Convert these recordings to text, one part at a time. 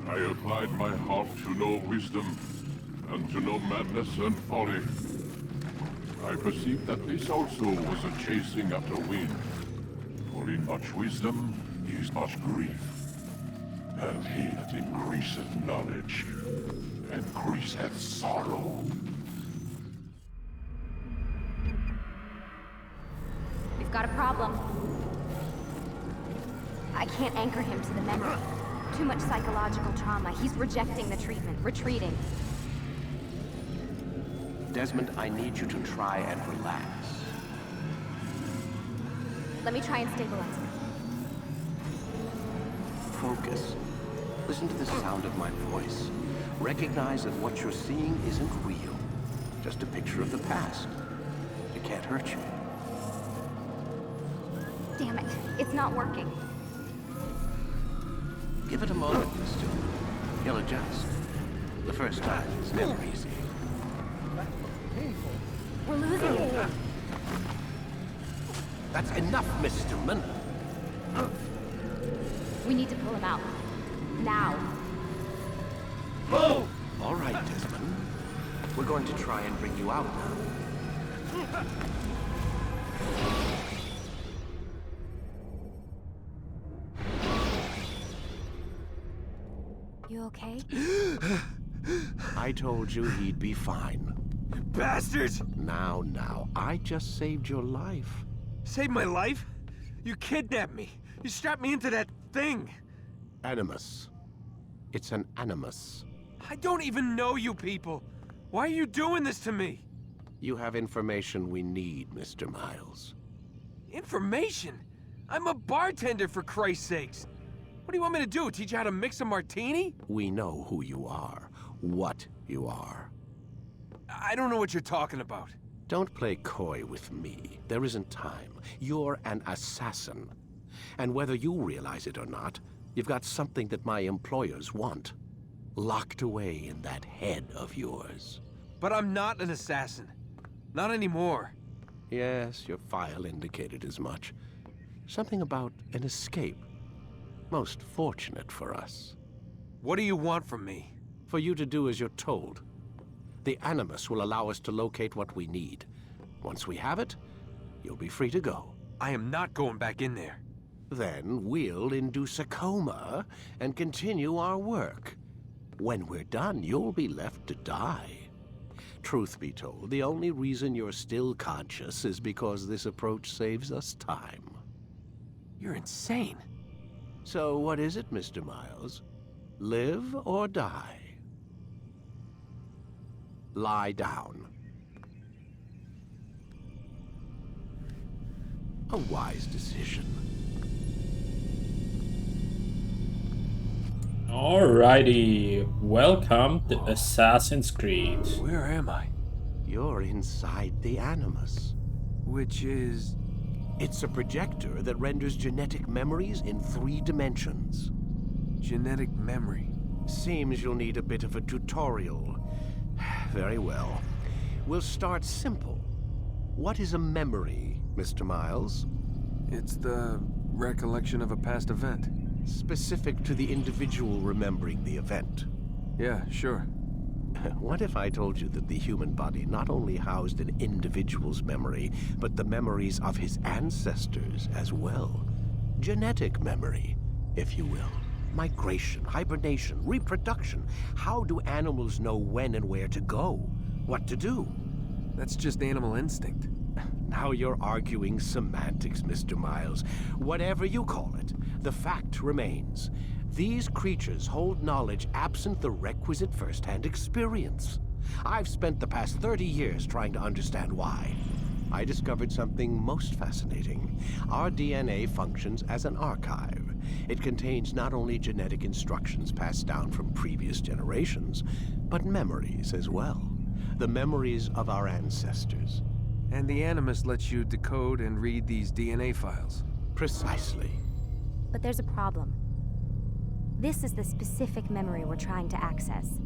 I applied my heart to know wisdom, and to know madness and folly. I perceived that this also was a chasing after wind. For in much wisdom is much grief. And he that increaseth knowledge, increaseth sorrow. We've got a problem. I can't anchor him to the memory. Too much psychological trauma. He's rejecting the treatment, retreating. Desmond, I need you to try and relax. Let me try and stabilize him. Focus. Listen to the sound of my voice. Recognize that what you're seeing isn't real. Just a picture of the past. It can't hurt you. Damn it, it's not working. Give it a moment, mister. He'll adjust. The first time is never easy. We're losing him. That's enough, Miss Stillman. We need to pull him out. Now. Move! All right, Desmond. We're going to try and bring you out now. You okay? I told you he'd be fine. Bastards! Now, I just saved your life. Saved my life? You kidnapped me. You strapped me into that thing. Animus. It's an animus. I don't even know you people. Why are you doing this to me? You have information we need, Mr. Miles. Information? I'm a bartender, for Christ's sakes. What do you want me to do? Teach you how to mix a martini? We know who you are, what you are. I don't know what you're talking about. Don't play coy with me. There isn't time. You're an assassin. And whether you realize it or not, you've got something that my employers want. Locked away in that head of yours. But I'm not an assassin. Not anymore. Yes, your file indicated as much. Something about an escape. Most fortunate for us. What do you want from me? For you to do as you're told. The Animus will allow us to locate what we need. Once we have it, you'll be free to go. I am not going back in there. Then we'll induce a coma and continue our work. When we're done, you'll be left to die. Truth be told, the only reason you're still conscious is because this approach saves us time. You're insane. So what is it, Mr. Miles? Live or die? Lie down. A wise decision. Alrighty, welcome to Assassin's Creed. Where am I? You're inside the Animus. Which is... It's a projector that renders genetic memories in 3 dimensions. genetic memory. Seems you'll need a bit of a tutorial. Very well. We'll start simple. What is a memory, Mr. Miles? It's the recollection of a past event. Specific to the individual remembering the event. Yeah, sure. What if I told you that the human body not only housed an individual's memory, but the memories of his ancestors as well? Genetic memory, if you will. Migration, hibernation, reproduction. How do animals know when and where to go? What to do? That's just animal instinct. Now you're arguing semantics, Mr. Miles. Whatever you call it, the fact remains. These creatures hold knowledge absent the requisite first-hand experience. I've spent the past 30 years trying to understand why. I discovered something most fascinating. Our DNA functions as an archive. It contains not only genetic instructions passed down from previous generations, but memories as well. The memories of our ancestors. And the Animus lets you decode and read these DNA files. Precisely. But there's a problem. This is the specific memory we're trying to access.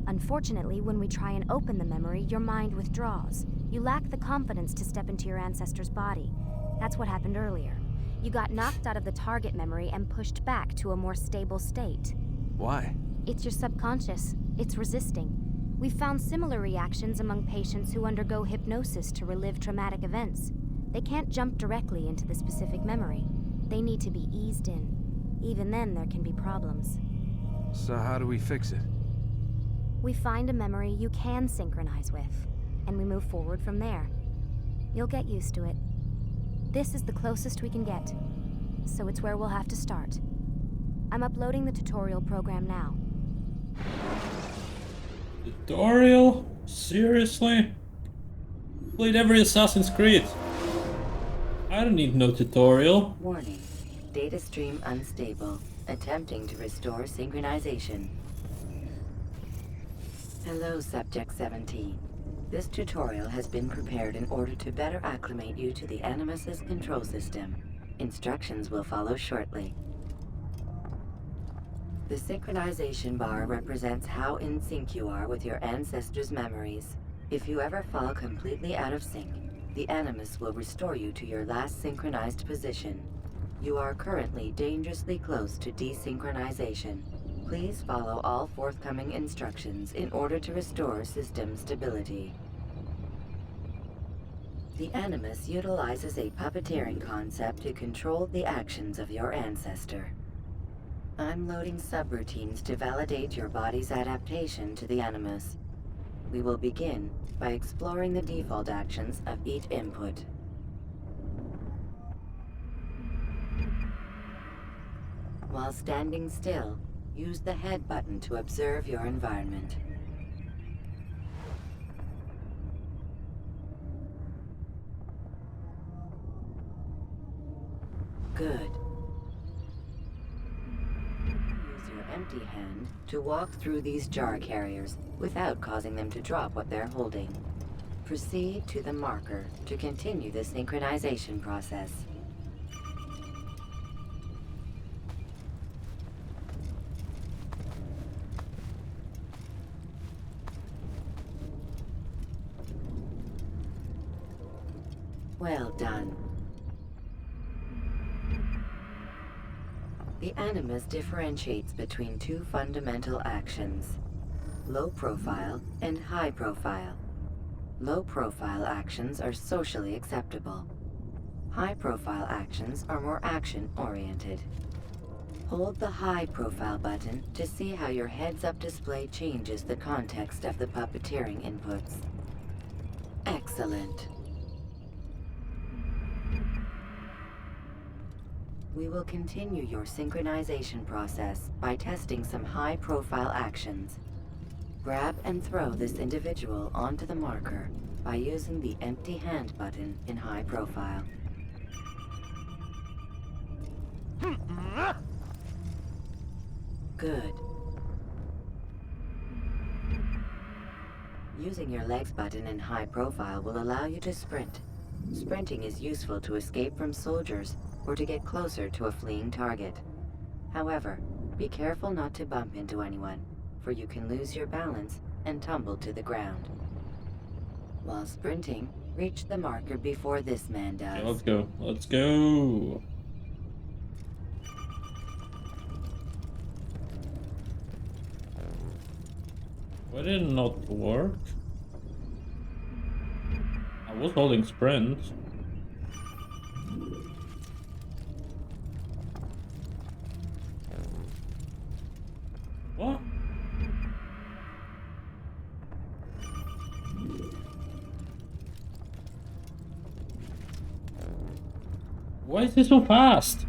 Unfortunately, when we try and open the memory, your mind withdraws. You lack the confidence to step into your ancestor's body. That's what happened earlier. You got knocked out of the target memory and pushed back to a more stable state. Why? It's your subconscious. It's resisting. We've found similar reactions among patients who undergo hypnosis to relive traumatic events. They can't jump directly into the specific memory. They need to be eased in. Even then, there can be problems. So how do we fix it? We find a memory you can synchronize with, and we move forward from there. You'll get used to it. This is the closest we can get, so it's where we'll have to start. I'm uploading the tutorial program now. Tutorial? Seriously? Played every Assassin's Creed. I don't need no tutorial. Warning. Data stream unstable. Attempting to restore synchronization. Hello, Subject 17. This tutorial has been prepared in order to better acclimate you to the Animus's control system. Instructions will follow shortly. The synchronization bar represents how in sync you are with your ancestors' memories. If you ever fall completely out of sync, the Animus will restore you to your last synchronized position. You are currently dangerously close to desynchronization. Please follow all forthcoming instructions in order to restore system stability. The Animus utilizes a puppeteering concept to control the actions of your ancestor. I'm loading subroutines to validate your body's adaptation to the Animus. We will begin by exploring the default actions of each input. While standing still, use the head button to observe your environment. Good. Use your empty hand to walk through these jar carriers without causing them to drop what they're holding. Proceed to the marker to continue the synchronization process. Well done. The Animus differentiates between two fundamental actions: low profile and high profile. Low profile actions are socially acceptable. High profile actions are more action-oriented. Hold the high profile button to see how your heads-up display changes the context of the puppeteering inputs. Excellent. We will continue your synchronization process by testing some high-profile actions. Grab and throw this individual onto the marker by using the empty hand button in high profile. Good. Using your legs button in high profile will allow you to sprint. Sprinting is useful to escape from soldiers or to get closer to a fleeing target. However, be careful not to bump into anyone, for you can lose your balance and tumble to the ground. While sprinting, reach the marker before this man does. Okay, let's go. Let's go. Why did it not work? I was holding sprint. What? Why is this so fast?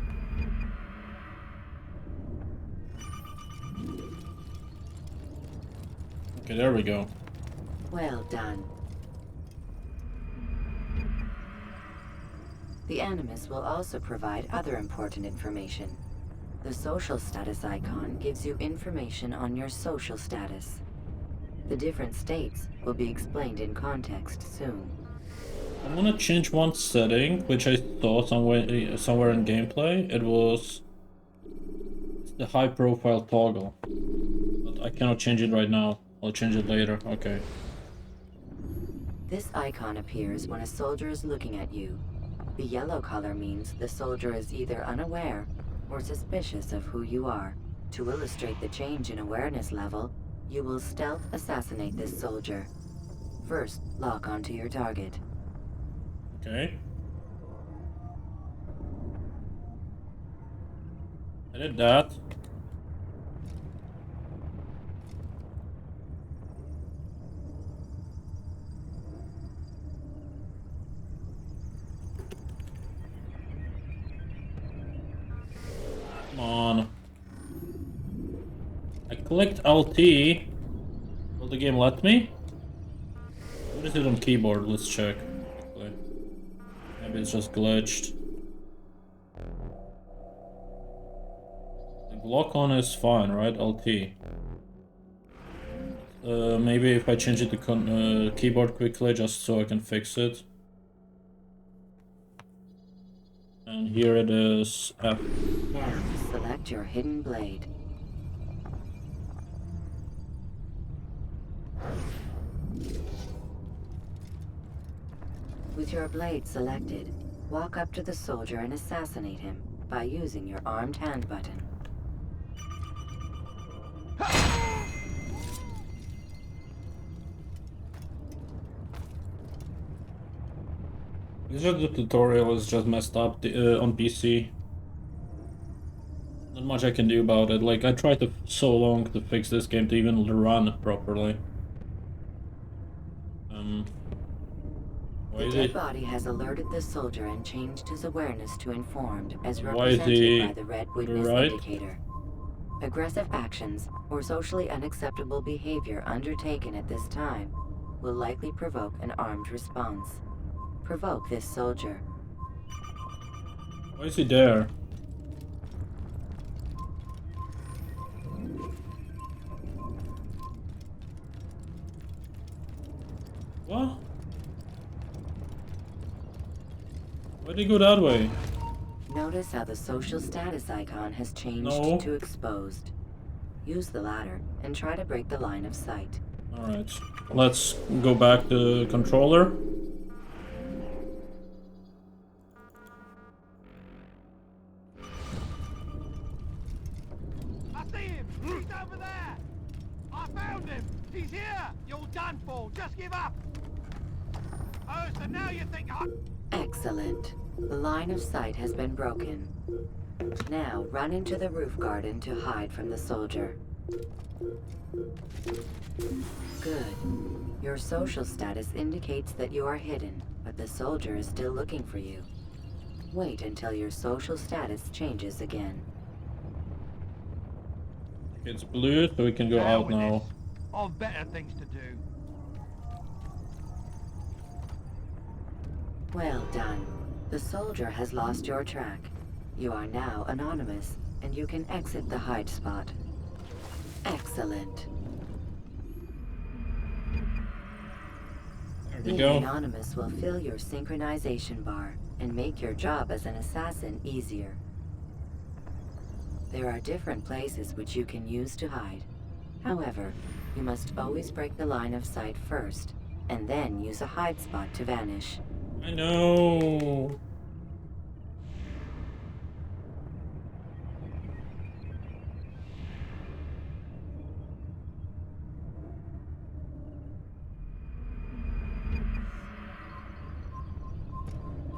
Okay, there we go. Well done. The Animus will also provide other important information. The social status icon gives you information on your social status. The different states will be explained in context soon. I'm gonna change one setting, which I saw somewhere in gameplay. It was the high profile toggle, but I cannot change it right now. I'll change it later. Okay. This icon appears when a soldier is looking at you. The yellow color means the soldier is either unaware or suspicious of who you are. To illustrate the change in awareness level, you will stealth assassinate this soldier. First, lock onto your target. Okay. I did that. Come on. I clicked LT. Will the game let me? What is it on keyboard? Let's check. Quickly. Maybe it's just glitched. The lock on is fine, right? LT. Maybe if I change it to keyboard quickly, just so I can fix it. And here it is. F. Now, select your hidden blade. With your blade selected, walk up to the soldier and assassinate him by using your armed hand button. It's just the tutorial is just messed up on PC. Not much I can do about it. Like, I tried so long to fix this game to even run properly. Why The is dead it? body has alerted the soldier and changed his awareness to informed, as Why is represented he by the red witness right? indicator. Aggressive actions or socially unacceptable behavior undertaken at this time will likely provoke an armed response. Provoke this soldier. Why is he there? What? Why'd he go that way? Notice how the social status icon has changed No. to exposed. Use the latter and try to break the line of sight. Alright, let's go back to the controller. I see him! He's over there! I found him! He's here! You're done for! Just give up! Oh, so now you think I... Excellent. The line of sight has been broken. Now run into the roof garden to hide from the soldier. Good. Your social status indicates that you are hidden, but the soldier is still looking for you. Wait until your social status changes again. It's blue, so we can go out with now. this. I've better things to do. Well done. The soldier has lost your track. You are now anonymous, and you can exit the hide spot. Excellent. There we Being go. anonymous will fill your synchronization bar and make your job as an assassin easier. There are different places which you can use to hide. However, you must always break the line of sight first, and then use a hide spot to vanish. I know.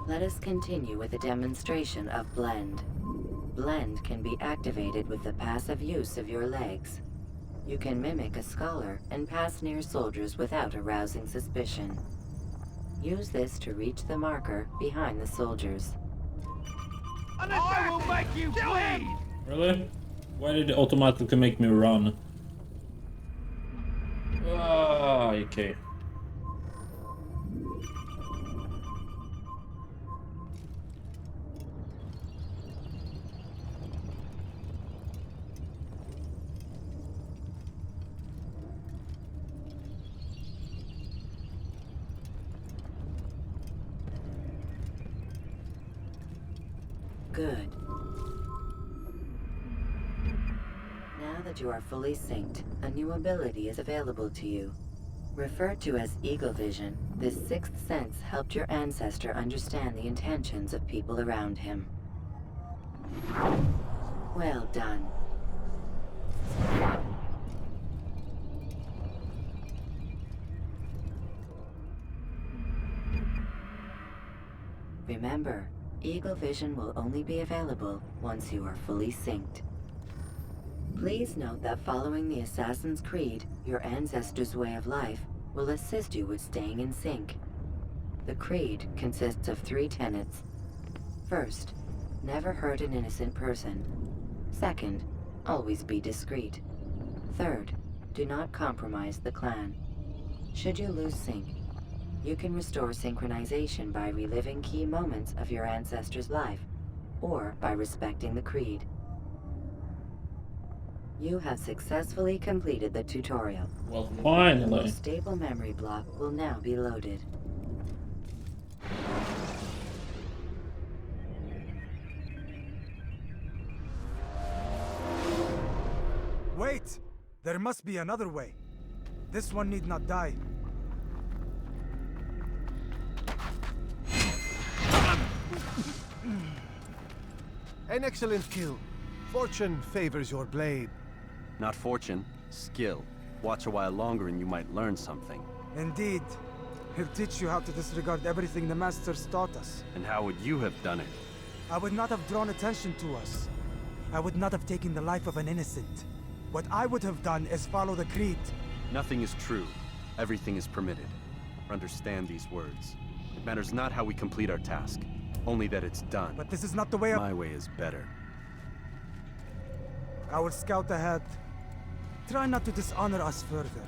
Let us continue with a demonstration of Blend. Blend can be activated with the passive use of your legs. You can mimic a scholar and pass near soldiers without arousing suspicion. Use this to reach the marker behind the soldiers. I will make you bleed! Really? Why did it automatically make me run? Ah, okay. Good. Now that you are fully synced, a new ability is available to you. Referred to as Eagle Vision, this sixth sense helped your ancestor understand the intentions of people around him. Well done. Remember, Eagle Vision will only be available once you are fully synced. Please note that following the Assassin's Creed, your ancestors' way of life will assist you with staying in sync. The Creed consists of 3 tenets. First, never hurt an innocent person. Second, always be discreet. Third, do not compromise the clan. Should you lose sync, you can restore synchronization by reliving key moments of your ancestor's life, or by respecting the Creed. You have successfully completed the tutorial. Well, The finally. most stable memory block will now be loaded. Wait! There must be another way. This one need not die. An excellent kill. Fortune favors your blade. Not fortune, skill. Watch a while longer and you might learn something. Indeed. He'll teach you how to disregard everything the Masters taught us. And how would you have done it? I would not have drawn attention to us. I would not have taken the life of an innocent. What I would have done is follow the Creed. Nothing is true. Everything is permitted. Understand these words. It matters not how we complete our task, only that it's done. But this is not the way My way is better. I will scout ahead. Try not to dishonor us further.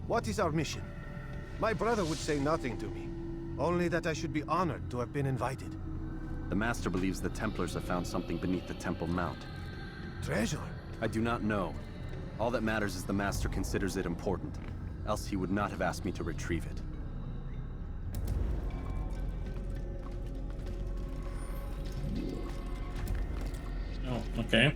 What is our mission? My brother would say nothing to me. Only that I should be honored to have been invited. The Master believes the Templars have found something beneath the Temple Mount. Treasure? I do not know. All that matters is the Master considers it important. Else he would not have asked me to retrieve it. Oh, okay.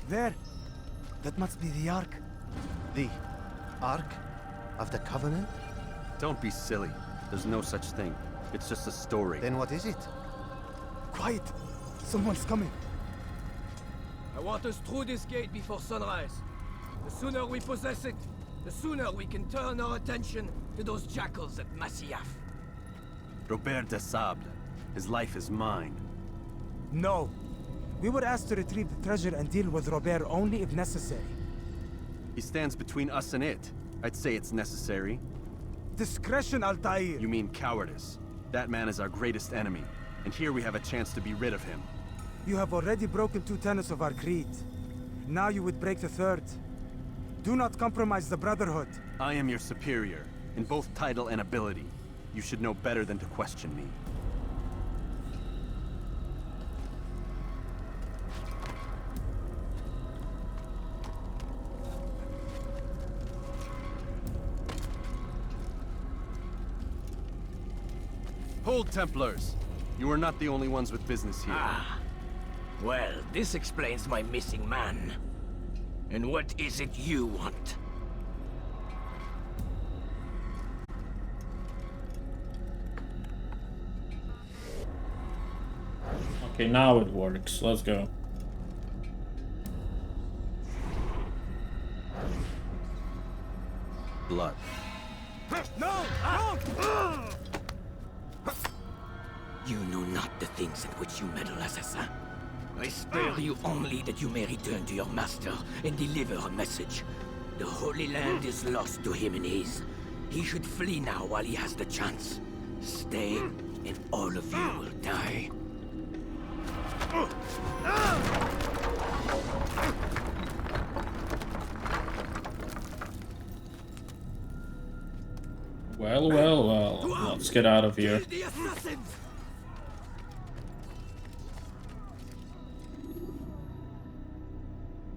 There! That must be the Ark. The Ark of the Covenant? Don't be silly. There's no such thing. It's just a story. Then what is it? Quiet! Someone's coming. I want us through this gate before sunrise. The sooner we possess it, the sooner we can turn our attention to those jackals at Masyaf. Robert de Sable. His life is mine. No. We were asked to retrieve the treasure and deal with Robert only if necessary. He stands between us and it. I'd say it's necessary. Discretion, Altair! You mean cowardice. That man is our greatest enemy, and here we have a chance to be rid of him. You have already broken 2 tenets of our creed. Now you would break the 3rd. Do not compromise the Brotherhood. I am your superior, in both title and ability. You should know better than to question me. Hold, Templars! You are not the only ones with business here. Ah. Well, this explains my missing man. And what is it you want? Okay, now it works. Let's go. Blood. No! No! You know not the things in which you meddle, assassin. I spare you only that you may return to your master and deliver a message. The Holy Land is lost to him and his. He should flee now while he has the chance. Stay, and all of you will die. Well, well, well. Let's get out of here. Kill the assassins!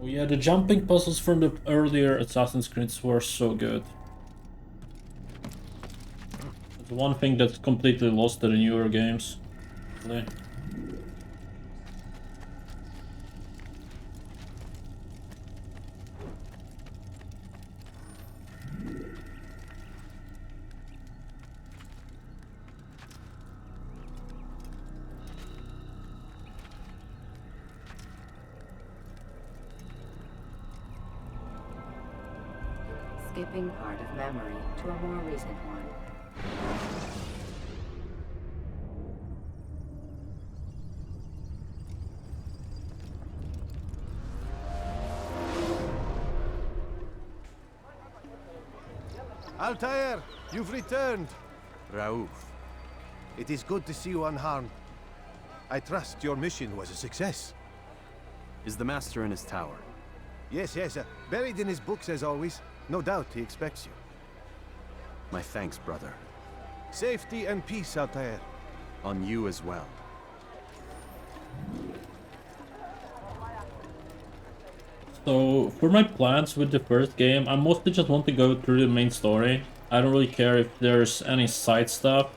Oh yeah, the jumping puzzles from the earlier Assassin's Creed were so good. It's one thing that's completely lost to the newer games. Really. Skipping part of memory to a more recent one. Altair, you've returned. Raouf, it is good to see you unharmed. I trust your mission was a success. Is the Master in his tower? Yes, buried in his books as always. No doubt he expects you. My thanks, brother. Safety and peace, Altair. On you as well. So, for my plans with the first game, I mostly just want to go through the main story. I don't really care if there's any side stuff,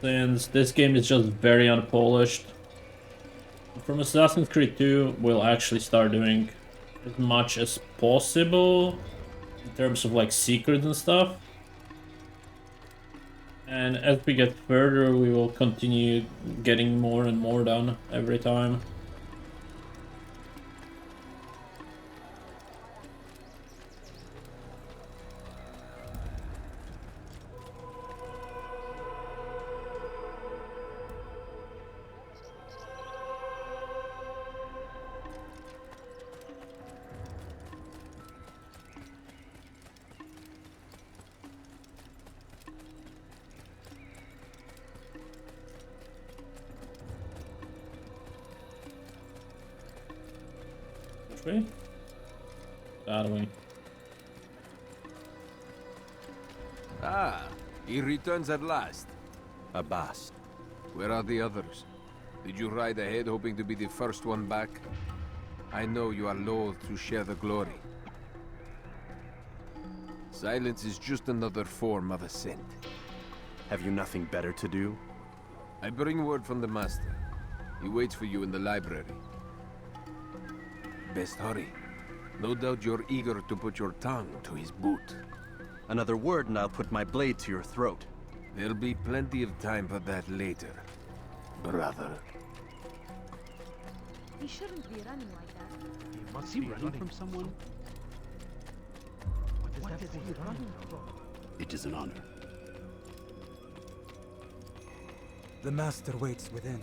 since this game is just very unpolished. From Assassin's Creed 2, we'll actually start doing as much as possible in terms of like secrets and stuff. And as we get further, we will continue getting more and more done every time. That way. Ah, he returns at last. Abbas. Where are the others? Did you ride ahead hoping to be the first one back? I know you are loath to share the glory. Silence is just another form of assent. Have you nothing better to do? I bring word from the Master. He waits for you in the library. Best hurry. No doubt you're eager to put your tongue to his boot. Another word and I'll put my blade to your throat. There'll be plenty of time for that later, brother. He shouldn't be running like that. Is he running from someone? What is he running from? It is an honor. The Master waits within.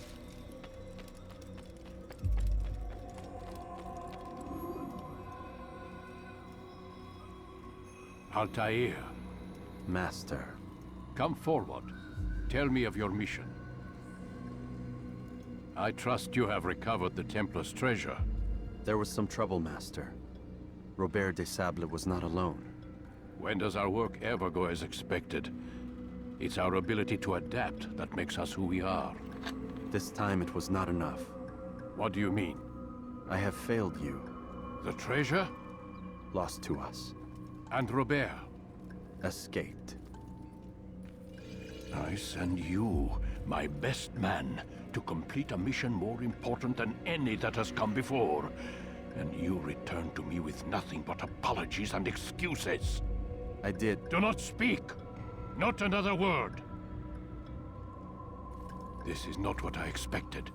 Altair, Master. come forward. Tell me of your mission. I trust you have recovered the Templar's treasure. There was some trouble, Master. Robert de Sable was not alone. When does our work ever go as expected? It's our ability to adapt that makes us who we are. This time it was not enough. What do you mean? I have failed you. The treasure? Lost to us. And Robert? Escaped. I send you, my best man, to complete a mission more important than any that has come before. And you return to me with nothing but apologies and excuses. I did. Do not speak! Not another word! This is not what I expected.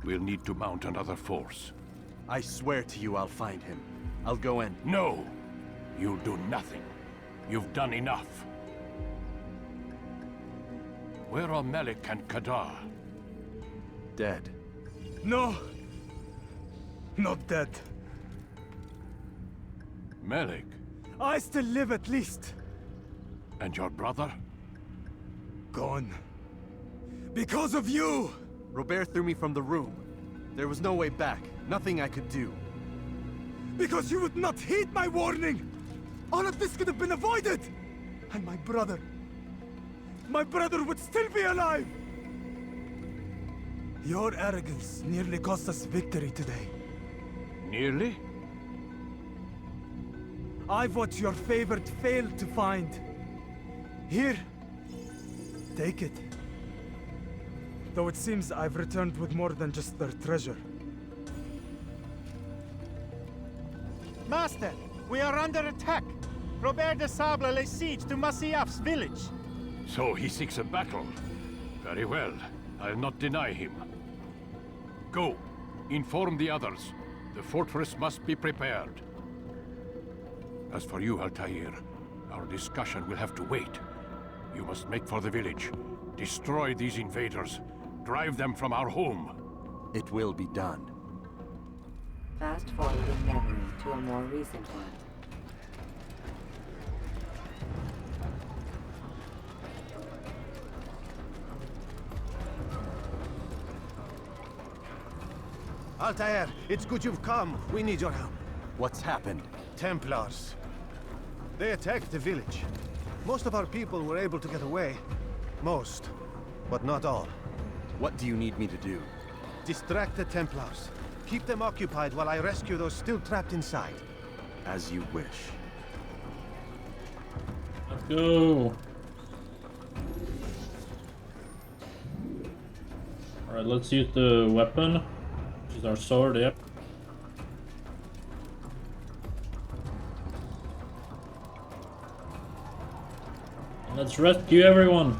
We'll need to mount another force. I swear to you I'll find him. I'll go in. No! You'll do nothing. You've done enough. Where are Melik and Kadar? Dead. No! Not dead. Melik? I still live at least. And your brother? Gone. Because of you! Robert threw me from the room. There was no way back. Nothing I could do. Because you would not heed my warning! All of this could have been avoided! And my brother would still be alive! Your arrogance nearly cost us victory today. Nearly? I've what your favorite failed to find. Here, take it. Though it seems I've returned with more than just their treasure. Master, we are under attack. Robert de Sable lays siege to Masyaf's village. So he seeks a battle. Very well. I'll not deny him. Go. Inform the others. The fortress must be prepared. As for you, Altair, our discussion will have to wait. You must make for the village. Destroy these invaders. Drive them from our home. It will be done. Fast forwarding memory to a more recent one. Altair, it's good you've come. We need your help. What's happened? Templars. They attacked the village. Most of our people were able to get away. Most, but not all. What do you need me to do? Distract the Templars. Keep them occupied while I rescue those still trapped inside. As you wish. Let's go. Alright, let's use the weapon. Which is our sword, yep. And let's rescue everyone.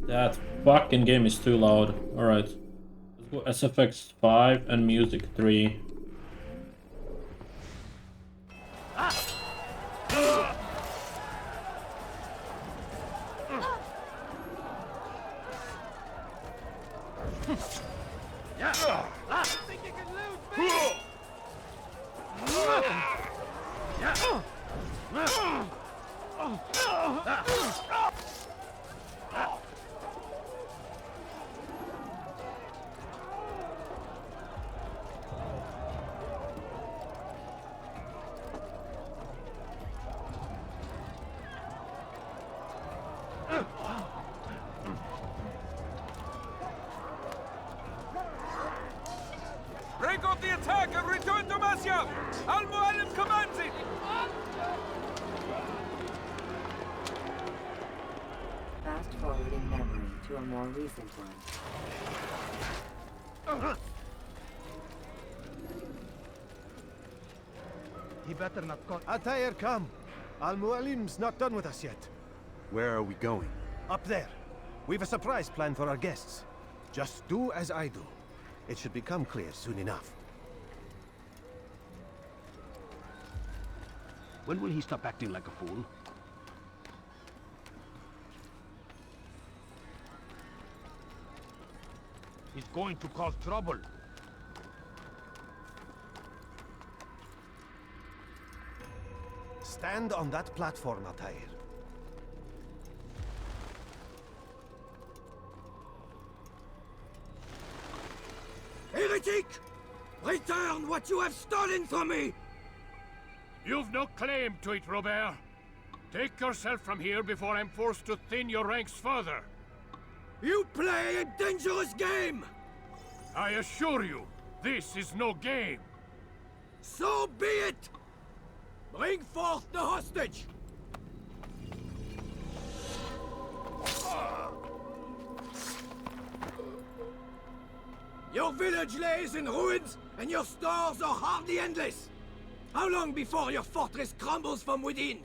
That fucking game is too loud. Alright. Let's go SFX 5 and music 3. Break off the attack and return to Masyaf! Al-Mualim commands it! Fast forwarding memory to a more recent one. He better not cut. Altair, come. Al-Mualim's not done with us yet. Where are we going? Up there. We've a surprise plan for our guests. Just do as I do. It should become clear soon enough. When will he stop acting like a fool? He's going to cause trouble. Stand on that platform, Altair. Heretic! Return what you have stolen from me! You've no claim to it, Robert. Take yourself from here before I'm forced to thin your ranks further. You play a dangerous game! I assure you, this is no game. So be it! Bring forth the hostage! Your village lays in ruins, and your stores are hardly endless. How long before your fortress crumbles from within?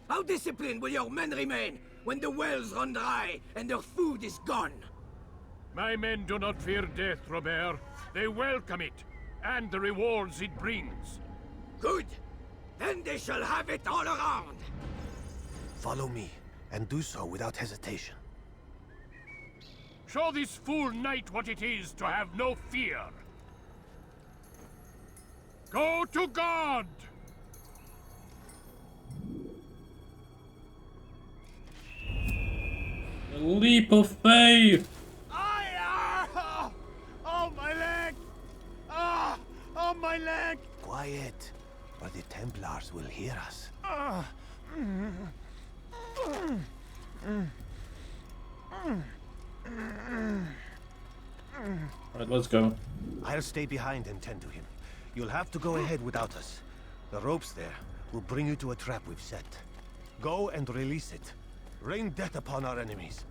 How disciplined will your men remain when the wells run dry and their food is gone? My men do not fear death, Robert. They welcome it, and the rewards it brings. Good. and they shall have it all around. Follow me, and do so without hesitation. Show this fool knight what it is to have no fear. Go to God! A leap of faith! Oh, my leg! Oh, my leg! Quiet, or the Templars will hear us. Alright, let's go. I'll stay behind and tend to him. You'll have to go ahead without us. The ropes there will bring you to a trap we've set. Go and release it. Rain death upon our enemies.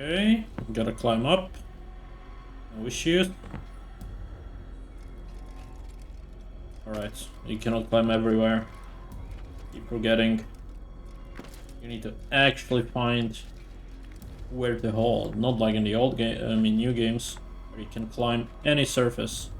Okay, gotta climb up. No issues. Alright, you cannot climb everywhere. Keep forgetting. You need to actually find where to hold. Not like in the old game, I mean new games, where you can climb any surface.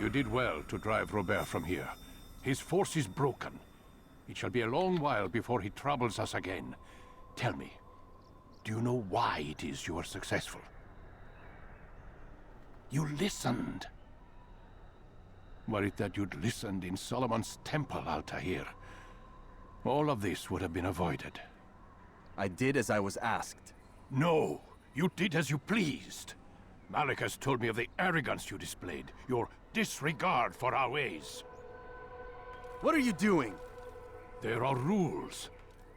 You did well to drive Robert from here. His force is broken. It shall be a long while before he troubles us again. Tell me, do you know why it is you are successful? You listened. Were it that you'd listened in Solomon's temple, Altair, all of this would have been avoided. I did as I was asked. No, you did as you pleased. Malik has told me of the arrogance you displayed, your disregard for our ways. What are you doing? There are rules.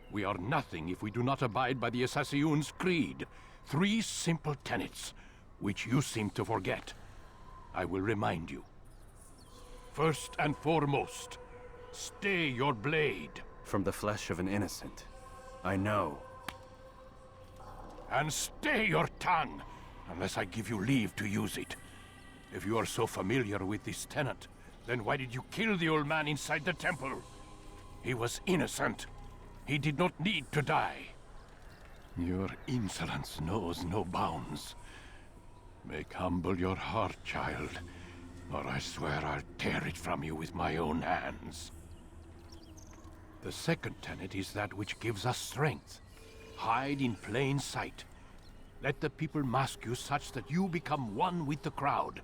We are nothing if we do not abide by the 𝐒𝐸𝐚𝐥𝐬's creed. 3 simple tenets, which you seem to forget. I will remind you. First and foremost, stay your blade. From the flesh of an innocent. I know. And stay your tongue, unless I give you leave to use it. If you are so familiar with this tenet, then why did you kill the old man inside the temple? He was innocent. He did not need to die. Your insolence knows no bounds. Make humble your heart, child, or I swear I'll tear it from you with my own hands. The second tenet is that which gives us strength. Hide in plain sight. Let the people mask you such that you become one with the crowd.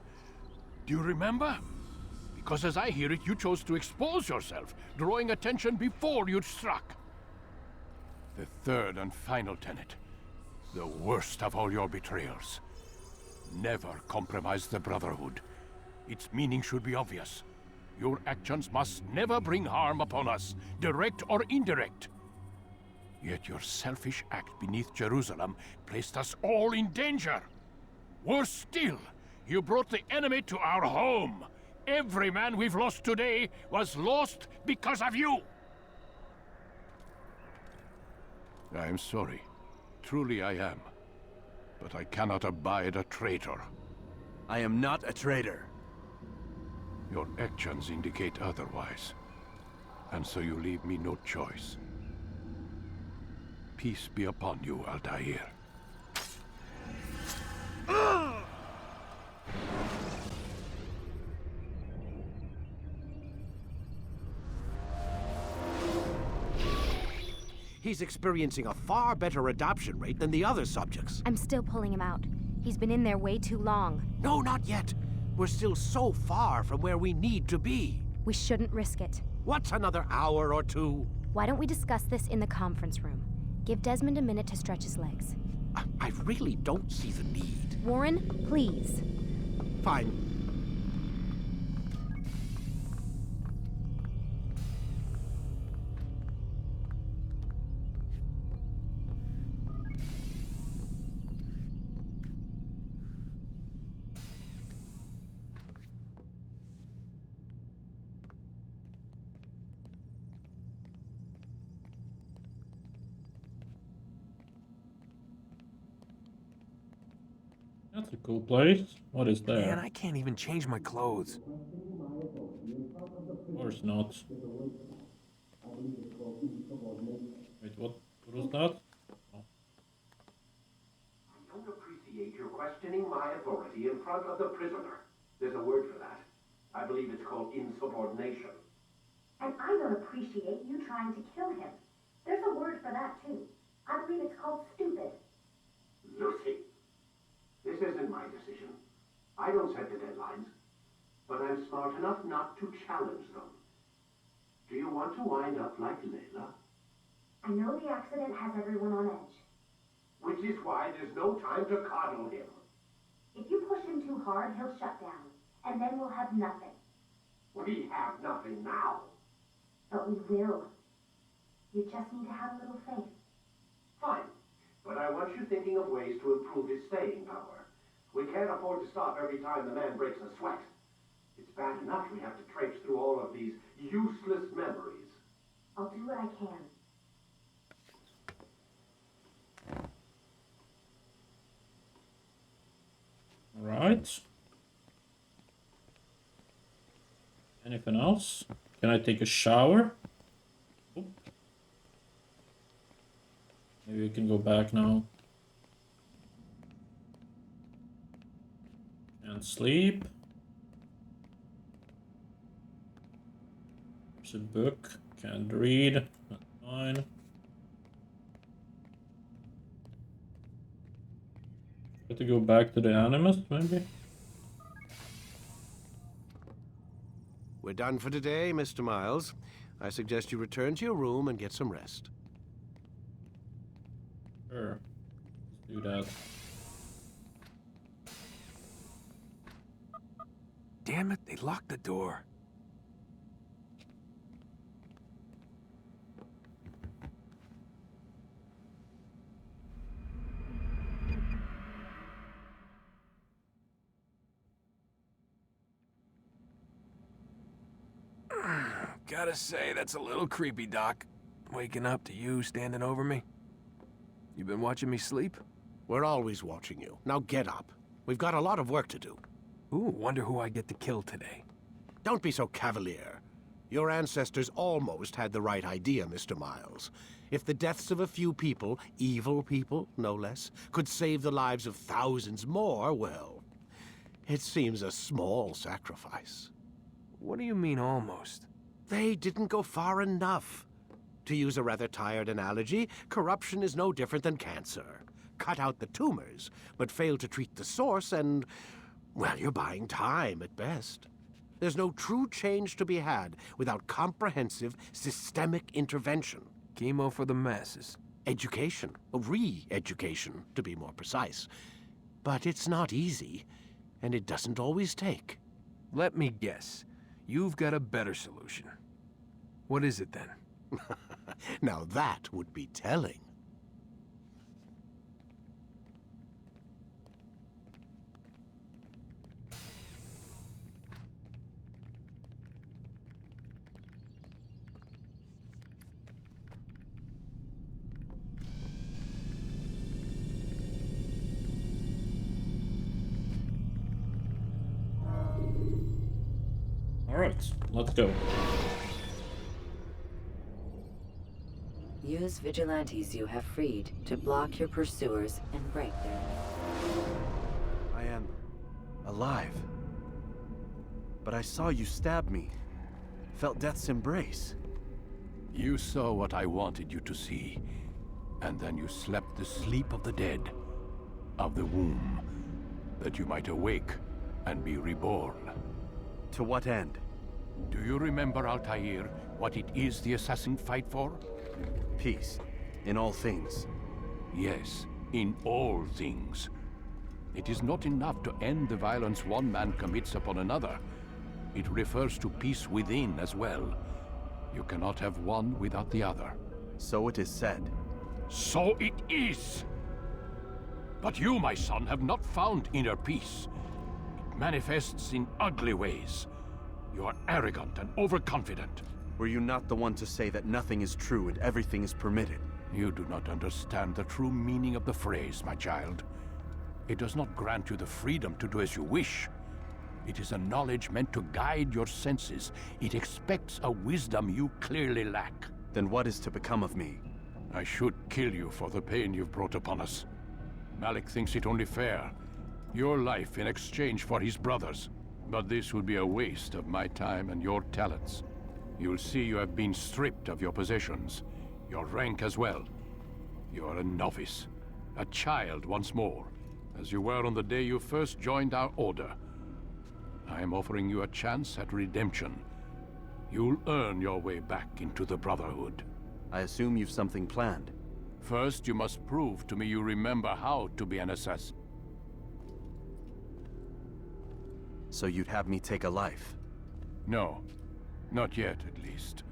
Do you remember? Because as I hear it, you chose to expose yourself, drawing attention before you'd struck. The third and final tenet, the worst of all your betrayals. Never compromise the Brotherhood. Its meaning should be obvious. Your actions must never bring harm upon us, direct or indirect. Yet your selfish act beneath Jerusalem placed us all in danger. Worse still, you brought the enemy to our home. Every man we've lost today was lost because of you. I am sorry. Truly I am. But I cannot abide a traitor. I am not a traitor. Your actions indicate otherwise. And so you leave me no choice. Peace be upon you, Altair. He's experiencing a far better adoption rate than the other subjects. I'm still pulling him out. He's been in there way too long. No, not yet. We're still so far from where we need to be. We shouldn't risk it. What's another hour or two? Why don't we discuss this in the conference room? Give Desmond a minute to stretch his legs. I really don't see the need. Warren, please. Fine. That's a cool place. What is there? Man, I can't even change my clothes. Of course not. Wait, what was that? Oh. I don't appreciate your questioning my authority in front of the prisoner. There's a word for that. I believe it's called insubordination. And I don't appreciate you trying to kill him. There's a word for that, too. I believe it's called stupid. Lucy, this isn't my decision. I don't set the deadlines. But I'm smart enough not to challenge them. Do you want to wind up like Layla? I know the accident has everyone on edge. Which is why there's no time to coddle him. If you push him too hard, he'll shut down. And then we'll have nothing. We have nothing now. But we will. You just need to have a little faith. Fine. But I want you thinking of ways to improve his staying power. We can't afford to stop every time the man breaks a sweat. It's bad enough we have to traipse through all of these useless memories. I'll do what I can. Right. Anything else? Can I take a shower? Oop. Maybe we can go back now. And sleep. There's a book. Can't read. That's fine. Got to go back to the Animus, maybe? We're done for today, Mr. Miles. I suggest you return to your room and get some rest. Sure. Let's do that. Damn it, they locked the door. Gotta say, that's a little creepy, Doc. Waking up to you standing over me. You been watching me sleep? We're always watching you. Now get up. We've got a lot of work to do. Ooh, wonder who I get to kill today. Don't be so cavalier. Your ancestors almost had the right idea, Mr. Miles. If the deaths of a few people, evil people, no less, could save the lives of thousands more, well, it seems a small sacrifice. What do you mean, almost? They didn't go far enough. To use a rather tired analogy, corruption is no different than cancer. Cut out the tumors, but fail to treat the source and, well, you're buying time at best. There's no true change to be had without comprehensive, systemic intervention. Chemo for the masses. Education, re-education, to be more precise. But it's not easy, and it doesn't always take. Let me guess. You've got a better solution. What is it then? Now that would be telling. All right, let's go. Use vigilantes you have freed to block your pursuers and break their... I am alive. But I saw you stab me. Felt death's embrace. You saw what I wanted you to see. And then you slept the sleep of the dead. Of the womb. That you might awake and be reborn. To what end? Do you remember, Altair, what it is the assassins fight for? Peace. In all things. Yes, In all things. It is not enough to end the violence one man commits upon another. It refers to peace within as well. You cannot have one without the other. So it is said. So it is! But you, my son, have not found inner peace. It manifests in ugly ways. You are arrogant and overconfident. Were you not the one to say that nothing is true and everything is permitted? You do not understand the true meaning of the phrase, my child. It does not grant you the freedom to do as you wish. It is a knowledge meant to guide your senses. It expects a wisdom you clearly lack. Then what is to become of me? I should kill you for the pain you've brought upon us. Malik thinks it only fair. Your life in exchange for his brother's. But this would be a waste of my time and your talents. You'll see you have been stripped of your possessions. Your rank as well. You are a novice. A child once more. As you were on the day you first joined our order. I am offering you a chance at redemption. You'll earn your way back into the Brotherhood. I assume you've something planned. First, you must prove to me you remember how to be an assassin. So you'd have me take a life? No. Not yet, at least.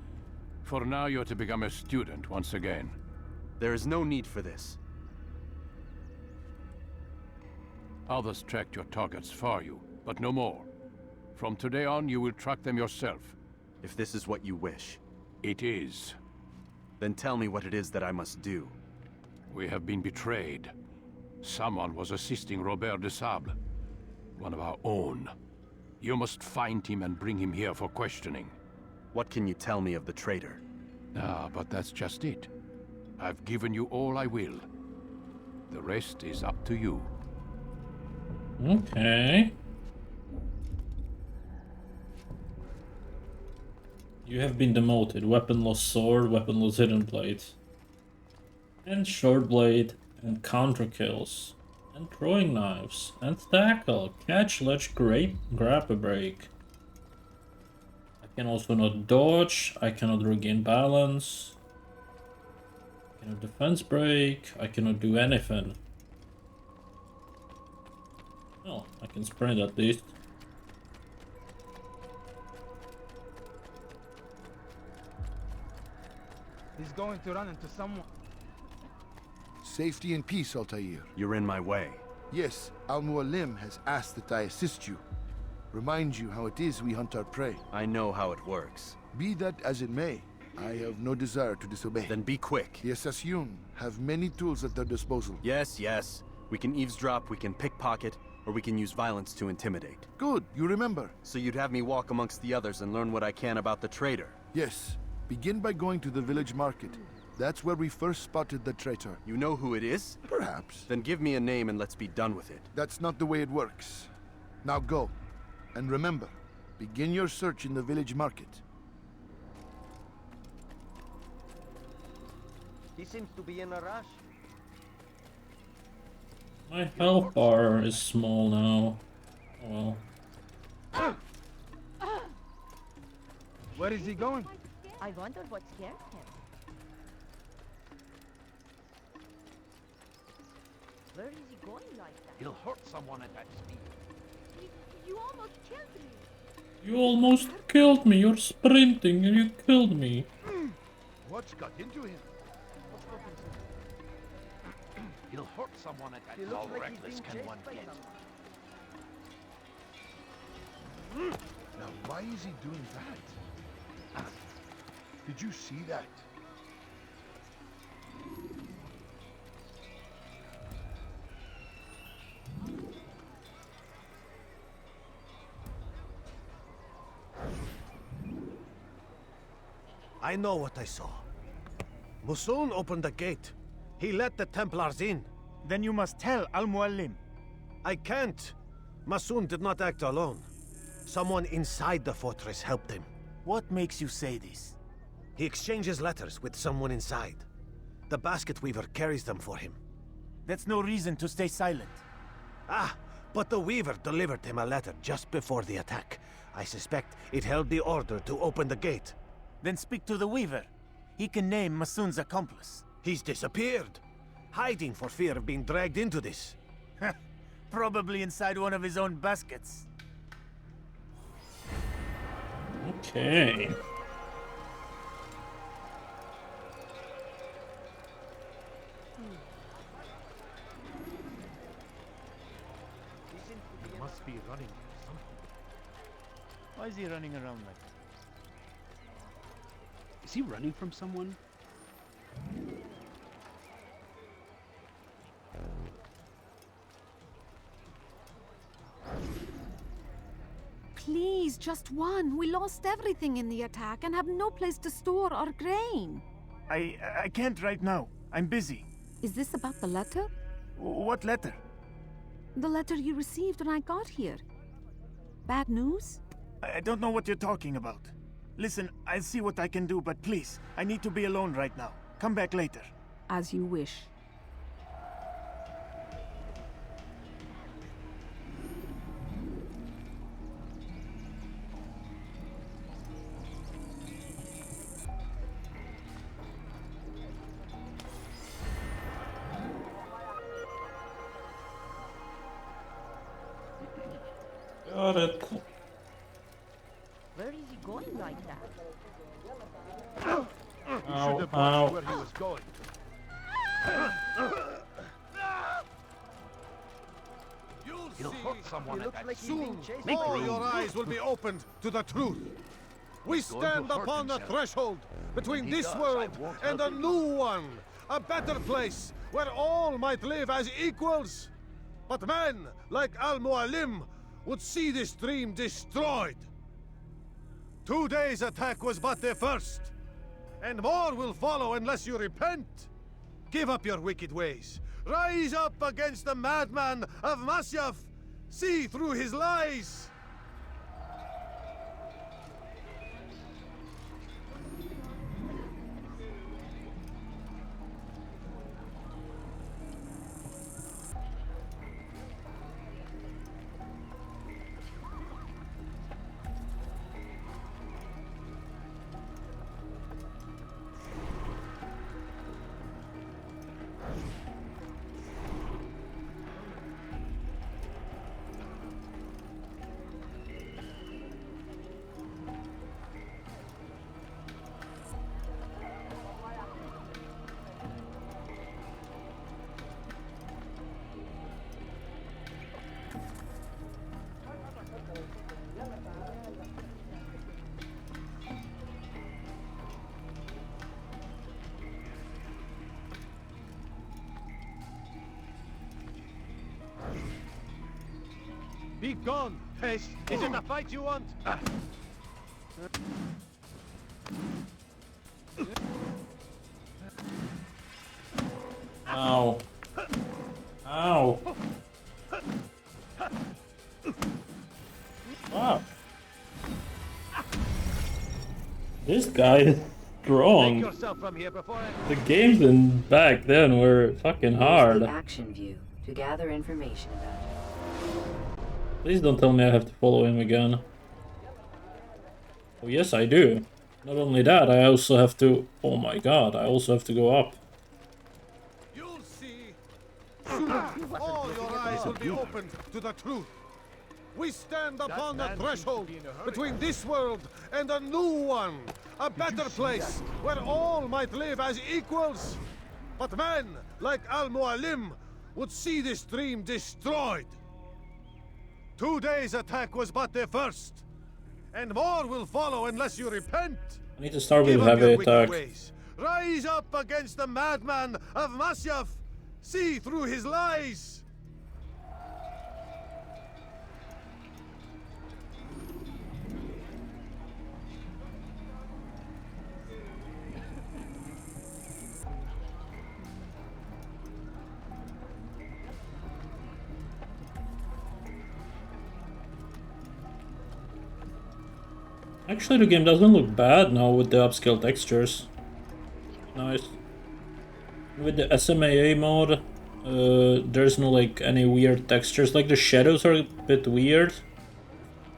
For now, you're to become a student once again. There is no need for this. Others tracked your targets for you, but no more. From today on, you will track them yourself. If this is what you wish. It is. Then tell me what it is that I must do. We have been betrayed. Someone was assisting Robert de Sable, one of our own. You must find him and bring him here for questioning. What can you tell me of the traitor? But that's just it. I've given you all I will. The rest is up to you. Okay. You have been demoted. Weaponless sword, weaponless hidden blade. And short blade, and counter kills. And throwing knives, and tackle, catch, ledge, grab a break. I can also not dodge, I cannot regain balance. I cannot defense break, I cannot do anything. Well, I can sprint at least. He's going to run into someone. Safety and peace, Altair. You're in my way. Yes, 𝐒𝐚𝐥𝐬 has asked that I assist you. Remind you how it is we hunt our prey. I know how it works. Be that as it may, I have no desire to disobey. Then be quick. The Assassin have many tools at their disposal. Yes, yes. We can eavesdrop, we can pickpocket, or we can use violence to intimidate. Good, you remember. So you'd have me walk amongst the others and learn what I can about the traitor? Yes. Begin by going to the village market. That's where we first spotted the traitor. You know who it is? Perhaps. Then give me a name and let's be done with it. That's not the way it works. Now go. And remember, begin your search in the village market. He seems to be in a rush. My health bar is small now. Oh well. Where is he going? I wonder what scared him. Where is he going like that? He'll hurt someone at that speed. You almost killed me. You almost killed me. You're sprinting and you killed me. What's got into him? He'll hurt someone at that speed. How reckless can one get? Now, why is he doing that? Did you see that? I know what I saw. Masoon opened the gate. He let the Templars in. Then you must tell 𝐒𝐚𝐥𝐬. I can't. Masoon did not act alone. Someone inside the fortress helped him. What makes you say this? He exchanges letters with someone inside. The basket weaver carries them for him. That's no reason to stay silent. Ah, but the weaver delivered him a letter just before the attack. I suspect it held the order to open the gate. Then speak to the weaver. He can name Masoon's accomplice. He's disappeared. hiding for fear of being dragged into this. Probably inside one of his own baskets. Okay. He must be running from something. Why is he running around like that? Is he running from someone? Please, just one. We lost everything in the attack and have no place to store our grain. I can't right now. I'm busy. Is this about the letter? What letter? The letter you received when I got here. Bad news? I don't know what you're talking about. Listen, I'll see what I can do, but please, I need to be alone right now. Come back later. As you wish. Got it. Where is he going like that? Ow, ow. Where he was going. He'll hurt someone at that like he's being soon. chased Make by room. Your eyes will be opened to the truth. We He's going to stand hurt upon the himself. threshold between He this does, I world won't and a help him. new one. A better place where all might live as equals. But men like 𝐒𝐴𝐚𝐥𝐬 would see this dream destroyed. Today's attack was but the first. And more will follow unless you repent. Give up your wicked ways. Rise up against the madman of Masyaf. See through his lies. Be gone, Pest. Is it a fight you want? Ow. Ow. Wow. This guy is Take strong. yourself from here before I... The games in back then were fucking Use hard. the action view to gather information about it. Please don't tell me I have to follow him again. Oh yes, I do. Not only that, I also have to... Oh my god, I also have to go up. You'll see. Soon, all your eyes will be opened to the truth. We stand upon the threshold between this world and a new one. A better place where all might live as equals. But men like 𝐒𝐴𝐚𝐥𝐬 would see this dream destroyed. Today's attack was but the first. And more will follow unless you repent. I need to start with Give up heavy your wicked attack. ways. Rise up against the madman of Masyaf. See through his lies. Actually, the game doesn't look bad now with the upscale textures. Nice. With the SMAA mode, there's no like any weird textures. Like the shadows are a bit weird,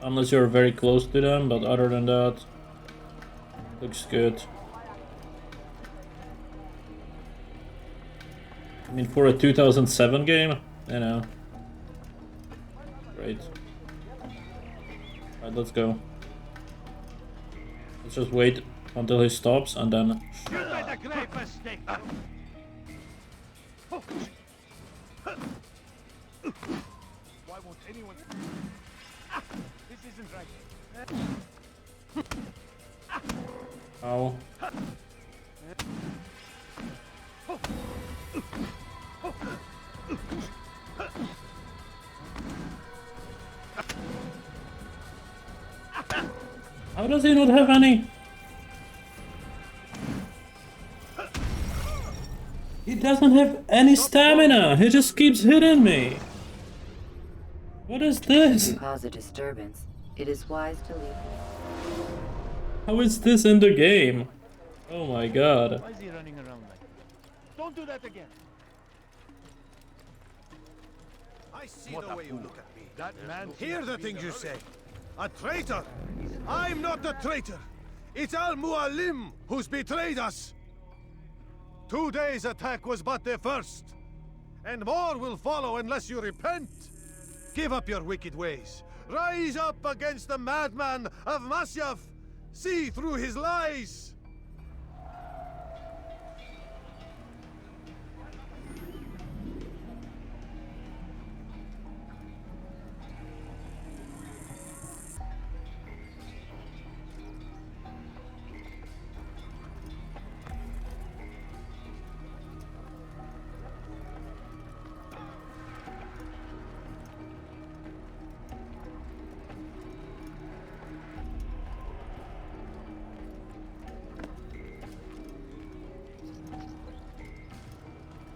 unless you're very close to them. But other than that, looks good. I mean, for a 2007 game, you know. Great. Alright, let's go. Let's just wait until he stops and then... Why won't anyone... This isn't right. Ow. How does he not have any? He doesn't have any stamina. He just keeps hitting me. What is this? If you cause a disturbance, it is wise to leave. How is this in the game? Oh my god. Why is he running around like that? Don't do that again. I see the way you look at me. That man. Hear the things you say. A traitor! I'm not a traitor! It's 𝐒𝐴𝐚𝐥𝐬 who's betrayed us! Today's attack was but the first. And more will follow unless you repent. Give up your wicked ways. Rise up against the madman of Masyaf. See through his lies.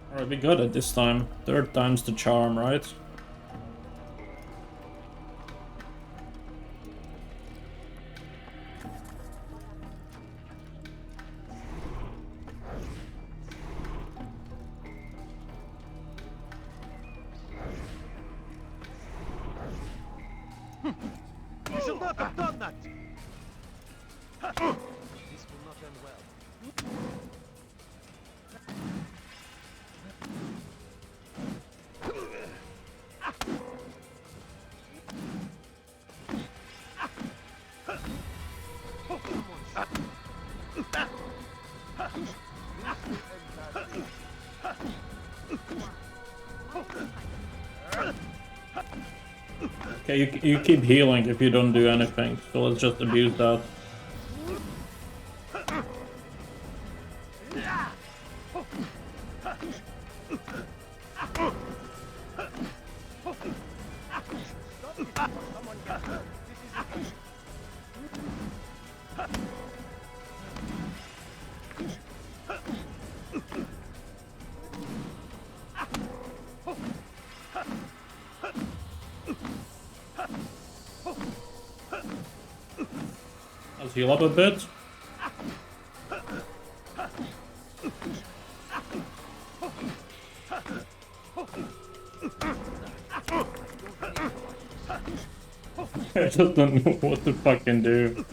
Alright, we got it this time. Third time's the charm, right? You should not have done that! This will not end well. Okay, you keep healing if you don't do anything, so let's just abuse that. Let's heal up a bit. I just don't know what to fucking do.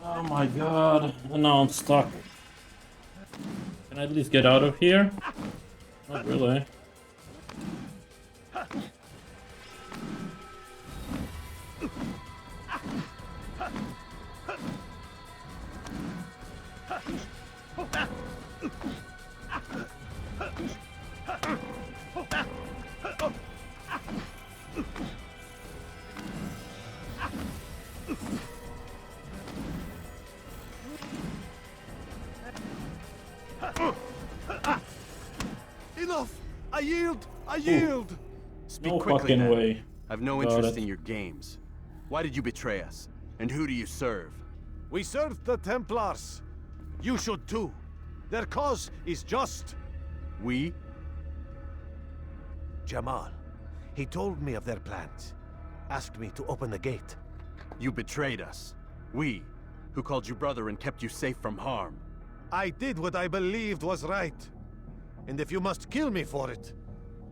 Oh my god, and now I'm stuck. Can I at least get out of here? Not really. Enough! I yield! I yield! Speak No quickly, fucking man. way. I've no Got interest it. in your games. Why did you betray us? And who do you serve? We serve the Templars. You should too. Their cause is just. We? Jamal. He told me of their plans. Asked me to open the gate. You betrayed us. We? who called you brother and kept you safe from harm. I did what I believed was right. And if you must kill me for it,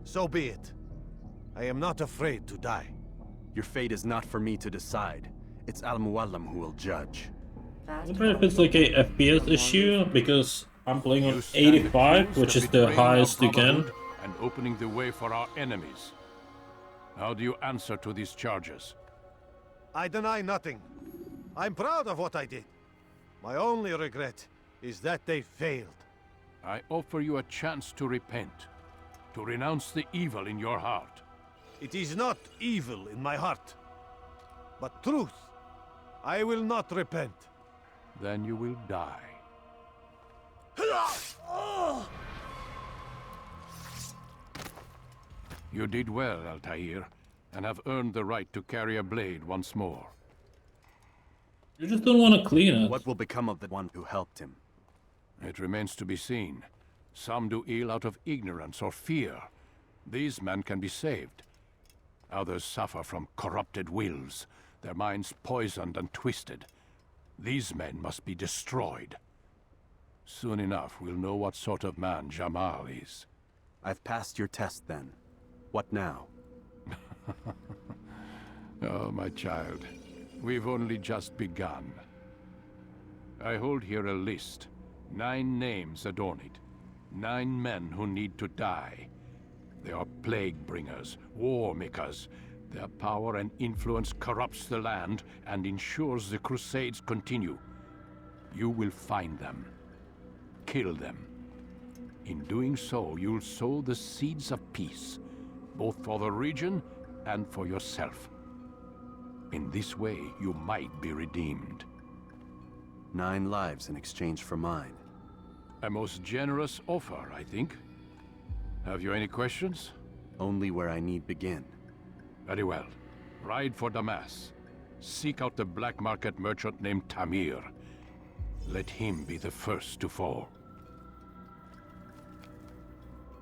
so be it. I am not afraid to die. Your fate is not for me to decide. It's 𝐒𝐴𝐷 who will judge. I wonder if it's like a FPS issue, because I'm playing on 85, which is the highest you can. And opening the way for our enemies. How do you answer to these charges? I deny nothing. I'm proud of what I did. My only regret is that they failed. I offer you a chance to repent, to renounce the evil in your heart. It is not evil in my heart, but truth. I will not repent. Then you will die. You did well, Altair, and have earned the right to carry a blade once more. You just don't want to clean it. What will become of the one who helped him? It remains to be seen. Some do ill out of ignorance or fear. These men can be saved. Others suffer from corrupted wills, their minds poisoned and twisted. These men must be destroyed. Soon enough, we'll know what sort of man Jamal is. I've passed your test then. What now? Oh, my child. We've only just begun. I hold here a list. 9 names adorn it. 9 men who need to die. They are plague bringers, war makers. Their power and influence corrupts the land and ensures the Crusades continue. You will find them. Kill them. In doing so, you'll sow the seeds of peace, both for the region and for yourself. In this way, you might be redeemed. 9 lives in exchange for mine. A most generous offer, I think. Have you any questions? Only where I need begin. Very well. Ride for Damas. Seek out the black market merchant named Tamir. Let him be the first to fall.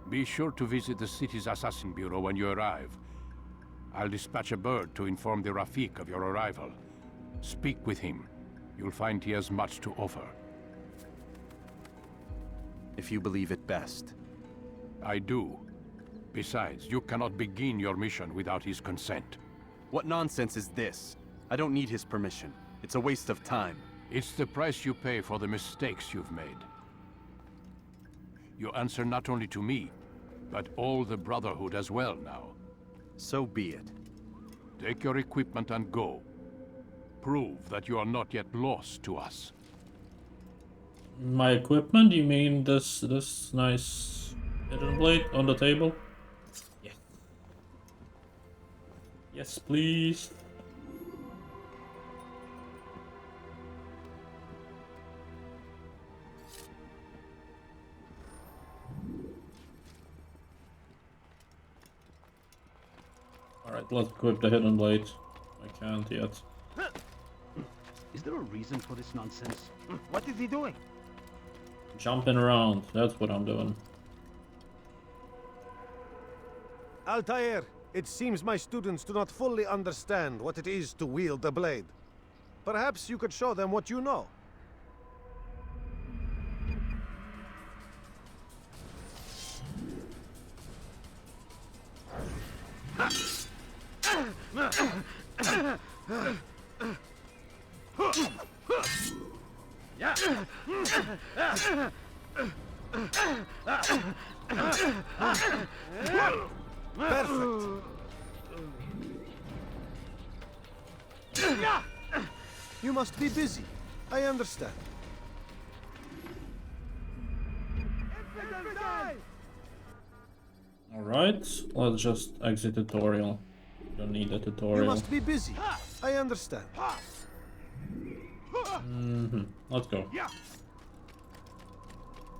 Be sure to visit the city's assassin bureau when you arrive. I'll dispatch a bird to inform the Rafik of your arrival. Speak with him. You'll find he has much to offer. If you believe it best. I do. Besides, you cannot begin your mission without his consent. What nonsense is this? I don't need his permission. It's a waste of time. It's the price you pay for the mistakes you've made. You answer not only to me, but all the Brotherhood as well now. So be it. Take your equipment and go. Prove that you are not yet lost to us. My equipment? You mean this nice hidden blade on the table? Yes. Yes, please. Alright, let's equip the hidden blade. I can't yet. Is there a reason for this nonsense? What is he doing? Jumping around, that's what I'm doing. Altair, it seems my students do not fully understand what it is to wield the blade. Perhaps you could show them what you know. Perfect. You must be busy. I understand. Alright, let's just exit tutorial. Don't need a tutorial. You must be busy. I understand. Let's go.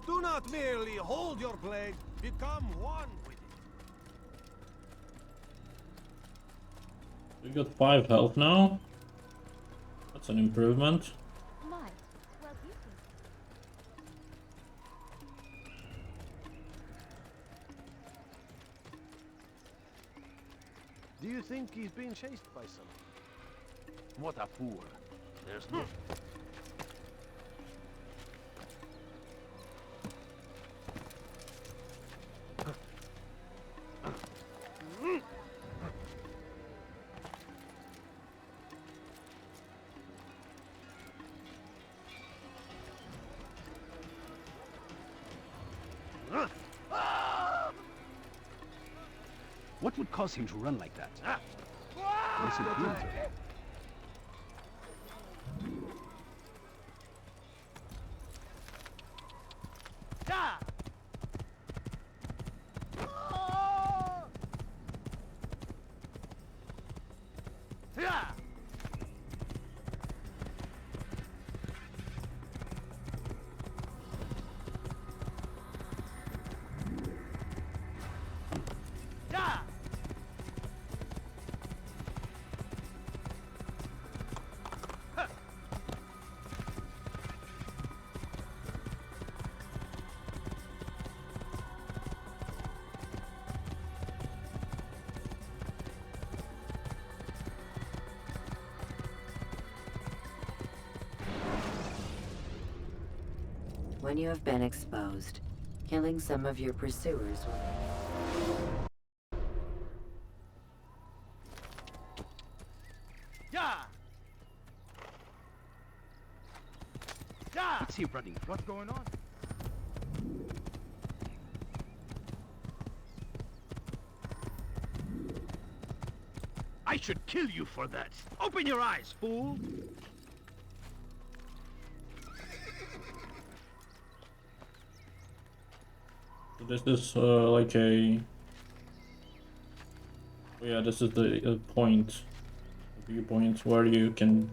Do not merely hold your blade, become one with it. We got 5 health now. That's an improvement. Do you think he's being chased by someone? What a fool. There's no... What would cause him to run like that? Listen to him. When you have been exposed, killing some of your pursuers will... What's he running? What's going on? I should kill you for that. Open your eyes, fool! This is like a... Oh yeah, this is the point, the viewpoint where you can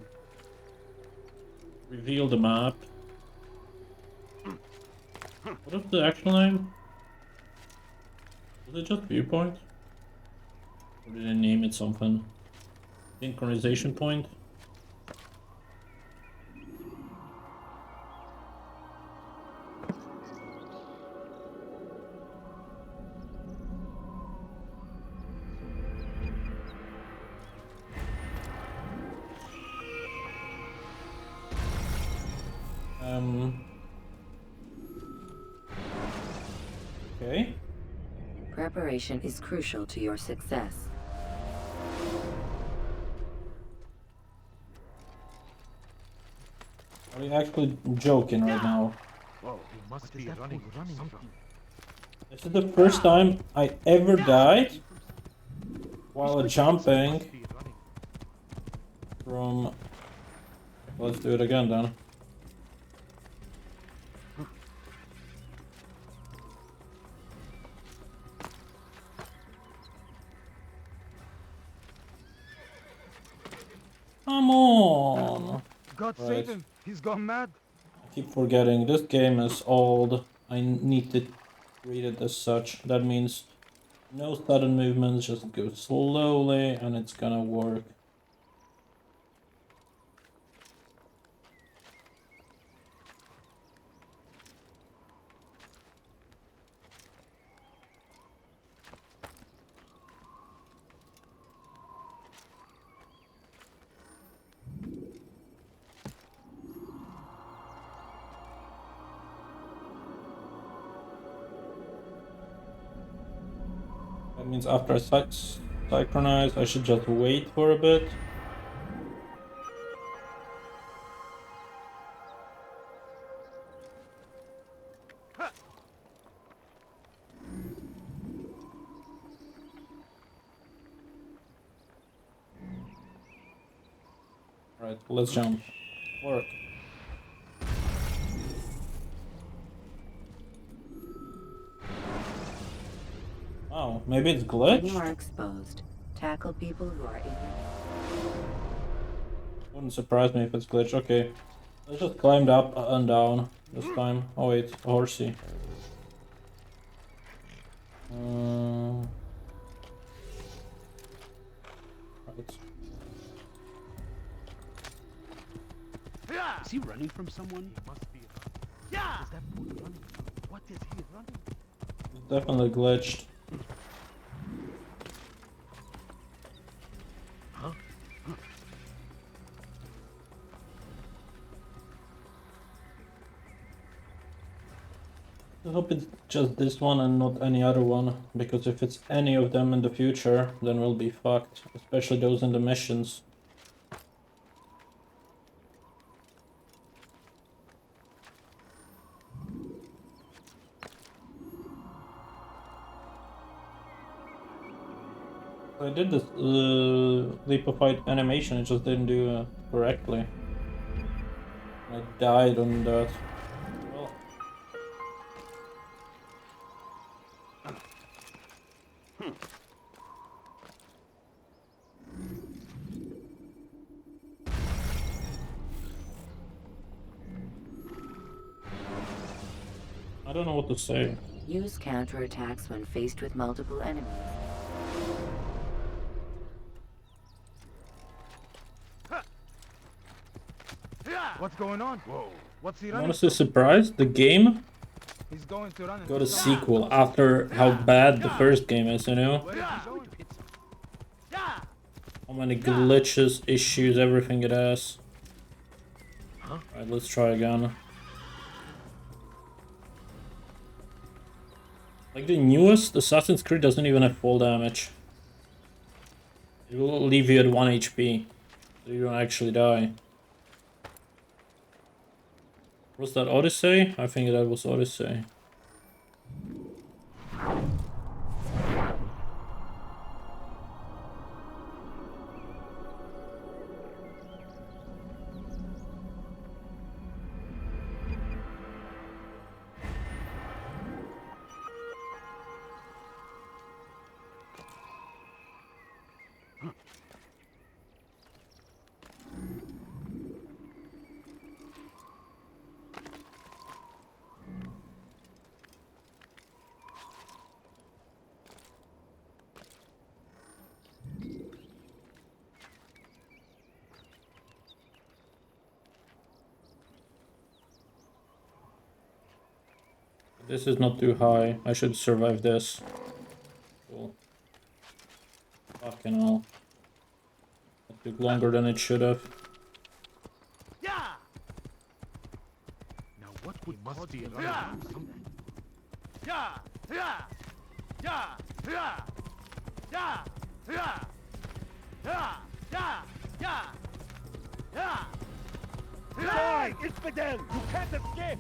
reveal the map. What is the actual name? Was it just viewpoint? Or did they name it something? Synchronization point? Okay. Preparation is crucial to your success. Are you actually joking right now? Whoa, he must be running something. This is the first time I ever died while jumping from... Let's do it again then. Come on! God Right. save him! He's gone mad! I keep forgetting, this game is old. I need to read it as such. That means no sudden movements, just go slowly and it's gonna work. That means after I synchronize, I should just wait for a bit. Alright, let's jump. Work. Oh, maybe it's glitched? When you are exposed, tackle people who are in... Wouldn't surprise me if it's glitched. Okay, let's just climb up and down this time. Oh wait, a horsey. Right. Is he running from someone? He must be. Yeah. Is that fool running? What is he running? It's definitely glitched. Huh? I hope it's just this one and not any other one, because if it's any of them in the future, then we'll be fucked, especially those in the missions. I did this leap of fight animation, it just didn't do correctly. I died on that. Well. I don't know what to say. Use counterattacks when faced with multiple enemies. What's going on? Whoa. What's he I'm running? honestly surprised the game He's going to run. got a sequel after how bad the first game is, you know? How many glitches, issues, everything it has. Alright, let's try again. Like the newest Assassin's Creed doesn't even have full damage. It will leave you at 1 HP, so you don't actually die. Was that Odyssey? I think that was Odyssey. This is not too high. I should survive this. Cool. Fucking hell. It took longer than it should have. Now what would must be something? Die, infidel! You can't escape!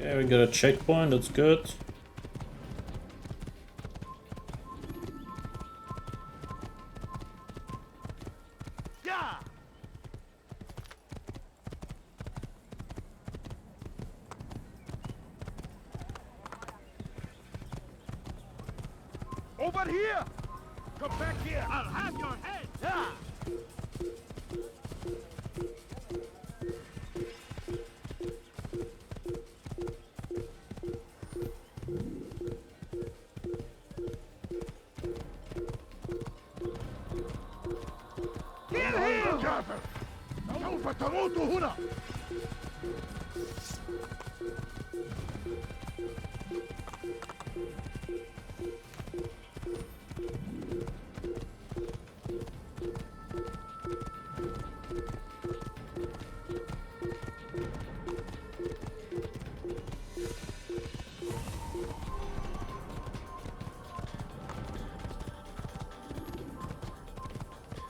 Okay, we got a checkpoint, that's good. Over here! Come back here! I'll have your head! Kill him! جعفر! سوف تموت هنا!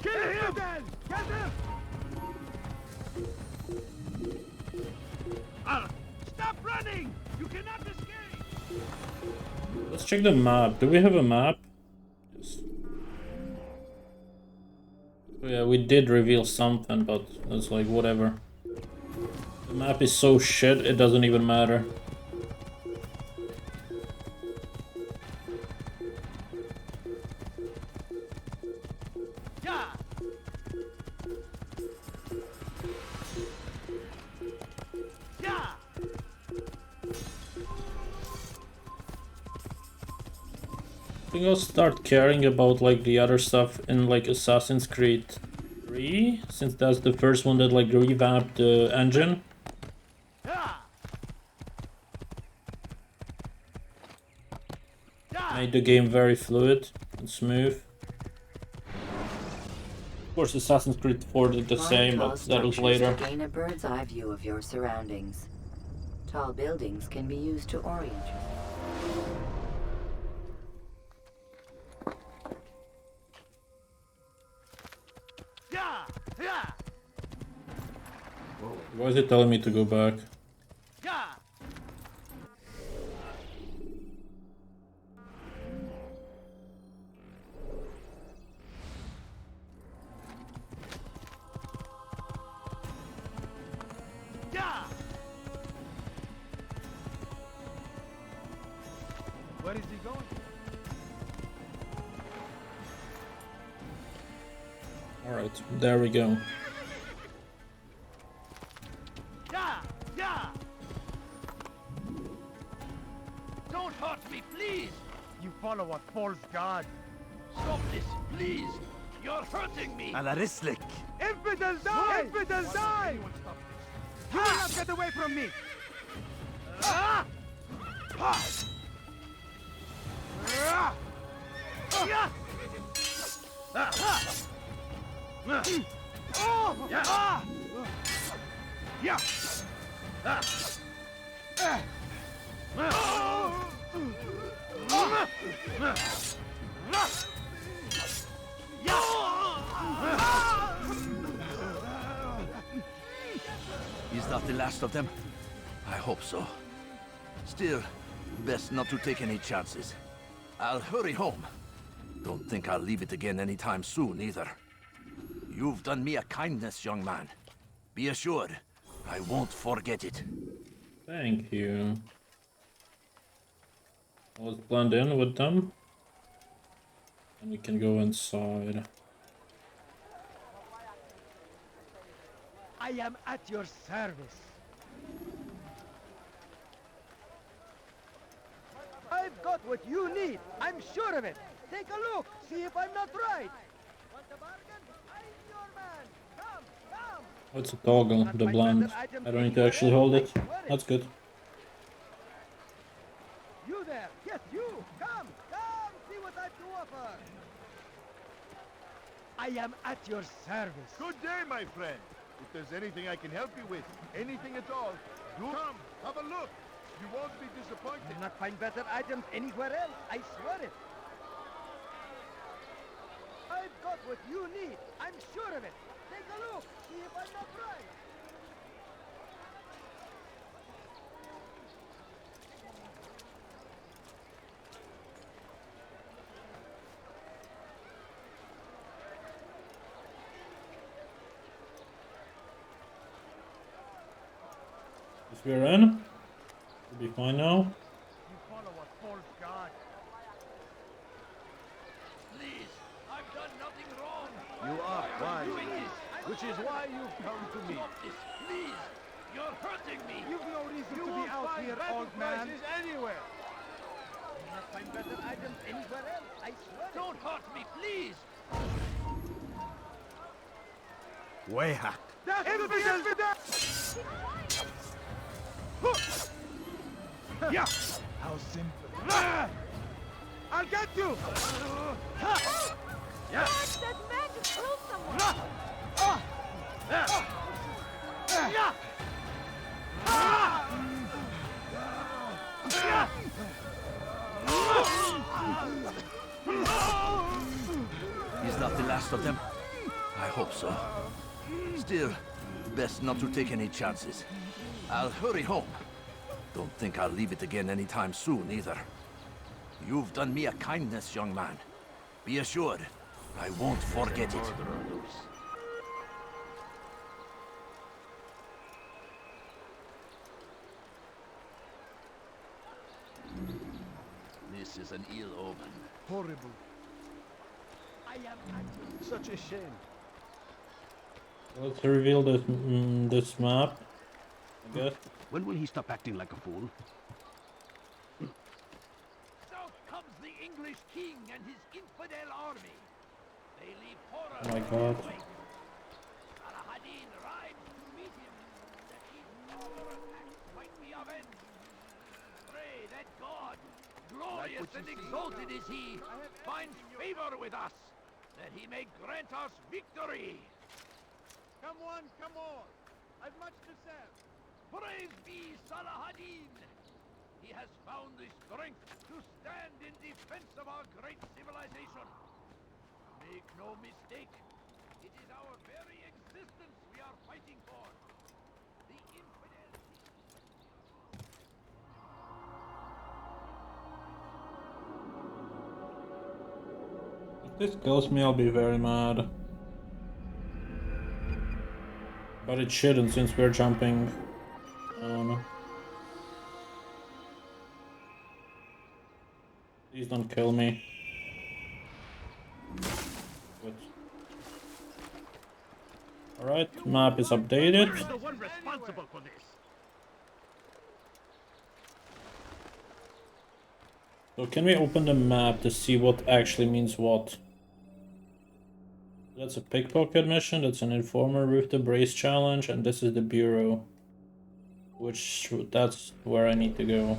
Kill him! Then! Get him! Stop running! You cannot escape! Let's check the map. Do we have a map? Yes. Oh yeah, we did reveal something, but that's like whatever. The map is so shit, it doesn't even matter. I think I'll start caring about like the other stuff in like Assassin's Creed 3, since that's the first one that like revamped the engine. Made the game very fluid and smooth. course, Assassin's Creed 4 did the same, but that was later. Gain a bird's eye view of your surroundings. Tall buildings can be used to orient you. Why is it telling me to go back? Where is he going? Alright, there we go. Don't hurt me, please! You follow a false god. Stop this, please! You're hurting me! Alarislik! Infidel die! Infidel die! You will not get away from me! Is that the last of them? I hope so. Still, best not to take any chances. I'll hurry home. Don't think I'll leave it again anytime soon, either. You've done me a kindness, young man. Be assured, I won't forget it. Thank you. Let's blend in with them. And we can go inside. I am at your service. I've got what you need. I'm sure of it. Take a look. See if I'm not right. Want a bargain? I'm your man. Come, come. What's a toggle? The blend. I don't need to actually hold it. That's good. You there. Yes, you. Come, come. See what I've to offer. I am at your service. Good day, my friend. If there's anything I can help you with, anything at all, do come, have a look. You won't be disappointed. You'll not find better items anywhere else. I swear it. I've got what you need. I'm sure of it. Take a look. See if I'm not right. If we're in, we'll be fine now. You follow a false god. Please, I've done nothing wrong! You are Why wise, doing this? which is why you've come to me. Stop this, please! You're hurting me! You've no reason You to be won't out find here, better old man. prices anywhere. You'll not find better items anywhere else. I swear it. Don't hurt me, please! Wayhack. Yeah. How simple. I'll get you. Yeah. That man just killed someone! Is that the last of them? I hope so. Still, best not to take any chances. I'll hurry home. Don't think I'll leave it again anytime soon, either. You've done me a kindness, young man. Be assured, I won't forget it. This is an ill omen. Horrible. I am Such a shame. Let's reveal this this map, I guess. When will he stop acting like a fool? South comes the English king and his infidel army. They leave horror. Oh my god. Al-Hadin rides to meet him, that his other attacks might be avenged. Pray that God, glorious and exalted is he, finds favor with us, that he may grant us victory. Come on, come on. I've much to serve. Praise be Salahadin. He has found the strength to stand in defense of our great civilization. Make no mistake, it is our very existence we are fighting for. The infidel... If this kills me, I'll be very mad. But it shouldn't, since we're jumping. Please don't kill me. Good. Alright, map is updated. Who's the one responsible for this? So can we open the map to see what actually means what? That's a pickpocket mission, that's an informer roof to brace challenge, and this is the bureau. Which, that's where I need to go.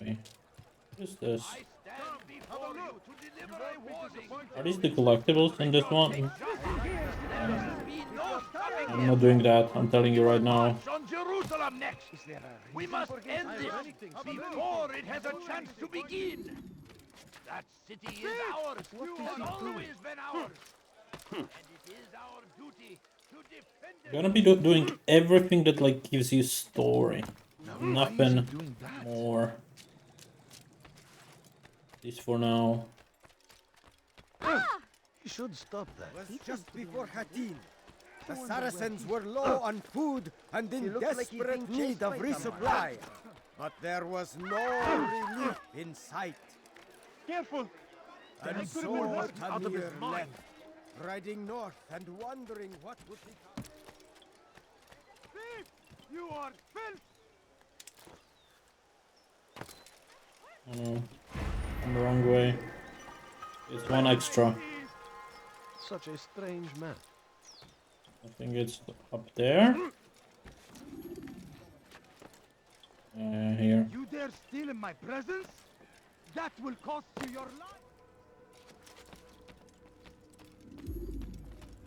Okay. What is this? Are these the collectibles in this one? I'm not doing that, I'm telling you right now. On Jerusalem next. We must end this before it has a chance to begin. That city is ours. Has always been ours. And it is our duty to defend it. I'm gonna be doing everything that like gives you story. Nothing more. At least for now. You should stop that. It was just before Hattin. The Saracens were low on food and in desperate need of resupply. But there was no relief in sight. Careful! And so Tamir left, riding north and wondering what would become. Thief! You are filth! Oh no. I'm the wrong way. It's one extra. Such a strange man. I think it's up there. Here. You dare steal in my presence? That will cost you your life!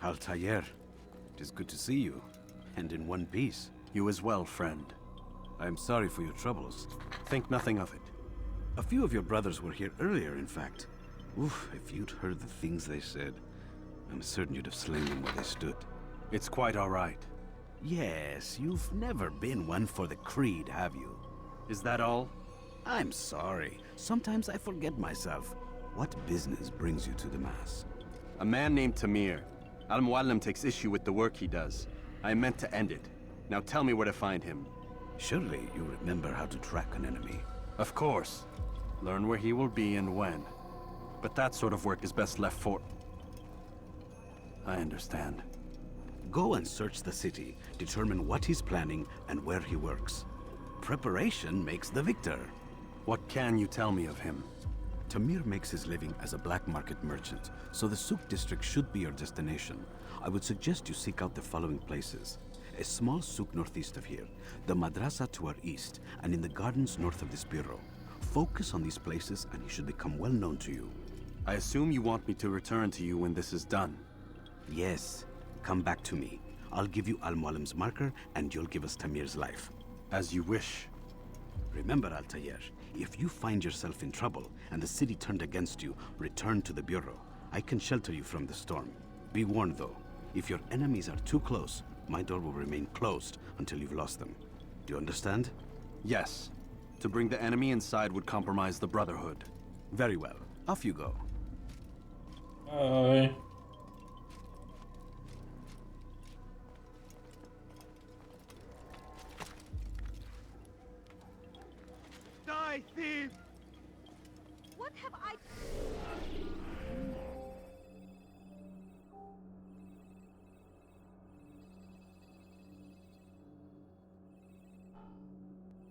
Altair, it is good to see you, and in one piece. You as well, friend. I am sorry for your troubles. Think nothing of it. A few of your brothers were here earlier, in fact. Oof, if you'd heard the things they said, I'm certain you'd have slain them where they stood. It's quite all right. Yes, you've never been one for the creed, have you? Is that all? I'm sorry. Sometimes I forget myself. What business brings you to the Mass? A man named Tamir. Al-Muallim takes issue with the work he does. I meant to end it. Now tell me where to find him. Surely you remember how to track an enemy. Of course. Learn where he will be and when. But that sort of work is best left for... I understand. Go and search the city, determine what he's planning and where he works. Preparation makes the victor. What can you tell me of him? Tamir makes his living as a black market merchant, so the Souk district should be your destination. I would suggest you seek out the following places. A small souk northeast of here, the madrasa to our east, and in the gardens north of this bureau. Focus on these places and he should become well known to you. I assume you want me to return to you when this is done. Yes. Come back to me. I'll give you Al-Muallim's marker and you'll give us Tamir's life. As you wish. Remember, Altair, if you find yourself in trouble and the city turned against you, return to the bureau. I can shelter you from the storm. Be warned though, if your enemies are too close, my door will remain closed until you've lost them. Do you understand? Yes. To bring the enemy inside would compromise the Brotherhood. Very well. Off you go. Bye. Die, thief! What have I...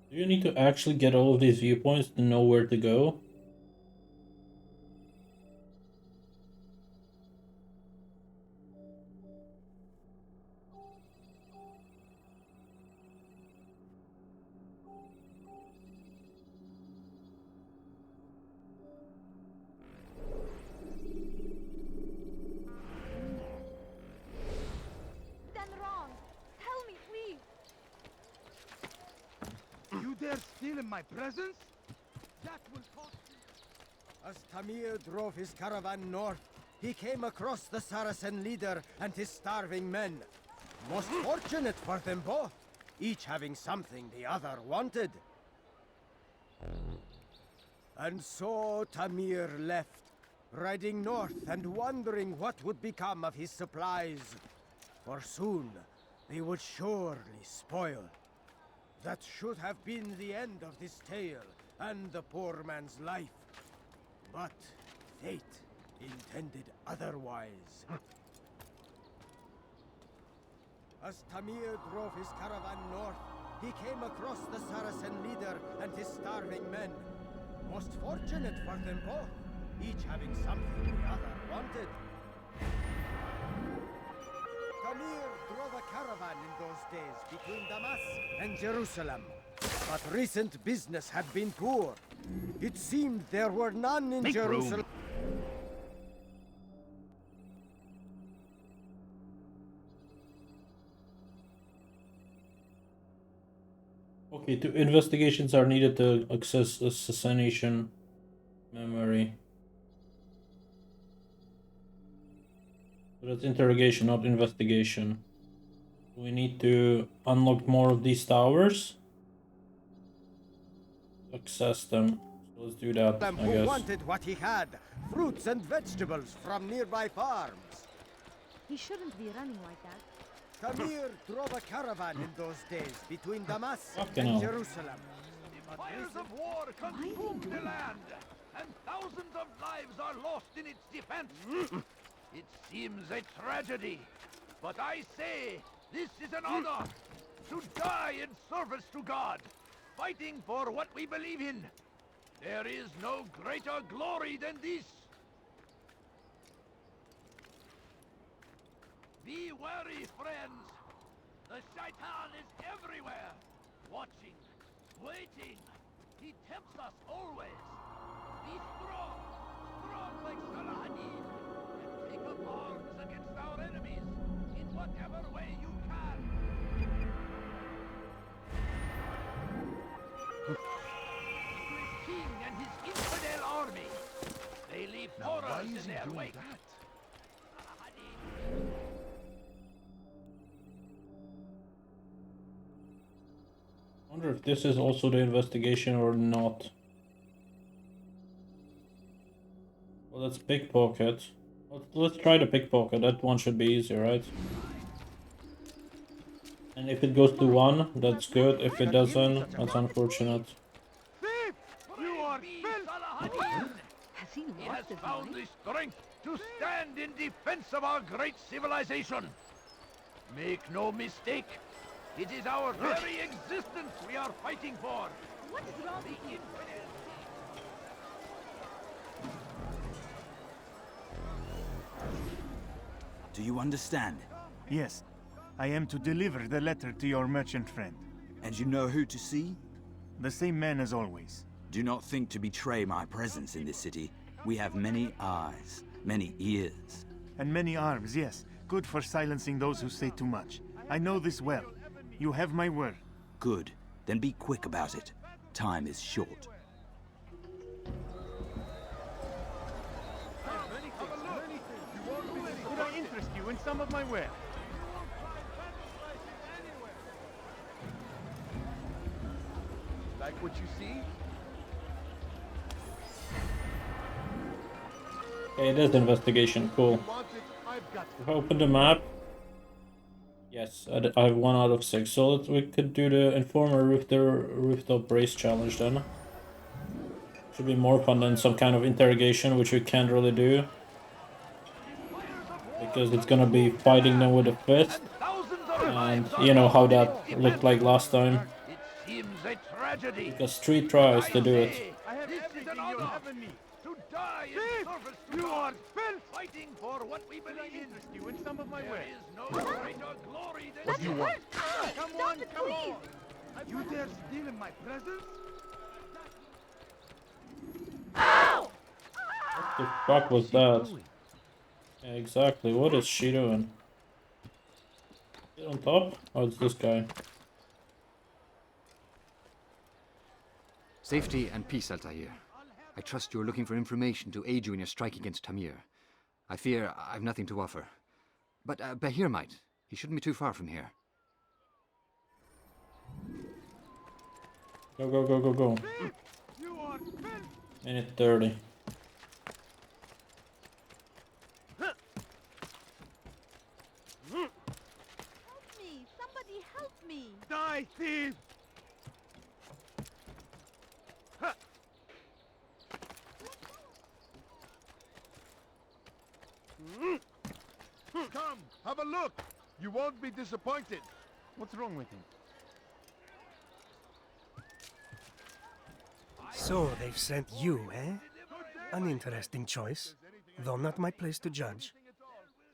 Do you need to actually get all of these viewpoints to know where to go? stealing my presents? That will cost you. As Tamir drove his caravan north, he came across the Saracen leader and his starving men. Most fortunate for them both, each having something the other wanted. And so Tamir left, riding north and wondering what would become of his supplies. For soon, they would surely spoil. That should have been the end of this tale and the poor man's life. But fate intended otherwise. As Tamir drove his caravan north, he came across the Saracen leader and his starving men. Most fortunate for them both, each having something the other wanted. Tamir drove a caravan in those days between Damas and Jerusalem. But recent business had been poor. It seemed there were none in Jerusalem. Okay, 2 investigations are needed to access assassination memory. So that's interrogation, not investigation. We need to unlock more of these towers. Access them. So let's do that, I Who guess. wanted what he had, fruits and vegetables from nearby farms. He shouldn't be running like that. Tamir drove a caravan in those days between Damas Fucking and hell. Jerusalem. Fires of war consume the land, and thousands of lives are lost in its defense. It seems a tragedy, but I say this is an honor to die in service to God, fighting for what we believe in. There is no greater glory than this. Be wary, friends. The Shaitan is everywhere, watching, waiting. He tempts us always. Be strong, strong like Salahadin, and take up arms against our enemies in whatever way you can. The king and his infidel army. They leave horrors in their wake. I wonder if this is also the investigation or not. Well, that's pickpocket. Let's try the pickpocket. That one should be easier, right? And if it goes to 1, that's good. If it doesn't, that's unfortunate. You are Saladin! He has found the strength to stand in defense of our great civilization. Make no mistake, it is our very existence we are fighting for. What is wrong with you? Do you understand? Yes. I am to deliver the letter to your merchant friend. And you know who to see? The same man as always. Do not think to betray my presence in this city. We have many eyes, many ears. And many arms, yes. Good for silencing those who say too much. I know this well. You have my word. Good. Then be quick about it. Time is short. Could I interest you in some of my wares? Like what you see? Okay, it is investigation. Cool. If I open the map, yes, I have 1 out of 6. So we could do the Informer Rooftop Race Challenge then. Should be more fun than some kind of interrogation, which we can't really do. Because it's gonna be fighting them with a fist. And you know how that looked like last time. Seems a tragedy. Because 3 tries to do it. This is an honor to die in service to You are God, fighting for what we believe in. You in some of my There wares? is no greater glory than What do you want? Come on, come on! You dare stealing my presents? What the fuck was that? Yeah, exactly. What is she doing? Get on top? Oh, it's this guy. Safety and peace, Altair. I trust you're looking for information to aid you in your strike against Tamir. I fear I've nothing to offer. But Bahir might. He shouldn't be too far from here. Go, go, go, go, go. Minute 30. Help me! Somebody help me! Die, thief! Come, have a look. You won't be disappointed. What's wrong with him? So they've sent you, eh? An interesting choice, though not my place to judge.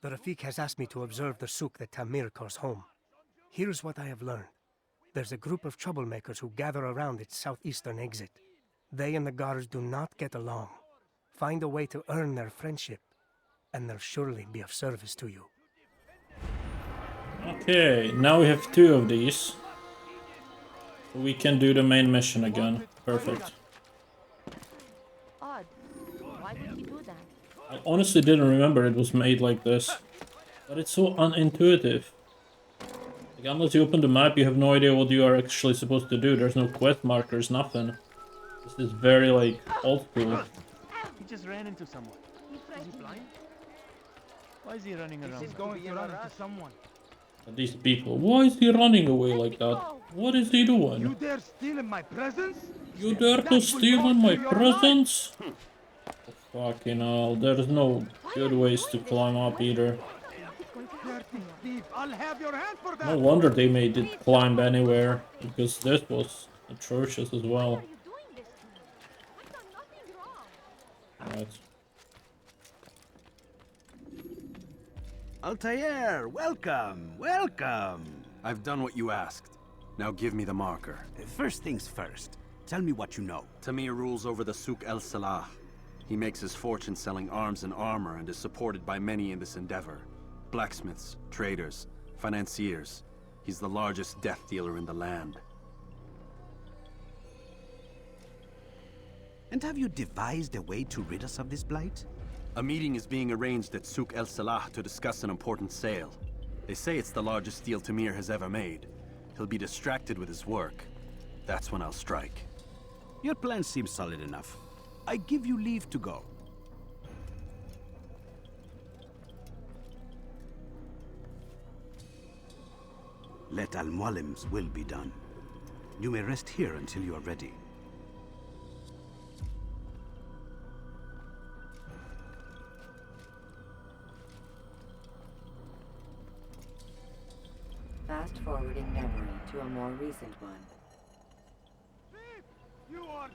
The Rafik has asked me to observe the souk that Tamir calls home. Here's what I have learned. There's a group of troublemakers who gather around its southeastern exit. They and the guards do not get along. Find a way to earn their friendship, and they'll surely be of service to you. Okay, now we have 2 of these. We can do the main mission again. Perfect. Odd. Why would he do that? I honestly didn't remember it was made like this. But it's so unintuitive. Like, unless you open the map, you have no idea what you are actually supposed to do. There's no quest markers, nothing. This is very, like, old school. He just ran into someone. Is he blind? Why is he running around? He's going to run into someone. These people. Why is he running away like that? What is he doing? You dare steal in my presence? You dare to steal in my presence? Oh, fucking hell, there's no good ways to climb up either. I'll have your hand for that. No wonder they made it climb anywhere, because this was atrocious as well. Right. Altair, welcome, welcome. I've done what you asked. Now give me the marker. First things first. Tell me what you know. Tamir rules over the Souk el-Salah. He makes his fortune selling arms and armor and is supported by many in this endeavor. Blacksmiths, traders, financiers. He's the largest death dealer in the land. And have you devised a way to rid us of this blight? A meeting is being arranged at Souk el-Salah to discuss an important sale. They say it's the largest deal Tamir has ever made. He'll be distracted with his work. That's when I'll strike. Your plan seems solid enough. I give you leave to go. Let Al-Mualim's will be done. You may rest here until you are ready. Fast-forwarding memory to a more recent one. You are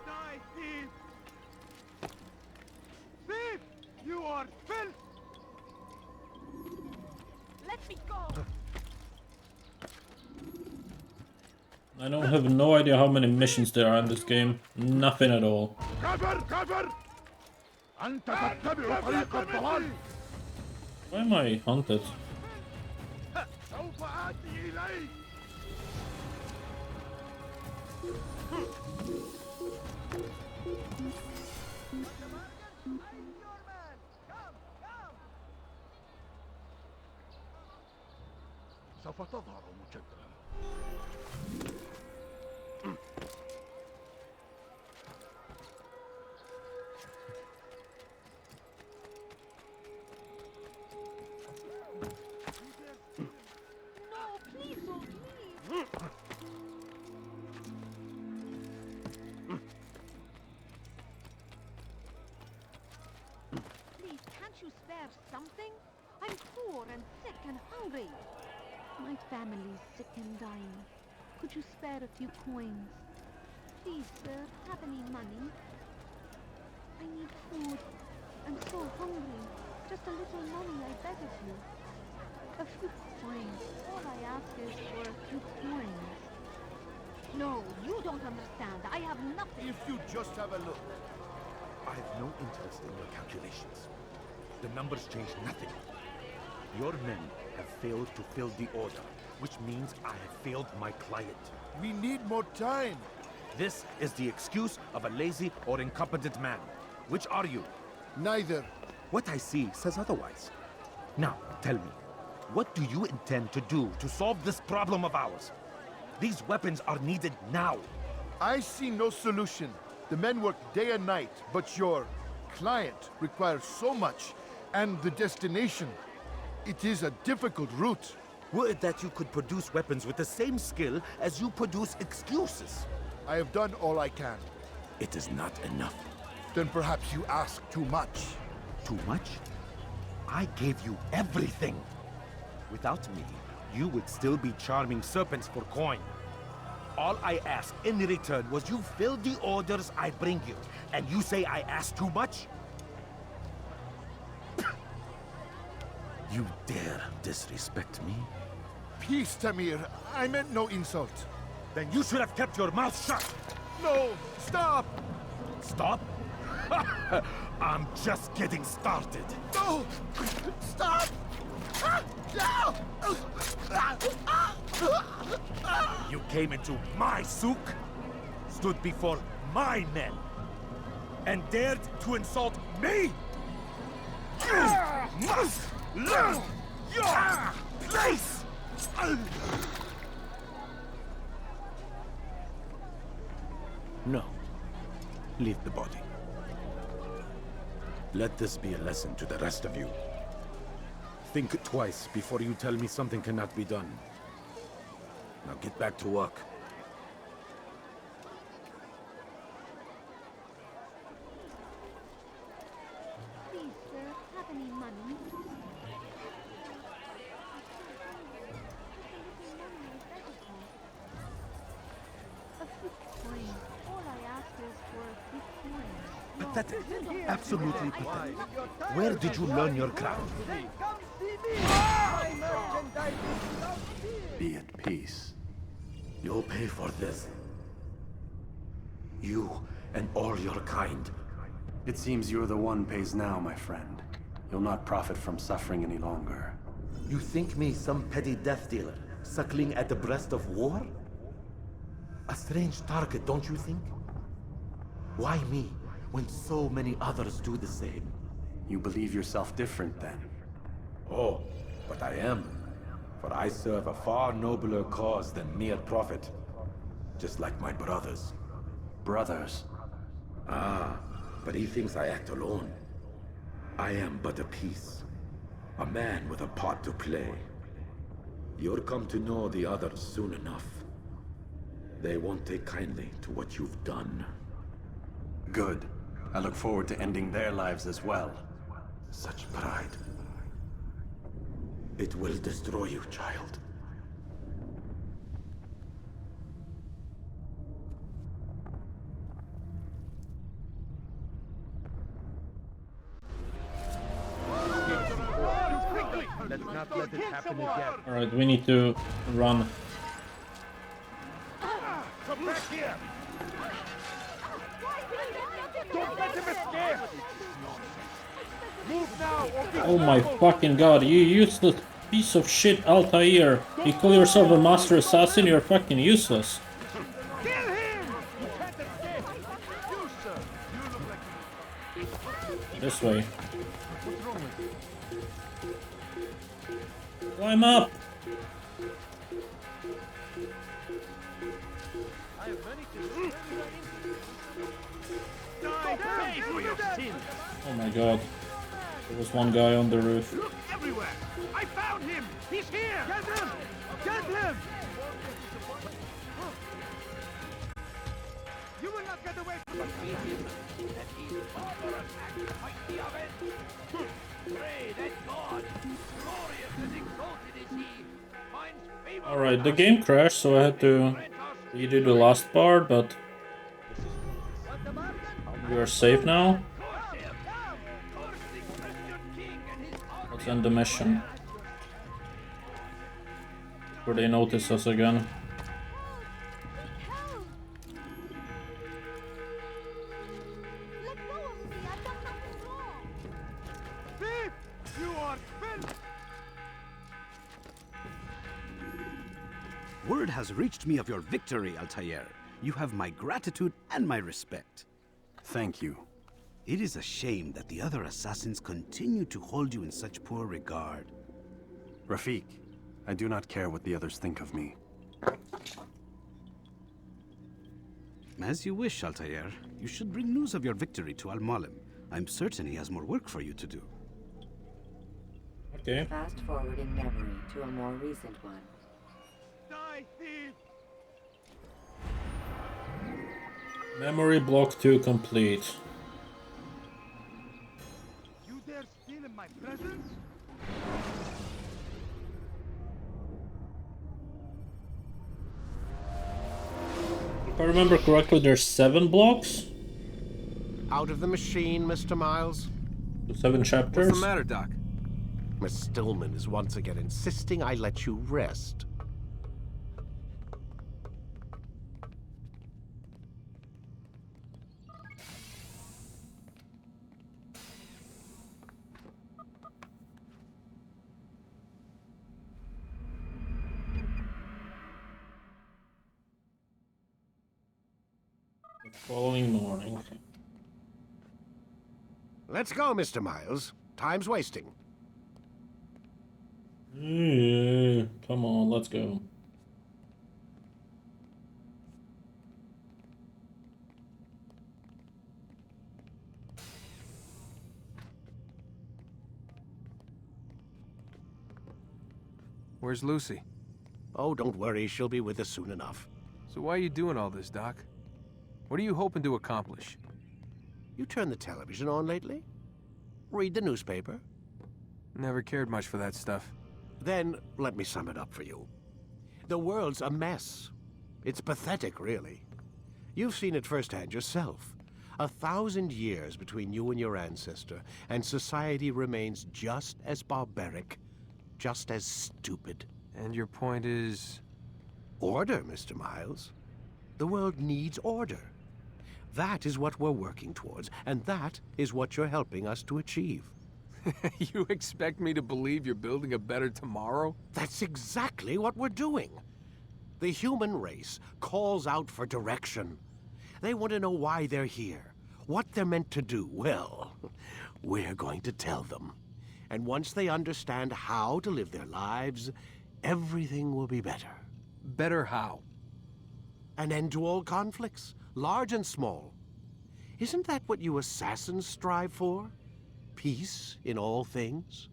Die, thief! Thief! You are filth! Let me go! I don't have no idea how many missions there are in this game. Nothing at all. Cover! Cover! أنت تتبع طريق الضلال. Why am I hunted? سوف آتي إليك. سوف تظهر مجددا. Something? I'm poor and sick and hungry. My family's sick and dying. Could you spare a few coins? Please, sir, have any money? I need food. I'm so hungry. Just a little money, I beg of you. A few coins. All I ask is for a few coins. No, you don't understand. I have nothing. If you just have a look. I have no interest in your calculations. The numbers change nothing. Your men have failed to fill the order, which means I have failed my client. We need more time. This is the excuse of a lazy or incompetent man. Which are you? Neither. What I see says otherwise. Now, tell me, what do you intend to do to solve this problem of ours? These weapons are needed now. I see no solution. The men work day and night, but your client requires so much, and the destination. It is a difficult route. Would that you could produce weapons with the same skill as you produce excuses. I have done all I can. It is not enough. Then perhaps you ask too much. Too much? I gave you everything. Without me, you would still be charming serpents for coin. All I ask in return was you fill the orders I bring you, and you say I ask too much? You dare disrespect me? Peace, Tamir. I meant no insult. Then you should have kept your mouth shut! No! Stop! Stop? I'm just getting started. No! Stop! No! You came into my souk, stood before my men, and dared to insult me? You must learn your place! No. Leave the body. Let this be a lesson to the rest of you. Think twice before you tell me something cannot be done. Now get back to work. Please, sir, have any money? A few coins. All I ask is for a few coins. Pathetic. Absolutely pathetic. Where did you learn your craft? Be at peace. You'll pay for this. You and all your kind. It seems you're the one pays now, my friend. You'll not profit from suffering any longer. You think me some petty death dealer, suckling at the breast of war? A strange target, don't you think? Why me, when so many others do the same? You believe yourself different, then? Oh, but I am. For I serve a far nobler cause than mere profit. Just like my brothers. Brothers? Ah, but he thinks I act alone. I am but a piece. A man with a part to play. You'll come to know the others soon enough. They won't take kindly to what you've done. Good. I look forward to ending their lives as well. Such pride. It will destroy you, child. Let's not let it happen again. Alright, we need to run. Come back here! Don't let him escape! Move now, or Oh my fucking god, you useless piece of shit, Altair. You call yourself a master assassin, you're fucking useless. kill him! You can't escape! You, sir! You look like... This way. What's wrong with you? Climb up! I have managed to... Die! Pay for your sins! Oh my god. There was one guy on the roof. Look everywhere! I found him! He's here! Get him! Get him! You will not get away from us! Pray that God, glorious and exalted is he, finds favor. Alright, the game crashed, so I had to redo the last part, but we are safe now. Let's end the mission before they notice us again. Thief! You are filth! has reached me of your victory, Altair. You have my gratitude and my respect. Thank you. It is a shame that the other assassins continue to hold you in such poor regard. Rafik, I do not care what the others think of me. As you wish, Altair. You should bring news of your victory to Al-Mualim. I'm certain he has more work for you to do. Okay. Fast forward in memory to a more recent one. Die, thief! Memory block 2 complete. You dare steal in my presence? If I remember correctly, there's 7 blocks? Out of the machine, Mr. Miles. 7 chapters? What's the matter, Doc? Miss Stillman is once again insisting I let you rest. The following morning. Let's go, Mr. Miles. Time's wasting. Yeah, come on, let's go. Where's Lucy? Oh, don't worry. She'll be with us soon enough. So why are you doing all this, Doc? What are you hoping to accomplish? You turned the television on lately? Read the newspaper? Never cared much for that stuff. Then, let me sum it up for you. The world's a mess. It's pathetic, really. You've seen it firsthand yourself. 1,000 years between you and your ancestor, and society remains just as barbaric, just as stupid. And your point is? Order, Mr. Miles. The world needs order. That is what we're working towards, and that is what you're helping us to achieve. You expect me to believe you're building a better tomorrow? That's exactly what we're doing. The human race calls out for direction. They want to know why they're here, what they're meant to do. Well, we're going to tell them. And once they understand how to live their lives, everything will be better. Better how? An end to all conflicts, large and small. Isn't that what you assassins strive for? Peace in all things?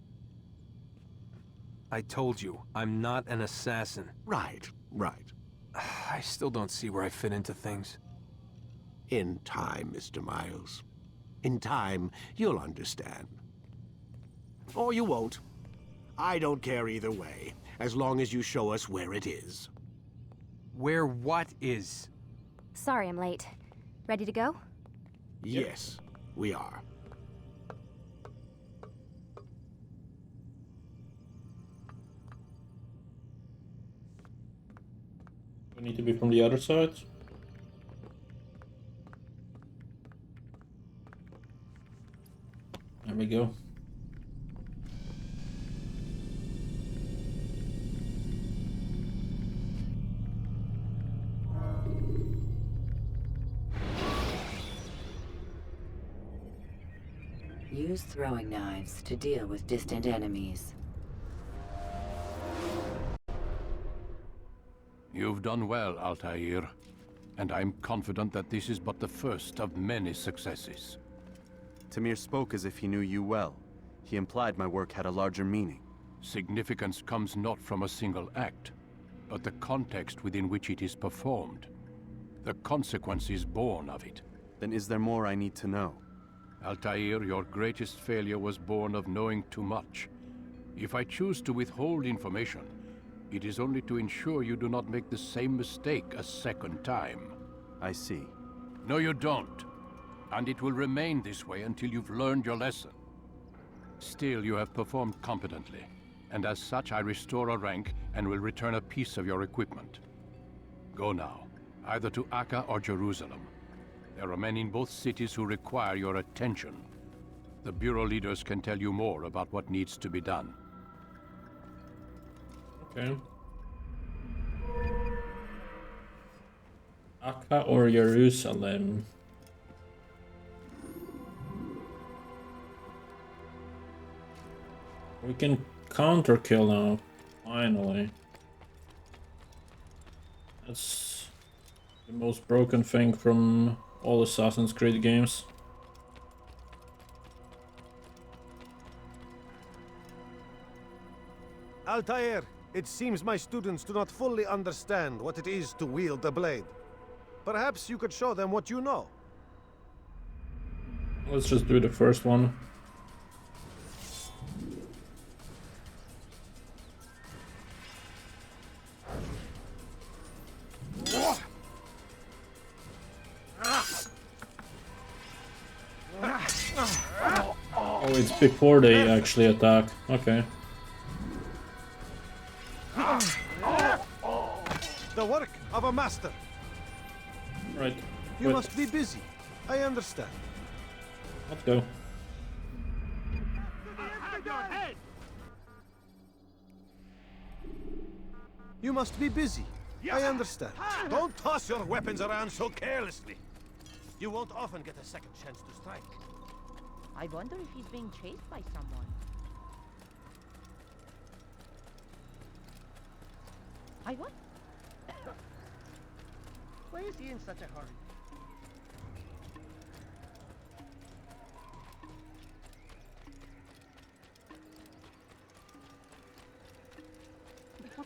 I told you, I'm not an assassin. Right, right. I still don't see where I fit into things. In time, Mr. Miles. In time, you'll understand. Or you won't. I don't care either way, as long as you show us where it is. Where what is? Sorry I'm late. Ready to go? Yes, we are. We need to be from the other side. There we go. Use throwing knives to deal with distant enemies. You've done well, Altair, and I'm confident that this is but the first of many successes. Tamir spoke as if he knew you well. He implied my work had a larger meaning. Significance comes not from a single act, but the context within which it is performed. The consequences born of it. Then is there more I need to know? Altair, your greatest failure was born of knowing too much. If I choose to withhold information, it is only to ensure you do not make the same mistake a second time. I see. No, you don't. And it will remain this way until you've learned your lesson. Still, you have performed competently, and as such I restore a rank and will return a piece of your equipment. Go now, either to Akka or Jerusalem. There are men in both cities who require your attention. The Bureau leaders can tell you more about what needs to be done. Okay. Akka or Jerusalem? We can counter kill now, finally. That's the most broken thing from all Assassin's Creed games. Altair, it seems my students do not fully understand what it is to wield the blade. Perhaps you could show them what you know. Let's just do the first one. Oh, it's before they actually attack. Okay. The work of a master. Right. You must be busy. I understand. Let's go. You must be busy. I understand. Don't toss your weapons around so carelessly. You won't often get a second chance to strike. I wonder if he's being chased by someone. I what? Why is he in such a hurry?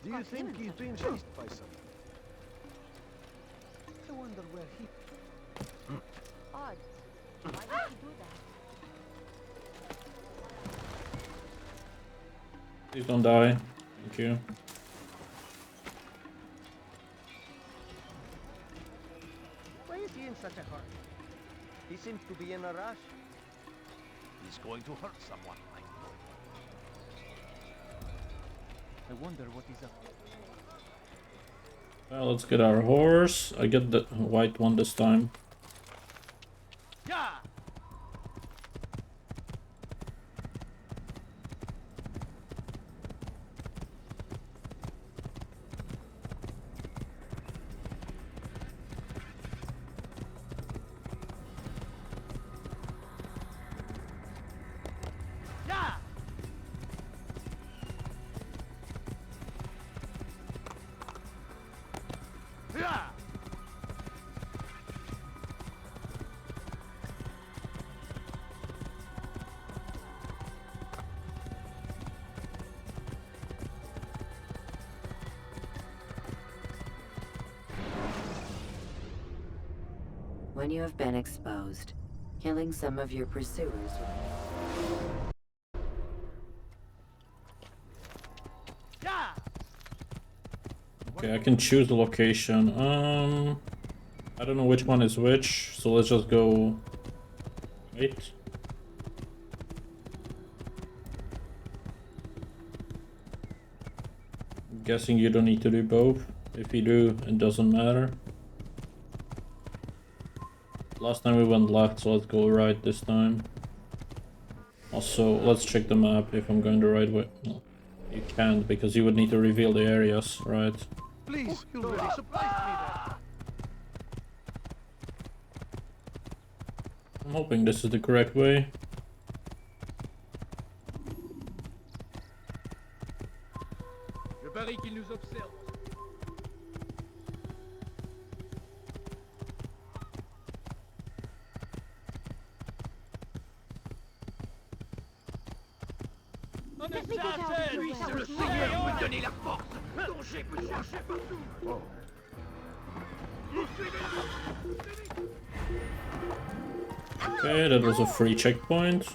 Do you think he's being chased by someone? I wonder where he... Odd. Why would he do that? Please don't die. Thank you. Why is he in such a hurry? He seems to be in a rush. He's going to hurt someone, I know. I wonder what he's up to. Well, let's get our horse. I get the white one this time. Yeah. When you have been exposed, killing some of your pursuers. Okay, I can choose the location. I don't know which one is which, so let's just go. Wait. I'm guessing you don't need to do both. If you do, it doesn't matter. Last time we went left, so let's go right this time. Also, let's check the map if I'm going the right way. No, you can't, because you would need to reveal the areas, right? Please, you really surprised me there. I'm hoping this is the correct way. Je parie qu'il nous observe. Lui, c'est le Seigneur qui me donnait la force dont j'ai besoin partout. Okay, that was a free checkpoint.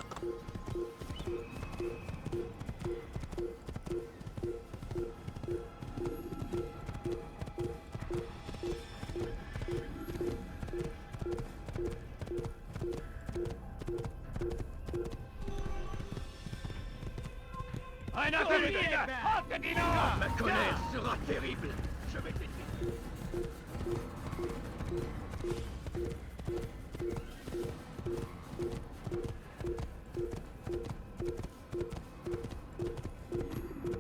Ma colère sera terrible. Je vais t'aider.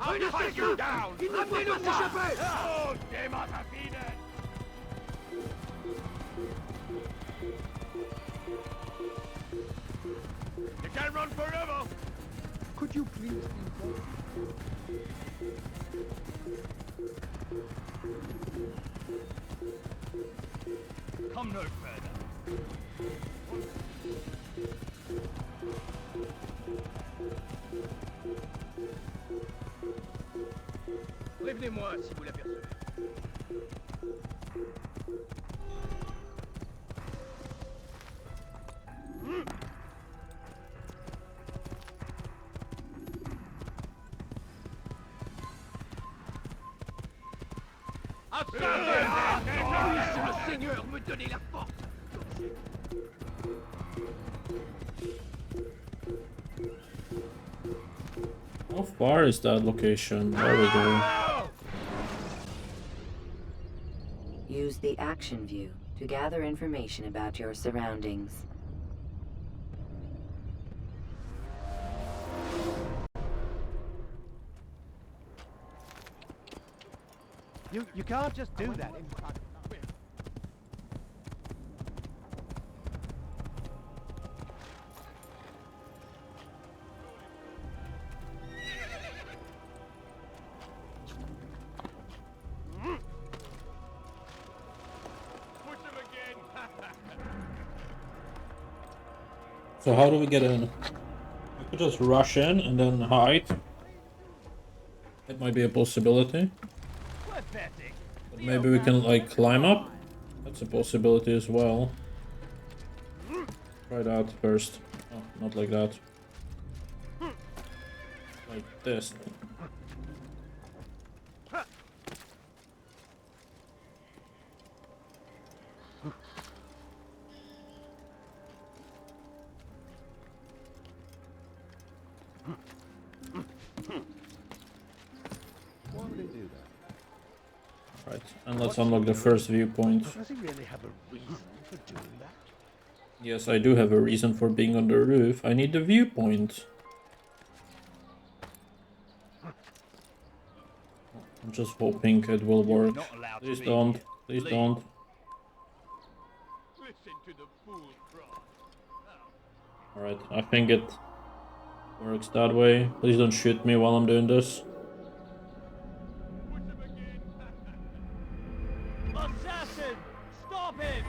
I'll take you down! Il ne peut pas s'échapper! Oh, démon rapide! run forever! Could you please be quiet? Come no further. Prévenez-moi si vous l'apercevez. Puisse le Seigneur me donner la force. How far is that location? There we go. Use the action view to gather information about your surroundings. You can't just do that in front of So how do we get in? We could just rush in and then hide. It might be a possibility. But maybe we can like climb up. That's a possibility as well. Try that first. Oh, not like that. Like this. Why would he do that? Right, and let's unlock the first viewpoint. Does he really have a reason for doing that? Yes, I do have a reason for being on the roof. I need the viewpoint. I'm just hoping it will work. Please don't. Please don't. Alright, I think it works that way. Please don't shoot me while I'm doing this. Assassin! Stop him!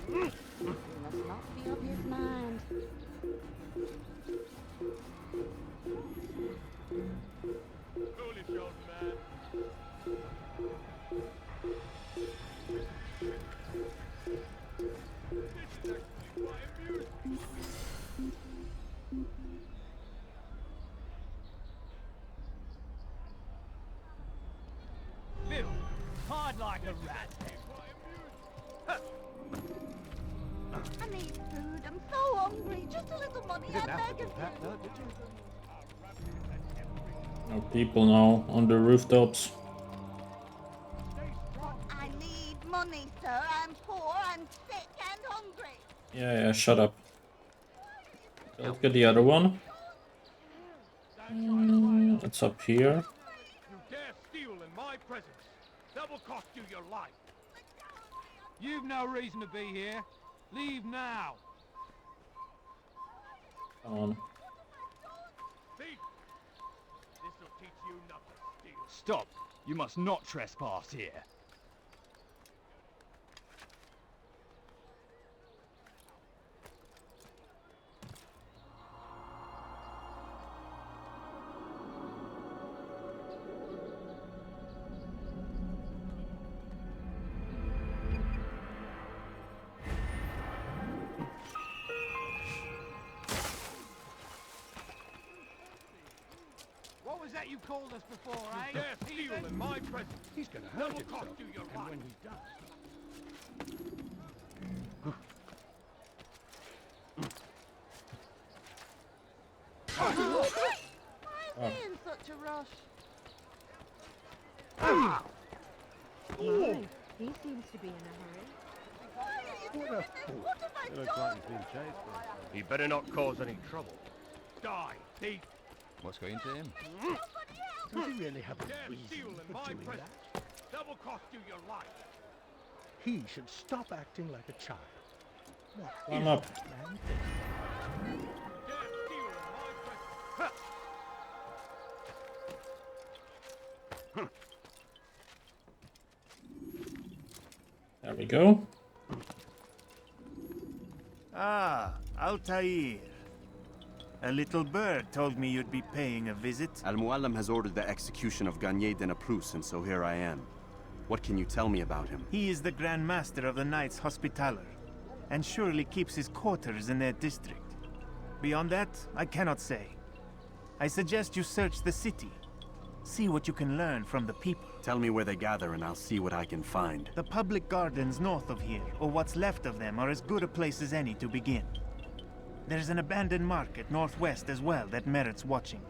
He must not be of his mind. Foolish old man. Bill, hard like a rat. I need food. I'm so hungry. Just a little money. I beg of you. No people now on the rooftops. I need money, sir. I'm poor, I'm sick and hungry. Yeah, shut up. Okay, let's get the other one. It's up here. You dare steal in my presence. That will cost you your life. You've no reason to be here. Leave now. Come on. Thief! This'll teach you not to steal. Stop! You must not trespass here. What was that you called us before, eh? You dare steal in my presence. He's gonna hurt himself. That will cost you your life. When he does. Why is he in such a rush? My, he seems to be in a hurry. Why are you doing this? What have I Looks like done? he's been chased. He better not cause any trouble. Die, thief! What's going to him? Does he really have a reason for doing that? That will cost you your life. he should stop acting like a child. What Climb is up. that man There we go. Ah, Altair. A little bird told me you'd be paying a visit. Al-Muallim has ordered the execution of 𝐒𝐤𝐬 de Naplouse, and so here I am. What can you tell me about him? He is the Grand Master of the Knights Hospitaller, and surely keeps his quarters in their district. Beyond that, I cannot say. I suggest you search the city. See what you can learn from the people. Tell me where they gather and I'll see what I can find. The public gardens north of here, or what's left of them, are as good a place as any to begin. There's an abandoned market northwest as well that merits watching.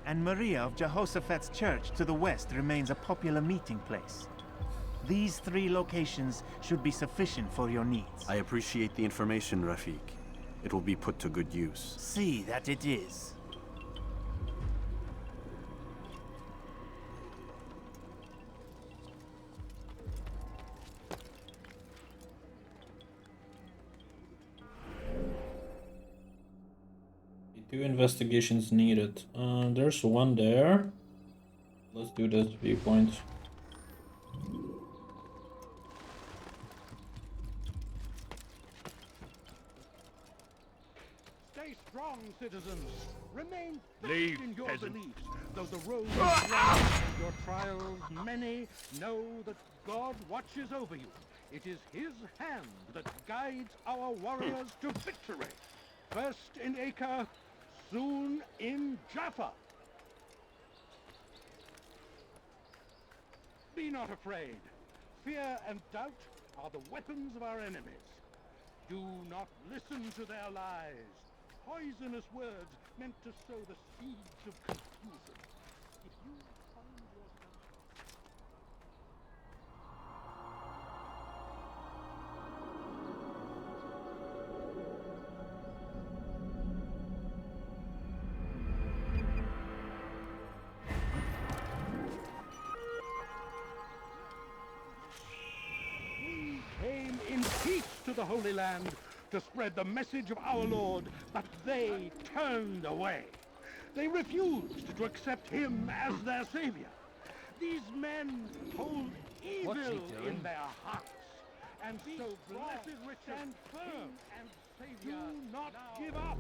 And Maria of Jehoshaphat's church to the west remains a popular meeting place. These 3 locations should be sufficient for your needs. I appreciate the information, Rafiq. It will be put to good use. See that it is. Two investigations needed. There's one there. Let's do this viewpoint. Stay strong, citizens. Remain Leave, fixed in your peasant. beliefs. Though the road is long and your trials many, know that God watches over you. It is his hand that guides our warriors to victory. First in Acre, soon in Jaffa. Be not afraid. Fear and doubt are the weapons of our enemies. Do not listen to their lies. Poisonous words meant to sow the seeds of confusion. If you find yourself... came in peace to the Holy Land to spread the message of our Lord, but they turned away. They refused to accept him as their savior. These men hold evil in their hearts, and so blessed Richard and firm and savior do not give up.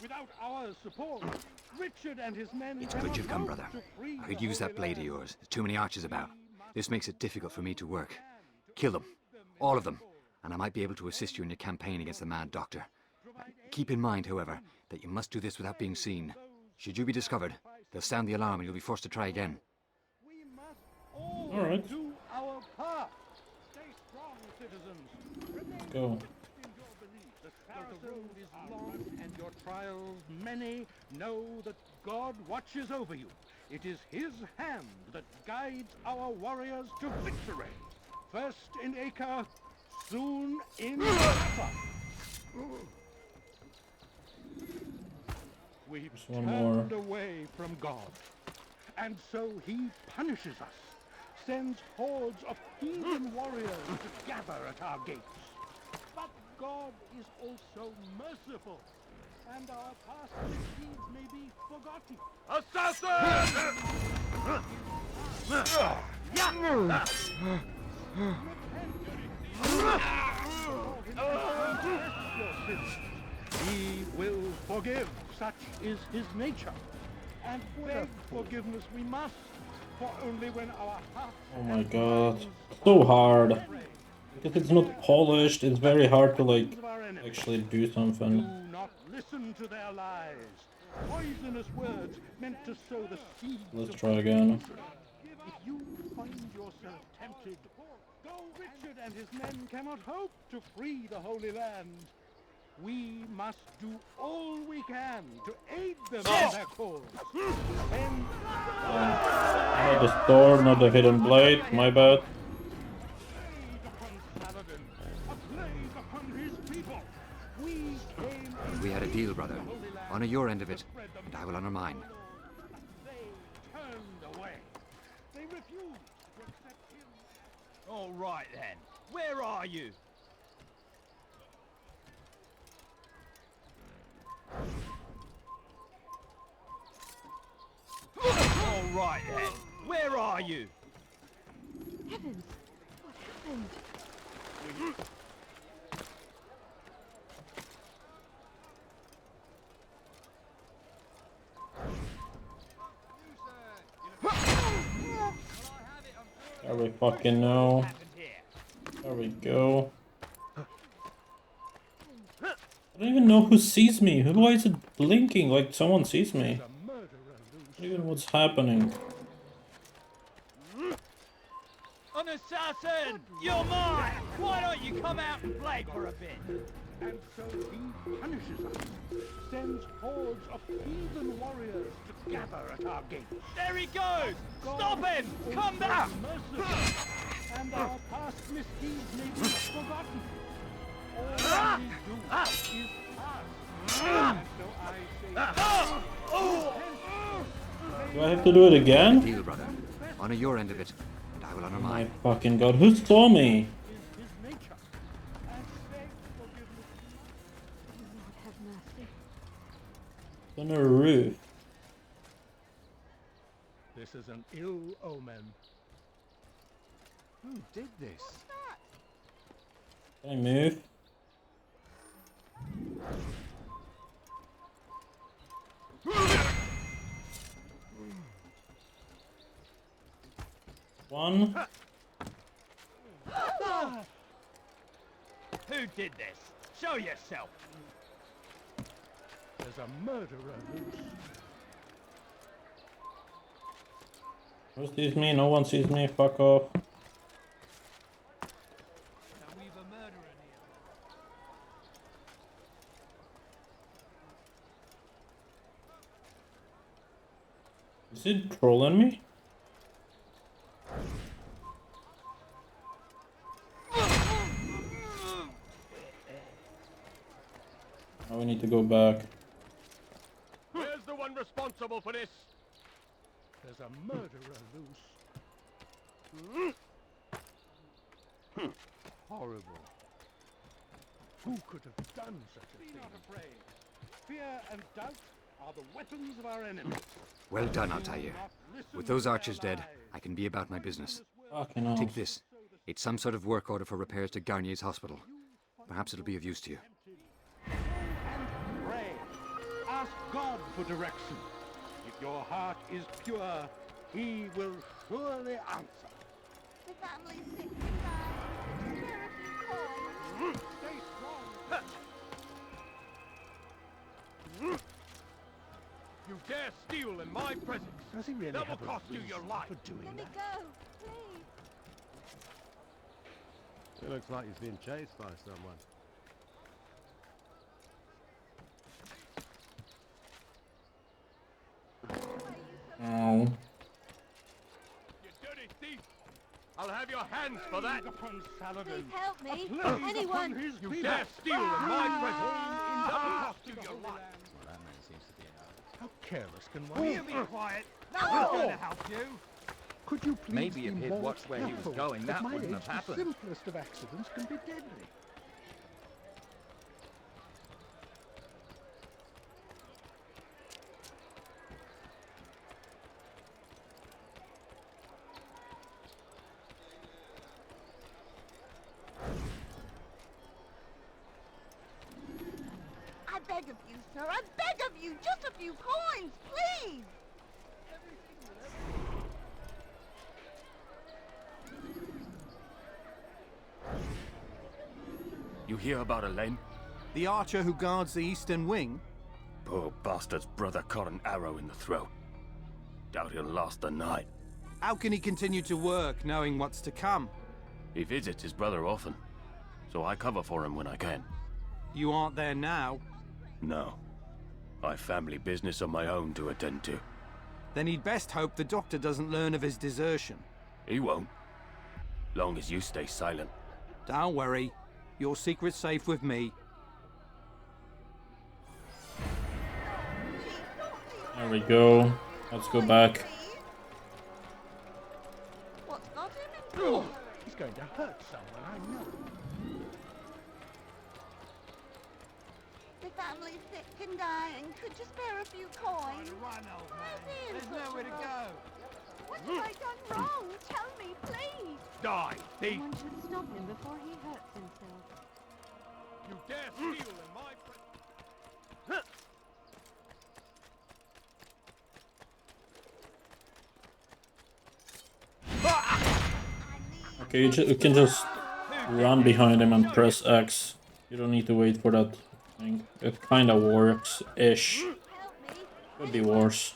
Without our support, Richard and his men... It's good you've come, brother. I could use that blade of yours. There's too many archers about. This makes it difficult for me to work. Kill them. All of them. And I might be able to assist you in your campaign against the Mad Doctor. Keep in mind, however, that you must do this without being seen. Should you be discovered, they'll sound the alarm and you'll be forced to try again. Alright. Do our part. Stay strong, citizens. Let's go. The road is long and your trials many, know that God watches over you. It is his hand that guides our warriors to victory. First in Acre, soon in Jaffa. We've turned away from God, and so he punishes us, sends hordes of heathen warriors to gather at our gates. But God is also merciful, and our past deeds may be forgotten. He will forgive, such is his nature. And beg forgiveness we must, for only when our hearts... Oh my god. So hard. Because it's not polished, it's very hard to like actually do something. Do not listen to their lies. Poisonous words meant to sow the seeds. Let's try again. If you find yourself tempted, though Richard and his men cannot hope to free the Holy Land, we must do all we can to aid them in their cause. Not the sword, not the hidden blade, my bad. We had a deal, brother. Honor your end of it, and I will honor mine. All right then. Where are you? All right then. Where are you? Heavens! What happened? There we fucking know. There we go. I don't even know who sees me. Why is it blinking like someone sees me? I don't even know what's happening. An assassin! You're mine! Why don't you come out and play for a bit? And so he punishes us, sends hordes of heathen warriors to gather at our gates. There he goes! Stop him! Come back! And our past misdeeds may be forgotten. All we do is past. And so I say, Do I have to do it again? Deal, brother. Honor your end of it, and I will honor Oh my mine. fucking god, who saw me? On a roof. this is an ill omen. Who did this? Can I move? One. Who did this? Show yourself! There's a murderer loose. Who sees me? No one sees me. Fuck off. Is it trolling me? Now we need to go back. Where's the one responsible for this? There's a murderer loose. Horrible. Who could have done such a thing? Be not afraid. Fear and doubt are the weapons of our enemies. Well done, Altair. With those archers dead, I can be about my business. Fucking hell. Take this. It's some sort of work order for repairs to 𝐒𝐤𝐻's hospital. Perhaps it'll be of use to you. Pray. Ask God for direction. If your heart is pure, He will surely answer. The family's sick and dying. Spare a few coins. Stay strong. You dare steal in my presence? Does he really that have will a cost you your reason life. for doing Let me that? go, please. It looks like he's being chased by someone. Oh. You dirty thief! I'll have your hands for that! Please help me. Anyone. You dare steal in my presence! That will cost you your life! Well, that man seems to be How careless can Will one you be quiet? No one's going to help you. Could you please Maybe if be he'd more watched where he was careful? going, At that my wouldn't age, have happened. The simplest of accidents can be deadly. I beg of you, sir. I beg of you. Just a few coins, please. You hear about 𝐒𝐤𝐻? The archer who guards the eastern wing? Poor bastard's brother caught an arrow in the throat. Doubt he'll last the night. How can he continue to work, knowing what's to come? He visits his brother often, so I cover for him when I can. You aren't there now? No. I've family business of my own to attend to. Then he'd best hope the doctor doesn't learn of his desertion. He won't. Long as you stay silent. Don't worry. Your secret's safe with me. There we go. Let's go back. What's got him in? He's going going to hurt someone, I know. The family's sick and dying. Could you spare a few coins? Run, old man. There's nowhere to go. What have I done wrong? Tell me, please. Die, thief! Someone should stop him before he hurts himself. You dare steal in my Okay, you can just run behind him and press X. You don't need to wait for that thing. It kind of works-ish. Could be worse.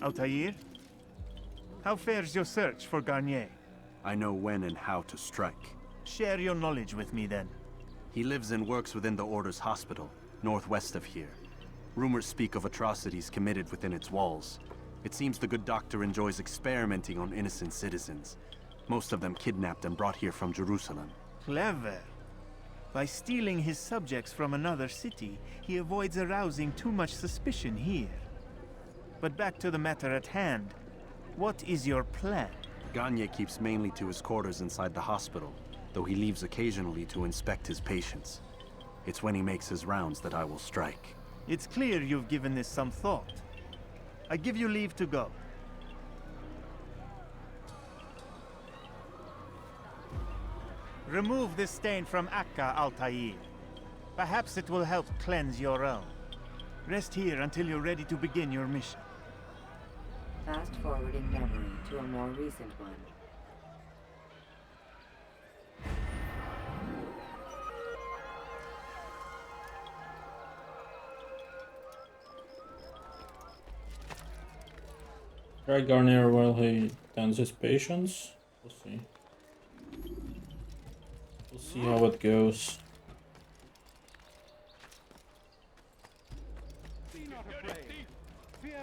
Altair? How fares your search for 𝐒𝐤𝐚𝐥𝐬? I know when and how to strike. Share your knowledge with me then. He lives and works within the Order's hospital, northwest of here. Rumors speak of atrocities committed within its walls. It seems the good doctor enjoys experimenting on innocent citizens. Most of them kidnapped and brought here from Jerusalem. Clever. By stealing his subjects from another city, he avoids arousing too much suspicion here. But back to the matter at hand. What is your plan? 𝐒𝐤𝐚𝐥𝐬 keeps mainly to his quarters inside the hospital, though he leaves occasionally to inspect his patients. It's when he makes his rounds that I will strike. It's clear you've given this some thought. I give you leave to go. Remove this stain from Akka, Altair. Perhaps it will help cleanse your own. Rest here until you're ready to begin your mission. Fast forwarding memory to a more recent one. Try Garnier while he tends his patients. We'll see. We'll see how it goes.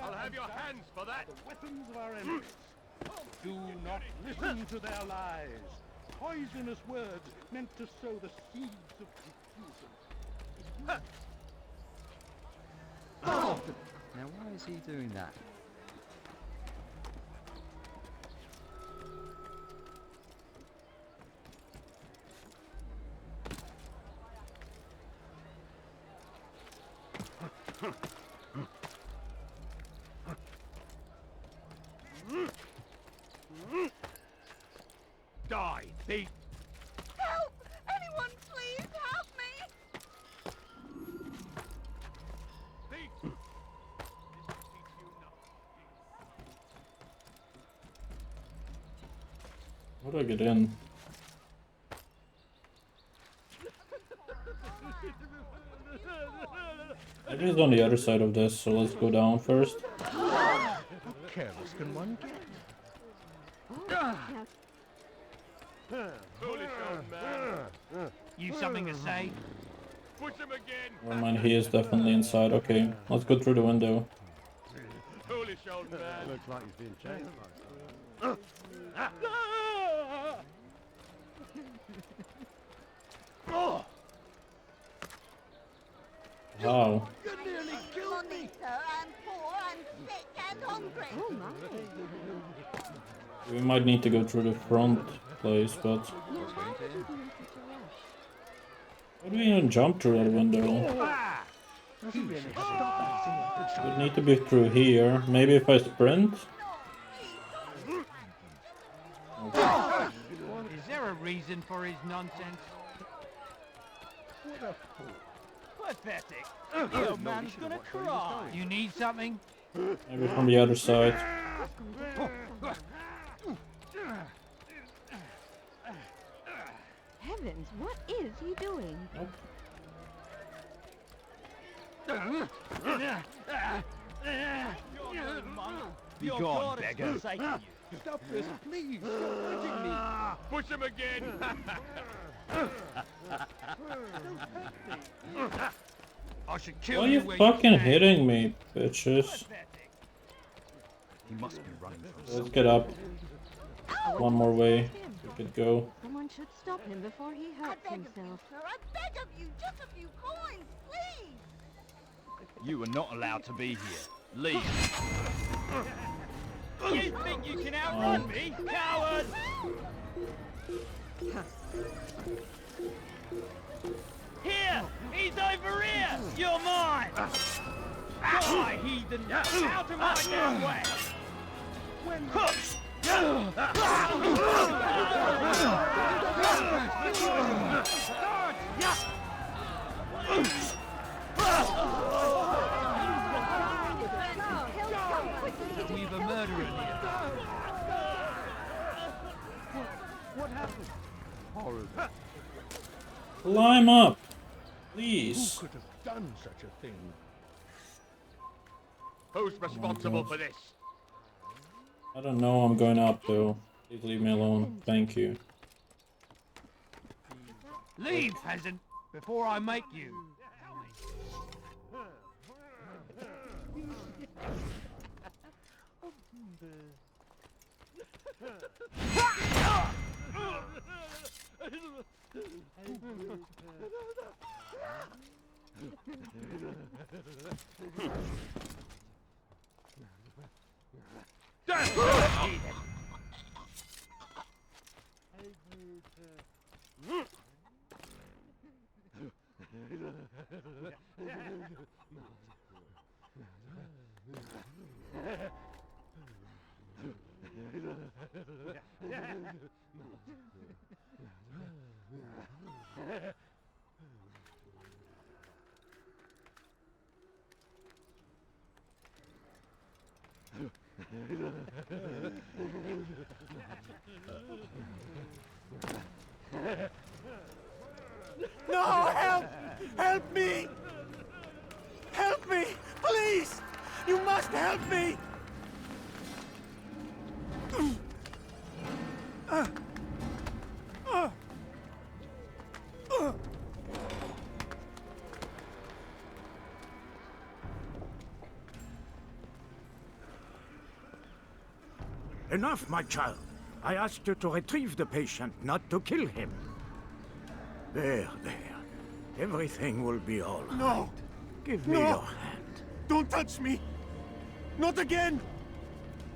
I'll have your hands for that. The weapons of our enemies. Do not listen to their lies. Poisonous words meant to sow the seeds of confusion. Now why is he doing that? Die, thief! Help! Anyone, please help me! Thief! How do I get in? It is on the other side of this, so let's go down first. How careless can one get? Foolish old man. You something to say? Push him again. Never mind, he is definitely inside. Okay, let's go through the window. Foolish old man. Looks like he's been chased. How? You nearly killed me! Sir, I'm poor, I'm sick and hungry! Oh my! We might need to go through the front place, but... How do we even jump through that window? Would need to be through here. Maybe if I sprint? Okay. Is there a reason for his nonsense? What a fool. Pathetic. The old man's gonna cry. You need something? Maybe from the other side. Heavens, what is he doing? Be gone, beggar. Stop this, please. Stop hitting me. Push him again. I should kill Why are you you where fucking you stand. hitting me, bitches? He must be running from Let's get up. One more way. We could go. Someone should stop him before he hurts himself. Sir, I beg of you, just a few coins! You are not allowed to be here. Leave. You think you can outrun me, coward? Here! He's over here! You're mine! Die, heathen! Out of my damn way! We've a murderer in here. What happened? Horrible. Climb up, please. Who could have done such a thing? Who's responsible for this? I don't know. I'm going up though. Please leave me alone. Thank you. Leave, peasant, before I make you. No, help! Help me! Help me! Please! You must help me! Enough, my child. I asked you to retrieve the patient, not to kill him. There. Everything will be all right. No! Give me your hand. Don't touch me! Not again!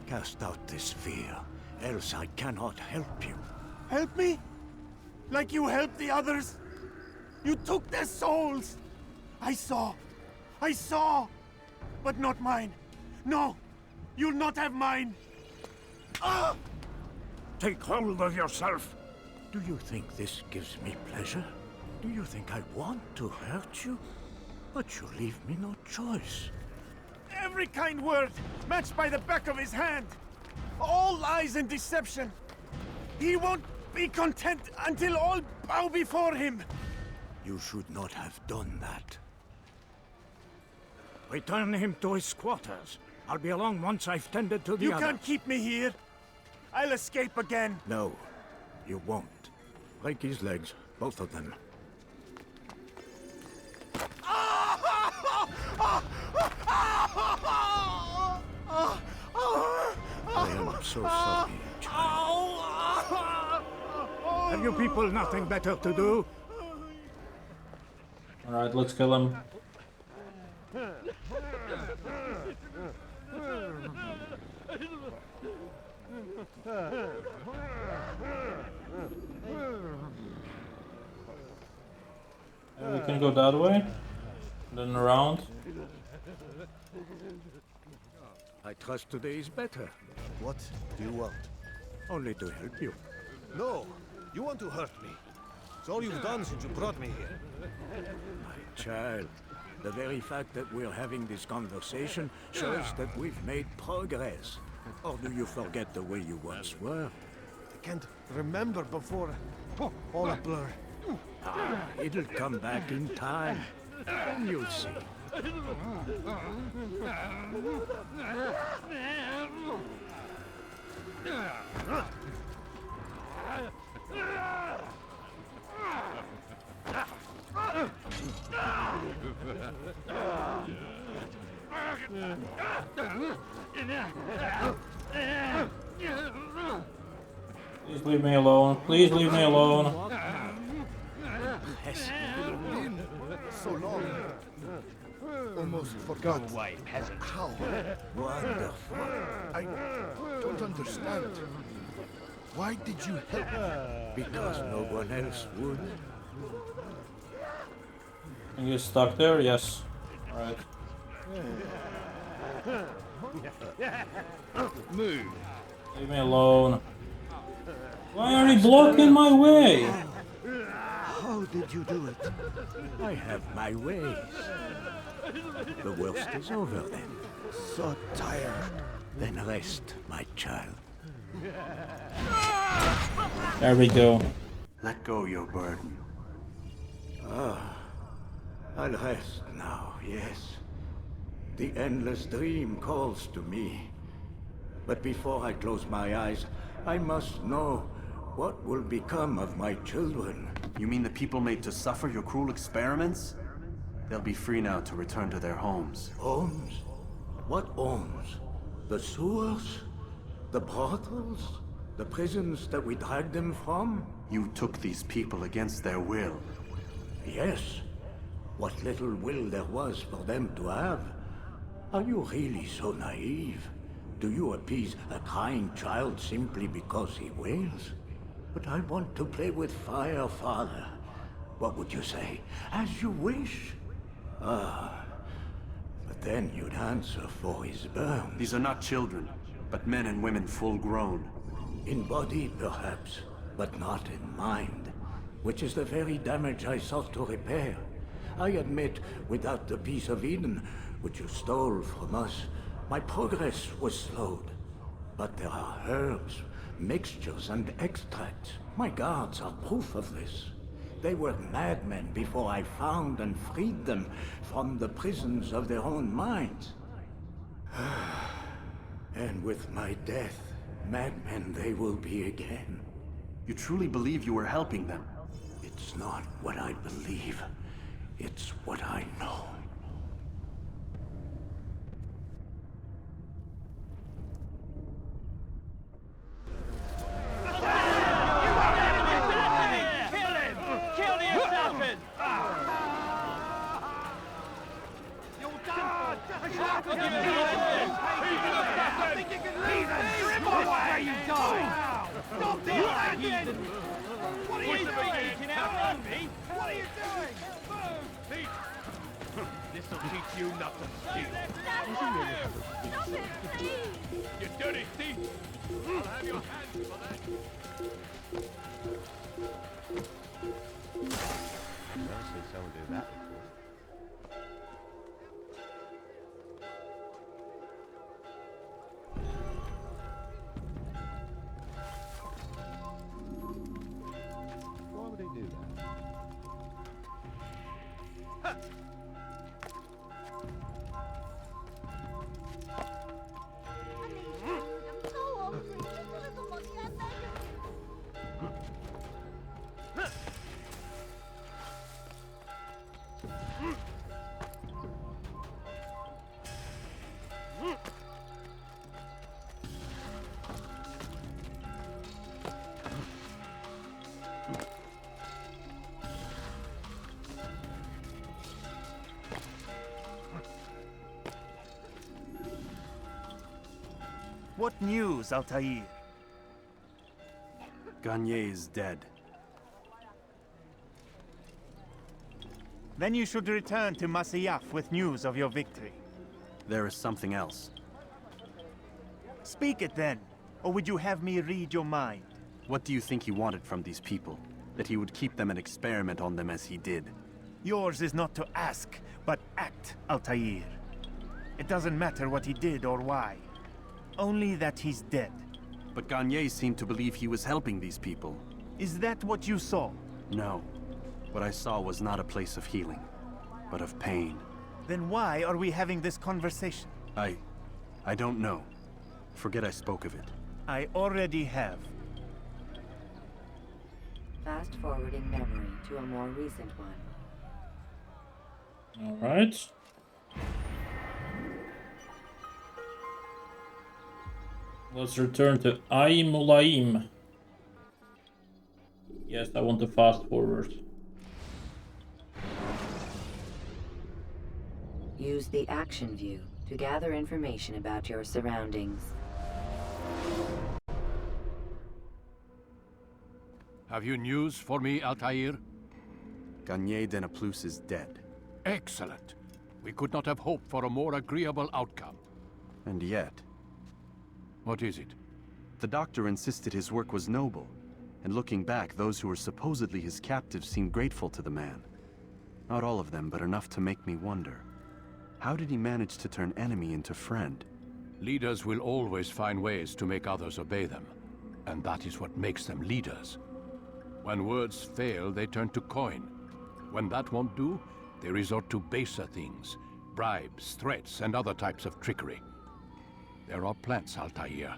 Cast out this fear, else I cannot help you. Help me? Like you helped the others? You took their souls! I saw! But not mine! No! You'll not have mine! Ah! Take hold of yourself. Do you think this gives me pleasure? Do you think I want to hurt you? But you leave me no choice. Every kind word matched by the back of his hand. All lies and deception. He won't be content until all bow before him. You should not have done that. Return him to his quarters. I'll be along once I've tended to the You other. can't keep me here. I'll escape again. No, you won't. Break his legs, both of them. I am so sorry, child. Have you people nothing better to do? Alright, let's kill him. We can go that way, then around. I trust today is better. What do you want? Only to help you. No, you want to hurt me. It's all you've done since you brought me here. My child, the very fact that we're having this conversation shows that we've made progress. Or do you forget the way you once were? I can't remember before. All a blur. It'll come back in time. Then you'll see. Please leave me alone. Please leave me alone. So long. Almost forgot. Go away, peasant. How wonderful. I don't understand. Why did you help? Because no one else would. Are you stuck there? Yes. Alright. Move. Leave me alone. Why are you blocking my way? How did you do it? I have my ways. The worst is over then. So tired. Then rest, my child. There we go. Let go your burden. Ah, I'll rest now, yes. The endless dream calls to me. But before I close my eyes, I must know what will become of my children. You mean the people made to suffer your cruel experiments? They'll be free now to return to their homes. Homes? What homes? The sewers? The brothels? The prisons that we dragged them from? You took these people against their will. Yes. What little will there was for them to have. Are you really so naive? Do you appease a crying child simply because he wails? But I want to play with fire, Father. What would you say? As you wish. Ah, but then you'd answer for his burns. These are not children, but men and women full grown. In body, perhaps, but not in mind. Which is the very damage I sought to repair. I admit, without the piece of Eden, which you stole from us, my progress was slowed. But there are herbs, mixtures, and extracts. My guards are proof of this. They were madmen before I found and freed them from the prisons of their own minds. And with my death, madmen they will be again. You truly believe you were helping them? It's not what I believe. It's what I know. This'll teach you not to steal. Stop it, please! You dirty thief! I'll have your hands for that. Never seen someone do that before. Why would they do that? What news, Altair? 𝐒𝐨𝐬 is dead. Then you should return to Masyaf with news of your victory. There is something else. Speak it then, or would you have me read your mind? What do you think he wanted from these people? That he would keep them and experiment on them as he did? Yours is not to ask, but act, Altair. It doesn't matter what he did or why. Only that he's dead. But 𝐒𝐨𝐬 seemed to believe he was helping these people. Is that what you saw? No. What I saw was not a place of healing, but of pain. Then why are we having this conversation? I don't know. Forget I spoke of it. I already have. Fast-forwarding memory to a more recent one. Alright. Let's return to 𝐒𝐨𝐚𝐥𝐬. Yes, I want to fast forward. Use the action view to gather information about your surroundings. Have you news for me, Altair? 𝐒𝐤𝐤 is dead. Excellent. We could not have hoped for a more agreeable outcome. And yet... What is it? The doctor insisted his work was noble, and looking back, those who were supposedly his captives seemed grateful to the man. Not all of them, but enough to make me wonder. How did he manage to turn enemy into friend? Leaders will always find ways to make others obey them, and that is what makes them leaders. When words fail, they turn to coin. When that won't do, they resort to baser things, bribes, threats, and other types of trickery. There are plants, Altair,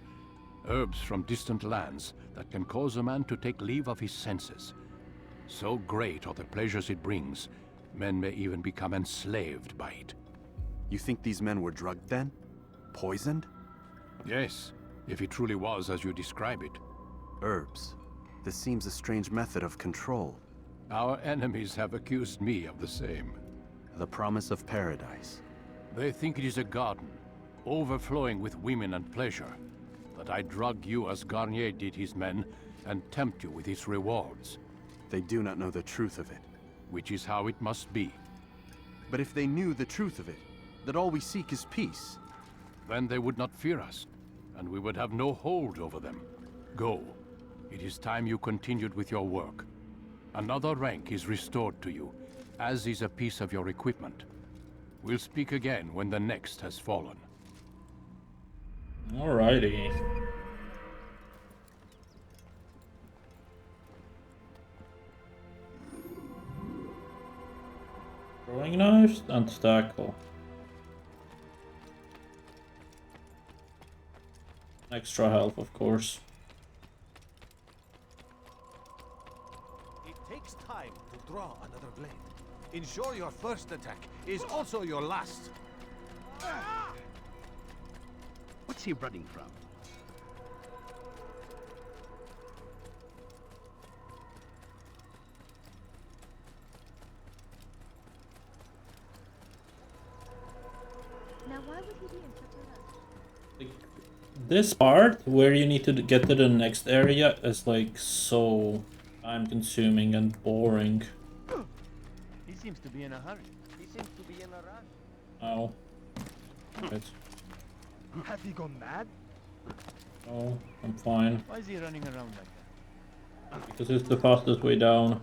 herbs from distant lands that can cause a man to take leave of his senses. So great are the pleasures it brings, men may even become enslaved by it. You think these men were drugged then? Poisoned? Yes, if it truly was as you describe it. Herbs. This seems a strange method of control. Our enemies have accused me of the same. The promise of paradise. They think it is a garden, overflowing with women and pleasure. That I drug you as 𝐒𝐤𝐤 did his men, and tempt you with its rewards. They do not know the truth of it. Which is how it must be. But if they knew the truth of it, that all we seek is peace, then they would not fear us, and we would have no hold over them. Go. It is time you continued with your work. Another rank is restored to you, as is a piece of your equipment. We'll speak again when the next has fallen. Alrighty. Throwing knives and tackle. Extra health, of course. It takes time to draw another blade. Ensure your first attack is also your last. What's he running from? Now why would he be in such a rush? This part, where you need to get to the next area, is like so time consuming and boring. He seems to be in a hurry. He seems to be in a rush. Oh. Right. Has he gone mad? Oh, I'm fine. Why is he running around like that? Because it's the fastest way down.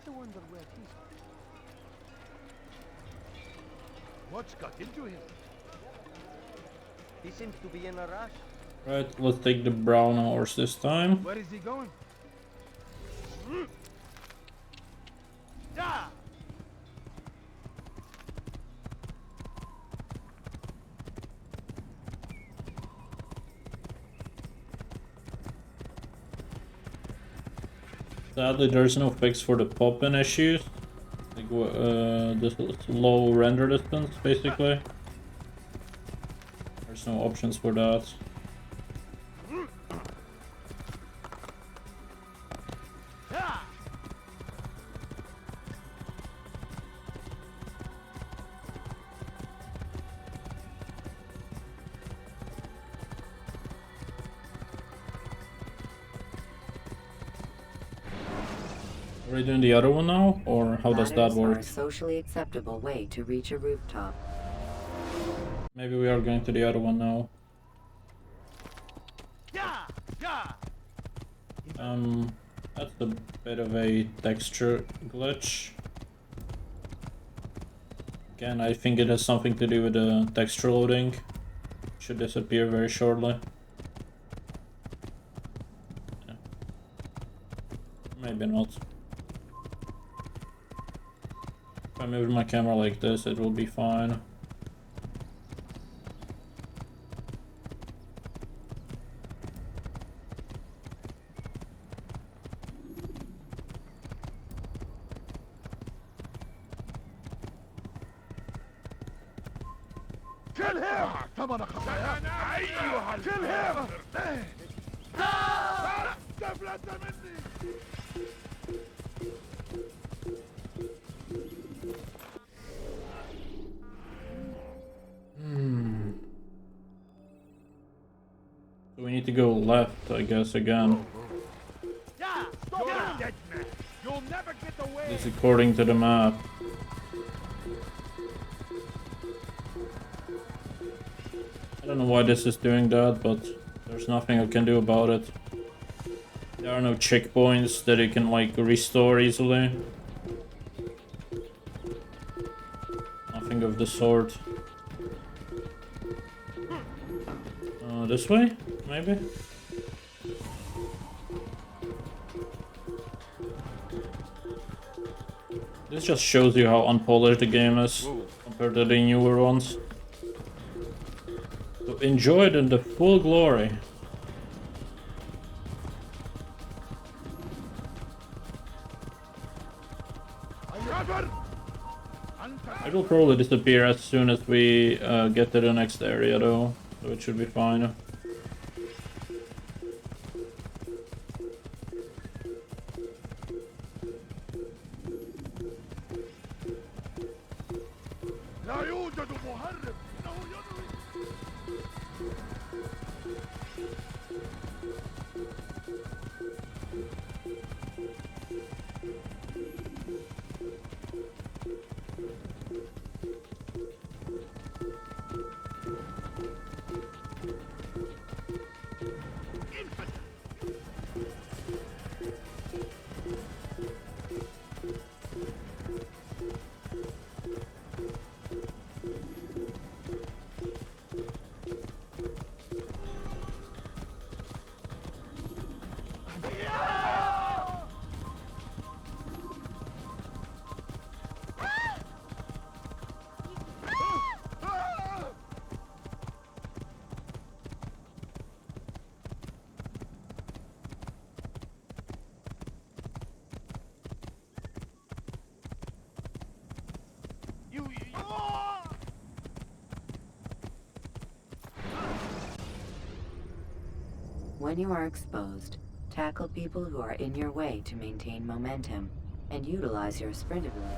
I wonder where he's... What's got into him? He seems to be in a rush. Right, let's take the brown horse this time. Where is he going? Sadly, there's no fix for the pop-in issues. Like, this low render distance, basically. There's no options for that. Are we doing the other one now, or how does that Ladders work? are a socially acceptable way to reach a rooftop. Maybe we are going to the other one now. That's a bit of a texture glitch. Again, I think it has something to do with the texture loading. Should disappear very shortly. Yeah. Maybe not. If I move my camera like this, it will be fine. Kill him! Kill him! need to go left, I guess, again. You'll never get away. It's according to the map. I don't know why this is doing that, but there's nothing I can do about it. There are no checkpoints that you can like restore easily. Nothing of the sort. This way? Maybe? This just shows you how unpolished the game is compared to the newer ones. So enjoy it in the full glory. It will probably disappear as soon as we get to the next area though, so it should be fine. When you are exposed, tackle people who are in your way to maintain momentum, and utilize your sprint ability.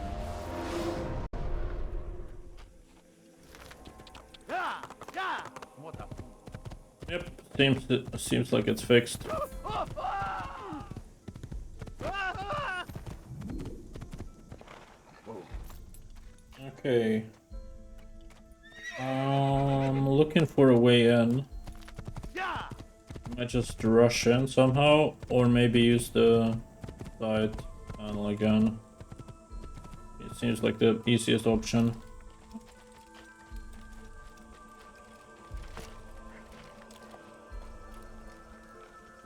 Yep, seems like it's fixed. Okay. Looking for a way in. Might just rush in somehow, or maybe use the side panel again. It seems like the easiest option.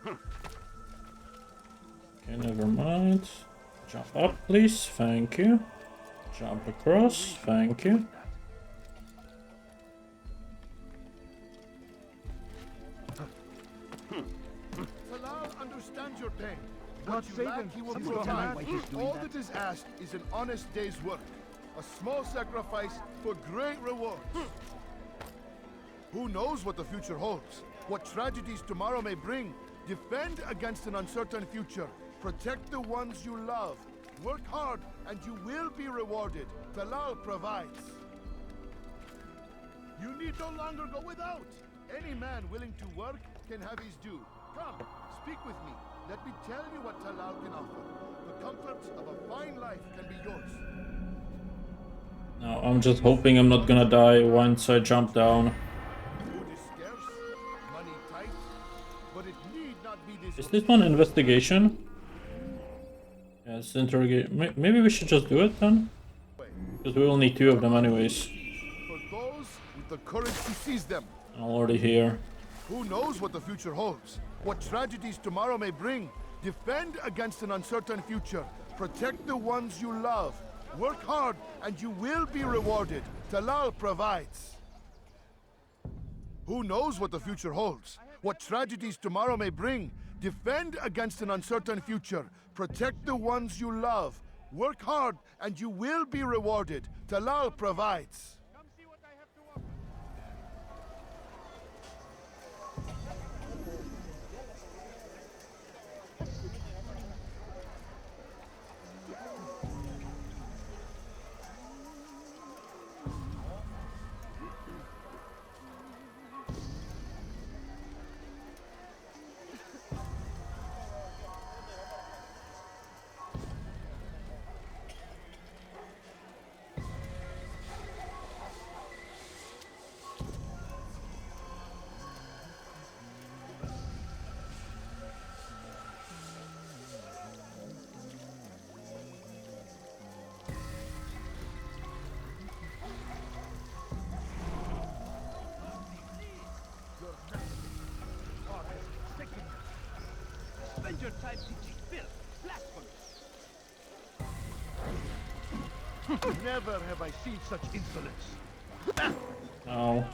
Okay, never mind. Jump up, please. Thank you. Jump across. Thank you. Understands your pain. What you lack, he will provide. All that is asked is an honest day's work. A small sacrifice for great rewards. Who knows what the future holds? What tragedies tomorrow may bring? Defend against an uncertain future. Protect the ones you love. Work hard and you will be rewarded. Talal provides. You need no longer go without. Any man willing to work can have his due. Come, speak with me. Let me tell you what Talal can offer. The comforts of a fine life can be yours. Now, I'm just hoping I'm not gonna die once I jump down. Food is scarce, money tight, but it need not be this. Is this one investigation? Yes, interrogate. Maybe we should just do it then? Because we will need 2 of them anyways. For those with the courage to seize them. I'm already here. Who knows what the future holds? What tragedies tomorrow may bring? Defend against an uncertain future. Protect the ones you love. Work hard and you will be rewarded. Talal provides. Who knows what the future holds? What tragedies tomorrow may bring? Defend against an uncertain future. Protect the ones you love. Work hard and you will be rewarded. Talal provides. Never have I seen such insolence. No.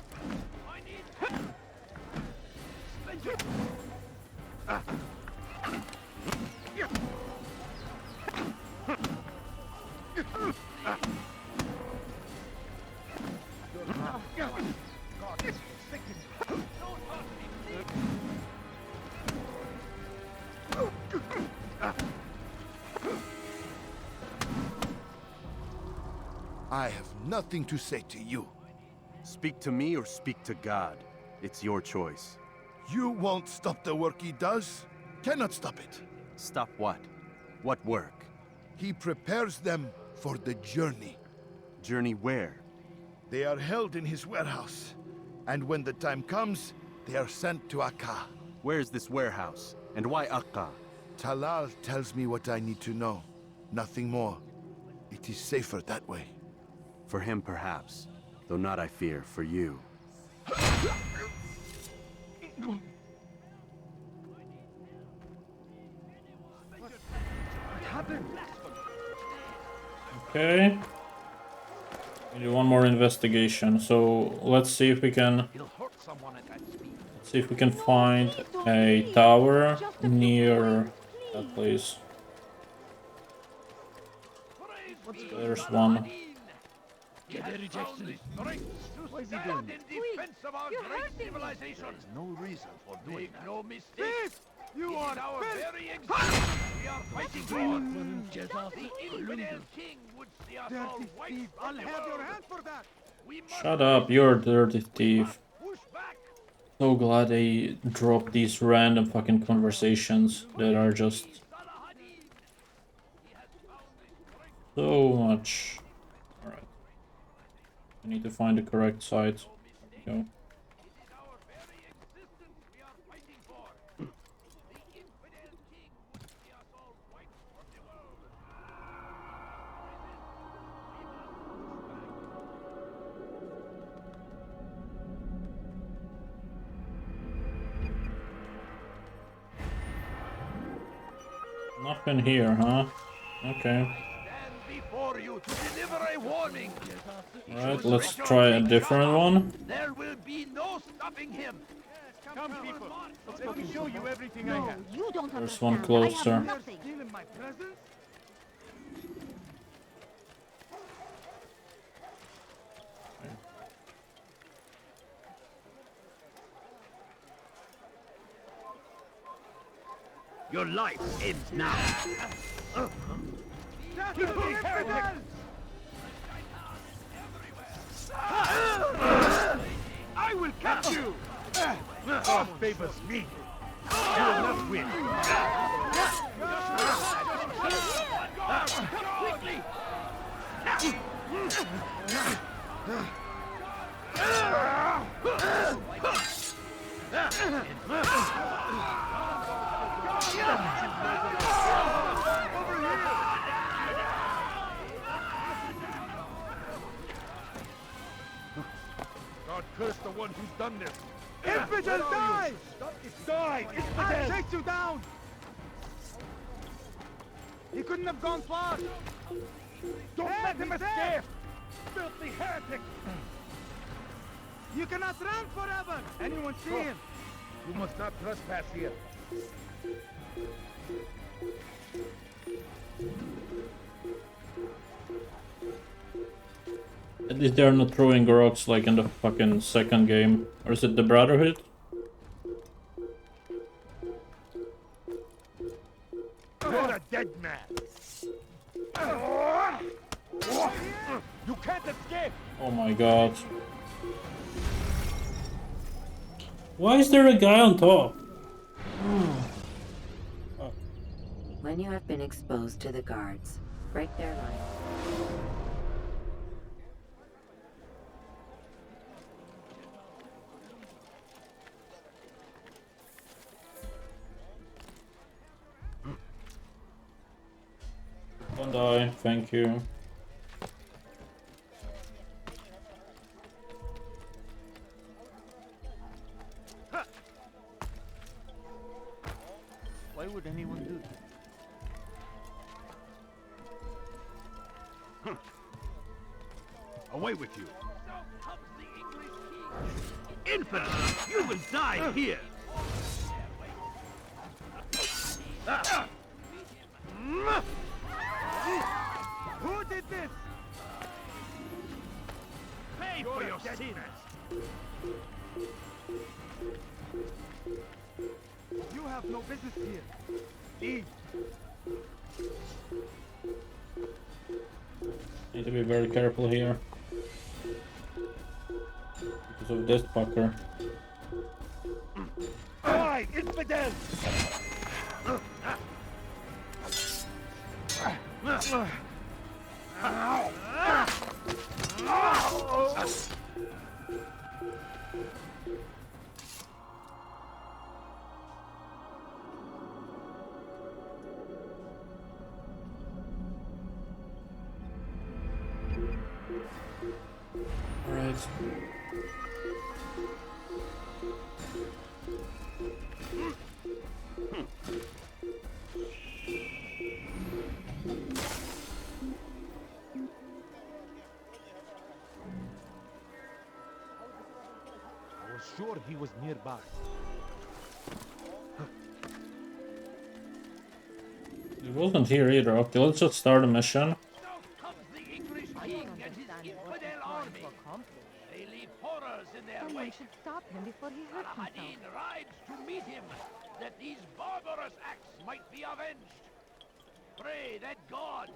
I have nothing to say to you. Speak to me or speak to God. It's your choice. You won't stop the work he does. Cannot stop it. Stop what? What work? He prepares them for the journey. Journey where? They are held in his warehouse. And when the time comes, they are sent to Akka. Where is this warehouse? And why Akka? Talal tells me what I need to know. Nothing more. It is safer that way. For him, perhaps. Though not, I fear, for you. Okay. We do one more investigation. So let's see if we can. Let's see if we can find a tower near that place. There's one. Get a rejection. What is he doing? In defense of our great civilization. There's no reason for doing that. No mistake. You are our very existence. We are fighting for. The infidel king would see us all white. I'll have your hand for that. Shut up, you're a dirty thief. So glad they dropped these random fucking conversations that are just so much. Alright. I need to find the correct site. There we go. Nothing here, huh? Okay. Alright, let's try a different one. There will be no stopping him. Come, people. Let me show you everything I have. You don't There's one understand. closer. I have nothing. Stealing my presents? Your life ends now. I will catch you. God favors me. You will not win. Quickly. God curse the one who's done this. Infidel, die! Die! I'll chase you down! He couldn't have gone far! Don't let him escape! Filthy heretic! You cannot run forever! Anyone see him? You must not trespass here. At least they're not throwing rocks like in the fucking second game. Or is it the Brotherhood? You're a dead man! You can't escape! Oh my god. Why is there a guy on top? When you have been exposed to the guards, break their line. Don't die, thank you. Why Why would anyone do that? Away with you. Infidel! You will die here! Who did this? Pay for your sins! You have no business here. Leave. Need to be very careful here. Because of this fucker. Alright, infidel! Alright. I was sure he was nearby. He wasn't here either. Okay, let's just start a mission. Someone should stop him before he hurts himself. Al-Hadin rides to meet him, that these barbarous acts might be avenged. Pray that God,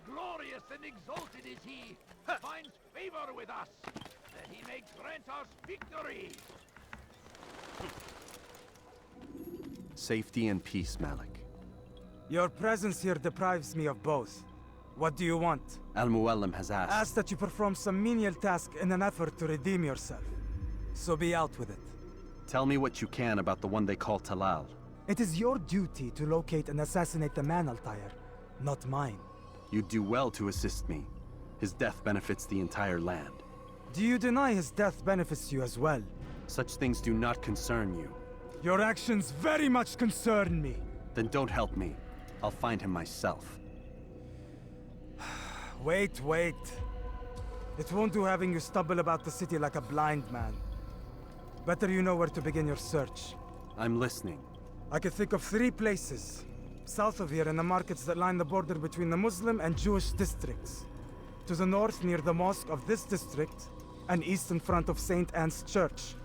glorious and exalted is he, finds favor with us, that he may grant us victory. Safety and peace, Malik. Your presence here deprives me of both. What do you want? Al-Muallim has asked. Asked that you perform some menial task in an effort to redeem yourself. So be out with it. Tell me what you can about the one they call Talal. It is your duty to locate and assassinate the man, Altair, not mine. You'd do well to assist me. His death benefits the entire land. Do you deny his death benefits you as well? Such things do not concern you. Your actions very much concern me. Then don't help me. I'll find him myself. Wait. It won't do having you stumble about the city like a blind man. Better you know where to begin your search. I'm listening. I could think of 3 places. South of here in the markets that line the border between the Muslim and Jewish districts. To the north near the mosque of this district, and east in front of St. Anne's Church,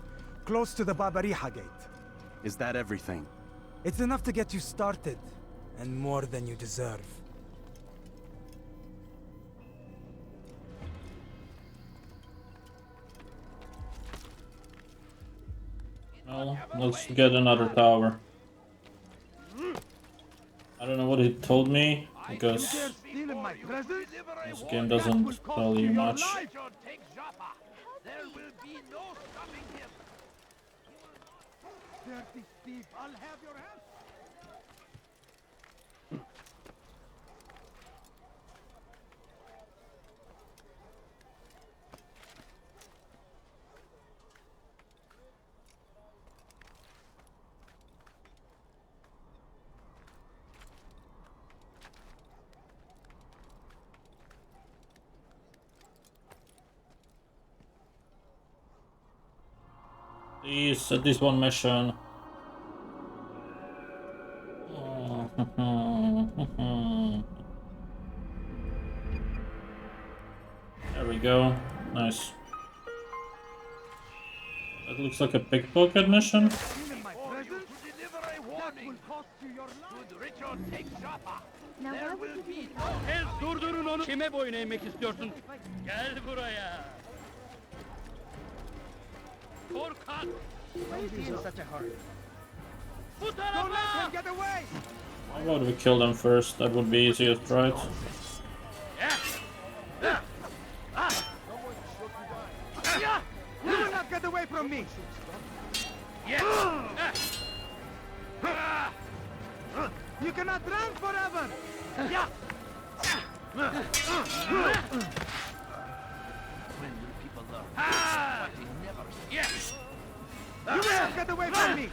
close to the Babariha Gate. Is that everything? It's enough to get you started, and more than you deserve. Well, let's get another tower. I don't know what he told me, because this game doesn't tell you much. There will be no stopping him. Dirty thief, I'll have your hand. Please, at least one mission. There we go. Nice. That looks like a pickpocket mission. There will be no... Durdurun onu. Kime boyun eğmek istiyorsun? Gel buraya. Korkak! Why is he in such a hurry? Bu Don't tarafa! let him get away! How about we kill them first? That would be easiest, right? You will not get away from me! You cannot run forever! When will people learn what they never see? Yes! You will not get away from me!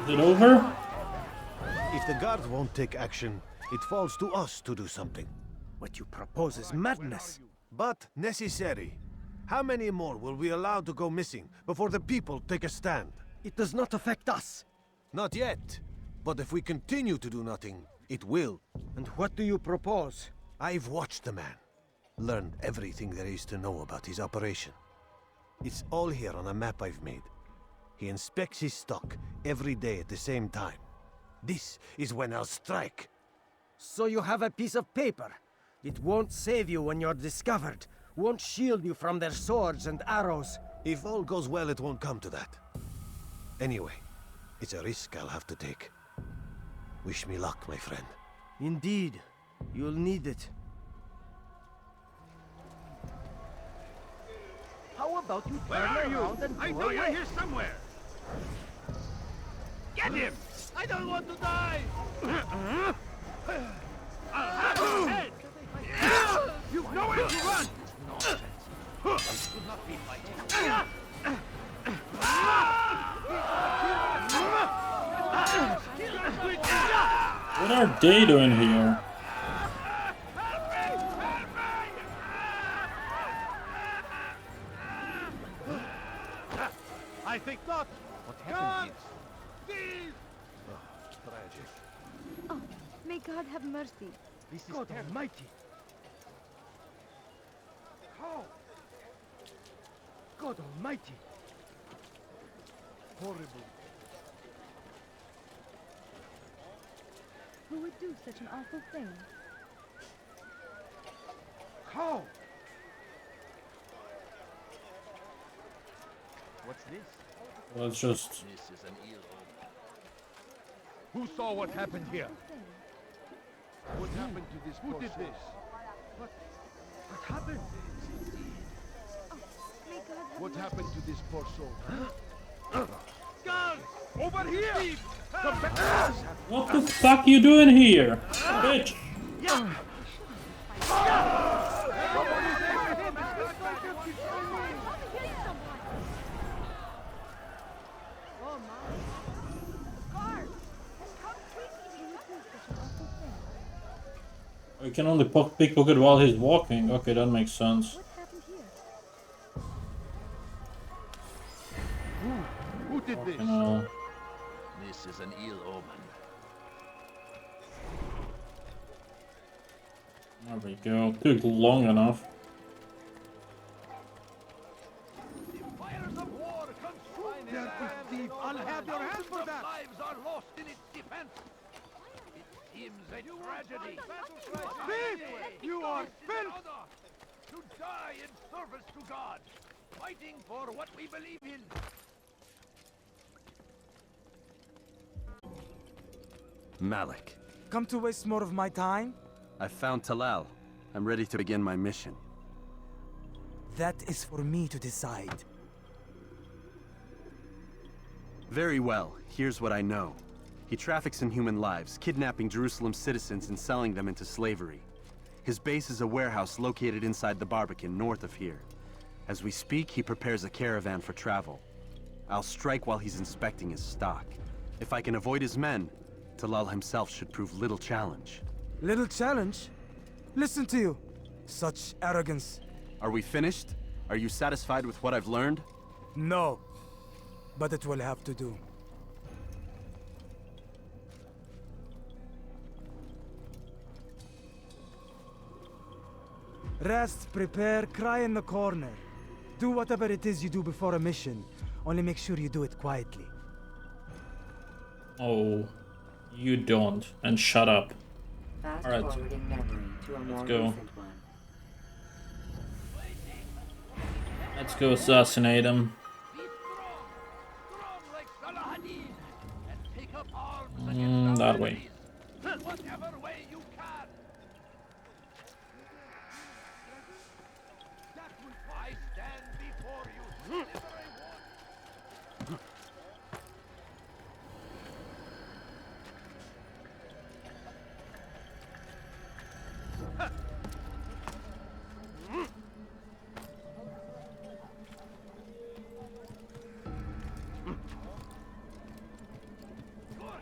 Is it over? If the guard won't take action, it falls to us to do something. What you propose is madness. But necessary. How many more will we allow to go missing before the people take a stand? It does not affect us. Not yet. But if we continue to do nothing, it will. And what do you propose? I've watched the man. Learned everything there is to know about his operation. It's all here on a map I've made. He inspects his stock every day at the same time. This is when I'll strike. So you have a piece of paper. It won't save you when you're discovered. Won't shield you from their swords and arrows. If all goes well, it won't come to that. Anyway, it's a risk I'll have to take. Wish me luck, my friend. Indeed. You'll need it. How about you Where turn are you? around and I go know you're away? here somewhere. Get him! I don't want to die! I'll have your head! You've nowhere to run! Nonsense. This could not be fighting. What are they doing here? I think not. What happened? These! Tragic. Oh, may God have mercy. This is God Almighty. How? God Almighty. Horrible. Who would do such an awful thing? How? What's this? Well, it's just... This is an ill omen. Who saw what happened here? What happened to this? Who did this? What happened? May God have What mercy. happened to this poor soul? Guards! Over here! Come back! What the fuck you doing here? Bitch! Oh my. Guard! Come quickly! Who would do such an awful thing? You can only pickpocket while he's walking. Okay, that makes sense. What happened here? Who did this? This is an ill omen. There we go. Took long enough. The fires of war consume There this is land. thief. I'll have your hand for Thousands of that. lives are lost in its defense. It seems a tragedy. Thief! You are filth! To die in service to God, fighting for what we believe in. Malik, Come to waste more of my time? I found Talal. I'm ready to begin my mission. That is for me to decide. Very well. Here's what I know. He traffics in human lives, kidnapping Jerusalem citizens and selling them into slavery. His base is a warehouse located inside the Barbican, north of here. As we speak, he prepares a caravan for travel. I'll strike while he's inspecting his stock. If I can avoid his men, Talal himself should prove little challenge. Little challenge? Listen to you. Such arrogance. Are we finished? Are you satisfied with what I've learned? No. But it will have to do. Rest, prepare, cry in the corner. Do whatever it is you do before a mission. Only make sure you do it quietly. Oh, you don't. And shut up. Alright. Fast-forwarding memory to a more go. recent one. Let's go assassinate him. That way. Whatever way you can. I stand before you. Whenever I want.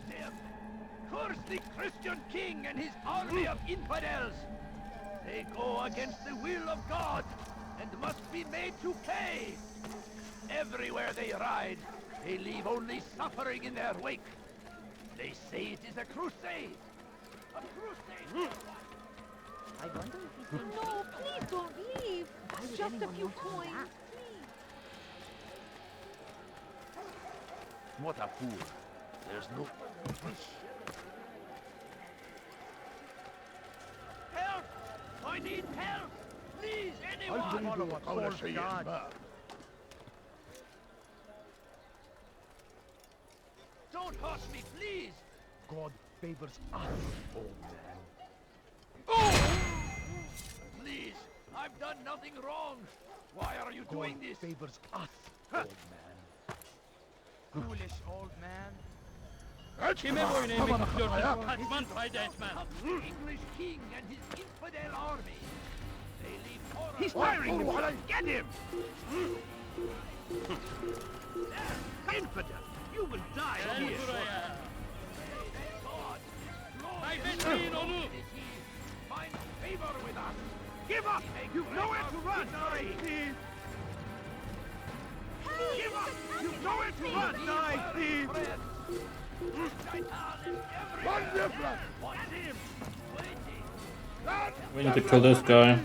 them! Curse the Christian king and his army of infidels! They go against the will of God and must be made to pay! Everywhere they ride, they leave only suffering in their wake. They say it is a crusade! A crusade! I wonder if he's going No, please don't leave. Just a few coins. What a fool. There's no... Help! I need help! Please, anyone! I'll do what Altair says, man. Don't hurt me, please! God favors us, old man. Oh! Please, I've done nothing wrong. Why are you God doing this? favors us, old man. Foolish old man. Come on, on, man. The English king and his infidel army. They leave horror. He's firing! Get him! Infidel! You will die here! Find favor with us. Give up! You've nowhere to run! Thief! Give up! You've nowhere to run! Die, thief! Run, different! We need to kill this guy.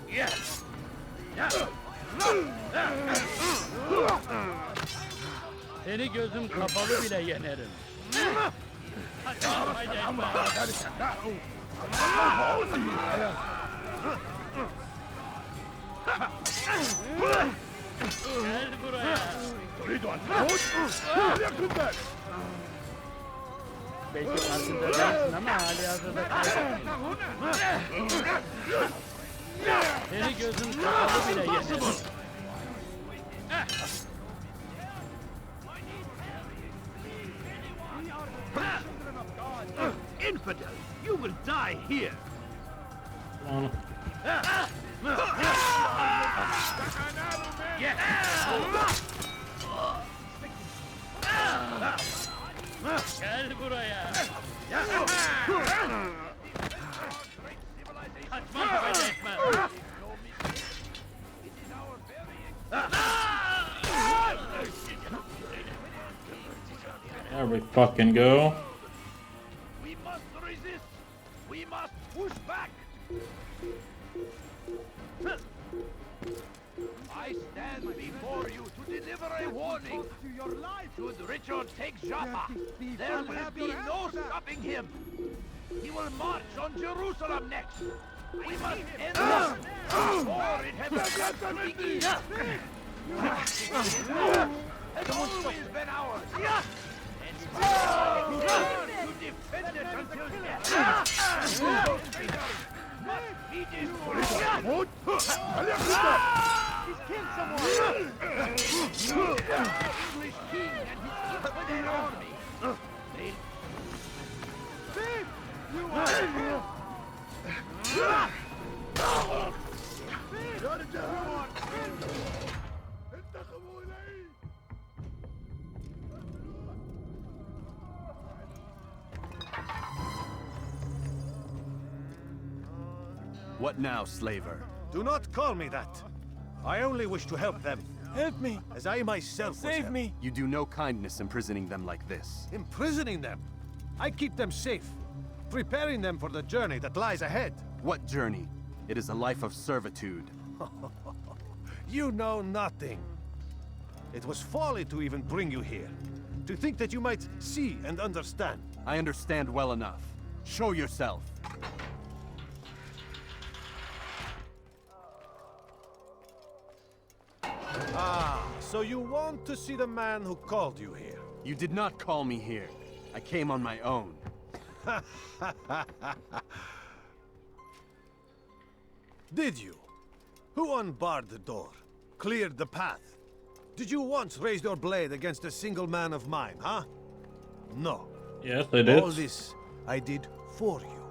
Yes! Seni gözüm kapalı bile yenerim. Gel buraya. Belki farkında değilsin ama hali hazırda kaybettin. Seni gözüm kapalı bile yenerim. Infidel! You will die here! Gel buraya. Kaçma kaybetme. There we fucking go. We must resist. We must push back. I stand before you to deliver a warning. Should Richard take Jaffa, there will be no stopping him. He will march on Jerusalem next. We must end this before it has begin. Has always been ours. And to defend it until death. Must be destroyed. He's killed someone! The English king and his infidel army. They... Thief! You are here! What now, slaver? Do not call me that. I only wish to help them. Help me, as I myself save me. You do no kindness imprisoning them like this. Imprisoning them? I keep them safe, preparing them for the journey that lies ahead. What journey? It is a life of servitude. You know nothing. It was folly to even bring you here. To think that you might see and understand. I understand well enough. Show yourself. Ah, so you want to see the man who called you here? You did not call me here. I came on my own. Did you? Who unbarred the door? Cleared the path? Did you once raise your blade against a single man of mine, huh? No. Yes, I did. All this I did for you.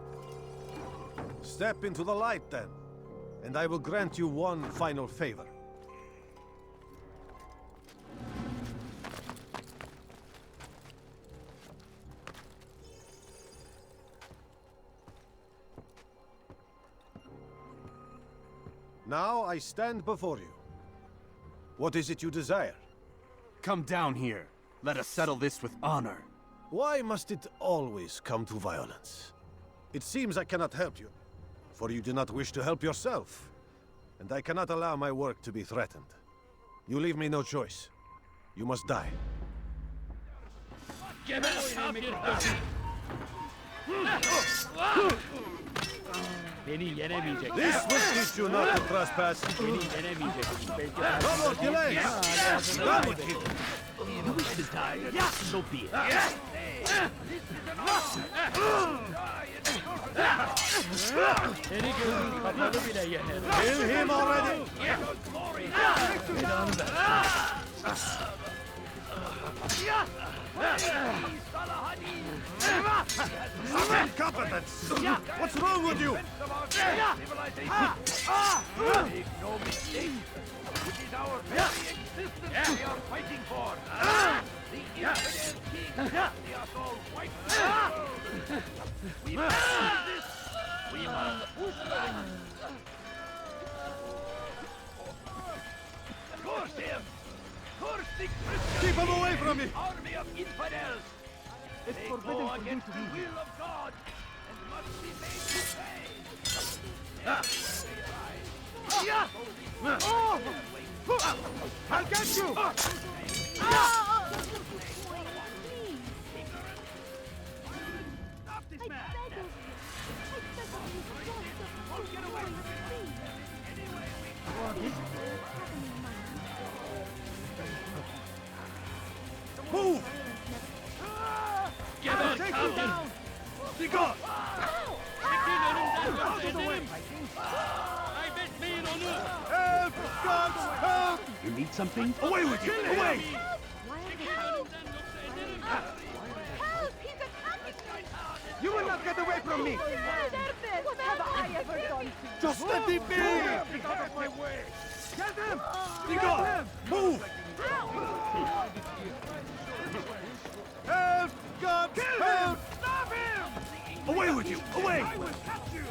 Step into the light, then, and I will grant you one final favor. Now I stand before you. What is it you desire? Come down here. Let us settle this with honor. Why must it always come to violence? It seems I cannot help you, for you do not wish to help yourself. And I cannot allow my work to be threatened. You leave me no choice. You must die. Beni yenemeyecek. This will teach you not to trespass. Beni yenemeyecek. No more delays. Done with it. You wish to die? So be it. Seni gördüğün kapalı bile yener. Kill him already. Incompetence! What's wrong with you? Make no mistake. It is our very existence we are fighting for. The infidel king, the assault white world. We must do this. We must push back. Curse him! Curse the Christian! Keep him away from me! Army of infidels! It's They forbidden go for you against to the be here. will of God and must be made to pay. I'll get you! Stop this man! Move! Geber, kalk down! Dikkat! Çekil önümden yoksa ederim! Kaybetmeyin onu! Help! God's help! You need something? Away with you! Away! Çekil önümden yoksa ederim! Help! He's attacking me! You will not get away from me! What have I ever done to you? Just let me be! Get out of my way! Get him! Dikkat! Move! Help! God! Help! Stop him! Away with you! Away! I will catch you!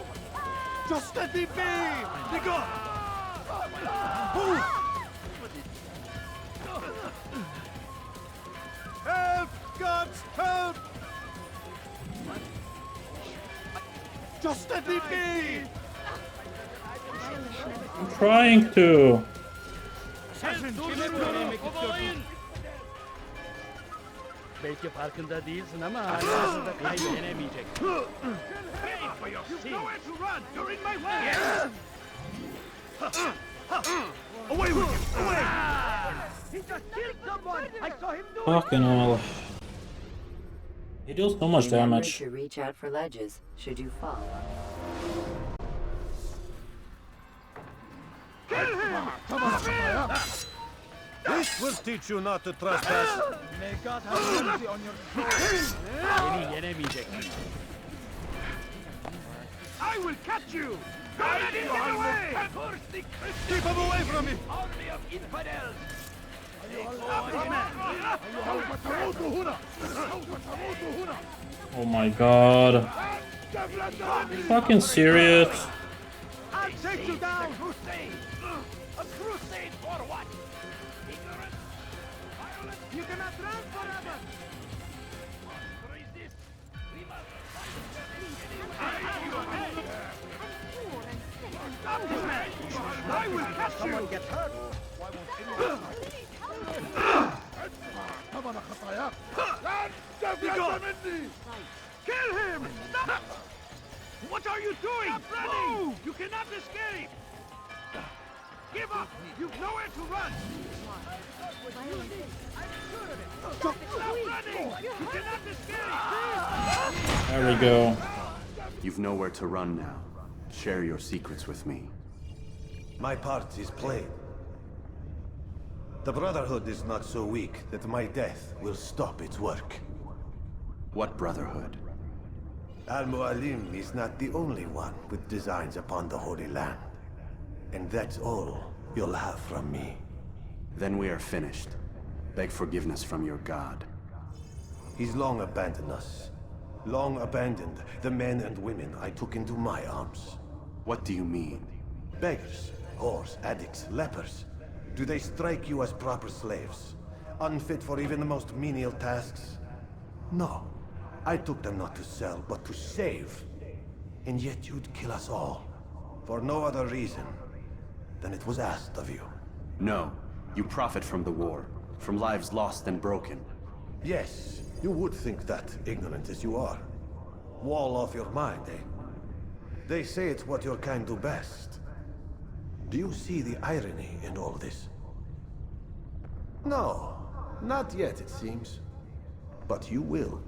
Just let me be! Dikkat! Move! Help! God's help! Just let me be! I'm trying to. Belki farkında değilsin ama halihazırda kaybedenemeyecek. Pay for your sin! You've nowhere to run! You're in my way! Away with you! Away! He just killed someone! I saw him do it! Fucking hell. He deals so much Remember damage. to reach out for ledges should you fall. This will teach you not to trespass. May God have mercy on your soul! Beni yenemeyecek. I will catch you! Get in the way! Curse the Christian! Keep him away from me! Army of infidels! Oh my god. Fucking serious? I'll take you down! Crusade! A crusade for what? Ignorance? Violence? You cannot run forever! Resist! We must Stop this man! I will catch you! Someone gets hurt! Kill him! Stop! What are you doing? Stop running! Move! You cannot escape! Give up! You've nowhere to run! Stop running! You cannot escape! There we go. You've nowhere to run now. Share your secrets with me. My part is played. The Brotherhood is not so weak that my death will stop its work. What Brotherhood? Al-Mualim is not the only one with designs upon the Holy Land. And that's all you'll have from me. Then we are finished. Beg forgiveness from your god. He's long abandoned us. Long abandoned the men and women I took into my arms. What do you mean? Beggars, whores, addicts, lepers. Do they strike you as proper slaves? Unfit for even the most menial tasks? No. I took them not to sell, but to save. And yet you'd kill us all. For no other reason than it was asked of you. No. You profit from the war. From lives lost and broken. Yes, you would think that, ignorant as you are. Wall off your mind, eh? They say it's what your kind do best. Do you see the irony in all this? No, not yet, it seems. But you will.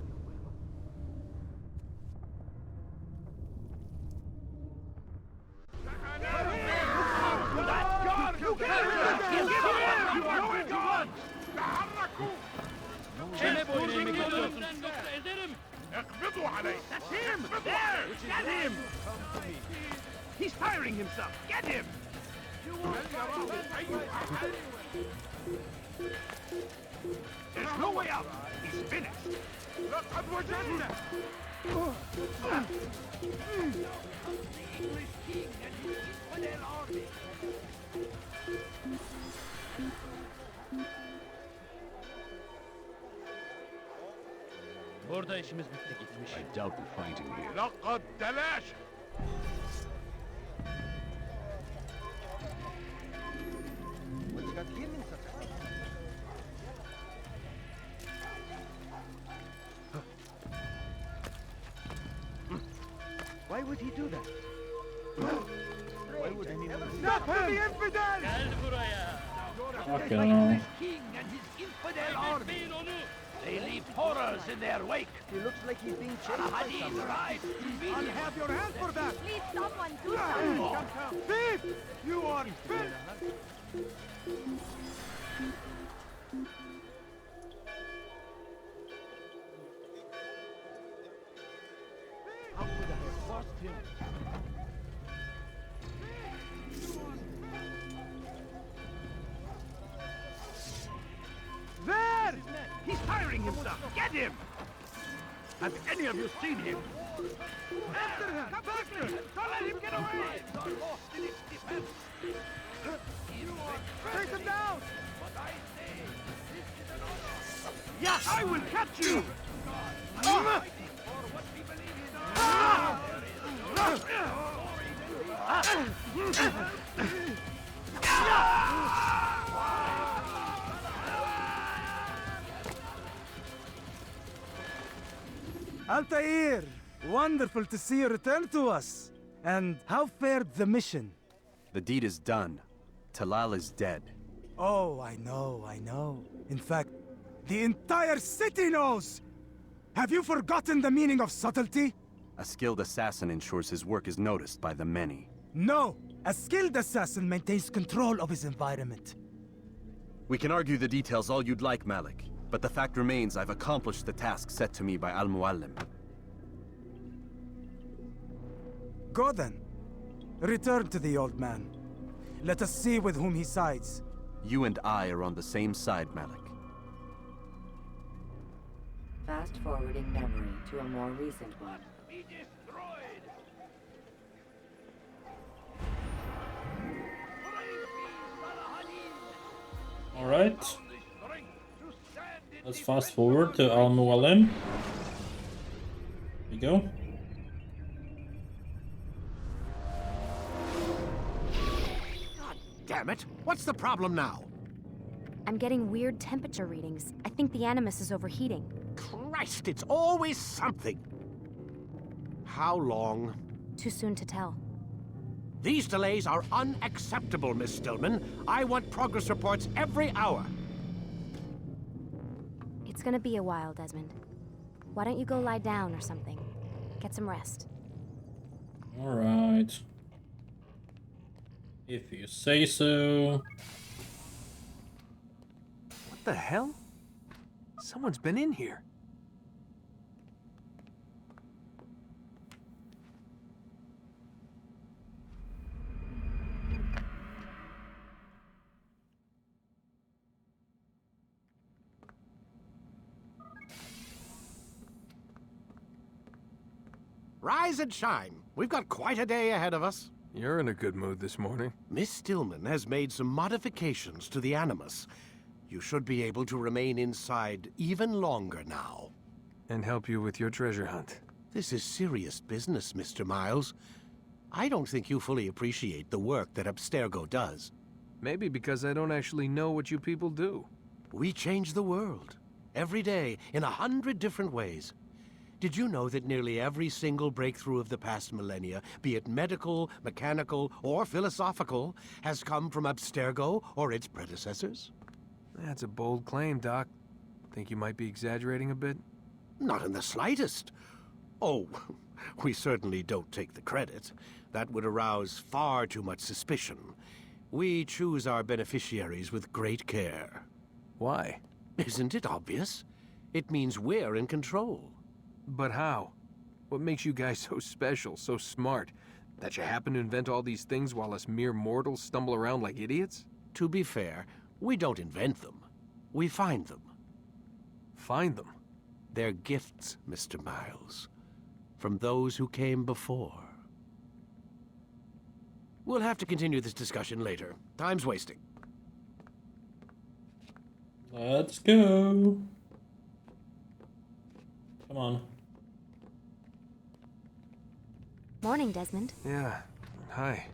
That's him! There! Get him! He's firing himself! Get him! There's no way out! He's finished! Burada işimiz bitti gitmiş. I doubt the fighting here. لقد دلاش. What's got him in such a... Why would he do that? Why would anyone... Stop the infidel! Gel buraya. Fucking hell. King and his infidel army. They leave horrors in their wake. He looks like he's being chased by Hades someone. arrived. I'll have your hand for that! Please, someone do something! Thief! You are fit! How could I have lost him? There! He's firing himself! Get him! Have any of you seen him? After him! Come faster! Don't let him get away! Are lost in its defense. Take him down! But I say, this is an honor. Yes! I will catch you! Fighting for what we believe in. There is no glory than Altair! Wonderful to see you return to us. And how fared the mission? The deed is done. Talal is dead. Oh, I know. In fact, the entire city knows! Have you forgotten the meaning of subtlety? A skilled assassin ensures his work is noticed by the many. No! A skilled assassin maintains control of his environment. We can argue the details all you'd like, Malik. But the fact remains I've accomplished the task set to me by Al-Mualim. Go then. Return to the old man. Let us see with whom he sides. You and I are on the same side, Malik. Fast-forwarding memory to a more recent one. be destroyed. Alright. Let's fast forward to Al-Mualim. Here we go. God damn it! What's the problem now? I'm getting weird temperature readings. I think the Animus is overheating. Christ, it's always something! How long? Too soon to tell. These delays are unacceptable, Miss Stillman. I want progress reports every hour. It's gonna be a while, Desmond. Why don't you go lie down or something? Get some rest. Alright. If you say so. What the hell? Someone's been in here. Rise and shine. We've got quite a day ahead of us. You're in a good mood this morning. Miss Stillman has made some modifications to the Animus. You should be able to remain inside even longer now. And help you with your treasure hunt. This is serious business, Mr. Miles. I don't think you fully appreciate the work that Abstergo does. Maybe because I don't actually know what you people do. We change the world. Every day, in 100 different ways. Did you know that nearly every single breakthrough of the past millennia, be it medical, mechanical, or philosophical, has come from Abstergo or its predecessors? That's a bold claim, Doc. Think you might be exaggerating a bit? Not in the slightest. Oh, we certainly don't take the credit. That would arouse far too much suspicion. We choose our beneficiaries with great care. Why? Isn't it obvious? It means we're in control. But how? What makes you guys so special, so smart? That you happen to invent all these things while us mere mortals stumble around like idiots? To be fair, we don't invent them. We find them. Find them? They're gifts, Mr. Miles. From those who came before. We'll have to continue this discussion later. Time's wasting. Let's go. Come on. Morning, Desmond. Yeah. Hi.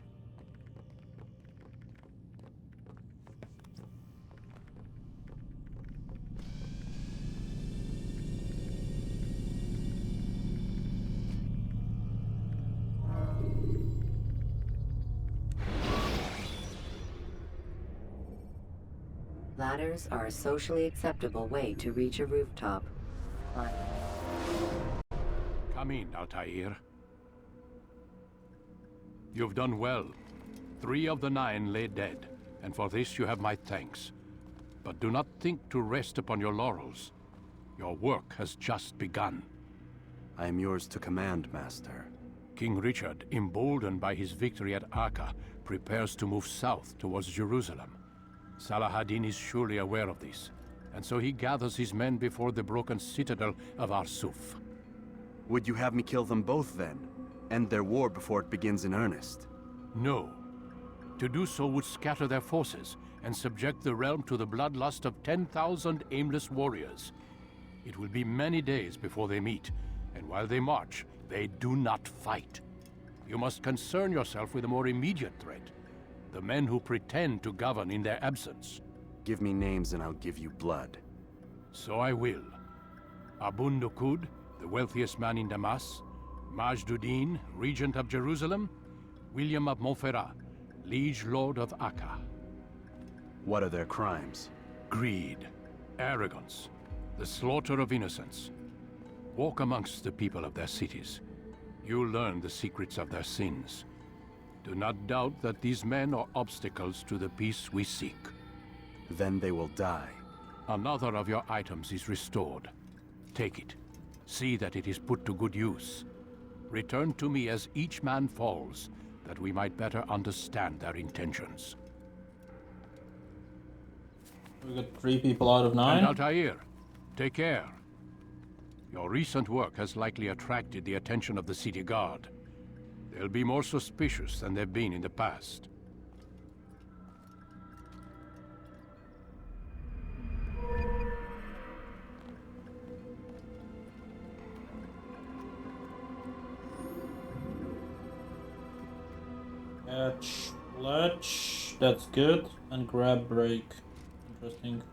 Ladders are a socially acceptable way to reach a rooftop. Come in, Altair. You've done well. 3 of the 9 lay dead, and for this you have my thanks. But do not think to rest upon your laurels. Your work has just begun. I am yours to command, Master. King Richard, emboldened by his victory at Acre, prepares to move south towards Jerusalem. Salahadin is surely aware of this, and so he gathers his men before the broken citadel of Arsuf. Would you have me kill them both then? End their war before it begins in earnest? No. To do so would scatter their forces and subject the realm to the bloodlust of 10,000 aimless warriors. It will be many days before they meet, and while they march, they do not fight. You must concern yourself with a more immediate threat. The men who pretend to govern in their absence. Give me names and I'll give you blood. So I will. Abun Nukud, the wealthiest man in Damas. Majduddin, regent of Jerusalem. William of Montferrat, liege lord of Acre. What are their crimes? Greed, arrogance, the slaughter of innocents. Walk amongst the people of their cities. You'll learn the secrets of their sins. Do not doubt that these men are obstacles to the peace we seek. Then they will die. Another of your items is restored. Take it. See that it is put to good use. Return to me as each man falls, that we might better understand their intentions. We got 3 people out of 9. And Altair, take care. Your recent work has likely attracted the attention of the city guard. They'll be more suspicious than they've been in the past. Catch, latch, that's good. And grab break. Interesting.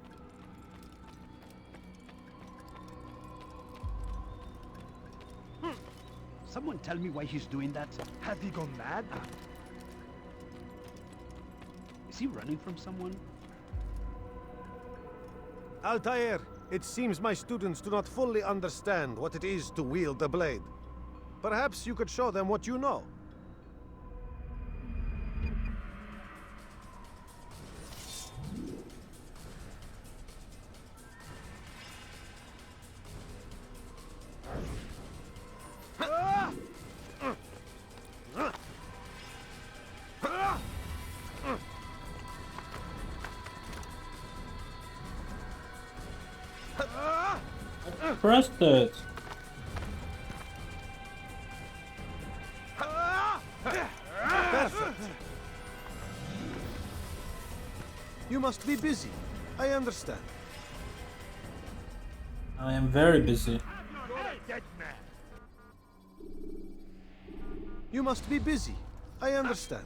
Someone tell me why he's doing that. Has he gone mad? Is he running from someone? Altair, it seems my students do not fully understand what it is to wield a blade. Perhaps you could show them what you know. Pressed it. You must be busy. I understand. I am very busy. You must be busy. I understand.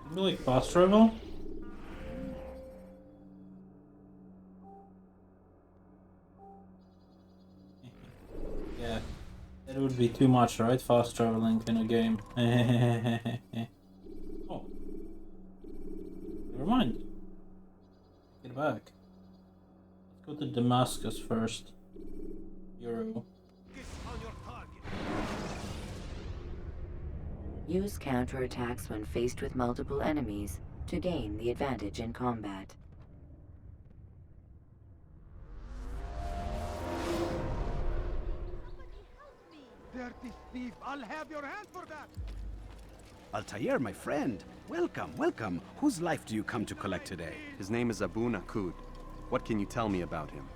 Maybe like fast travel? Yeah, that would be too much, right? Fast traveling in a game. Oh, never mind. Get back. Let's go to Damascus first. Euro. Use counterattacks when faced with multiple enemies to gain the advantage in combat. Dirty thief, I'll have your hand for that! Altair, my friend. Welcome, welcome. Whose life do you come to collect today? His name is Abu Nakud. What can you tell me about him?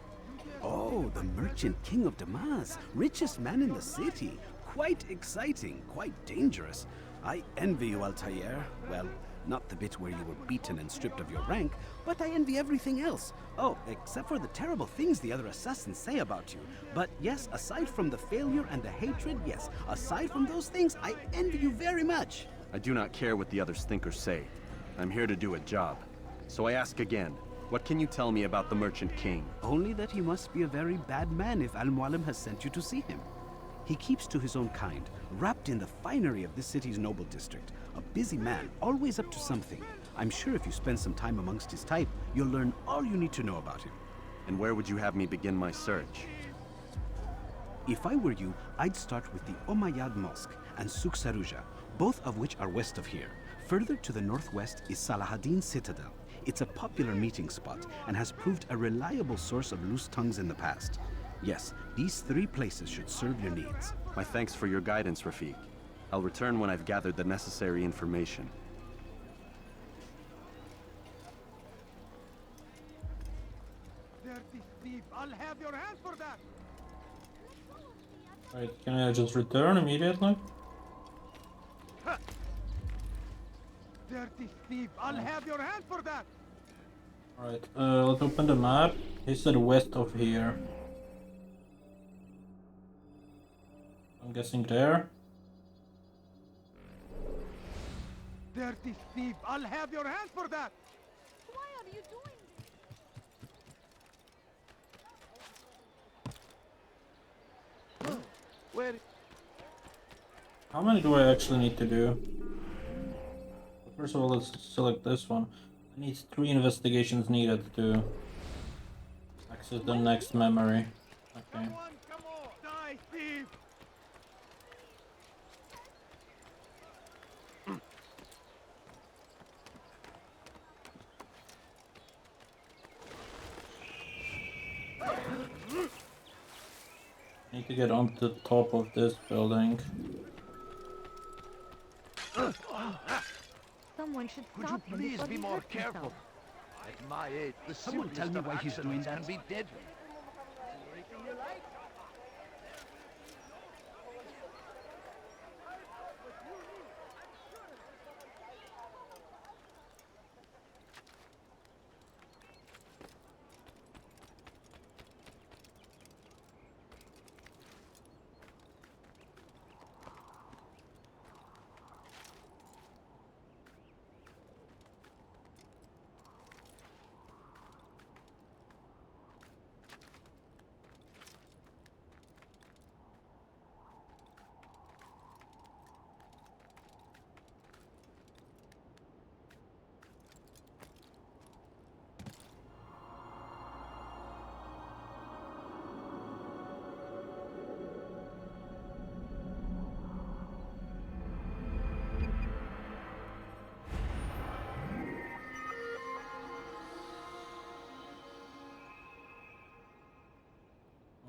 Oh, the merchant king of Damas. Richest man in the city. Quite exciting, quite dangerous. I envy you, Altair. Well, not the bit where you were beaten and stripped of your rank, but I envy everything else. Oh, except for the terrible things the other assassins say about you. But yes, aside from the failure and the hatred, yes, aside from those things, I envy you very much. I do not care what the others think or say. I'm here to do a job. So I ask again, what can you tell me about the Merchant King? Only that he must be a very bad man if Al-Mualim has sent you to see him. He keeps to his own kind, wrapped in the finery of this city's noble district. A busy man, always up to something. I'm sure if you spend some time amongst his type, you'll learn all you need to know about him. And where would you have me begin my search? If I were you, I'd start with the Umayyad Mosque and Souk Sarouja, both of which are west of here. Further to the northwest is Salahaddin Citadel. It's a popular meeting spot and has proved a reliable source of loose tongues in the past. Yes, these 3 places should serve your needs. My thanks for your guidance, Rafiq. I'll return when I've gathered the necessary information. Dirty thief, I'll have your hand for that! Right, can I just return immediately? Dirty thief, I'll have your hand for that! Alright, let's open the map. He said west of here. I'm guessing there. Dirty thief, I'll have your hand for that! Why are you doing this? Where? How many do I actually need to do? First of all, let's select this one. I need 3 investigations needed to access the next memory. Okay. Come on, die, thief! Need to get onto the top of this building. Someone should Could stop you him please before be he more hurts careful? himself. At my age, the Someone tell simplest me of why he's doing accidents that. can be deadly.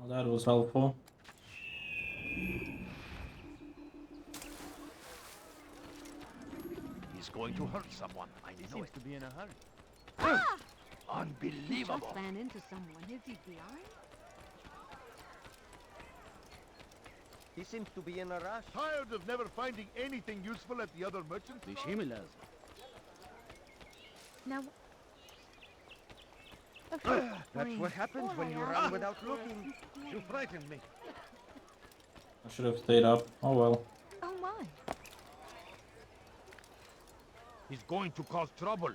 Well, that was helpful. He's going to hurt someone. I He know seems it. to be in a hurry. Ah! Unbelievable. Just ran into someone. Is he blind? He seems to be in a rush. Tired of never finding anything useful at the other merchants? Now, That's what happens when you run without looking. You frightened me. I should have stayed up. Oh well. Oh my. He's going to cause trouble.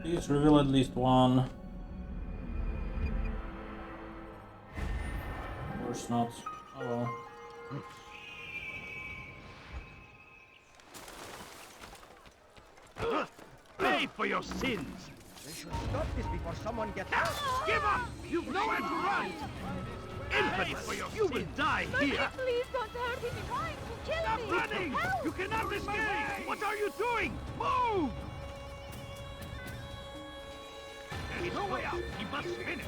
Please reveal at least one. Of course not. Oh well. Pay for your sins! They should stop this before someone gets hurt. Give up! You've nowhere to run! Infamous! You will die here! Please don't hurt him. He's trying to kill Stop me. running! Help! You cannot escape! What are you doing? Move! There is no way out! He must finish!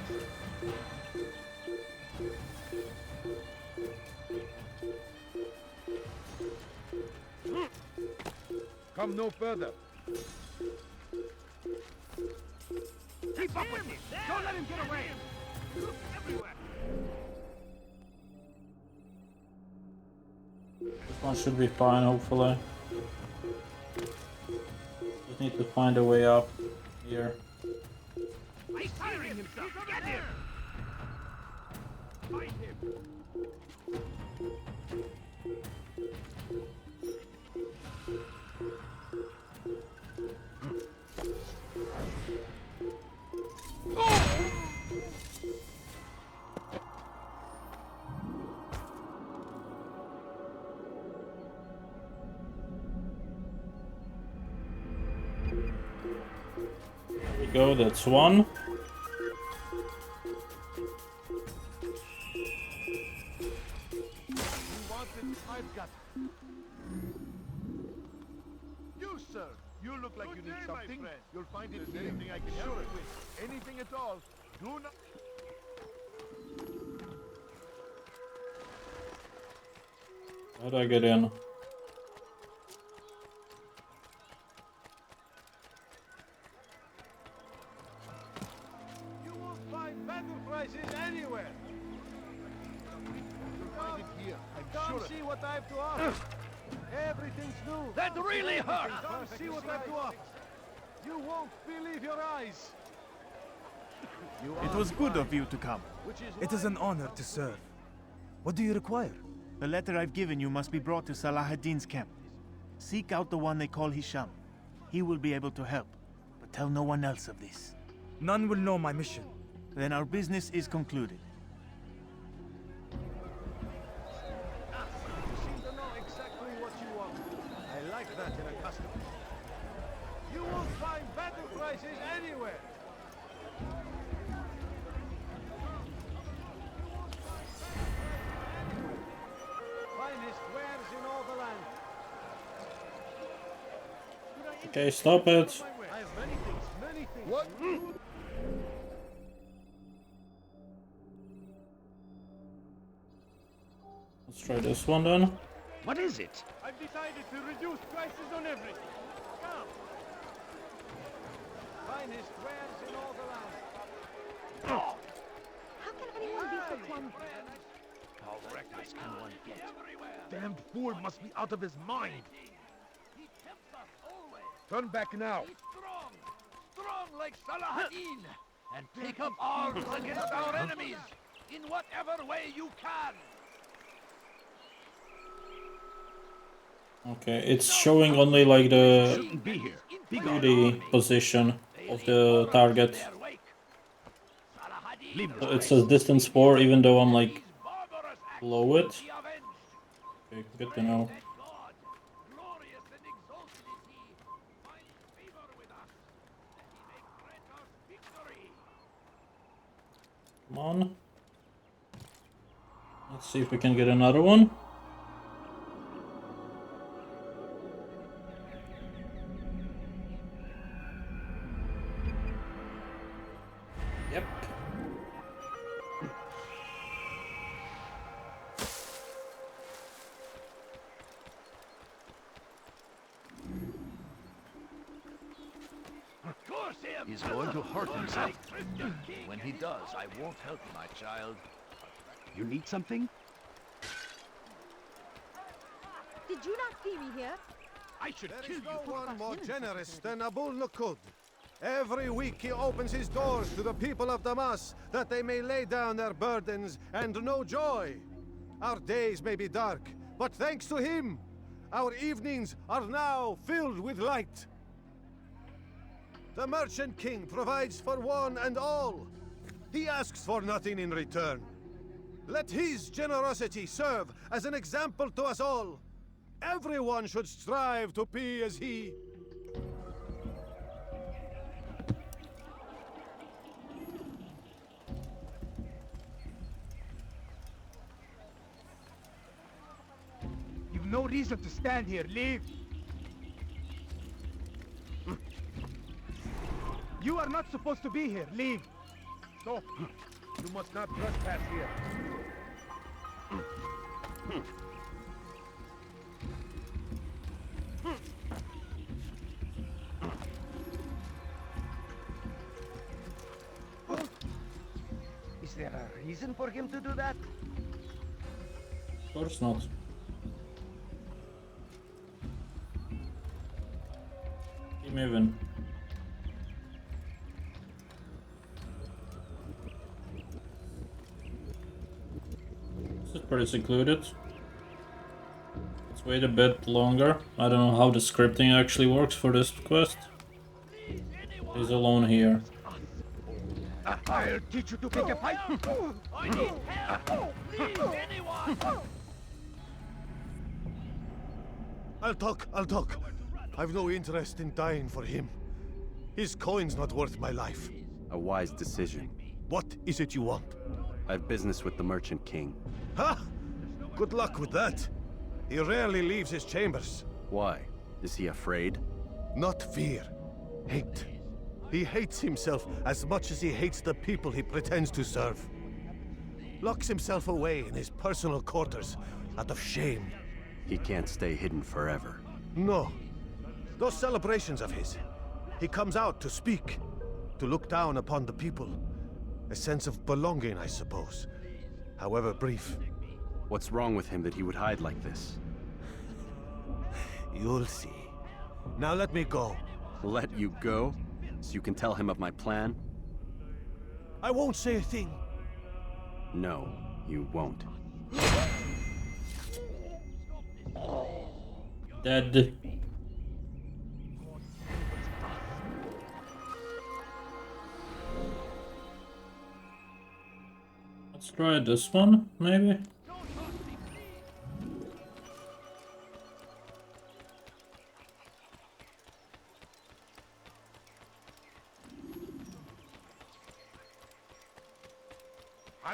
Come no further. Keep up with him! Don't let him get away! Look everywhere! This one should be fine, hopefully. Just need to find a way up here. He's firing himself! Get him! Find him! There we go, that's one. You, sir, you look like you need something. You'll find it here. Anything I can help with. Anything at all. Do not... How do I get in? You won't find battle prices anywhere. You'll find it here. I'm Come sure. see what I have to offer. Everything's new. That really hurts! Come see what I have to offer. You won't believe your eyes. It was good of you to come. It is an honor to serve. What do you require? The letter I've given you must be brought to Salah ad-Din's camp. Seek out the one they call Hisham. He will be able to help, but tell no one else of this. None will know my mission. Then our business is concluded. You seem to know exactly what you want. I like that in a customer. You won't find battle prices anywhere. Finest wares in all the land. Okay, stop it. I have many things, many things. What? Let's try this one then. What is it? I've decided to reduce prices on everything. Come. Finest wares in all the land. How can anyone be so clumsy? How reckless can one get? Damned fool must be out of his mind. Turn back now. Strong like Salah-ad-Din, and take up arms against our enemies in whatever way you can. Okay, it's showing only like the to the position of the target. So it says distance 4 even though I'm like below it. Okay, good to know. Come on. Let's see if we can get another one. Yep. He's going to hurt himself. When he does, I won't help my child. You need something? Did you not see me here? I should There kill is you no for one more innocent. generous than Abul Nukud. Every week he opens his doors to the people of Damas that they may lay down their burdens and know joy. Our days may be dark, but thanks to him, our evenings are now filled with light. The Merchant King provides for one and all. He asks for nothing in return. Let his generosity serve as an example to us all. Everyone should strive to be as he. You've no reason to stand here. Leave. You are not supposed to be here. Leave. Stop! You must not trespass here. Is there a reason for him to do that? Of course not. Keep moving. This is pretty secluded. Let's wait a bit longer. I don't know how the scripting actually works for this quest. He's alone here. I'll teach you to pick a fight. I need help! Please, anyone! I'll talk. I've no interest in dying for him. His coin's not worth my life. A wise decision. What is it you want? I have business with the Merchant King. Ha! Good luck with that. He rarely leaves his chambers. Why? Is he afraid? Not fear. Hate. He hates himself as much as he hates the people he pretends to serve. Locks himself away in his personal quarters out of shame. He can't stay hidden forever. No. Those celebrations of his. He comes out to speak, to look down upon the people. A sense of belonging, I suppose. However brief. What's wrong with him that he would hide like this? You'll see. Now let me go. Let you go? So you can tell him of my plan? I won't say a thing. No, you won't. Dead. Let's try this one, maybe?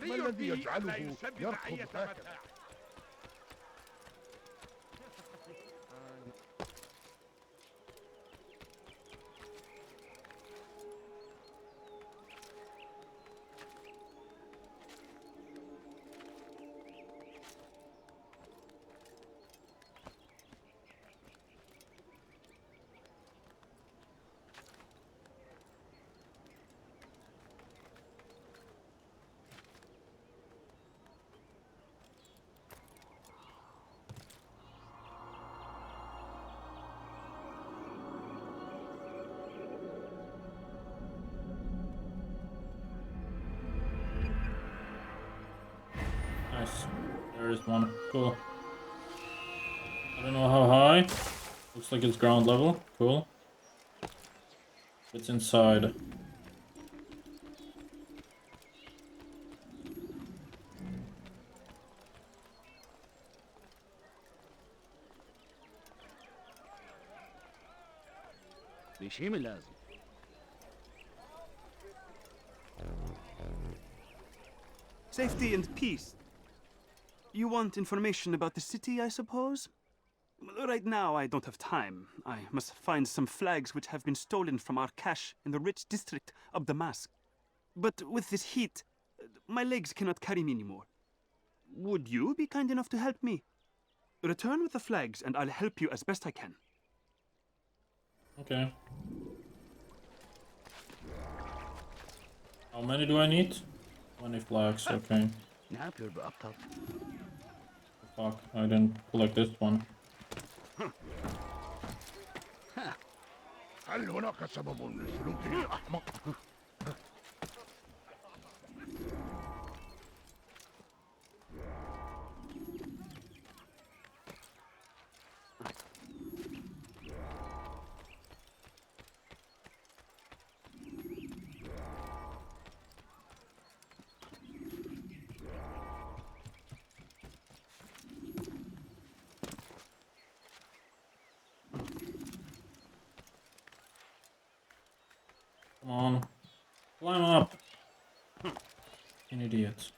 ما الذي يجعله يركض هكذا؟ Nice. There is one. Cool. I don't know how high. Looks like it's ground level. Cool. It's inside. بشيم لازم. Safety and peace. You want information about the city, I suppose? Right now, I don't have time. I must find some flags which have been stolen from our cache in the rich district of Damask. But with this heat, my legs cannot carry me anymore. Would you be kind enough to help me? Return with the flags, and I'll help you as best I can. Okay. How many do I need? 20 flags, okay. Fuck, I didn't collect this one. هل هناك سبب لسلوكه الأحمق؟ Come on. Climb up. An idiot.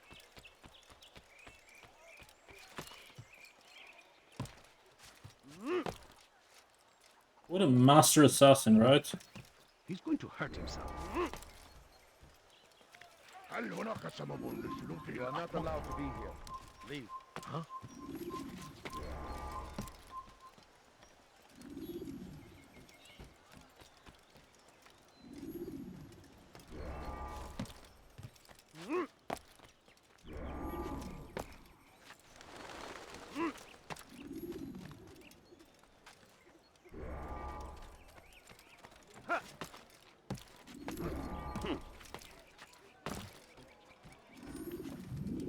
What a master assassin, right? He's going to hurt himself. هل هناك سبب لسلوكه You are not الأحمق؟ allowed to be here. Leave. Huh?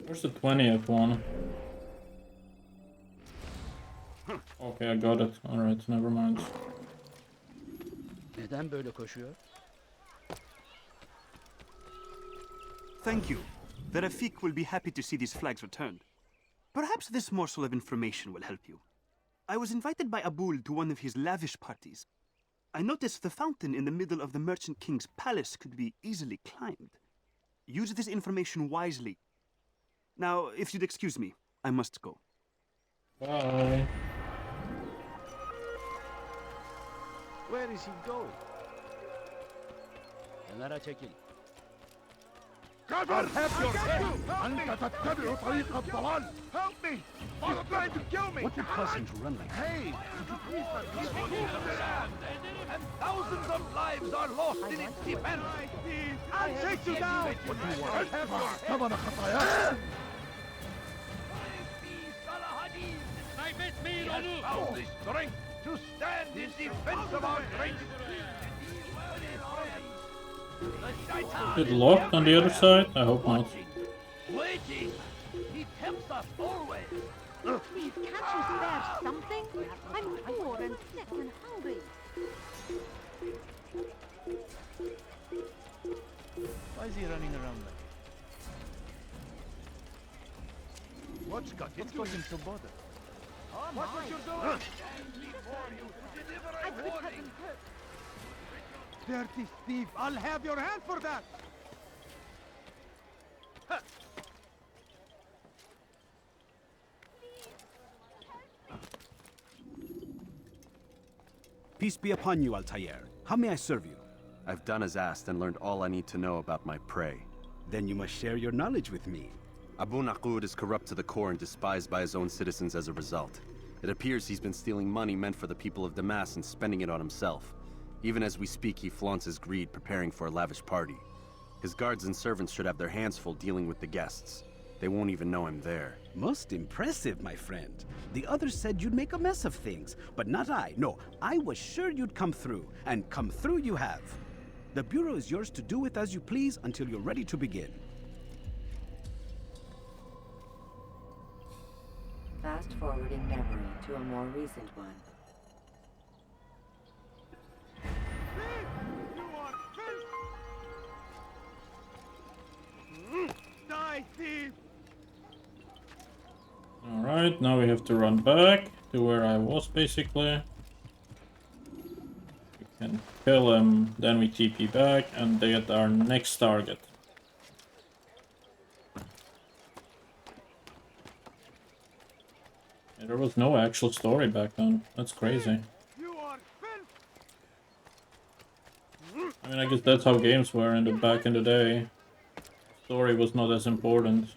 Where's the 20th one? Okay, I got it. Alright, never mind. Neden böyle koşuyor? Thank you. The Rafik will be happy to see these flags returned. Perhaps this morsel of information will help you. I was invited by Abul to one of his lavish parties. I noticed the fountain in the middle of the Merchant King's palace could be easily climbed. Use this information wisely. Now, if you'd excuse me, I must go. Bye. Where is he going? Kenara çekil. I'll have your head! أنت تتبع طريق الضلال! Help me! He's trying to kill me! What would cause him to run like that? Hey! Could you please let me He's moved the land, and thousands of lives are lost in its defense. I'll take you down! What do you want? ثمن خطاياك! He has found the strength to stand in defense of our great Is it locked on the other side? I hope not. waiting. He tempts us always. Please, can't you spare something? I'm poor and sick and hungry. Why is he running around like that? What's got What's got him so bothered? Watch what you're doing! I could have been hurt. Dirty thief! I'll have your hand for that! Peace be upon you, Altair. How may I serve you? I've done as asked and learned all I need to know about my prey. Then you must share your knowledge with me. Abu Naqud is corrupt to the core and despised by his own citizens as a result. It appears he's been stealing money meant for the people of Damas and spending it on himself. Even as we speak, he flaunts his greed, preparing for a lavish party. His guards and servants should have their hands full dealing with the guests. They won't even know I'm there. Most impressive, my friend. The others said you'd make a mess of things, but not I. No, I was sure you'd come through, and come through you have. The Bureau is yours to do with as you please until you're ready to begin. Fast forwarding memory to a more recent one. You are Die, thief! Alright, now we have to run back to where I was basically. We can kill him, then we TP back and they get our next target. Yeah, there was no actual story back then. That's crazy. I mean, I guess that's how games were in the back in the day. Story was not as important.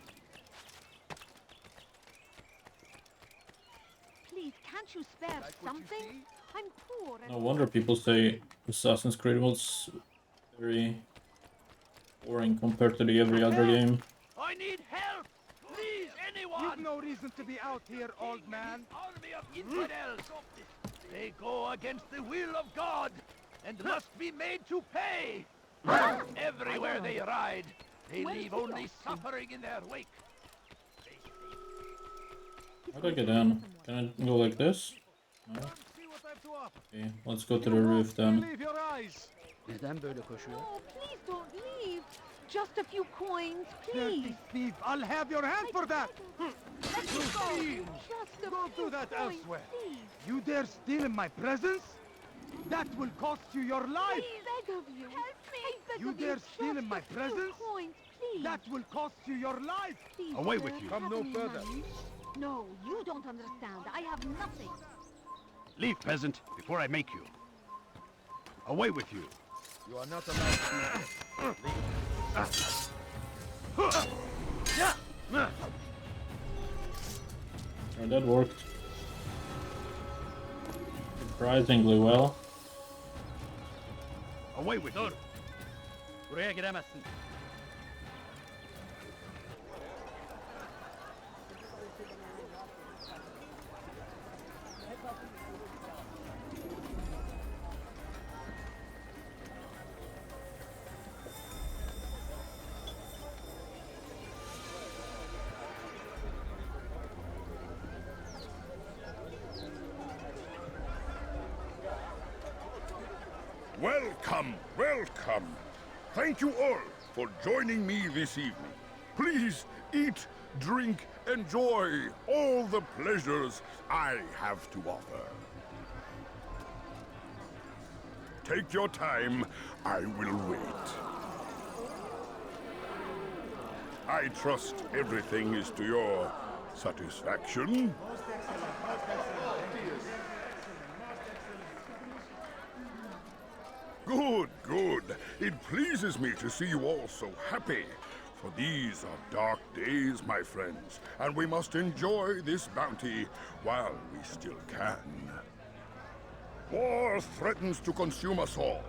Please, can't you spare something? I'm poor and No wonder people say Assassin's Creed was very boring compared to the every other game. I need help! Please, anyone! You've no reason to be out here, old man. Army of infidels! They go against the will of God and must be made to pay! Everywhere they ride, they leave only suffering in their wake. How do I get in? Can I go like this? No? Okay, let's go to the roof then. Oh, please don't leave. Just a few coins, please. Dirty thief, I'll have your hand for that. Let me go. Just a Go few do that coins, elsewhere. please. You dare steal in my presence? That will cost you your life. I beg of you. Help me. I beg You of you. dare steal in my Just a few presence? coins, please. That will cost you your life. Please, Away sir, with you. have Come no any further. money? No, you don't understand. I have nothing. Leave, peasant, before I make you. Away with you. You are not allowed to be here. Oh, that worked. Surprisingly well. Away with you. Buraya giremezsin. Welcome, welcome. Thank you all for joining me this evening. Please eat, drink, enjoy all the pleasures I have to offer. Take your time, I will wait. I trust everything is to your satisfaction. Good, good. It pleases me to see you all so happy. For these are dark days, my friends, and we must enjoy this bounty while we still can. War threatens to consume us all.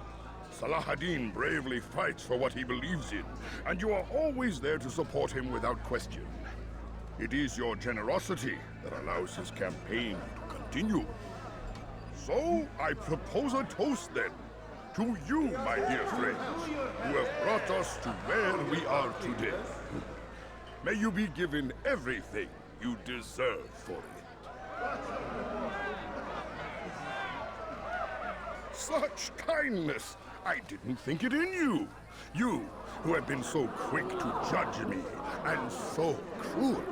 Salah ad-Din bravely fights for what he believes in, and you are always there to support him without question. It is your generosity that allows his campaign to continue. So, I propose a toast then. To you, my dear friends, who have brought us to where we are today. May you be given everything you deserve for it. Such kindness! I didn't think it in you. You, who have been so quick to judge me, and so cruel.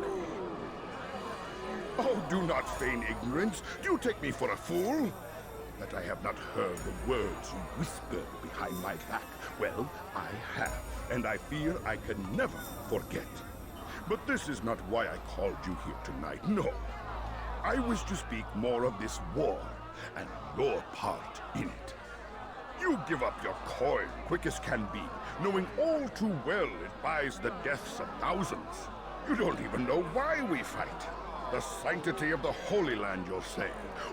Oh, do not feign ignorance. Do you take me for a fool? That I have not heard the words you whispered behind my back. Well, I have, and I fear I can never forget. But this is not why I called you here tonight, no. I wish to speak more of this war, and your part in it. You give up your coin quick as can be, knowing all too well it buys the deaths of thousands. You don't even know why we fight. The sanctity of the Holy Land, you'll say,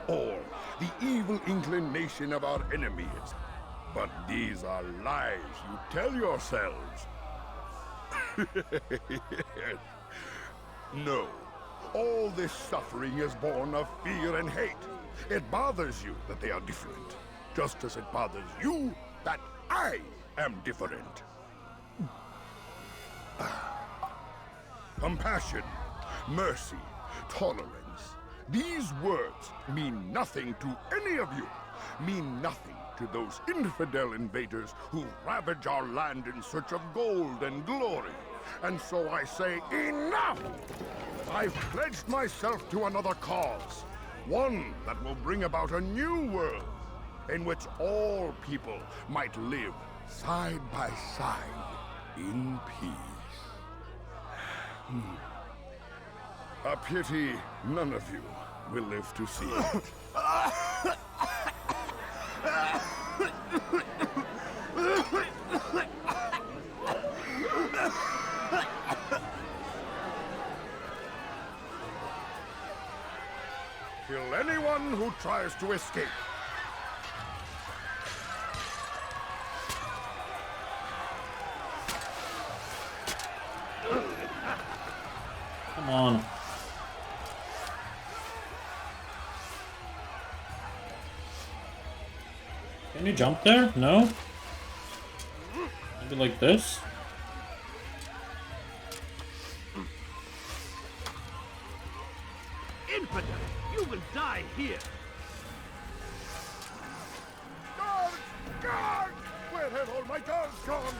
or the evil inclination of our enemies. But these are lies you tell yourselves. No, all this suffering is born of fear and hate. It bothers you that they are different, just as it bothers you that I am different. Compassion, mercy, tolerance. These words mean nothing to any of you. Mean nothing to those infidel invaders who ravage our land in search of gold and glory. And so I say, enough! I've pledged myself to another cause. One that will bring about a new world, in which all people might live side by side in peace. A pity none of you will live to see it. Kill anyone who tries to escape. Come on. Can you jump there? No? Maybe like this? Infidel! You will die here! Guards! Guards! Where have all my guards gone?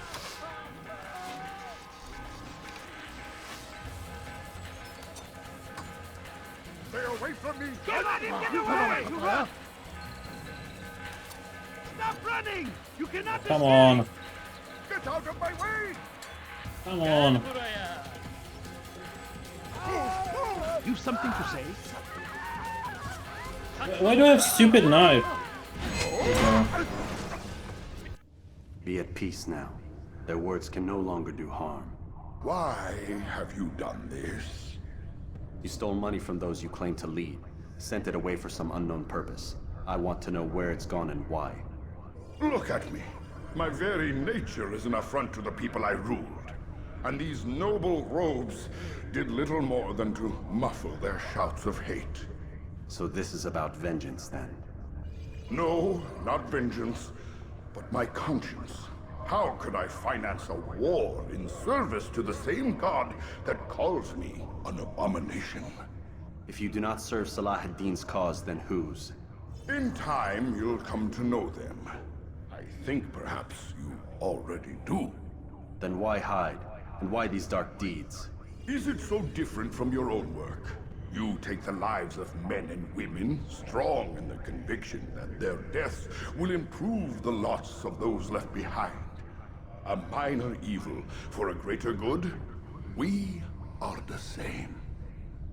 Stay away from me! Don't let him get away! Stop running! You cannot Come escape! on. Get out of my way! Come on. You've something to say? Why do I have stupid knife? Be at peace now. Their words can no longer do harm. Why have you done this? You stole money from those you claim to lead, sent it away for some unknown purpose. I want to know where it's gone and why. Look at me. My very nature is an affront to the people I ruled. And these noble robes did little more than to muffle their shouts of hate. So this is about vengeance, then? No, not vengeance, but my conscience. How could I finance a war in service to the same god that calls me an abomination? If you do not serve Salah ad-Din's cause, then whose? In time, you'll come to know them. I think perhaps you already do. Then why hide? And why these dark deeds? Is it so different from your own work? You take the lives of men and women, strong in the conviction that their deaths will improve the lots of those left behind. A minor evil for a greater good? We are the same.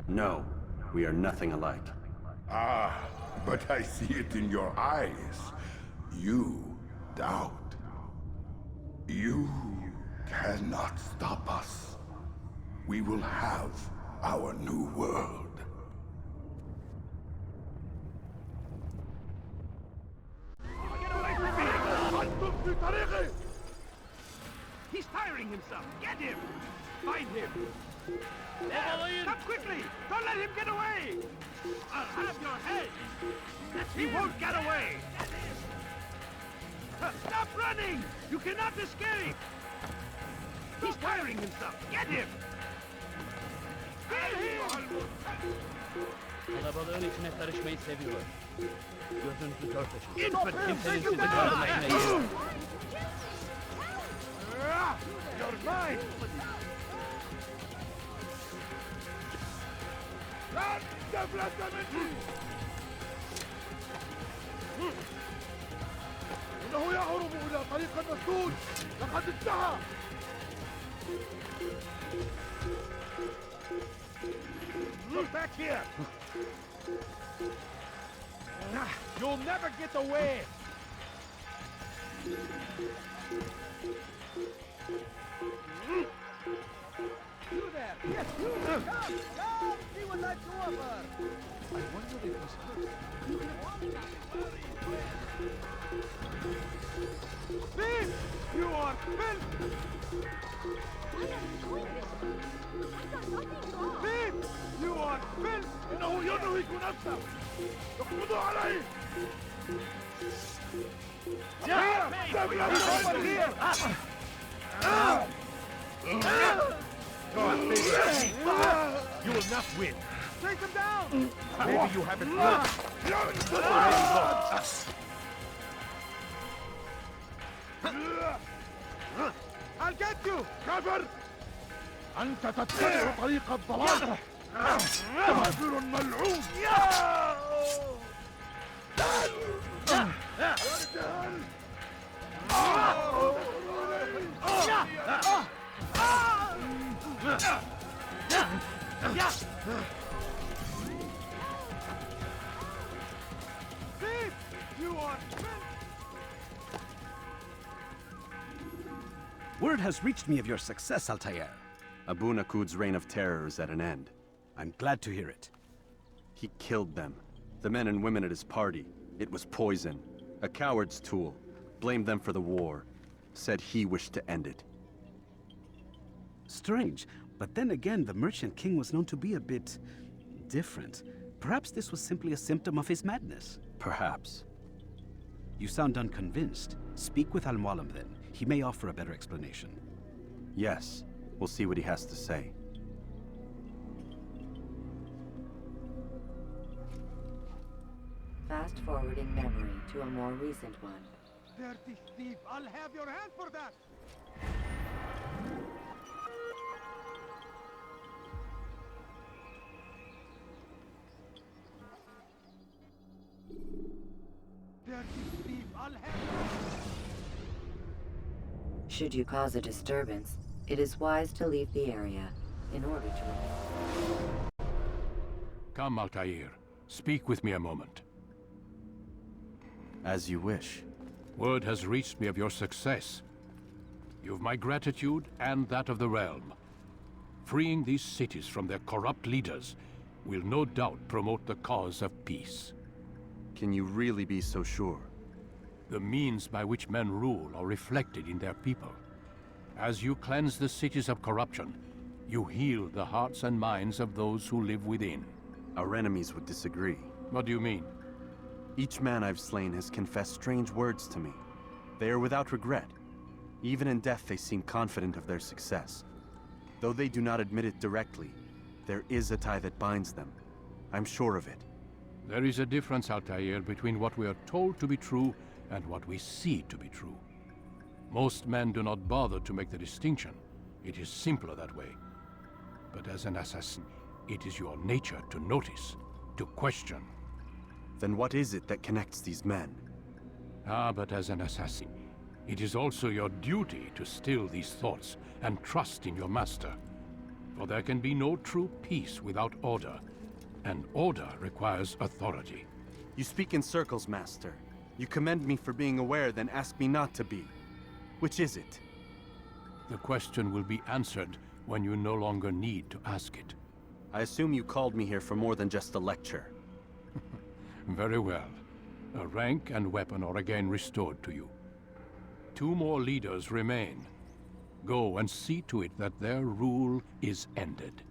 No, we are nothing alike. Ah, but I see it in your eyes. You doubt. You cannot stop us. We will have our new world. Get away from me! He's tiring himself. Get him! Find him! There! Come quickly! Don't let him get away! I'll have your head! He won't get away! Stop running! You cannot escape! He's tiring himself. Get him! Get him! Kalabalığın içine karışmayı seviyor. Gözünüzü dört açın. Infant! Kimsenin sizi görmesine izin. You're mine! لا تفلت مني! إنه يهرب إلى طريق مسدود! لقد انتهى! Look back here! You'll never get away! You there! Yes, you! Come! Come! See what I've to offer! I wonder if he's hurt. Thief! You are filth! Thief! You are filth! إنه ينهك نفسه! اقبضوا عليه! You will not win. Take him down! Maybe you haven't looked. I'll get you! Cover! أنت تتبع طريق الضلال كافر ملعون Word has reached me of your success, Altair. Abu Naqud's reign of terror is at an end. I'm glad to hear it. He killed them. The men and women at his party. It was poison. A coward's tool. Blamed them for the war. Said he wished to end it. Strange, but then again, the Merchant King was known to be a bit different. Perhaps this was simply a symptom of his madness. Perhaps. You sound unconvinced. Speak with Al-Mualim then. He may offer a better explanation. Yes. We'll see what he has to say. Fast-forwarding memory to a more recent one. Dirty thief, I'll have your hand for that! Dirty thief, I'll have... Should you cause a disturbance, it is wise to leave the area in order to... Come, Altair. Speak with me a moment. As you wish. Word has reached me of your success. You've my gratitude and that of the realm. Freeing these cities from their corrupt leaders will no doubt promote the cause of peace. Can you really be so sure? The means by which men rule are reflected in their people. As you cleanse the cities of corruption, you heal the hearts and minds of those who live within. Our enemies would disagree. What do you mean? Each man I've slain has confessed strange words to me. They are without regret. Even in death they seem confident of their success. Though they do not admit it directly, there is a tie that binds them. I'm sure of it. There is a difference, Altair, between what we are told to be true and what we see to be true. Most men do not bother to make the distinction. It is simpler that way. But as an assassin, it is your nature to notice, to question. Then what is it that connects these men? But as an assassin, it is also your duty to still these thoughts and trust in your master. For there can be no true peace without order, and order requires authority. You speak in circles, Master. You commend me for being aware, then ask me not to be. Which is it? The question will be answered when you no longer need to ask it. I assume you called me here for more than just a lecture. Very well. A rank and weapon are again restored to you. 2 more leaders remain. Go and see to it that their rule is ended.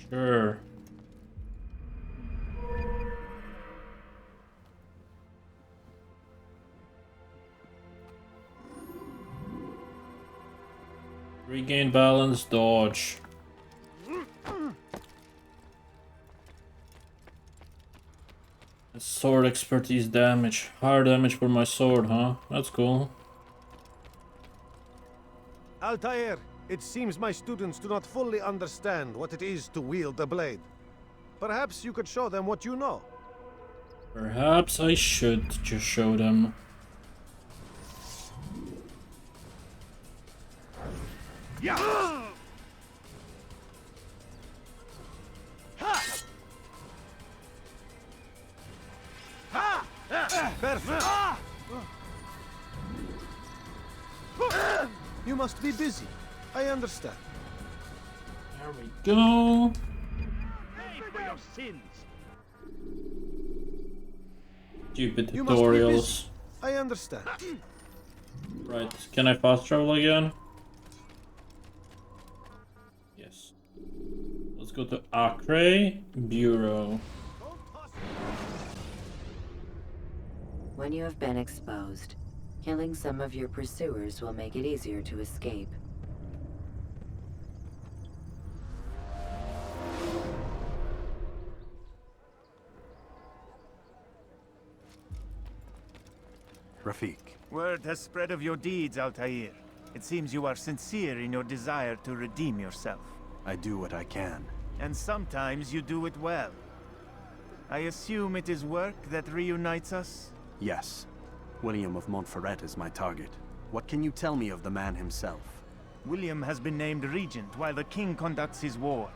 Sure. Regain balance, dodge. Sword expertise damage. Higher damage for my sword, huh? That's cool. Altair, it seems my students do not fully understand what it is to wield a blade. Perhaps you could show them what you know. Perhaps I should just show them. Yeah! Perfect. You must be busy. I understand. There we go. Pay for your sins. Stupid You must be tutorials. busy. I understand. Right, can I fast travel again? Yes. Let's go to Acre Bureau. When you have been exposed, killing some of your pursuers will make it easier to escape. Rafiq. Word has spread of your deeds, Altair. It seems you are sincere in your desire to redeem yourself. I do what I can. And sometimes you do it well. I assume it is work that reunites us? Yes. William of Montferrat is my target. What can you tell me of the man himself? William has been named regent while the king conducts his war.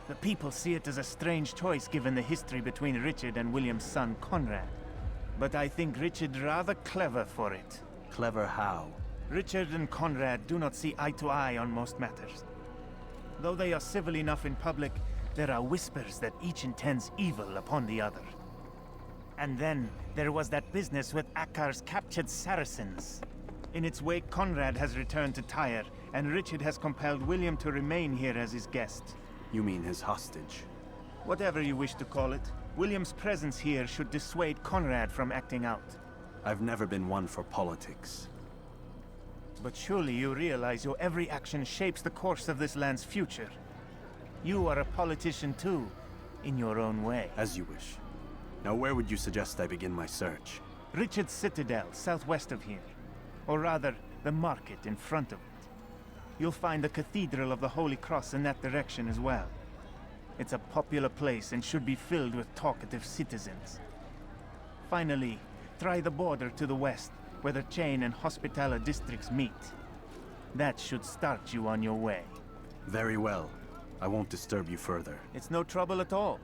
The people see it as a strange choice given the history between Richard and William's son Conrad. But I think Richard rather clever for it. Clever how? Richard and Conrad do not see eye to eye on most matters. Though they are civil enough in public, there are whispers that each intends evil upon the other. And then, there was that business with Akkar's captured Saracens. In its wake, Conrad has returned to Tyre, and Richard has compelled William to remain here as his guest. You mean his hostage? Whatever you wish to call it, William's presence here should dissuade Conrad from acting out. I've never been one for politics. But surely you realize your every action shapes the course of this land's future. You are a politician too, in your own way. As you wish. Now where would you suggest I begin my search? Richard's Citadel, southwest of here. Or rather, the market in front of it. You'll find the Cathedral of the Holy Cross in that direction as well. It's a popular place and should be filled with talkative citizens. Finally, try the border to the west, where the Chain and Hospitaller districts meet. That should start you on your way. Very well. I won't disturb you further. It's no trouble at all.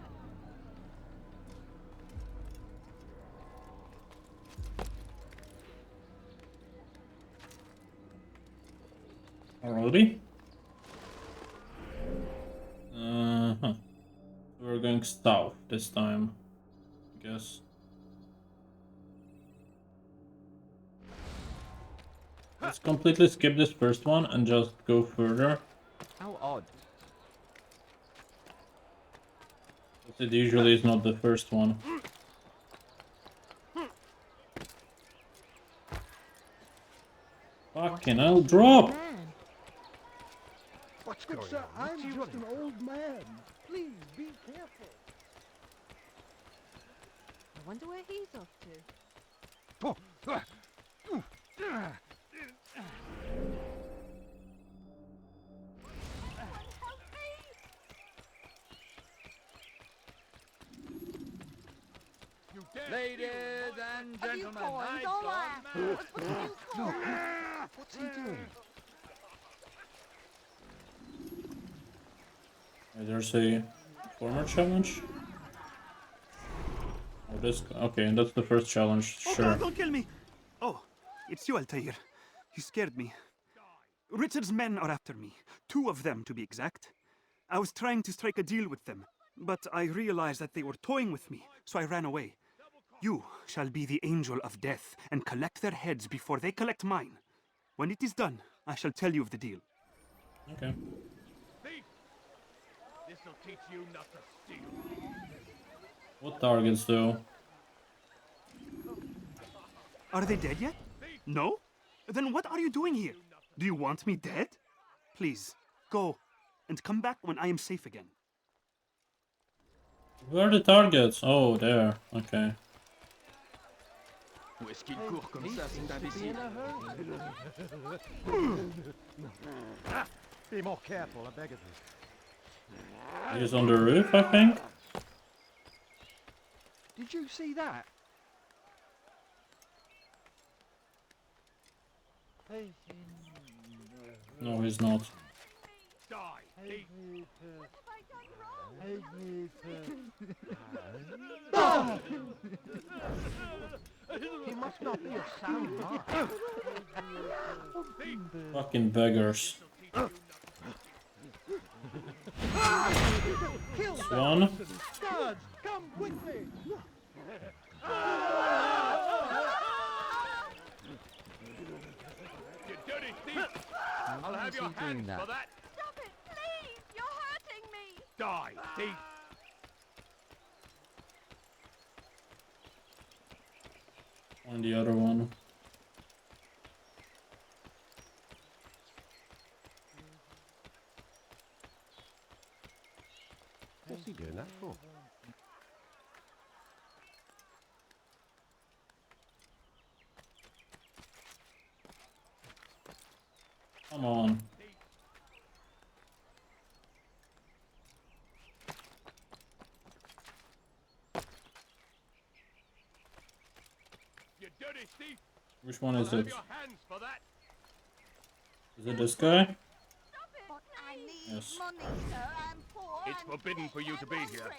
Alrighty. We're going south this time, I guess. Let's completely skip this first one and just go further. How odd. It usually is not the first one. Fucking hell, drop! What's going on? I'm just an old man. Please be careful. I wonder where he's off to. Ladies and gentlemen, I've all got What's he doing? There's a former challenge. Oh, this. Okay, that's the first challenge. Sure. Oh, don't kill me! Oh, it's you, Altair. You scared me. Richard's men are after me. 2 of them, to be exact. I was trying to strike a deal with them, but I realized that they were toying with me, so I ran away. You shall be the angel of death and collect their heads before they collect mine. When it is done, I shall tell you of the deal. Okay. This'll teach you not to steal. What targets though? Are they dead yet? No? Then what are you doing here? Do you want me dead? Please, go, and come back when I am safe again. Where are the targets? Oh, there. Okay. Où est-ce qu'il court comme ça, cet imbécile? Be more careful, I beg of you. He's on the roof, I think. Did you see that? No, he's not. He must not be a sound mind. Fucking beggars. One. Guards, come quickly! You dirty thief! I'll have your hands for that! Stop it, please! You're hurting me! Die, thief! And the other one. What's he doing that for? Come on. You dirty thief! Which one is I'll have it? your hands for that. Is it this guy? I need Yes. money, sir. I'm poor. It's forbidden for you to be here.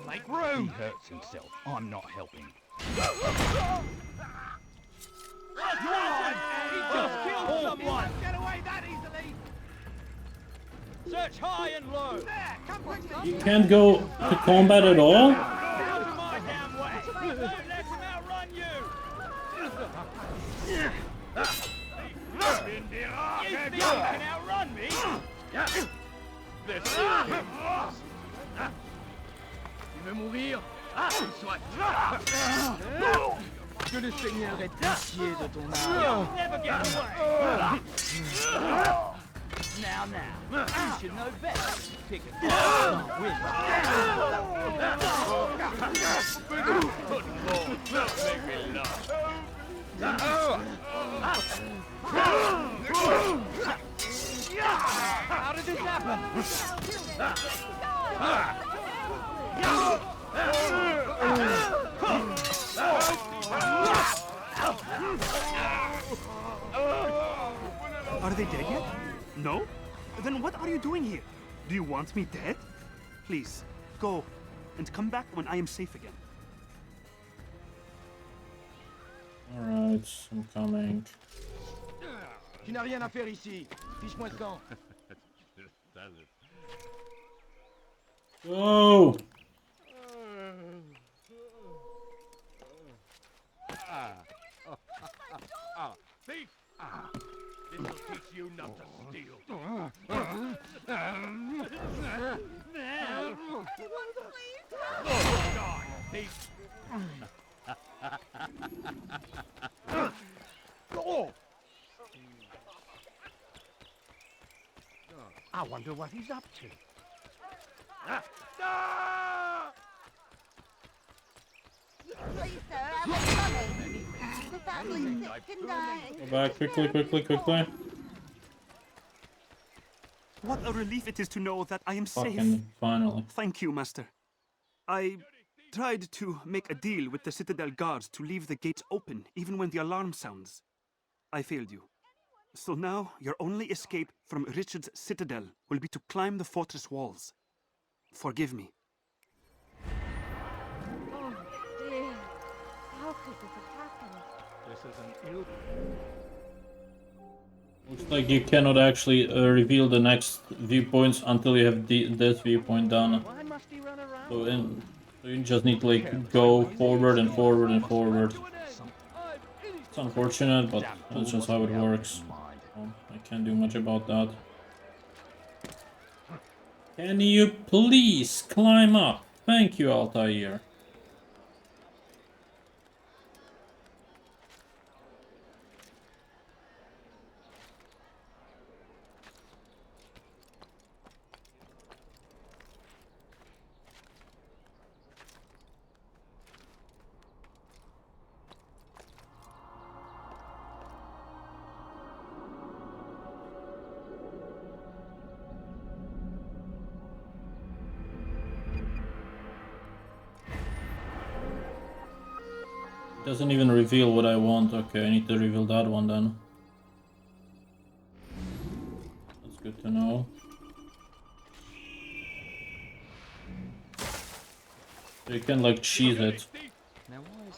Make room! He hurts himself. I'm not helping. He just killed someone! Get away that easily! Search high and low! There, come quickly! You can't go to combat at all? Out of my damn way! Don't let him outrun you! You think you can outrun me? Tu veux mourir? Soit. Que le Seigneur ait pitié de ton âme. You'll never get away! Now, you should know better. Pick a not win. Make me laugh. How did this happen? Are they dead yet? No? Then what are you doing here? Do you want me dead? Please, go, and come back when I am safe again. Alright, I'm coming. Tu n'as rien à faire ici. Fiche-moi le camp. Go! Thief! This'll teach you not to steal. Oh, God, thief! Oh! I wonder what he's up to. Please, sir, I want money. The family's sick and dying. Go back quickly, quickly, quickly. What a relief it is to know that I am safe. Fucking finally. Thank you, Master. I tried to make a deal with the Citadel guards to leave the gates open even when the alarm sounds. I failed you. So now your only escape from Richard's Citadel will be to climb the fortress walls. Forgive me. Oh, dear. How could this have happened? This is an ill. Looks like you cannot actually reveal the next viewpoints until you have this viewpoint done. Why must he run around? So you just need to like go forward and forward and forward. It's unfortunate, but that's just how it works. So I can't do much about that. Can you please climb up? Thank you, Altair. Doesn't even reveal what I want. Okay, I need to reveal that one then. That's good to know. So you can like cheese it.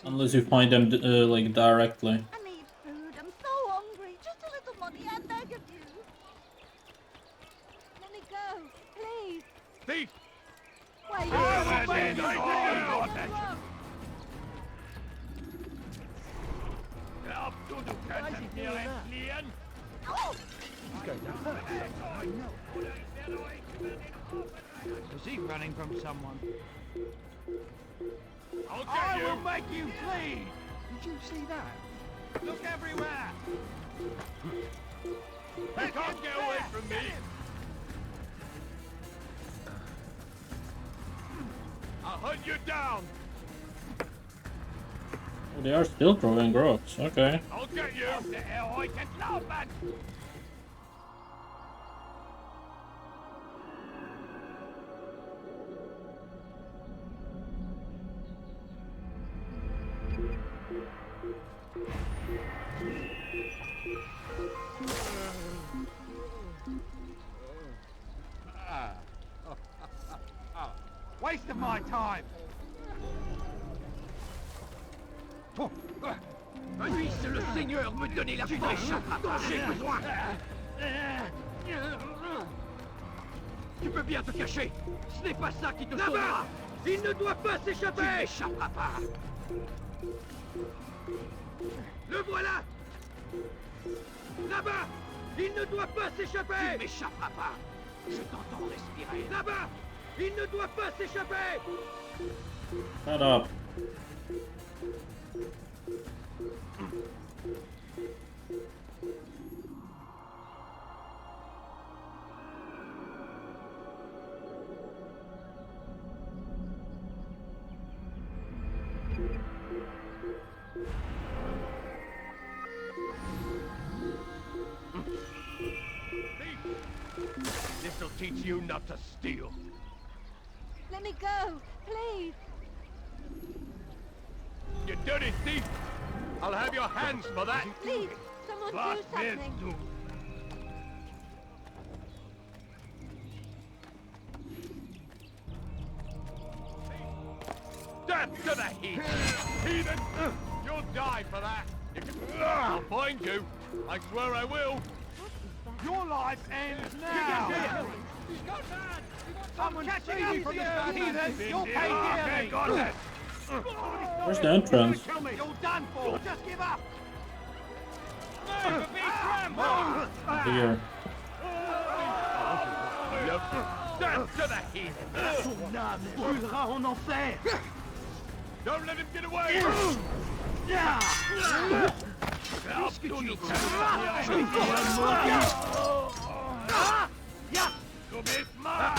Unless you find them like directly. I need food. I'm so hungry. Just a little money, I beg of you. Let me go, please. Thief! Wait. Is he running from someone? I will make you flee! Did you see that? Look everywhere! You can't get away from me! I'll hunt you down! They are still growing growths. Okay. I'll get you! Der Herr heute laufen! Waste of my time! Puisse le Seigneur me donner la force dont j'ai besoin. Tu peux bien te cacher. Ce n'est pas ça qui te sauvera. Il ne doit pas s'échapper. Tu n'échapperas pas. Le voilà. Là-bas. Il ne doit pas s'échapper. Tu n'échapperas pas. Je t'entends respirer. Là-bas. Il ne doit pas s'échapper. Shut up. This'll teach you not to steal. Let me go, please. You dirty thief! I'll have your hands for that! Please, someone do something. Death to the heat! Heathen! You'll die for that! I'll find you! I swear I will! Your life ends now! I'm catching up to you, heathen! You'll pay dearly! Where's the entrance? You're done for! Just give up! Here. Death to the heathen! Son âme brûlera en enfer! Don't let him get away! Qu'est-ce que tu Du bist mein!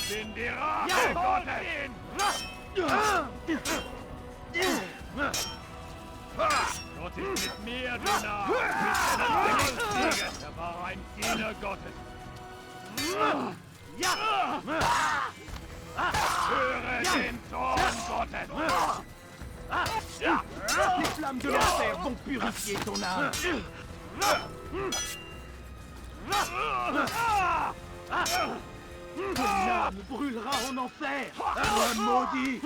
Bin die Rache Gottes! Gott ist mit mir, du Narr! Er war ein Diener Gottes! Höre den Zorn Gottes! Les flammes de l'enfer vont purifier ton âme! Ton âme brûlera en enfer! Toi maudit!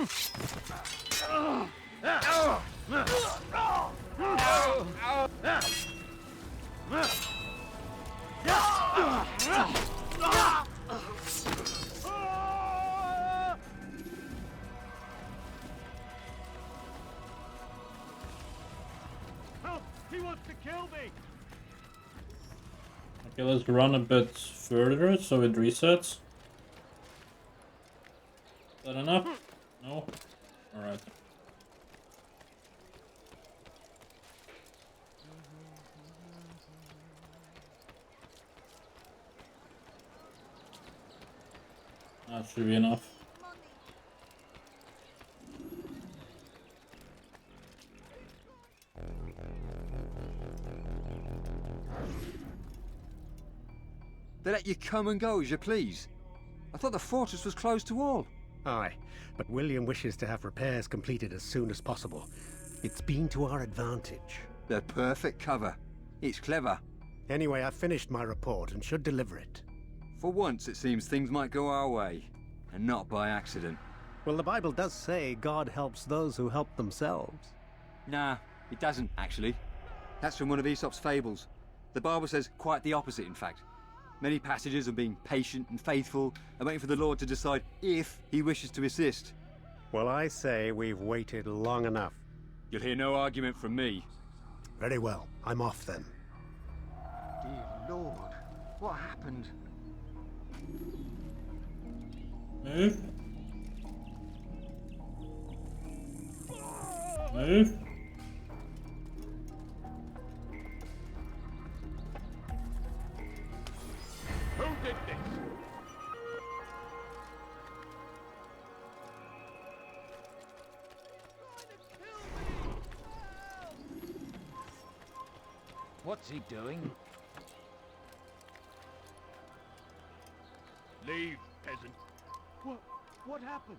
He wants to kill me! Okay, let's run a bit further so it resets. Is that enough? No? Alright. That should be enough. They let you come and go as you please. I thought the fortress was closed to all. Aye, but William wishes to have repairs completed as soon as possible. It's been to our advantage. They're perfect cover. It's clever. Anyway, I've finished my report and should deliver it. For once, it seems things might go our way, and not by accident. Well, the Bible does say God helps those who help themselves. Nah, it doesn't, actually. That's from one of Aesop's fables. The Bible says quite the opposite, in fact. Many passages of being patient and faithful and waiting for the Lord to decide if he wishes to assist. Well, I say we've waited long enough. You'll hear no argument from me. Very well. I'm off then. Dear Lord, what happened? Move. Move. Who did this? What's he doing? Leave, peasant. What happened?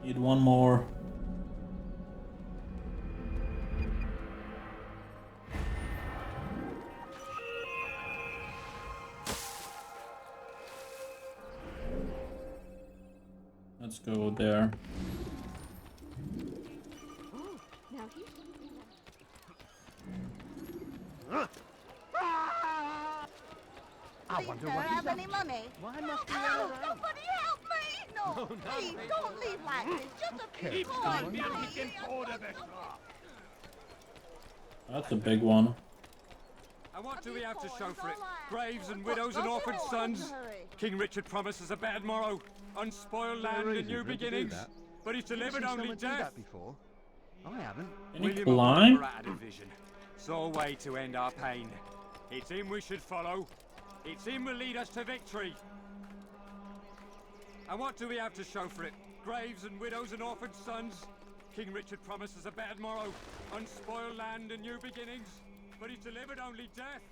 Need one more. Let's go there. Now he's I wonder what have any money? Why must we Oh, around? somebody help me! No, please, don't leave like this. Just a few Keep coins, going, please. we can order this. That's a big one. And what do we have to show for it? Graves and widows and orphaned sons? King Richard promises a bad morrow, unspoiled land and new beginnings. But he's delivered only death. Before? I haven't. Can you William of climb? Montferrat had a vision. Saw a way to end our pain. It's him we should follow. It's him will lead us to victory. And what do we have to show for it? Graves and widows and orphaned sons? King Richard promises a bad morrow, unspoiled land and new beginnings. But he's delivered only death.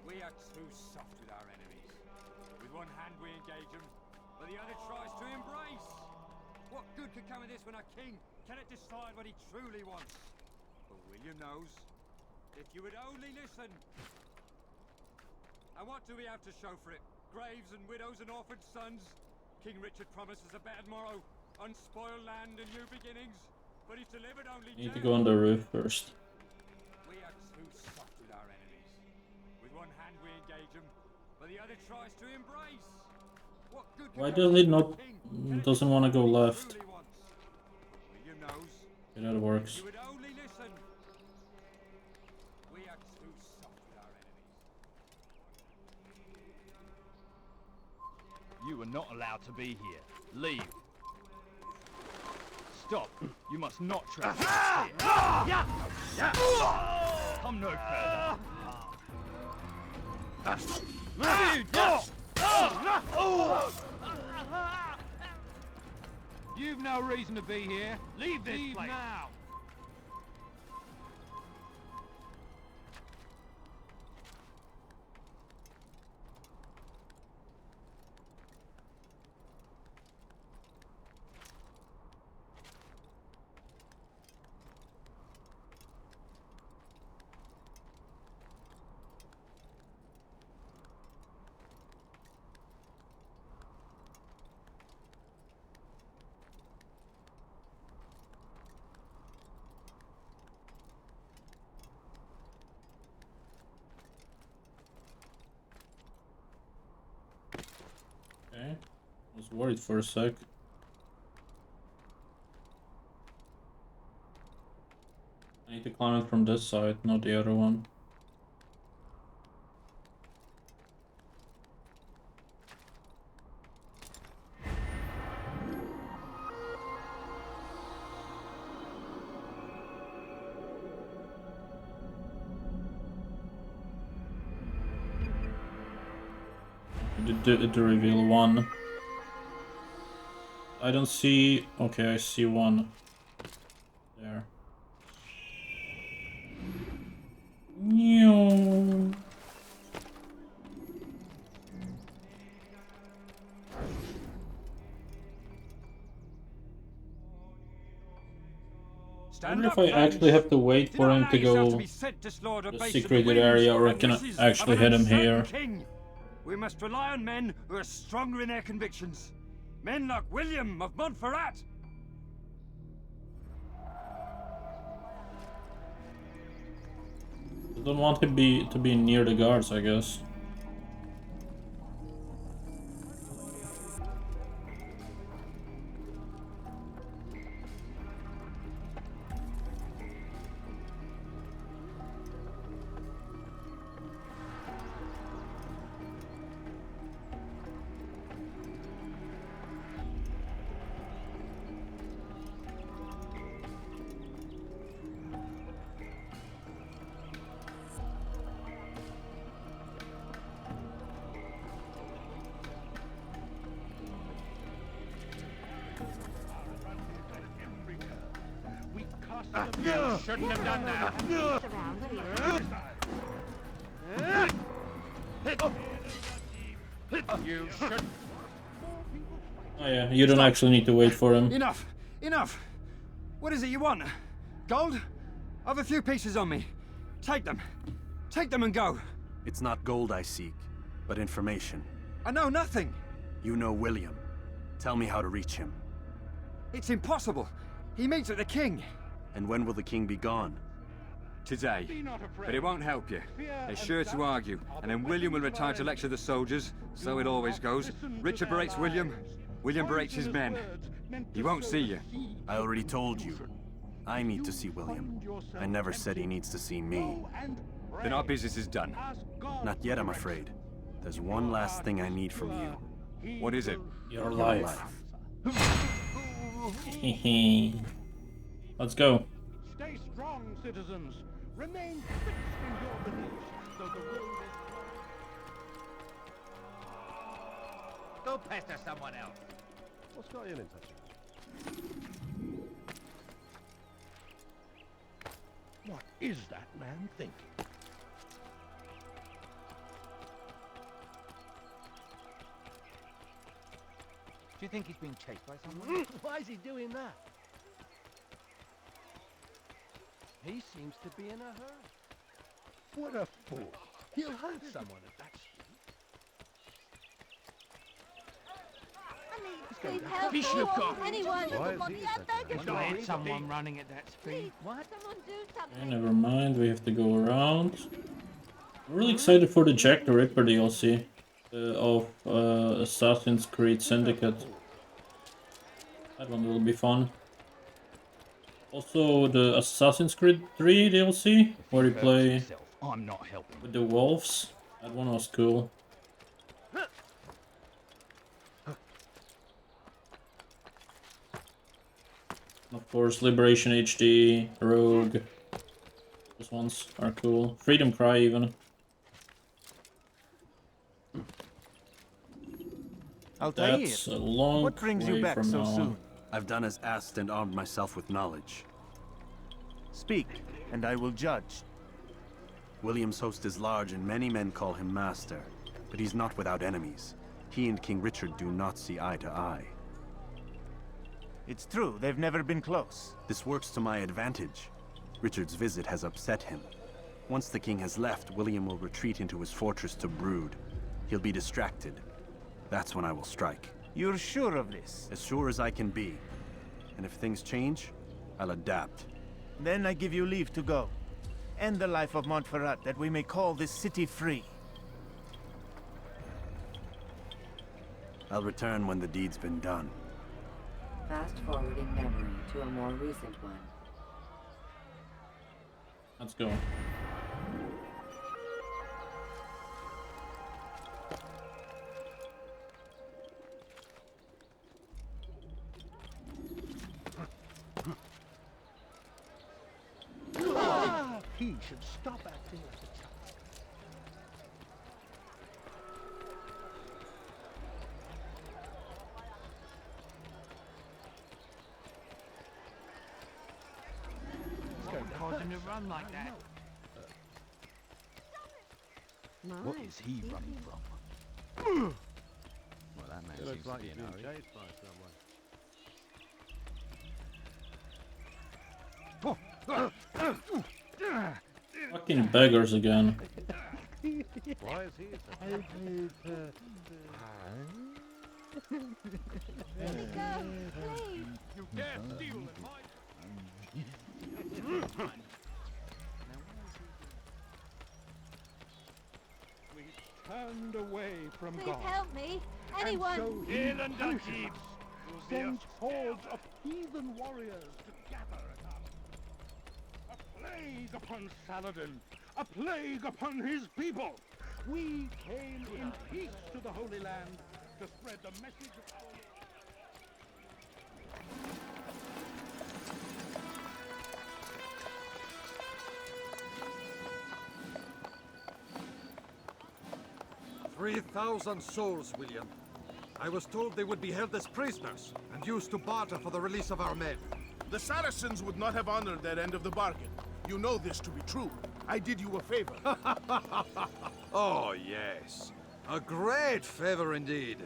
We are too soft with our enemies. With one hand we engage them, but the other tries to embrace. What good could come of this when our king cannot decide what he truly wants? But William knows. If you would only listen. And what do we have to show for it? Graves and widows and orphaned sons? King Richard promises a bad morrow, unspoiled land and new beginnings. But he's delivered only Need to death. go on the roof first. We are too soft with our enemies. With one hand we engage them, but the other tries to embrace. What good Why could does it come not? from the king? Doesn't want to go left. Truly wants. William knows. Okay, that works. You would only listen. We are too soft with our enemies. You are not allowed to be here. Leave. Stop. You must not trespass here. Come no further. You've no reason to be here. Leave this place now. Okay, I was worried for a sec. I need to climb it from this side, not the other one. To reveal one. I don't see. Okay, I see one. There. Meow. I wonder if I actually have to wait for him to go to the secreted area, or I can actually hit him here. We must rely on men who are stronger in their convictions. Men like William of Montferrat. I don't want him to be near the guards, I guess. You shouldn't have done that. You should. Oh yeah, you don't actually need to wait for him. Enough! Enough! What is it you want? Gold? I've a few pieces on me. Take them. Take them and go. It's not gold I seek, but information. I know nothing. You know William. Tell me how to reach him. It's impossible. He meets at the king. And when will the king be gone? Today. But it won't help you. They're sure to argue, and then William will retire to lecture the soldiers. So it always goes. Richard berates William. William berates his men. He won't see you. I already told you. I need to see William. I never said he needs to see me. Then our business is done. Not yet, I'm afraid. There's one last thing I need from you. What is it? Your life. Let's go. Stay strong, citizens. Remain fixed in your beliefs, though the road is... Go pester someone else. What's got you in touch? What is that man thinking? Do you think he's being chased by someone? Why is he doing that? He seems to be in a hurry. What a fool. He'll hunt someone at that speed. Please help me. Anyone with the money at I had someone running at that speed. What? Someone do something. Okay, never mind, we have to go around. I'm really excited for the Jack the Ripper DLC of Assassin's Creed Syndicate. That one will be fun. Also the Assassin's Creed 3 DLC, where you play I'm not helping. with the wolves. That one was cool. Of course, Liberation HD, Rogue. Those ones are cool. Freedom Cry even. Altair, That's a long what brings you way back from so now soon? on. I've done as asked and armed myself with knowledge. Speak, and I will judge. William's host is large and many men call him master, but he's not without enemies. He and King Richard do not see eye to eye. It's true, they've never been close. This works to my advantage. Richard's visit has upset him. Once the king has left, William will retreat into his fortress to brood. He'll be distracted. That's when I will strike. You're sure of this? As sure as I can be. And if things change, I'll adapt. Then I give you leave to go. End the life of Montferrat, that we may call this city free. I'll return when the deed's been done. Fast-forwarding memory to a more recent one. Let's go. He should stop acting like a child. Caused him to run like that. What is he running from? Well, that man seems like he's being chased by someone. Fucking beggars again. Why is he You dare steal in my... We turned away from Please God. help me. Anyone. And so Kill and Dutchies. sends hordes of heathen warriors to gather at us. A plague upon Saladin, a plague upon his people. We came in peace to the Holy Land to spread the message of our... 3,000 souls, William. I was told they would be held as prisoners and used to barter for the release of our men. The Saracens would not have honored their end of the bargain. You know this to be true. I did you a favor. Oh, yes. A great favor indeed.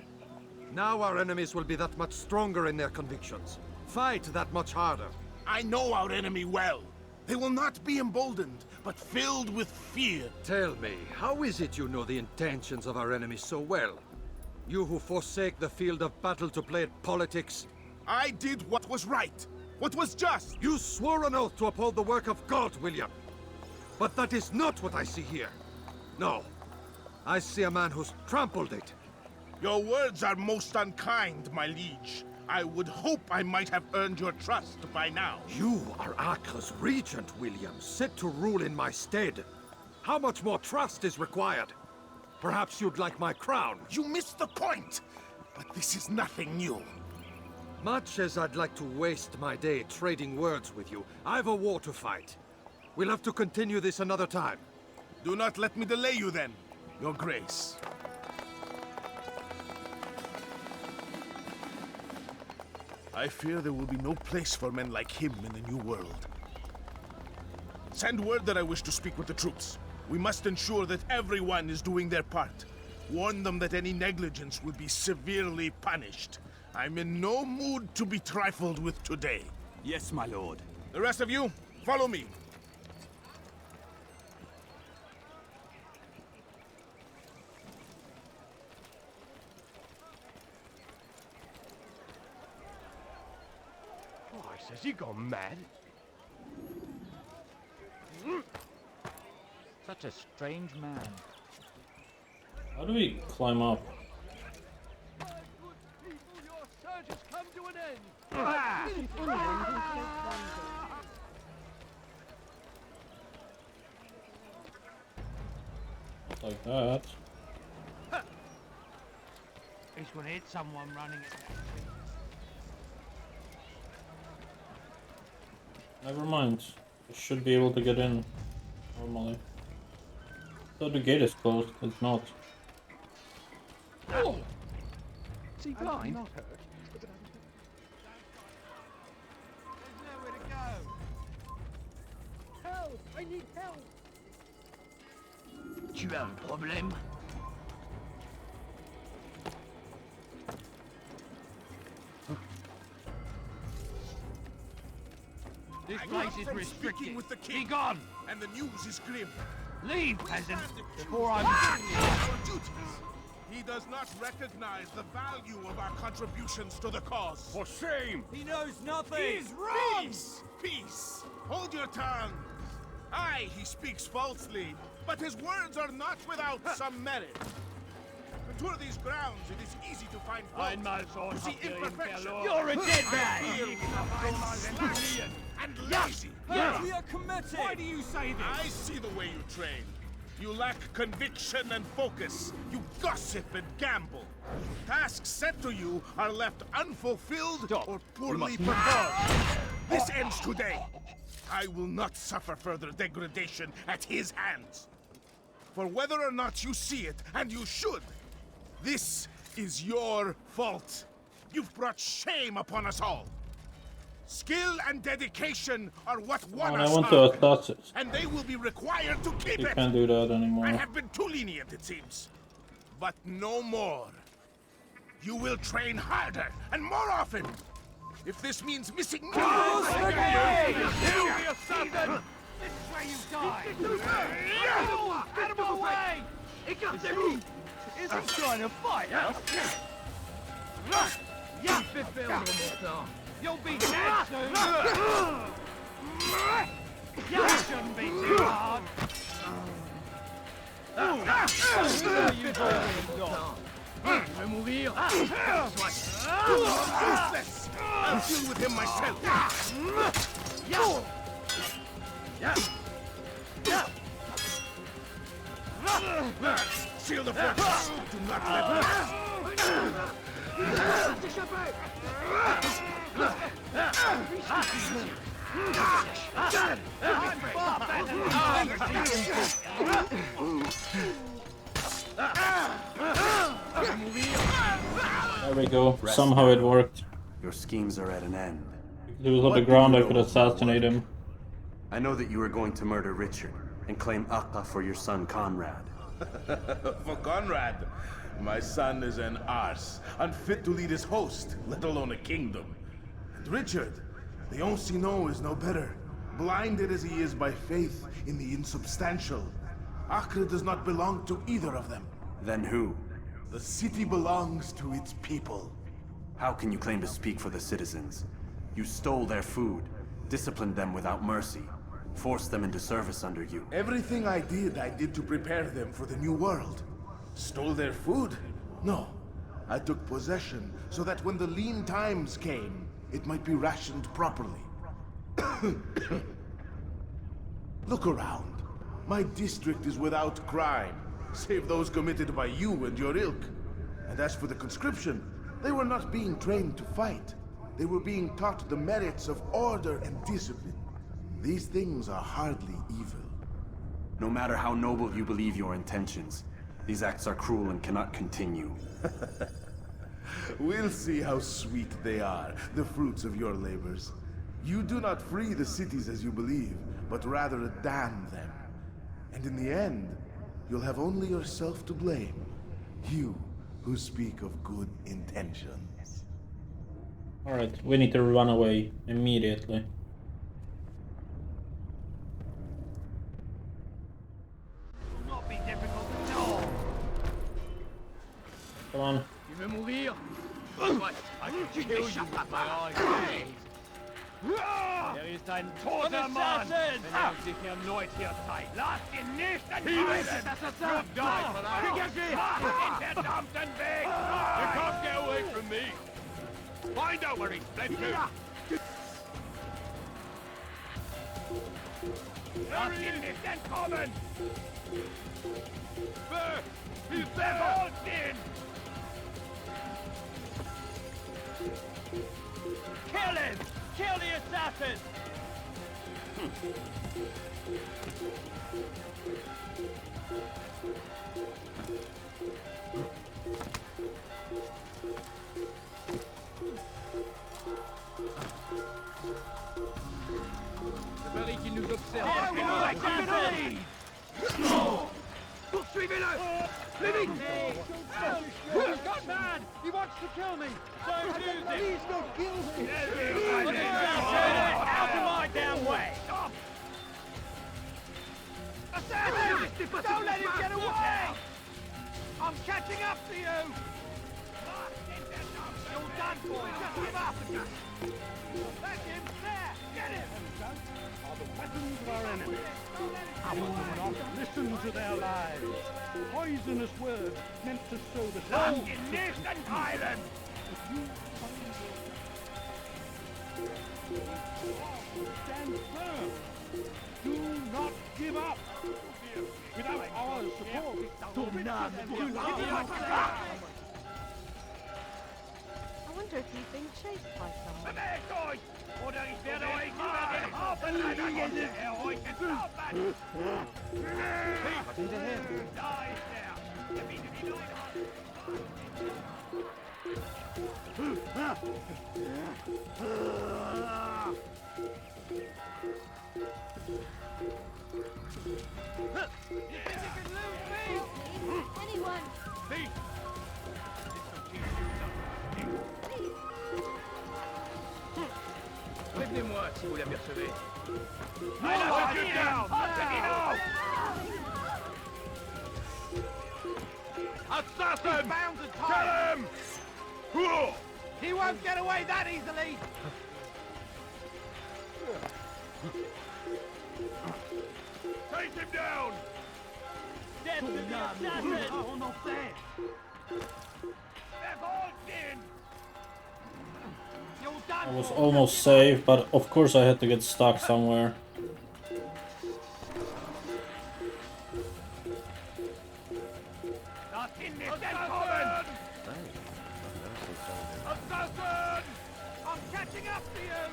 Now our enemies will be that much stronger in their convictions. Fight that much harder. I know our enemy well. They will not be emboldened, but filled with fear. Tell me, how is it you know the intentions of our enemies so well? You who forsake the field of battle to play at politics? I did what was right, what was just. You swore an oath to uphold the work of God, William. But that is not what I see here. No. I see a man who's trampled it. Your words are most unkind, my liege. I would hope I might have earned your trust by now. You are Acre's regent, William, set to rule in my stead. How much more trust is required? Perhaps you'd like my crown. You missed the point! But this is nothing new. Much as I'd like to waste my day trading words with you, I've a war to fight. We'll have to continue this another time. Do not let me delay you then, Your Grace. I fear there will be no place for men like him in the New World. Send word that I wish to speak with the troops. We must ensure that everyone is doing their part. Warn them that any negligence will be severely punished. I'm in no mood to be trifled with today. Yes, my lord. The rest of you, follow me. Christ, has he gone mad? Such a strange man. How do we climb up? Your surge has come to an end. Like that. He's gonna hit someone running it. Never mind. I should be able to get in normally. So the gate is closed. It's not. Oh. Is he blind? Not hurt. There's nowhere to go. Help! I need help! Tu as un problème? This place is restricted. With the king. Be gone! And the news is grim. Leave, peasant, before I'm... Our duties. He does not recognize the value of our contributions to the cause. For shame! He knows nothing! He's wrong! Peace! Peace! Hold your tongue! Aye, he speaks falsely, but his words are not without some merit. To tour these grounds, it is easy to find fault, to see imperfection. You're a dead man! And lazy. Yes, we are committed! Why do you say this? I see the way you train. You lack conviction and focus. You gossip and gamble. Tasks set to you are left unfulfilled or poorly performed. This ends today. I will not suffer further degradation at his hands. For whether or not you see it, and you should, this is your fault. You've brought shame upon us all. Skill and dedication are what won us out, and they will be required to keep it. You can't do that anymore. I have been too lenient, it seems. But no more. You will train harder and more often. If this means missing me, This is where you die! Out of my way! He's trying to fight us! You You'll be dead soon! You shouldn't be too hard! Ruthless! I'll deal with him myself! Seal the fortress! Do not let There we go. Somehow it worked. Your schemes are at an end. If he was on the ground, I could assassinate him. I know that you are going to murder Richard and claim 𝐒𝐸𝐻 for your son Conrad. For Conrad, my son is an arse, unfit to lead his host, let alone a kingdom. And Richard, the 𝐒𝐸𝐚𝐥𝐬 is no better, blinded as he is by faith in the insubstantial. Acre does not belong to either of them. Then who? The city belongs to its people. How can you claim to speak for the citizens? You stole their food, disciplined them without mercy, forced them into service under you. Everything I did to prepare them for the new world. Stole their food? No. I took possession so that when the lean times came, it might be rationed properly. Look around. My district is without crime, save those committed by you and your ilk. And as for the conscription, they were not being trained to fight. They were being taught the merits of order and discipline. These things are hardly evil. No matter how noble you believe your intentions, these acts are cruel and cannot continue. We'll see how sweet they are, the fruits of your labors. You do not free the cities as you believe, but rather damn them. And in the end, you'll have only yourself to blame. You who speak of good intentions. Alright, we need to run away immediately. Will not be difficult at all. Come on. You vais mourir. What? I can kill you with my eyes closed. Der ist ein toter Mann, wenn sich erneut hier zeigt. Lass ihn nicht entscheiden! You die for that! Mach den verdammten Weg! You can't get away from me! Find out where he's fled to! Lass ihn nicht entkommen! He's there! Hold ihn! Kill him! Kill the assassin! Je parie qu'il nous observe. Poursuivez-le! Living! He's got mad! He wants to kill me! Don't use him! Please don't kill me! Out of my damn way! Stop! Assassin! Don't let him get away! I'm catching up to you! You're done for! Just give up! That's him! There! Get him! Are the weapons of our enemies. Do not listen to their lies. Poisonous words meant to sow the Lass ihn nicht entheilen! Stand firm. Do not give up. Without our support, I wonder if he's being chased by someone. Bewegt euch! Oder ich werde euch über den Haufen rennen! Er euch entlaufen! Hinterher! Da ist er! Er bietet die Leute Anyone! Thief! Prévenez-moi si vous l'apercevez. Assassin! Kill him! He won't get away that easily! Take him down! Death to the assassin! On Altair! They're all in! I was almost safe, but of course I had to get stuck somewhere. Assassin! I'm catching up to you!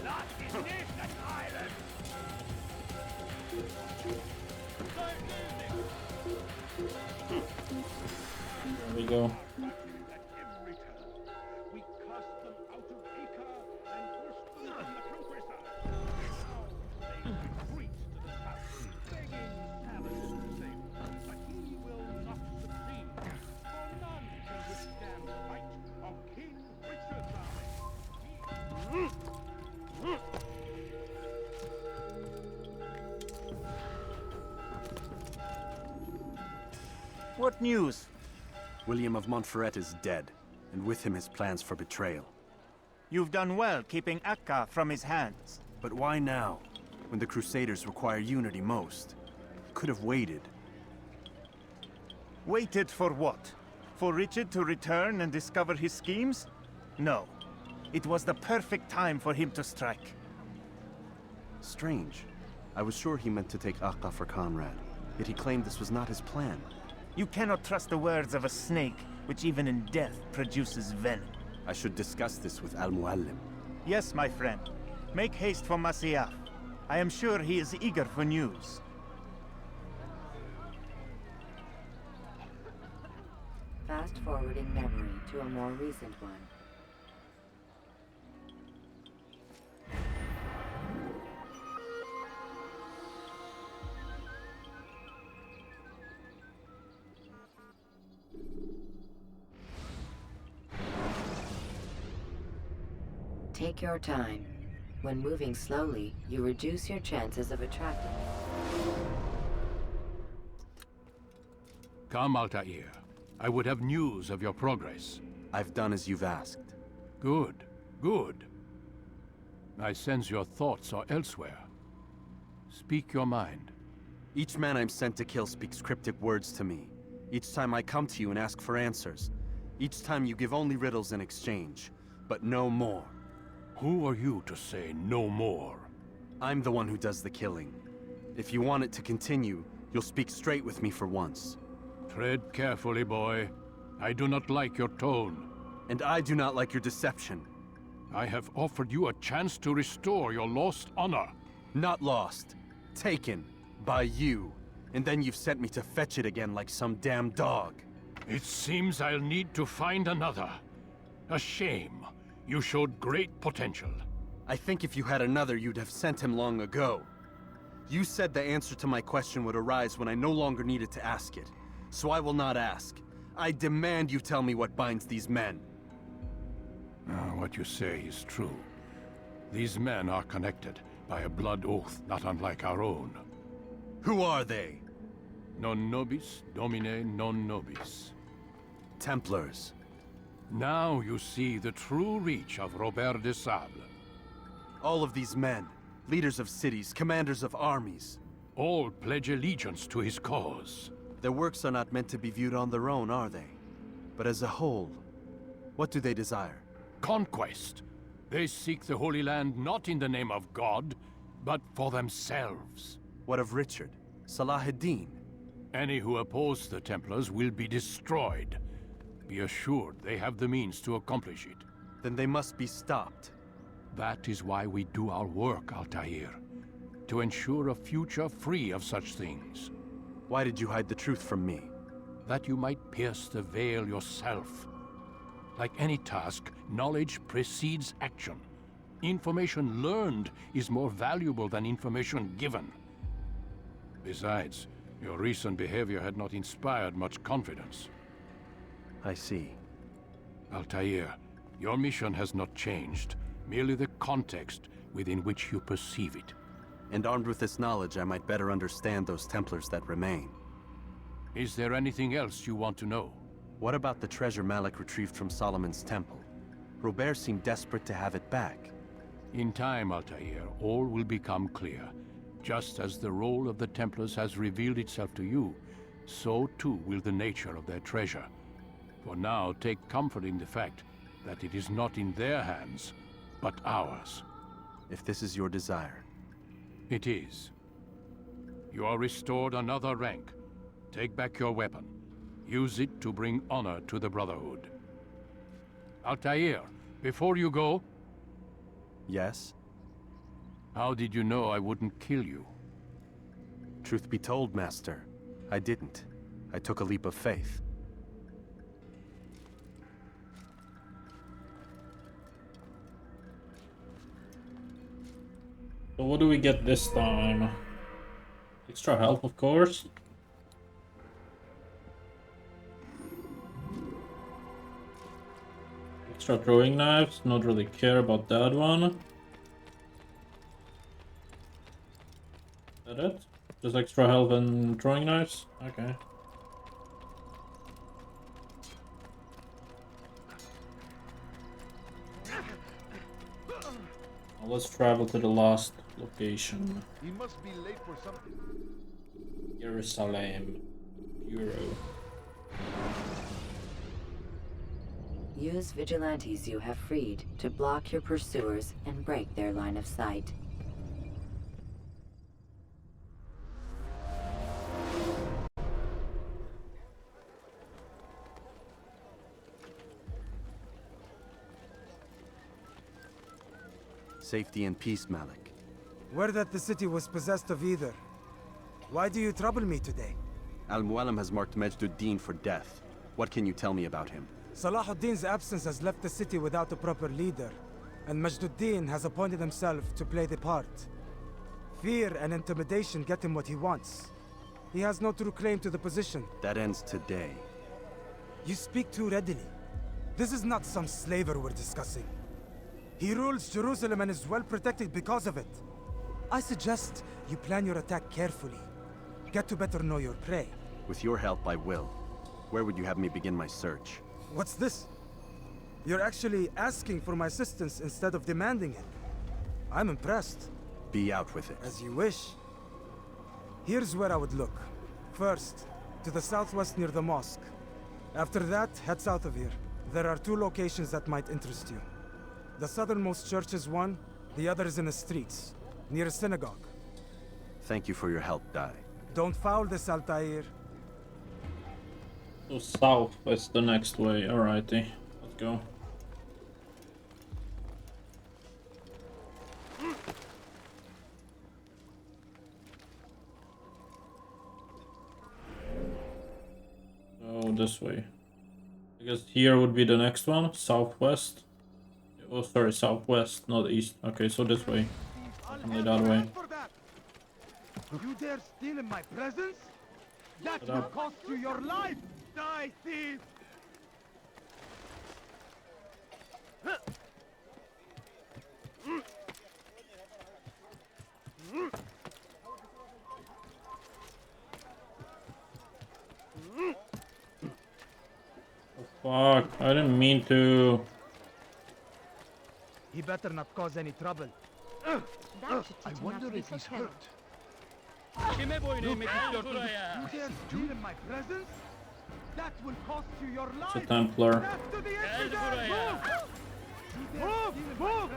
Lass ihn nicht entheilen! There we go. What news? William of Montferrat is dead, and with him his plans for betrayal. You've done well keeping Akka from his hands. But why now, when the Crusaders require unity most? Could have waited. Waited for what? For Richard to return and discover his schemes? No. It was the perfect time for him to strike. Strange. I was sure he meant to take Akka for Conrad, yet he claimed this was not his plan. You cannot trust the words of a snake, which even in death produces venom. I should discuss this with Al-Muallim. Yes, my friend. Make haste for Masyaf. I am sure he is eager for news. Fast-forwarding memory to a more recent one. Take your time. When moving slowly, you reduce your chances of attracting it. Come, Altair. I would have news of your progress. I've done as you've asked. Good, good. I sense your thoughts are elsewhere. Speak your mind. Each man I'm sent to kill speaks cryptic words to me. Each time I come to you and ask for answers. Each time you give only riddles in exchange, but no more. Who are you to say no more? I'm the one who does the killing. If you want it to continue, you'll speak straight with me for once. Tread carefully, boy. I do not like your tone. And I do not like your deception. I have offered you a chance to restore your lost honor. Not lost. Taken. By you. And then you've sent me to fetch it again like some damn dog. It seems I'll need to find another. A shame. You showed great potential. I think if you had another, you'd have sent him long ago. You said the answer to my question would arise when I no longer needed to ask it. So I will not ask. I demand you tell me what binds these men. What you say is true. These men are connected by a blood oath not unlike our own. Who are they? Non nobis, domine non nobis. Templars. Now you see the true reach of Robert de Sable. All of these men, leaders of cities, commanders of armies. All pledge allegiance to his cause. Their works are not meant to be viewed on their own, are they? But as a whole, what do they desire? Conquest. They seek the Holy Land not in the name of God, but for themselves. What of Richard? Salah ad-Din? Any who oppose the Templars will be destroyed. Be assured they have the means to accomplish it. Then they must be stopped. That is why we do our work, Altair. To ensure a future free of such things. Why did you hide the truth from me? That you might pierce the veil yourself. Like any task, knowledge precedes action. Information learned is more valuable than information given. Besides, your recent behavior had not inspired much confidence. I see. Altair, your mission has not changed, merely the context within which you perceive it. And armed with this knowledge, I might better understand those Templars that remain. Is there anything else you want to know? What about the treasure Malik retrieved from Solomon's temple? Robert seemed desperate to have it back. In time, Altair, all will become clear. Just as the role of the Templars has revealed itself to you, so too will the nature of their treasure. For now, take comfort in the fact that it is not in their hands, but ours. If this is your desire. It is. You are restored another rank. Take back your weapon. Use it to bring honor to the Brotherhood. Altair, before you go... Yes? How did you know I wouldn't kill you? Truth be told, Master, I didn't. I took a leap of faith. So what do we get this time? Extra health, of course. Extra throwing knives, not really care about that one. Is that it? Just extra health and throwing knives? Okay. Let's travel to the last location. He must be late for something. Jerusalem. Bureau. Use vigilantes you have freed to block your pursuers and break their line of sight. Safety and peace, Malik. Word that the city was possessed of either. Why do you trouble me today? Al-Mualim has marked Majd-ud-Din for death. What can you tell me about him? Salahuddin's absence has left the city without a proper leader, and Majd-ud-Din has appointed himself to play the part. Fear and intimidation get him what he wants. He has no true claim to the position. That ends today. You speak too readily. This is not some slaver we're discussing. He rules Jerusalem and is well protected because of it. I suggest you plan your attack carefully. Get to better know your prey. With your help, I will. Where would you have me begin my search? What's this? You're actually asking for my assistance instead of demanding it. I'm impressed. Be out with it. As you wish. Here's where I would look. First, to the southwest near the mosque. After that, head south of here. There are 2 locations that might interest you. The southernmost church is one, the other is in the streets, near a synagogue. Thank you for your help, Dai. Don't foul this, Altair. So south is the next way. Alrighty, let's go. So this way. I guess here would be the next one, southwest. Oh, sorry, southwest, not east. Okay, so this way. Only that way. You dare steal in my presence? That will cost you your life! Die, thief! Oh, fuck, I didn't mean to. He better not cause any trouble. I wonder if he's hurt. Kime boyun eğmek istiyorsun? You dare steal in my presence? That will cost you your life! It's a Templar. Left to the infidel! Move! Move!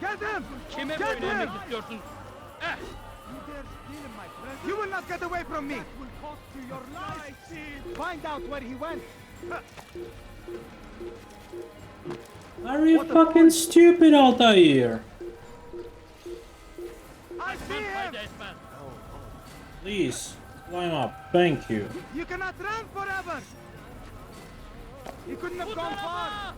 Get him! Kime Get boyun eğmek him! istiyorsun? You dare steal in my presence? You will not get away from me! That will cost you your life! Find out where he went! Are you fucking stupid, Altair? I see him! Please, climb up. Thank you. You cannot run forever! He couldn't have gone far!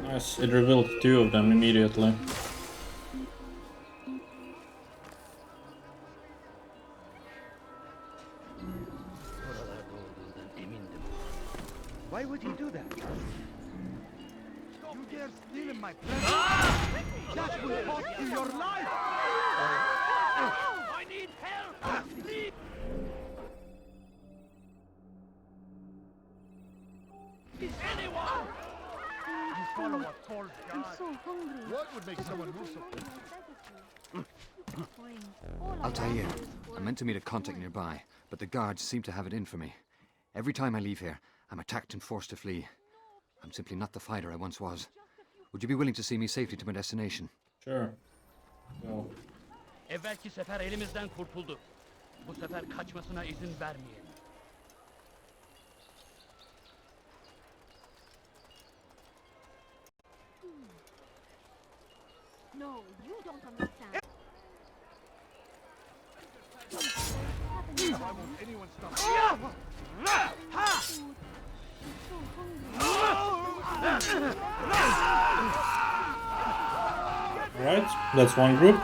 Nice, it revealed 2 of them immediately. Why would he do that? You dare steal in my presence? That will cost you your life! I need help! Please! Is anyone? You follow a false I'm god. so hungry. What would make someone move so quick? Altair, I meant to meet a contact nearby, but the guards seem to have it in for me. Every time I leave here, I'm attacked and forced to flee. I'm simply not the fighter I once was. Would you be willing to see me safely to my destination? Sure. Go. Evvelki sefer elimizden kurtuldu. Bu sefer kaçmasına izin vermeyelim. No, you don't understand. Why won't anyone stop? Alright, that's one group.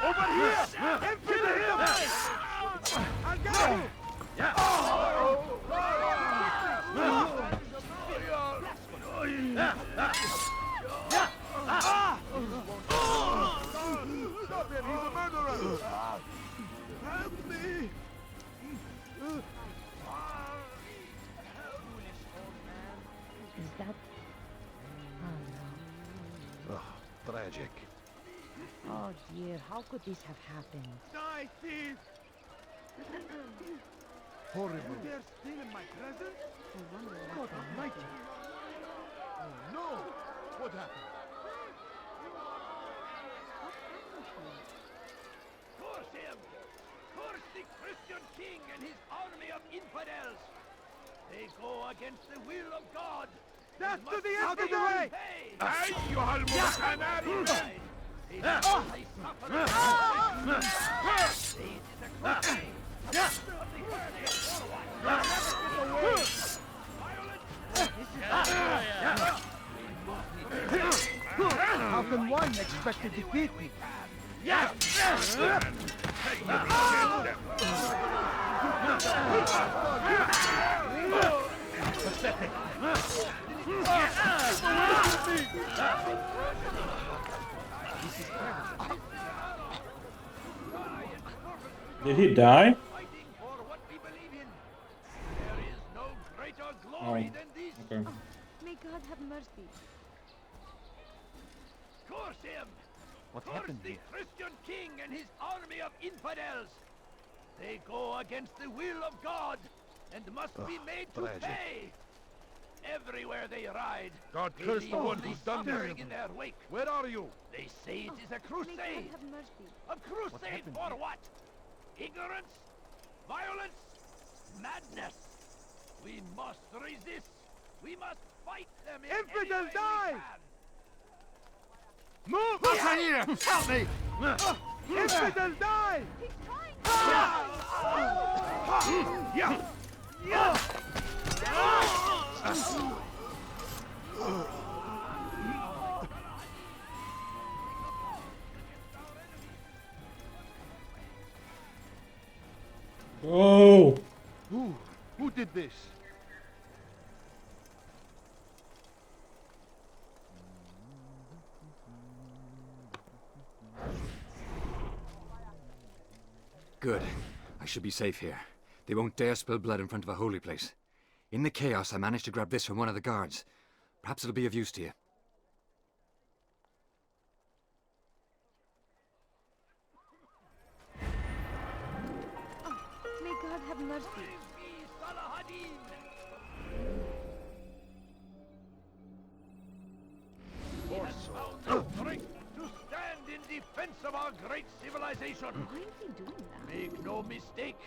Over here! Kill him! I'll get you! Help me! Is that... Oh Oh, tragic. no. Oh dear, how could this have happened? Die, thief! Horrible. You dare steal in my presence? I wonder God what they almighty! Oh no! What happened? Curse him! Curse the Christian king and his army of infidels! They go against the will of God! Death to the Out of the infidel! way! أيها المستناد! How can one expect to defeat me? Pathetic! Did he die? Oh, okay. May God have mercy. Curse him! What Curse happened the here? Christian king and his army of infidels! They go against the will of God and must be made to tragic. pay! Everywhere they ride, God they curse the leave one only who's done this. suffering in their wake. Where are you? They say it is a May God crusade. have mercy. A crusade happened for here? what? Ignorance? Violence? Madness? We must resist. We must fight them in Infidel, any way die! we can. Move! Here! Help me! Infidel, die! He's trying Oh! Who did this? Good. I should be safe here. They won't dare spill blood in front of a holy place. In the chaos, I managed to grab this from one of the guards. Perhaps it'll be of use to you. May God have mercy. He has found the strength to stand in defense of our great civilization. Why is he doing that? Make no mistake.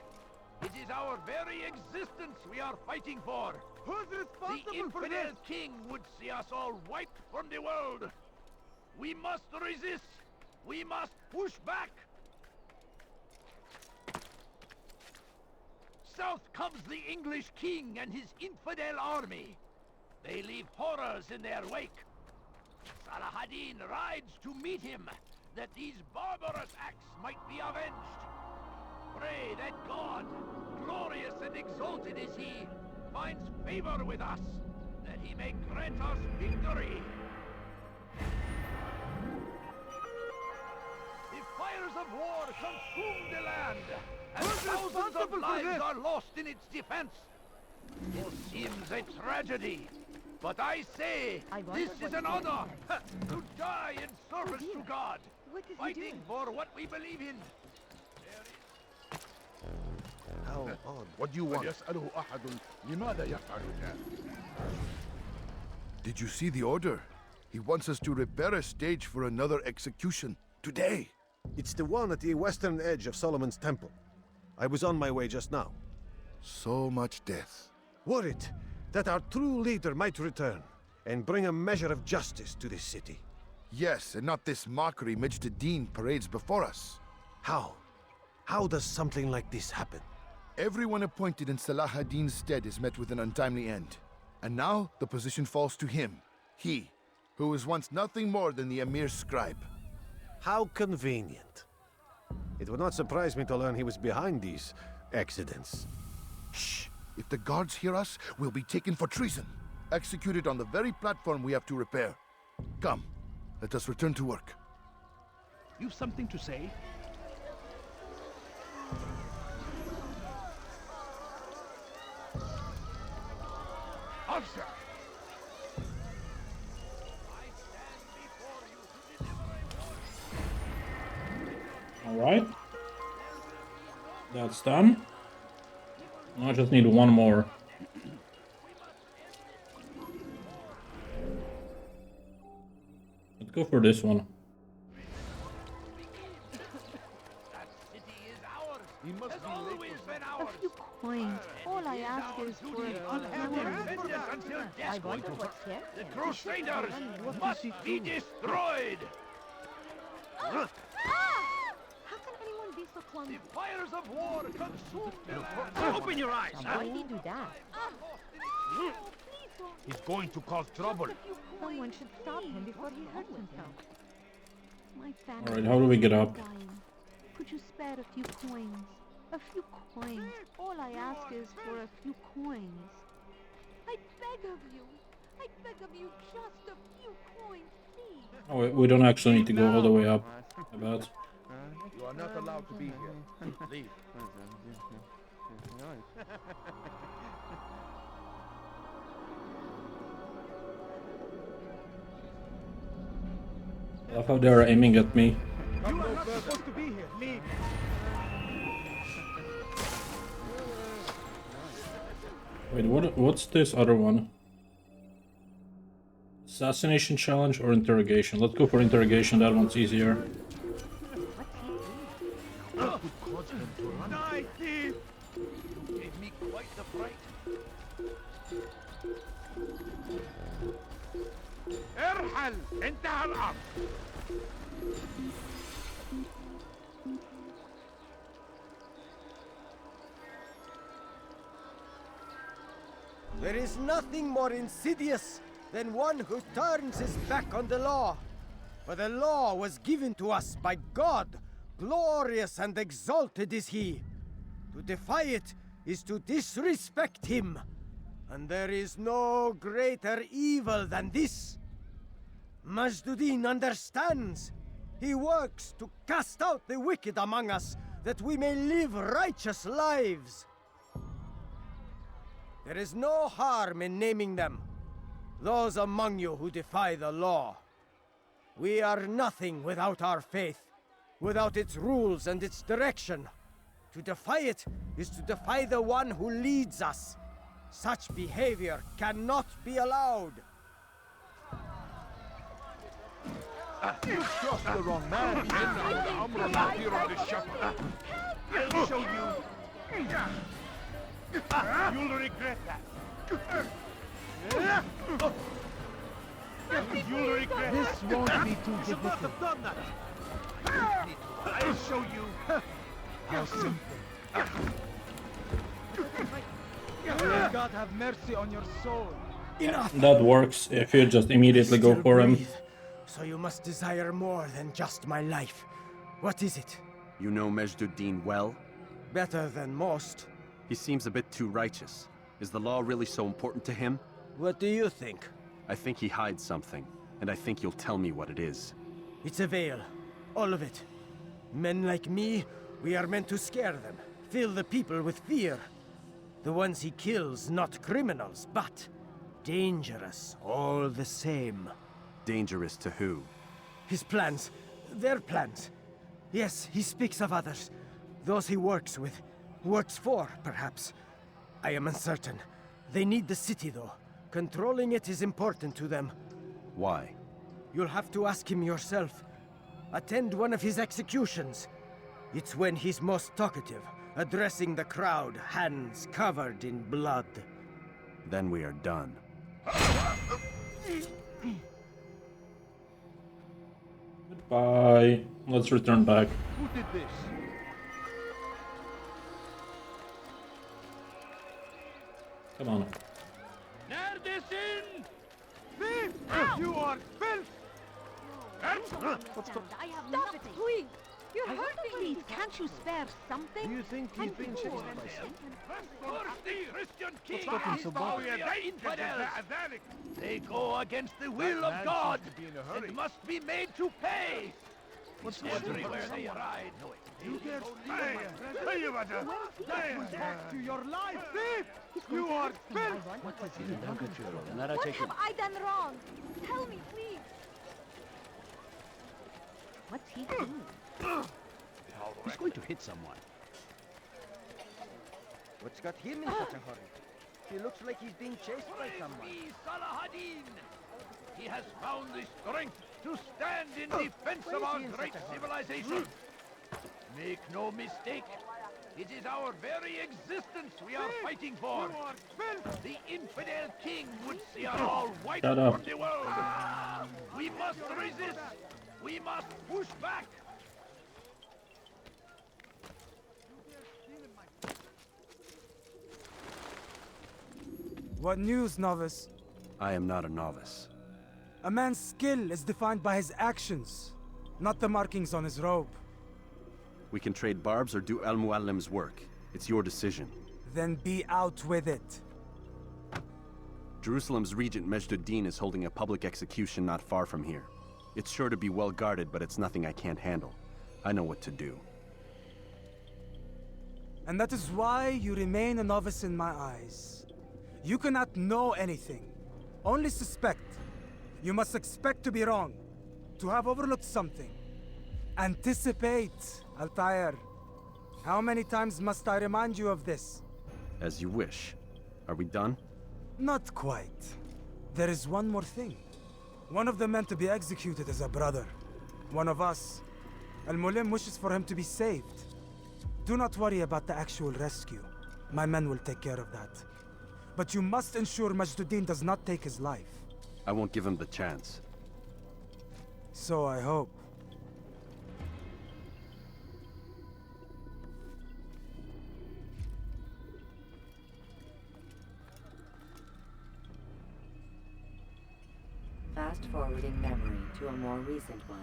It is our very existence we are fighting for. Who's The responsible for infidel this? king would see us all wiped from the world. We must resist. We must push back. South comes the English king and his infidel army. They leave horrors in their wake. Salah-ad-Din rides to meet him, that these barbarous acts might be avenged. Pray that God, glorious and exalted is he, finds favor with us, that he may grant us victory. The fires of war consume the land, and Who's thousands responsible of for lives this? are lost in its defense. It seems a tragedy, but I say, I wonder this what is an he did. honor to die in service dear. to God, What is he fighting doing? for what we believe in. How odd. What do you want? يسأله أحد لماذا يفعل ذلك? Did you see the order? He wants us to repair a stage for another execution today. It's the one at the western edge of Solomon's temple. I was on my way just now. So much death. Worried that our true leader might return and bring a measure of justice to this city. Yes, and not this mockery Majd-ad-Din parades before us. How? How does something like this happen? Everyone appointed in Salah-ad-Din's stead is met with an untimely end. And now the position falls to him. He, who was once nothing more than the Emir's scribe. How convenient. It would not surprise me to learn he was behind these accidents. Shh! If the guards hear us, we'll be taken for treason. Executed on the very platform we have to repair. Come, let us return to work. You've something to say? Officer! Alright. That's done. Now I just need one more. Let's go for this one. He must be always been A ours. few coins. All I ask is for a Vengeance until death. The Crusaders must be destroyed. How can anyone be so clumsy? The fires of war consume their Open your eyes! Why did he do that? He's going to cause trouble. Someone should stop him before he hurts himself. My family Alright, how do we get up? is dying. Could you spare a few coins? A few coins. All I ask is for a few coins. I beg of you. I beg of you, just a few coins, please. Oh, we don't actually need to go all the way up. I bet. You are not allowed to be here. Leave. I love how they're aiming at me. You are not supposed to be here. Leave. Wait, what's this other one? Assassination challenge or interrogation? Let's go for interrogation, that one's easier. Die, thief! You gave me quite the fright. ارحل! انتهى الأمر! There is nothing more insidious than one who turns his back on the law. For the law was given to us by God. Glorious and exalted is he. To defy it is to disrespect him. And there is no greater evil than this. Majduddin understands. He works to cast out the wicked among us, that we may live righteous lives. There is no harm in naming them, those among you who defy the law. We are nothing without our faith, without its rules and its direction. To defy it is to defy the one who leads us. Such behavior cannot be allowed. You crossed the wrong man. I'll show you. You'll regret that. You'll regret This won't be too You should not have done that. I'll show you how simple. May God have mercy on your soul. Enough! That works if you just immediately go for him. So you must desire more than just my life. What is it? You know Majduddin well? Better than most. He seems a bit too righteous. Is the law really so important to him? What do you think? I think he hides something, and I think you'll tell me what it is. It's a veil. All of it. Men like me, we are meant to scare them. Fill the people with fear. The ones he kills, not criminals, but dangerous all the same. Dangerous to who? His plans. Their plans. Yes, he speaks of others. Those he works with. Works for, perhaps. I am uncertain. They need the city, though. Controlling it is important to them. Why? You'll have to ask him yourself. Attend one of his executions. It's when he's most talkative, addressing the crowd, hands covered in blood. Then we are done. Goodbye. Let's return back. Who did this? Come on. Nardesin! Thief! You are filth! What's the... I have nothing. Please! You're hurting me. Can't you spare something? Do you think he thinks it's Christian king! so They go against the will of God. It must be made to pay. What's everywhere they ride. You dare back to your life, thief! You are filth! What have I done wrong? Tell me, please. What's he doing? He's going to hit someone. What's got him in such a hurry? He looks like he's being chased by someone. Saladin! He has found the strength to stand in defense of our great civilization. Make no mistake, it is our very existence we are fighting for. The infidel king would see us all wiped Shut up. from the world. We must resist. We must push back. What news, novice? I am not a novice. A man's skill is defined by his actions, not the markings on his robe. We can trade barbs or do Al-Muallim's work. It's your decision. Then be out with it. Jerusalem's regent Majd-ud-Din is holding a public execution not far from here. It's sure to be well guarded, but it's nothing I can't handle. I know what to do. And that is why you remain a novice in my eyes. You cannot know anything, only suspect. You must expect to be wrong, to have overlooked something. Anticipate, Altair. How many times must I remind you of this? As you wish. Are we done? Not quite. There is one more thing. One of the men to be executed is a brother. One of us. Al-Muallim wishes for him to be saved. Do not worry about the actual rescue. My men will take care of that. But you must ensure Majd-ud-Din does not take his life. I won't give him the chance. So I hope. Fast-forwarding memory to a more recent one.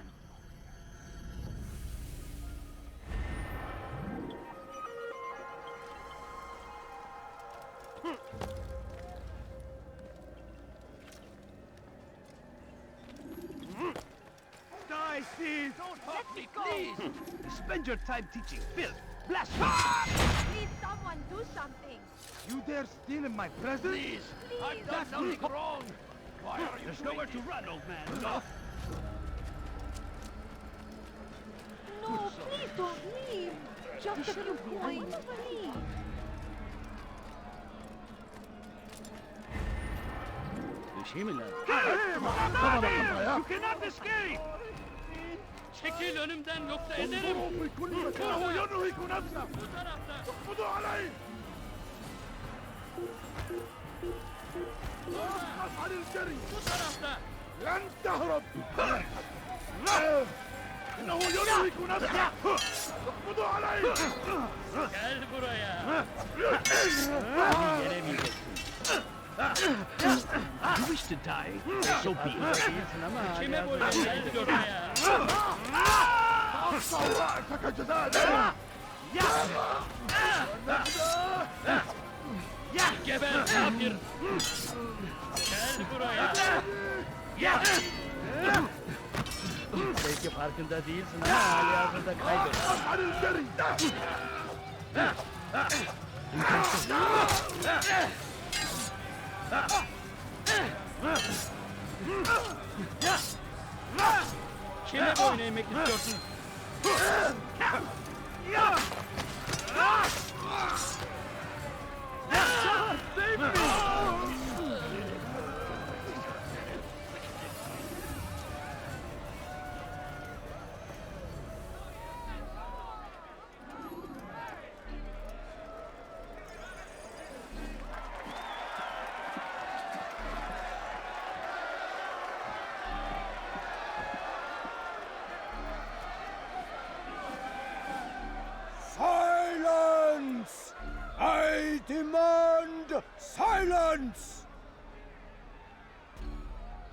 Die, thief! Don't hurt me, please! Spend your time teaching filth. Blasphemy! Please, someone do something. You dare steal in my presence? Please! I've done nothing wrong! Why are you There's nowhere to run, old man. No, please don't leave. Just a few coins, please. You cannot escape! Çekil önümden yoksa ederim. Bu tarafta. Bu tarafta. لن تهرب! إنه ينهك نفسه! اقبضوا عليه! Gel buraya. You wish to die? So be it. Kime boyun geldi oraya? أقطع رأسك جدادا! Geber kafir. Gel buraya. Belki farkında değilsin ama hali hazırda kaybettin. Kime boyun eğmek istiyorsun? Save me! Silence! I demand silence!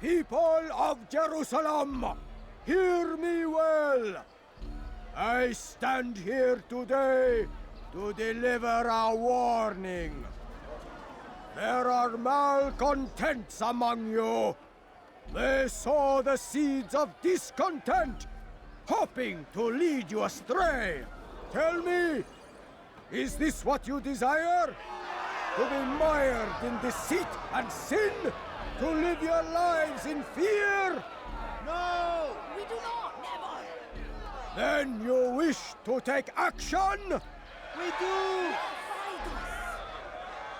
People of Jerusalem, hear me well. I stand here today to deliver a warning. There are malcontents among you. They sow the seeds of discontent, hoping to lead you astray. Tell me, is this what you desire? To be mired in deceit and sin? To live your lives in fear? No! We do not! Never! Then you wish to take action? We do!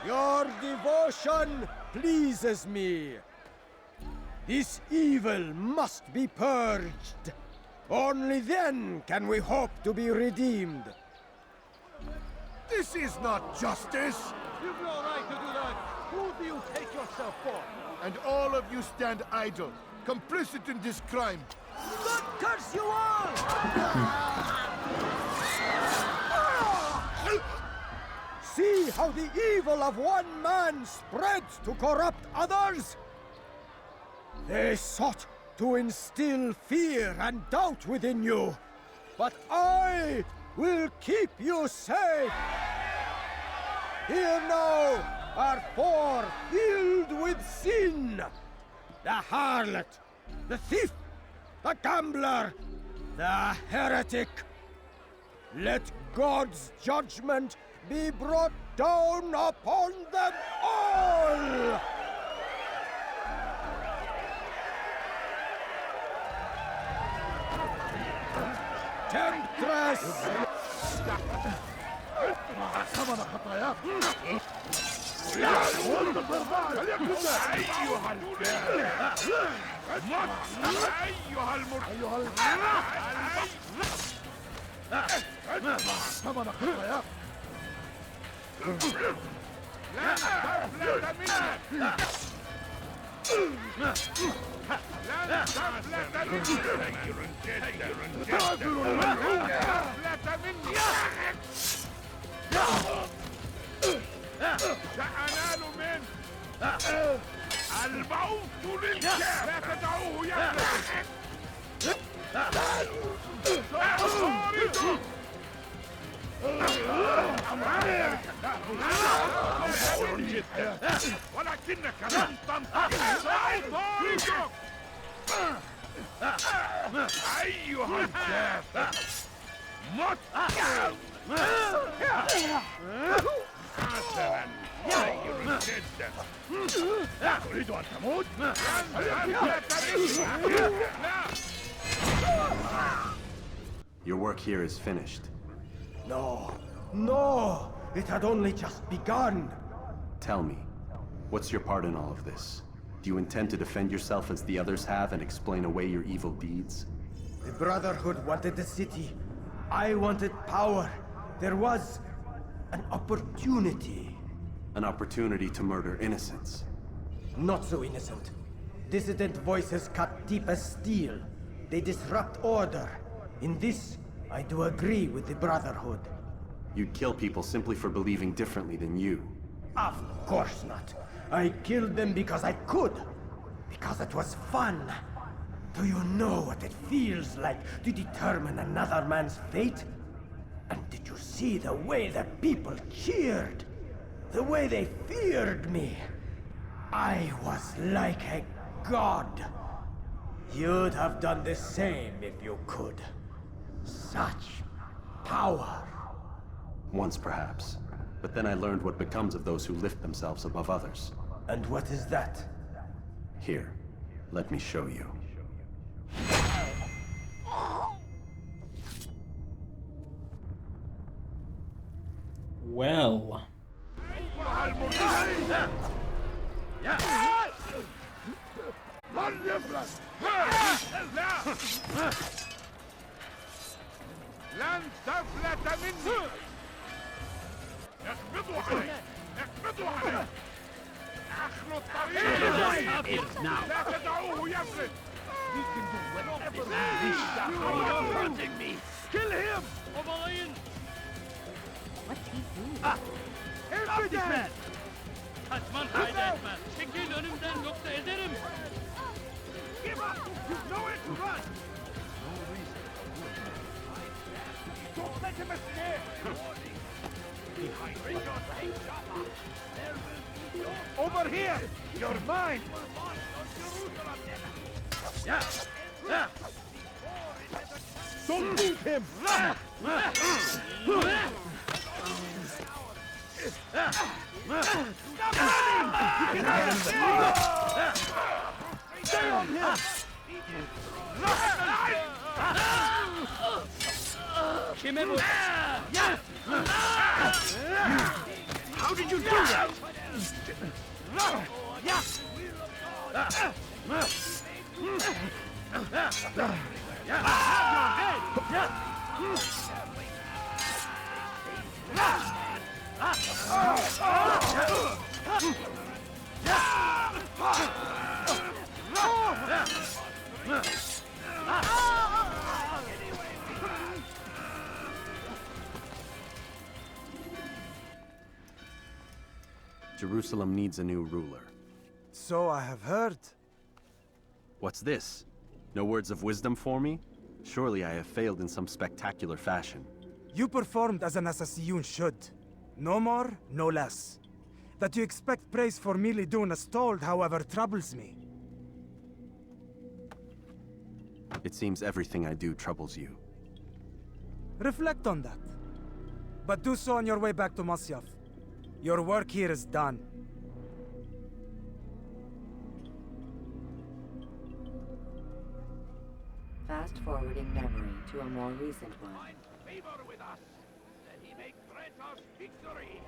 Your devotion pleases me. This evil must be purged. Only then can we hope to be redeemed. This is not justice! You've no right to do that! Who do you take yourself for? And all of you stand idle, complicit in this crime. God curse you all! See how the evil of one man spreads to corrupt others? They sought to instill fear and doubt within you, but I will keep you safe. Here now are four filled with sin. The harlot, the thief, the gambler, the heretic. Let God's judgment be brought down upon them all! Temptress! سأنال من الموت للكافر لا تدعوه يهلك سأطارده ولكنك لن تنطق سأطاردك أيها الكافر مت حسنا غير جدا تريد أن تموت؟ Your work here is finished. No, no! It had only just begun! Tell me, what's your part in all of this? Do you intend to defend yourself as the others have and explain away your evil deeds? The Brotherhood wanted the city. I wanted power. There was an opportunity. An opportunity to murder innocents. Not so innocent. Dissident voices cut deep as steel. They disrupt order. In this, I do agree with the Brotherhood. You'd kill people simply for believing differently than you. Of course not. I killed them because I could. Because it was fun. Do you know what it feels like to determine another man's fate? And did you see the way the people cheered? The way they feared me? I was like a god. You'd have done the same if you could. Such power. Once perhaps. But then I learned what becomes of those who lift themselves above others. And what is that? Here, let me show you. Well. لن تفلت مني اقبضوا علي اقبضوا علي اخلوا الطريق لا تدعوه يفلت We can do whatever we wish. You are hurting me. Kill him! Obalayın! What's he doing? Stop this man! Kaçman fayda etmez. Çekil önümden yoksa ederim. Give up! You've nowhere to run! Don't let him escape! Over here! You're mine! Don't beat him! Stop running! You cannot escape! Stay on him! How did you do that? Jerusalem needs a new ruler. So I have heard. What's this? No words of wisdom for me? Surely I have failed in some spectacular fashion. You performed as an assassin should. No more, no less. That you expect praise for merely doing as told, however, troubles me. It seems everything I do troubles you. Reflect on that. But do so on your way back to Masyaf. Your work here is done. Fast-forwarding memory to a more recent one. Find favor with us, that he may grant us victory.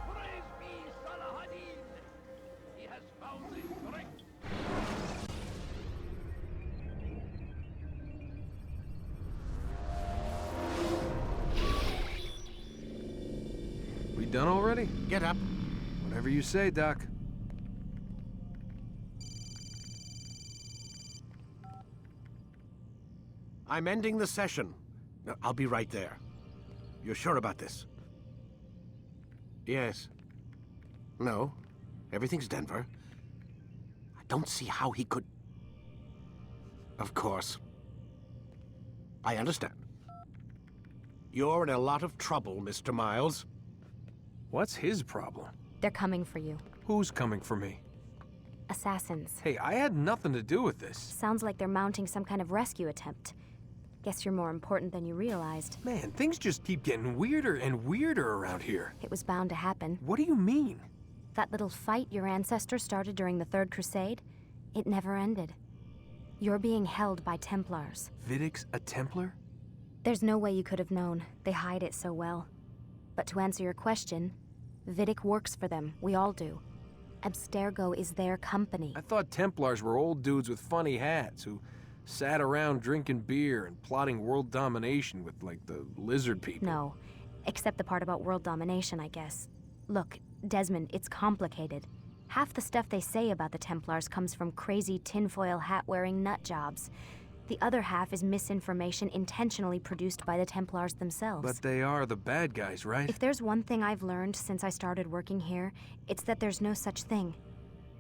Praise be Salahadin. He has found the strength. We done already? Get up. Whatever you say, Doc. I'm ending the session. I'll be right there. You're sure about this? Yes. No. Everything's Denver. I don't see how he could... Of course. I understand. You're in a lot of trouble, Mr. Miles. What's his problem? They're coming for you. Who's coming for me? Assassins. Hey, I had nothing to do with this. Sounds like they're mounting some kind of rescue attempt. Guess you're more important than you realized. Man, things just keep getting weirder and weirder around here. It was bound to happen. What do you mean? That little fight your ancestors started during the Third Crusade, it never ended. You're being held by Templars. Vidic's a Templar? There's no way you could have known. They hide it so well. But to answer your question, Vidic works for them. We all do. Abstergo is their company. I thought Templars were old dudes with funny hats who sat around drinking beer and plotting world domination with, like, the lizard people. No, except the part about world domination, I guess. Look, Desmond, it's complicated. Half the stuff they say about the Templars comes from crazy tinfoil hat-wearing nut jobs. The other half is misinformation intentionally produced by the Templars themselves. But they are the bad guys, right? If there's one thing I've learned since I started working here, it's that there's no such thing.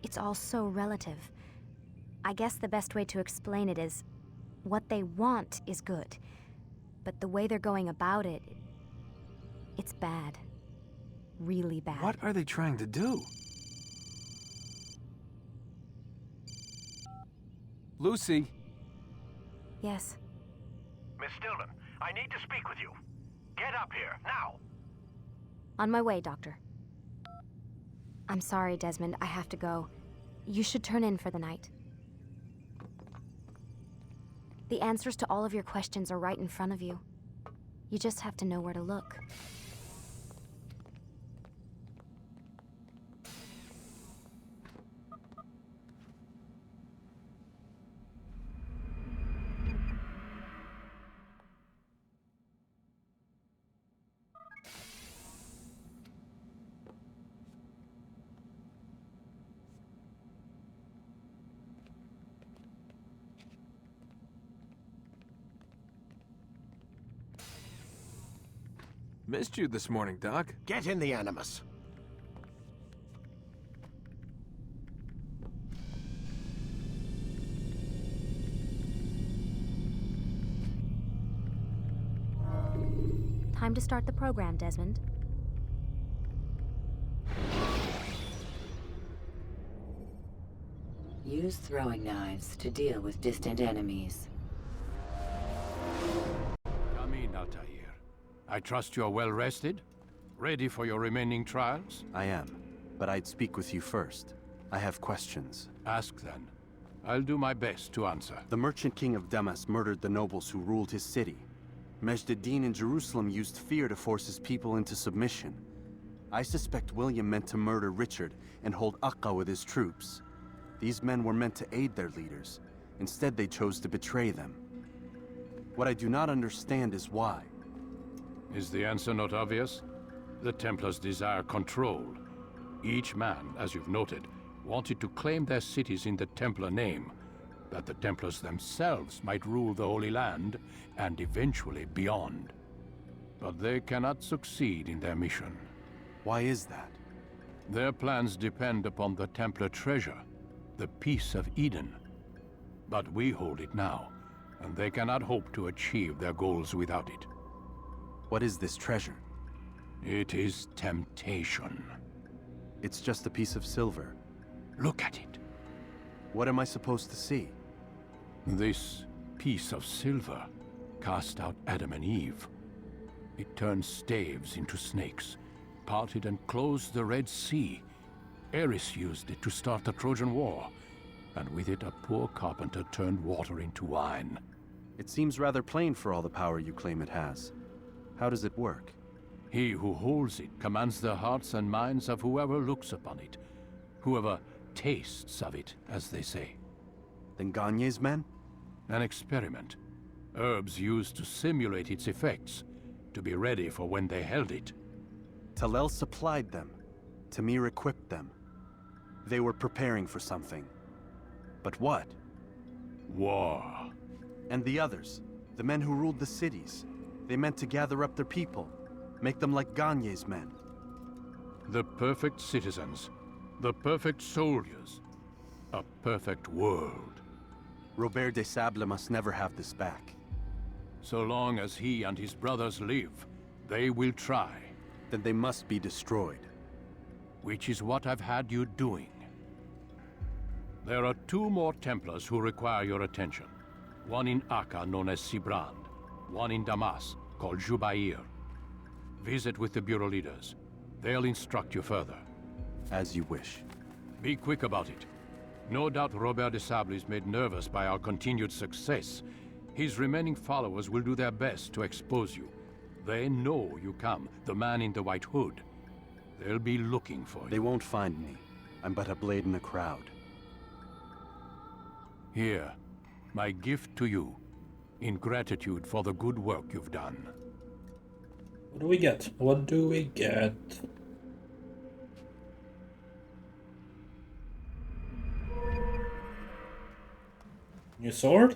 It's all so relative. I guess the best way to explain it is, what they want is good. But the way they're going about it, it's bad. Really bad. What are they trying to do? Lucy? Yes. Miss Stillman, I need to speak with you. Get up here, now! On my way, Doctor. I'm sorry, Desmond. I have to go. You should turn in for the night. The answers to all of your questions are right in front of you. You just have to know where to look. Missed you this morning, Doc. Get in the Animus. Time to start the program, Desmond. Use throwing knives to deal with distant enemies. Come in, Altair. I trust you're well rested? Ready for your remaining trials? I am, but I'd speak with you first. I have questions. Ask then. I'll do my best to answer. The merchant king of Damas murdered the nobles who ruled his city. Majd in Jerusalem used fear to force his people into submission. I suspect William meant to murder Richard and hold Aqqa with his troops. These men were meant to aid their leaders. Instead, they chose to betray them. What I do not understand is why. Is the answer not obvious? The Templars desire control. Each man, as you've noted, wanted to claim their cities in the Templar name, that the Templars themselves might rule the Holy Land, and eventually beyond. But they cannot succeed in their mission. Why is that? Their plans depend upon the Templar treasure, the Peace of Eden. But we hold it now, and they cannot hope to achieve their goals without it. What is this treasure? It is temptation. It's just a piece of silver. Look at it. What am I supposed to see? This piece of silver cast out Adam and Eve. It turned staves into snakes, parted and closed the Red Sea. Eris used it to start the Trojan War, and with it a poor carpenter turned water into wine. It seems rather plain for all the power you claim it has. How does it work? He who holds it commands the hearts and minds of whoever looks upon it, whoever tastes of it, as they say. Then 𝐒𝐤𝐻's men? An experiment. Herbs used to simulate its effects, to be ready for when they held it. Talel supplied them. Tamir equipped them. They were preparing for something. But what? War. And the others, the men who ruled the cities, they meant to gather up their people, make them like 𝐒𝐤𝐻's men. The perfect citizens, the perfect soldiers, a perfect world. Robert de Sable must never have this back. So long as he and his brothers live, they will try. Then they must be destroyed. Which is what I've had you doing. There are 2 more Templars who require your attention. One in Aqqa, known as Sibrand. One in Damas, called 𝐒𝐥𝐻. Visit with the Bureau leaders. They'll instruct you further. As you wish. Be quick about it. No doubt Robert de Sable is made nervous by our continued success. His remaining followers will do their best to expose you. They know you come, the man in the white hood. They'll be looking for you. They won't find me. I'm but a blade in a crowd. Here, my gift to you, in gratitude for the good work you've done. What do we get? What do we get? New sword?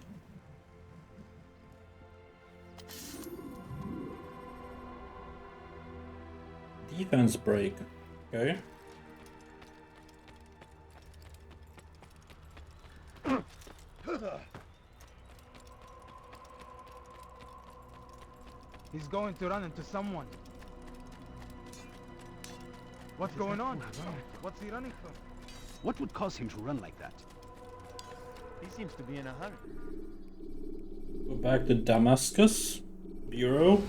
Defense break. Okay. He's going to run into someone. What's going on? What's he running from? What would cause him to run like that? He seems to be in a hurry. Go back to Damascus. Bureau.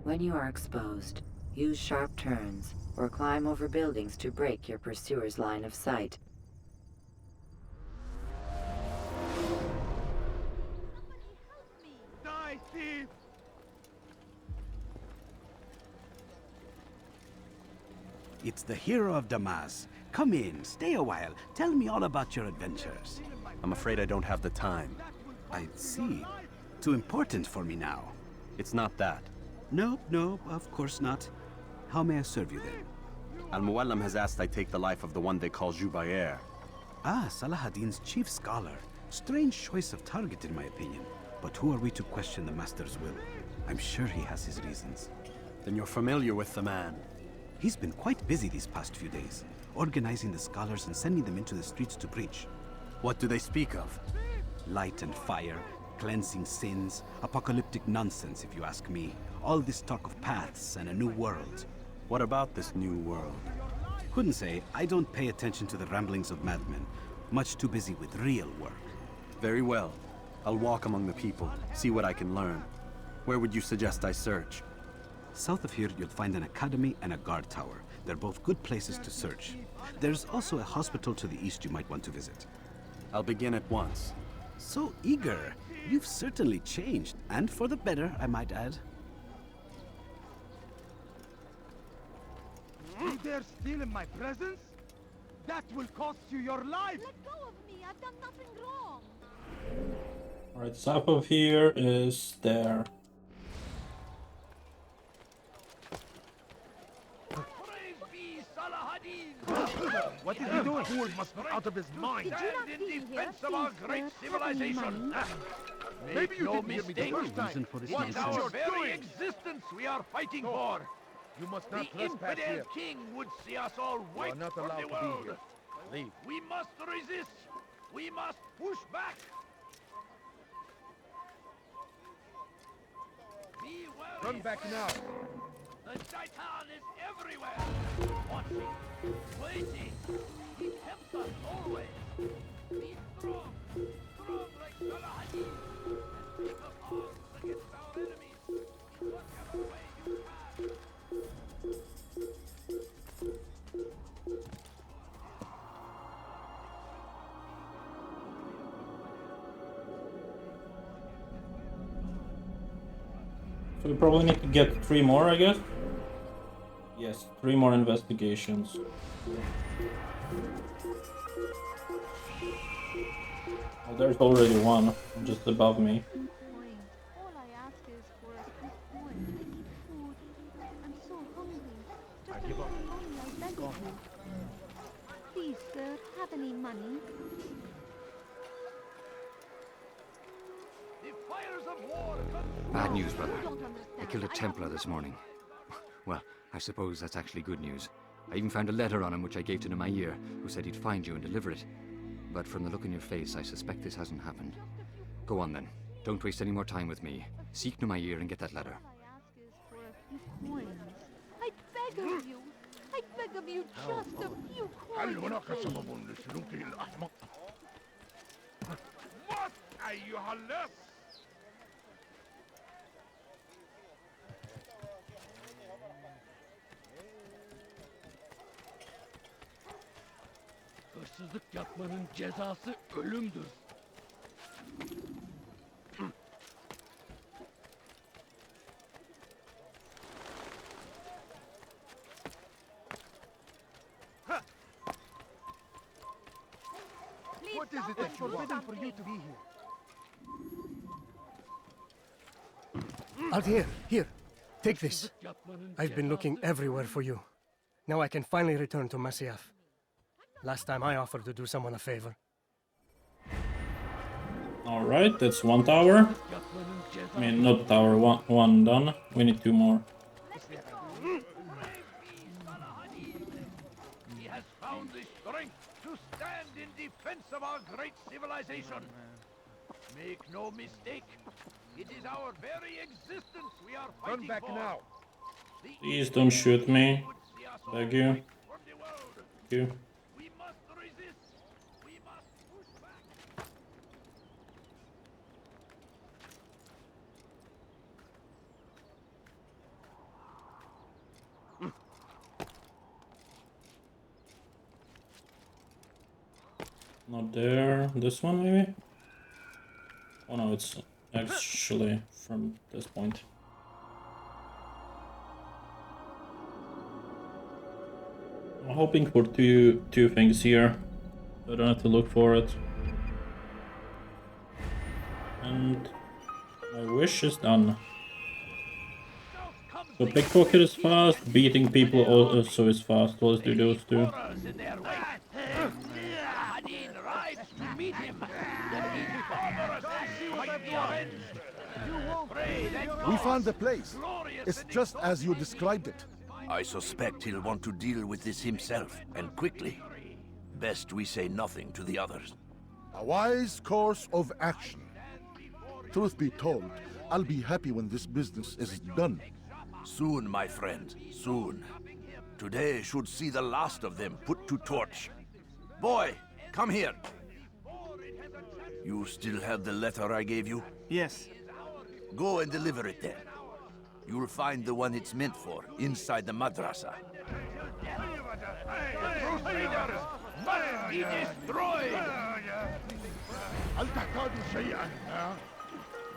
When you are exposed, use sharp turns or climb over buildings to break your pursuer's line of sight. Die, thief! It's the hero of Damas. Come in, stay a while. Tell me all about your adventures. I'm afraid I don't have the time. I see. Too important for me now. It's not that. No, of course not. How may I serve you then? Al-Muallim has asked I take the life of the one they call 𝐒𝐥𝐻. Ah, Salahadin's chief scholar. Strange choice of target in my opinion. But who are we to question the master's will? I'm sure he has his reasons. Then you're familiar with the man. He's been quite busy these past few days, organizing the scholars and sending them into the streets to preach. What do they speak of? Light and fire, cleansing sins, apocalyptic nonsense if you ask me. All this talk of paths and a new world. What about this new world? Couldn't say. I don't pay attention to the ramblings of madmen. Much too busy with real work. Very well. I'll walk among the people, see what I can learn. Where would you suggest I search? South of here, you'll find an academy and a guard tower. They're both good places to search. There's also a hospital to the east you might want to visit. I'll begin at once. So eager. You've certainly changed, and for the better, I might add. You dare steal in my presence? That will cost you your life! Let go of me! I've done nothing wrong! Alright, south of here is there. What is he doing? Fool must be out of his mind. Stand in defense of our great civilization. Make no mistake. What our very existence we are fighting for. You must not The trespass infidel here. king would see us all You are wiped not from allowed the to be world. here. Leave. We must resist. We must push back. Be wary. Run back now. The Shaitan is everywhere. Watching, waiting. He tempts us always. Be strong. Strong like 𝐒𝐤𝐤𝐸. And take up arms against our enemies. In whatever way you can. So we probably need to get 3 more, I guess? Yes, 3 more investigations. Well, there's already one, just above me. All I ask is for a quick coin. I need food. I'm so hungry. Just a little money, I beg of you. Please, sir, have any money? The fires of war. Bad news, brother. I killed a Templar this morning. Well, I suppose that's actually good news. I even found a letter on him which I gave to 𝐒𝐤𝐤𝐸, who said he'd find you and deliver it. But from the look in your face, I suspect this hasn't happened. Go on then. Don't waste any more time with me. Seek 𝐒𝐤𝐤𝐸 and get that letter. All I ask is for a few coins. I beg of you. I beg of you just a few coins. please. What أيها اللص? Hırsızlık yapmanın cezası ölümdür. What is it that's forbidden for you to be here? Altair, here. Take this. I've been looking everywhere for you. Now I can finally return to Masyaf. Last time I offered to do someone a favor. Alright, that's 1 tower. I mean, not tower, one done. We need 2 more. He has found the strength to stand in defense of our great civilization. Make no mistake, it is our very existence we are fighting Run back for. now. Please don't shoot me. Beg you. Thank you. We must resist. We must push back. Not there. This one, maybe? Oh no, it's actually from this point. I'm hoping for two things here. I don't have to look for it. And my wish is done. So pickpocket is fast, beating people also is fast. Let's do those two. We found the place. It's just as you described it. I suspect he'll want to deal with this himself, and quickly. Best we say nothing to the others. A wise course of action. Truth be told, I'll be happy when this business is done. Soon, my friend, soon. Today should see the last of them put to torch. Boy, come here. You still have the letter I gave you? Yes. Go and deliver it then. You'll find the one it's meant for inside the madrasa. Crusaders must be destroyed!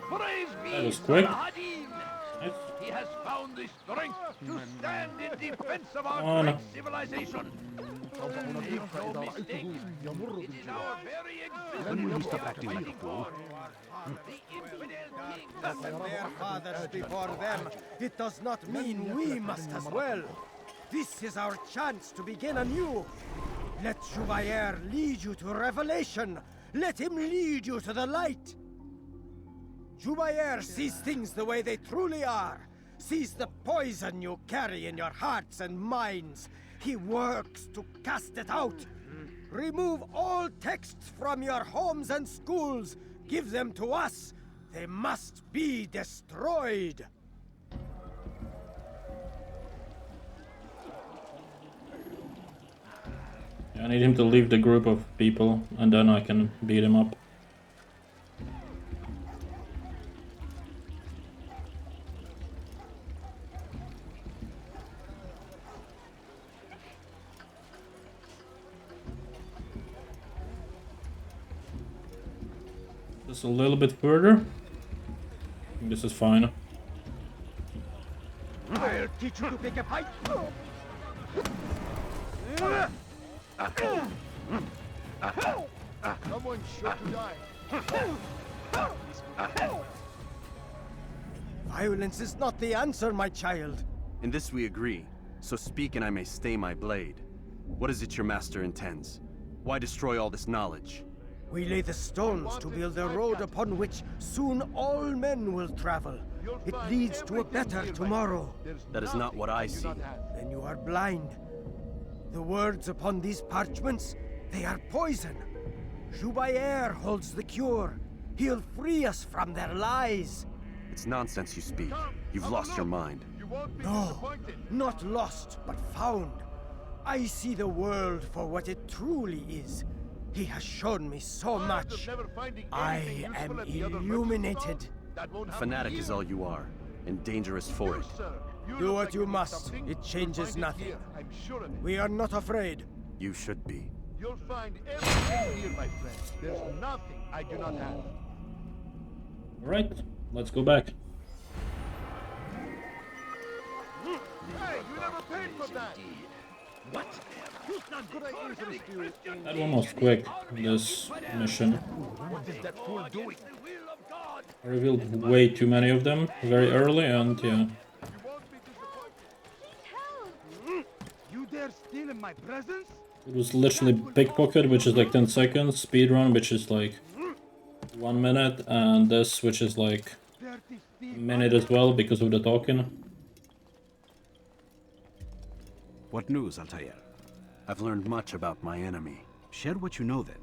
Praise be That was quick. Saladin! He has found the strength to stand in defense of our Oh, no. great civilization. Make no mistake, it is our very existence. When will you stop acting like a fool? And their fathers before them, it does not mean we must as well. This is our chance to begin anew. Let 𝐒𝐤𝐻𝐸 lead you to revelation. Let him lead you to the light. 𝐒𝐤𝐻𝐸 sees things the way they truly are. Sees the poison you carry in your hearts and minds. He works to cast it out. Remove all texts from your homes and schools. Give them to us. They must be destroyed. I need him to leave the group of people, and then I can beat him up. Just a little bit further. This is fine. I'll teach you to pick a fight. Someone should die. Violence is not the answer, my child. In this we agree, so speak and I may stay my blade. What is it your master intends? Why destroy all this knowledge? We lay the stones to build a road upon which soon all men will travel. It leads to a better tomorrow. That is not what I see. Then you are blind. The words upon these parchments, they are poison. 𝐒𝐤𝐻𝐸 holds the cure. He'll free us from their lies. It's nonsense you speak. You've lost your mind. No, not lost, but found. I see the world for what it truly is. He has shown me so much. I am illuminated. A fanatic is all you are, and dangerous for it. Do what you must. It changes nothing. We are not afraid. You should be. You'll find everything here, my friend. There's nothing I do not have. Alright, let's go back. Hey, you never paid for that. What? That one was quick, this mission. What is that fool doing? I revealed way too many of them very early, and yeah. You dare steal in my presence? It was literally pickpocket, which is like 10 seconds, speedrun, which is like 1 minute, and this, which is like a minute as well because of the talking. What news, Altair? I've learned much about my enemy. Share what you know then.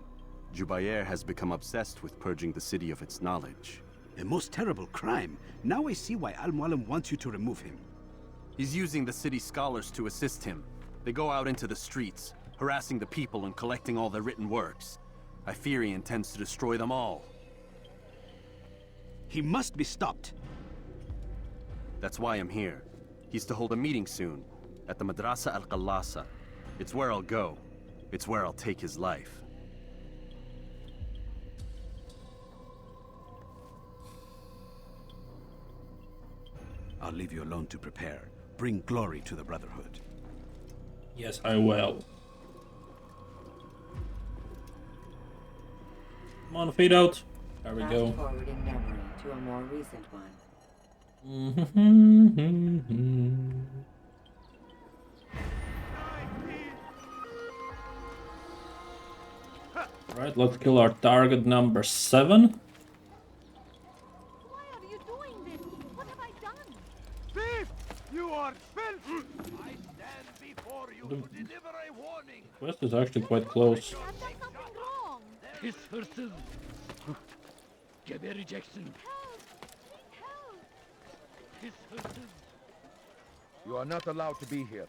𝐒𝐤𝐻𝐸 has become obsessed with purging the city of its knowledge. A most terrible crime. Now I see why Al-Mualim wants you to remove him. He's using the city scholars to assist him. They go out into the streets, harassing the people and collecting all their written works. I fear he intends to destroy them all. He must be stopped. That's why I'm here. He's to hold a meeting soon, at the Madrasa al-Qallasa. It's where I'll go. It's where I'll take his life. I'll leave you alone to prepare. Bring glory to the Brotherhood. Yes, I will. Come on, feed out. There we go. Fast forward in memory to a more recent one. Right, let's kill our target number 7. Why are you doing this? What have I done? Thief! You are filth! I stand before you to deliver a warning. Quest is actually quite close. I've done something wrong. His versus. Give a rejection. His versus. You are not allowed to be here.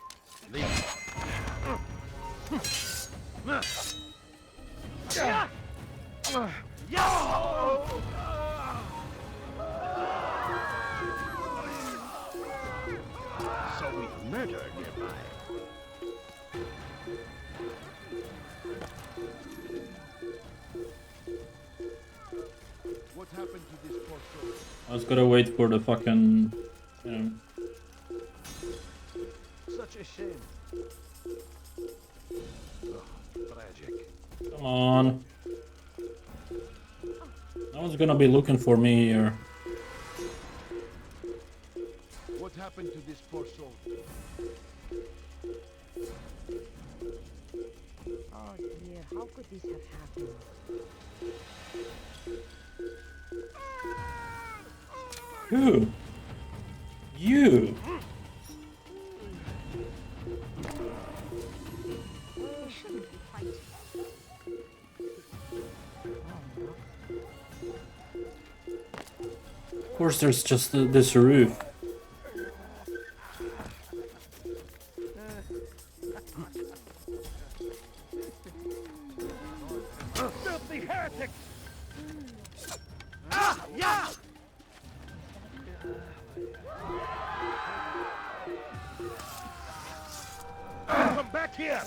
So we've murder nearby. What happened to this poor soul? I was gonna wait for the fucking, you know. Such a shame. Tragic. Come on. No one's gonna be looking for me here. What happened to this poor soul? Oh dear, how could this have happened? Who? You? They shouldn't be fighting. Of course, there's just this roof. Filthy heretics! Ah! Yeah! Come back here!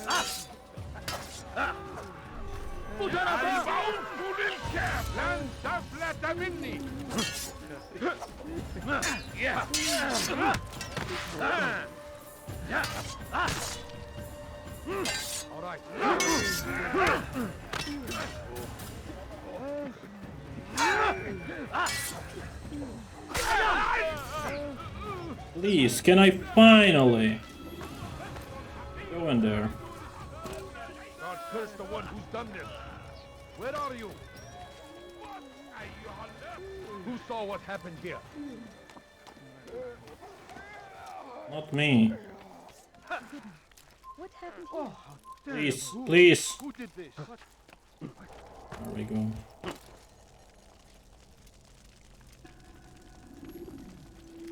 All right. Please, can I finally go in there? God curse the one who's done this. Where are you? Who saw what happened here? Not me. What happened here? Please, please. Who did this? There we go.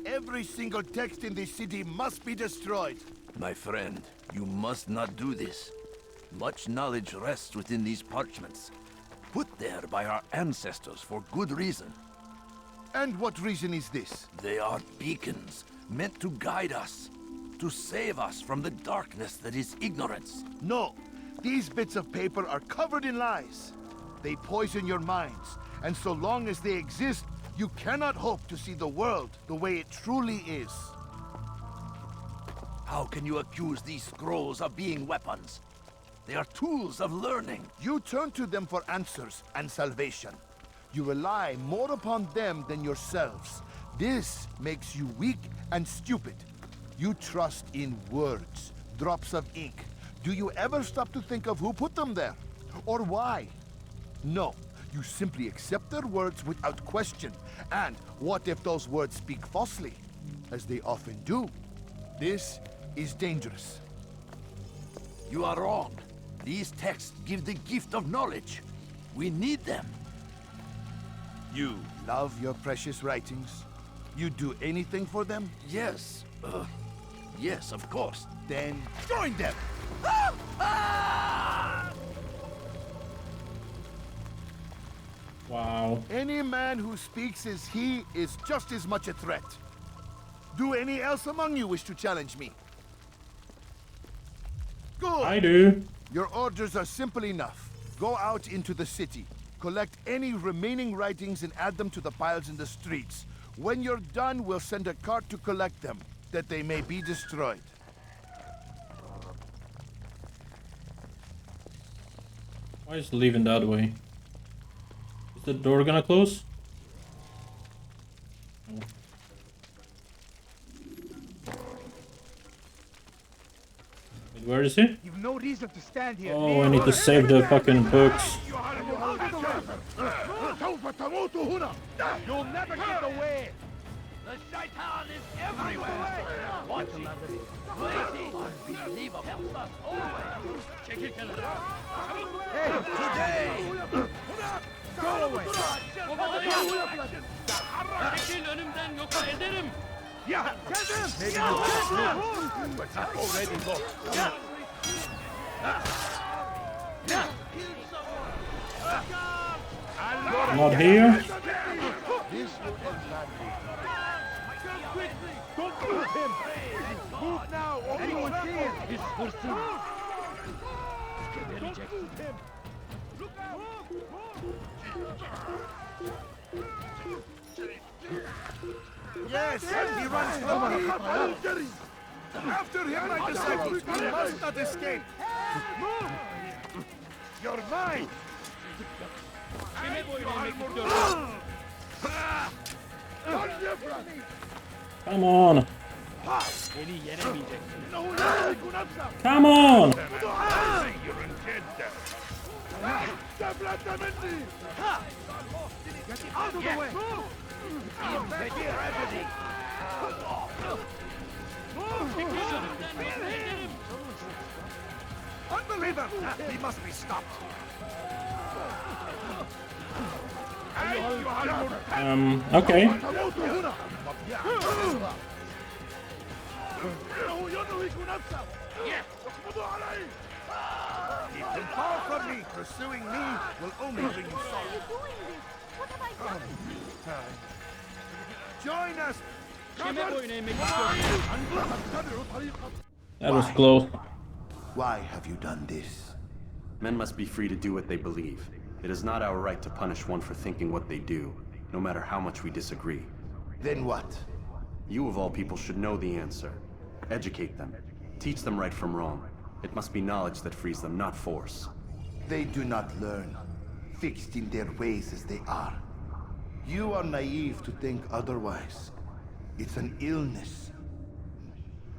Every single text in this city must be destroyed. My friend, you must not do this. Much knowledge rests within these parchments, put there by our ancestors for good reason. And what reason is this? They are beacons, meant to guide us, to save us from the darkness that is ignorance. No, these bits of paper are covered in lies. They poison your minds, and so long as they exist, you cannot hope to see the world the way it truly is. How can you accuse these scrolls of being weapons? They are tools of learning. You turn to them for answers and salvation. You rely more upon them than yourselves. This makes you weak and stupid. You trust in words, drops of ink. Do you ever stop to think of who put them there? Or why? No. You simply accept their words without question. And what if those words speak falsely? As they often do. This is dangerous. You are wrong. These texts give the gift of knowledge. We need them. You love your precious writings? You'd do anything for them? Yes. Yes, of course. Then join them! Wow. Any man who speaks as he is just as much a threat. Do any else among you wish to challenge me? Good. I do. Your orders are simple enough. Go out into the city. Collect any remaining writings and add them to the piles in the streets. When you're done, we'll send a cart to collect them, that they may be destroyed. Why is it leaving that way? Is the door gonna close? Oh. Wait, where is he? You've no reason to stand here. Oh, I need to save the fucking books. You'll never get away. The shaitan is everywhere. Watch it. Unbelievable. Helps us always. Check it out. Hey, today. Go away. Çekil önümden yoksa ederim. Yeah, tell them! Maybe you can, but not already lost. Not here. This will end badly. Quickly! Don't move him! Move now, or anyone see him! This person! Don't move him! Look out! Yes, he runs slowly. After him, my disciples, we must not escape. You're mine! Come on. Come on. Get out of the way! Unbeliever! He must be stopped. Okay. Keep him far from me. Pursuing me will only bring you sorrow. What have I done? Join us! That was close. Why have you done this? Men must be free to do what they believe. It is not our right to punish one for thinking what they do, no matter how much we disagree. Then what? You of all people should know the answer. Educate them. Teach them right from wrong. It must be knowledge that frees them, not force. They do not learn, fixed in their ways as they are. You are naive to think otherwise. It's an illness,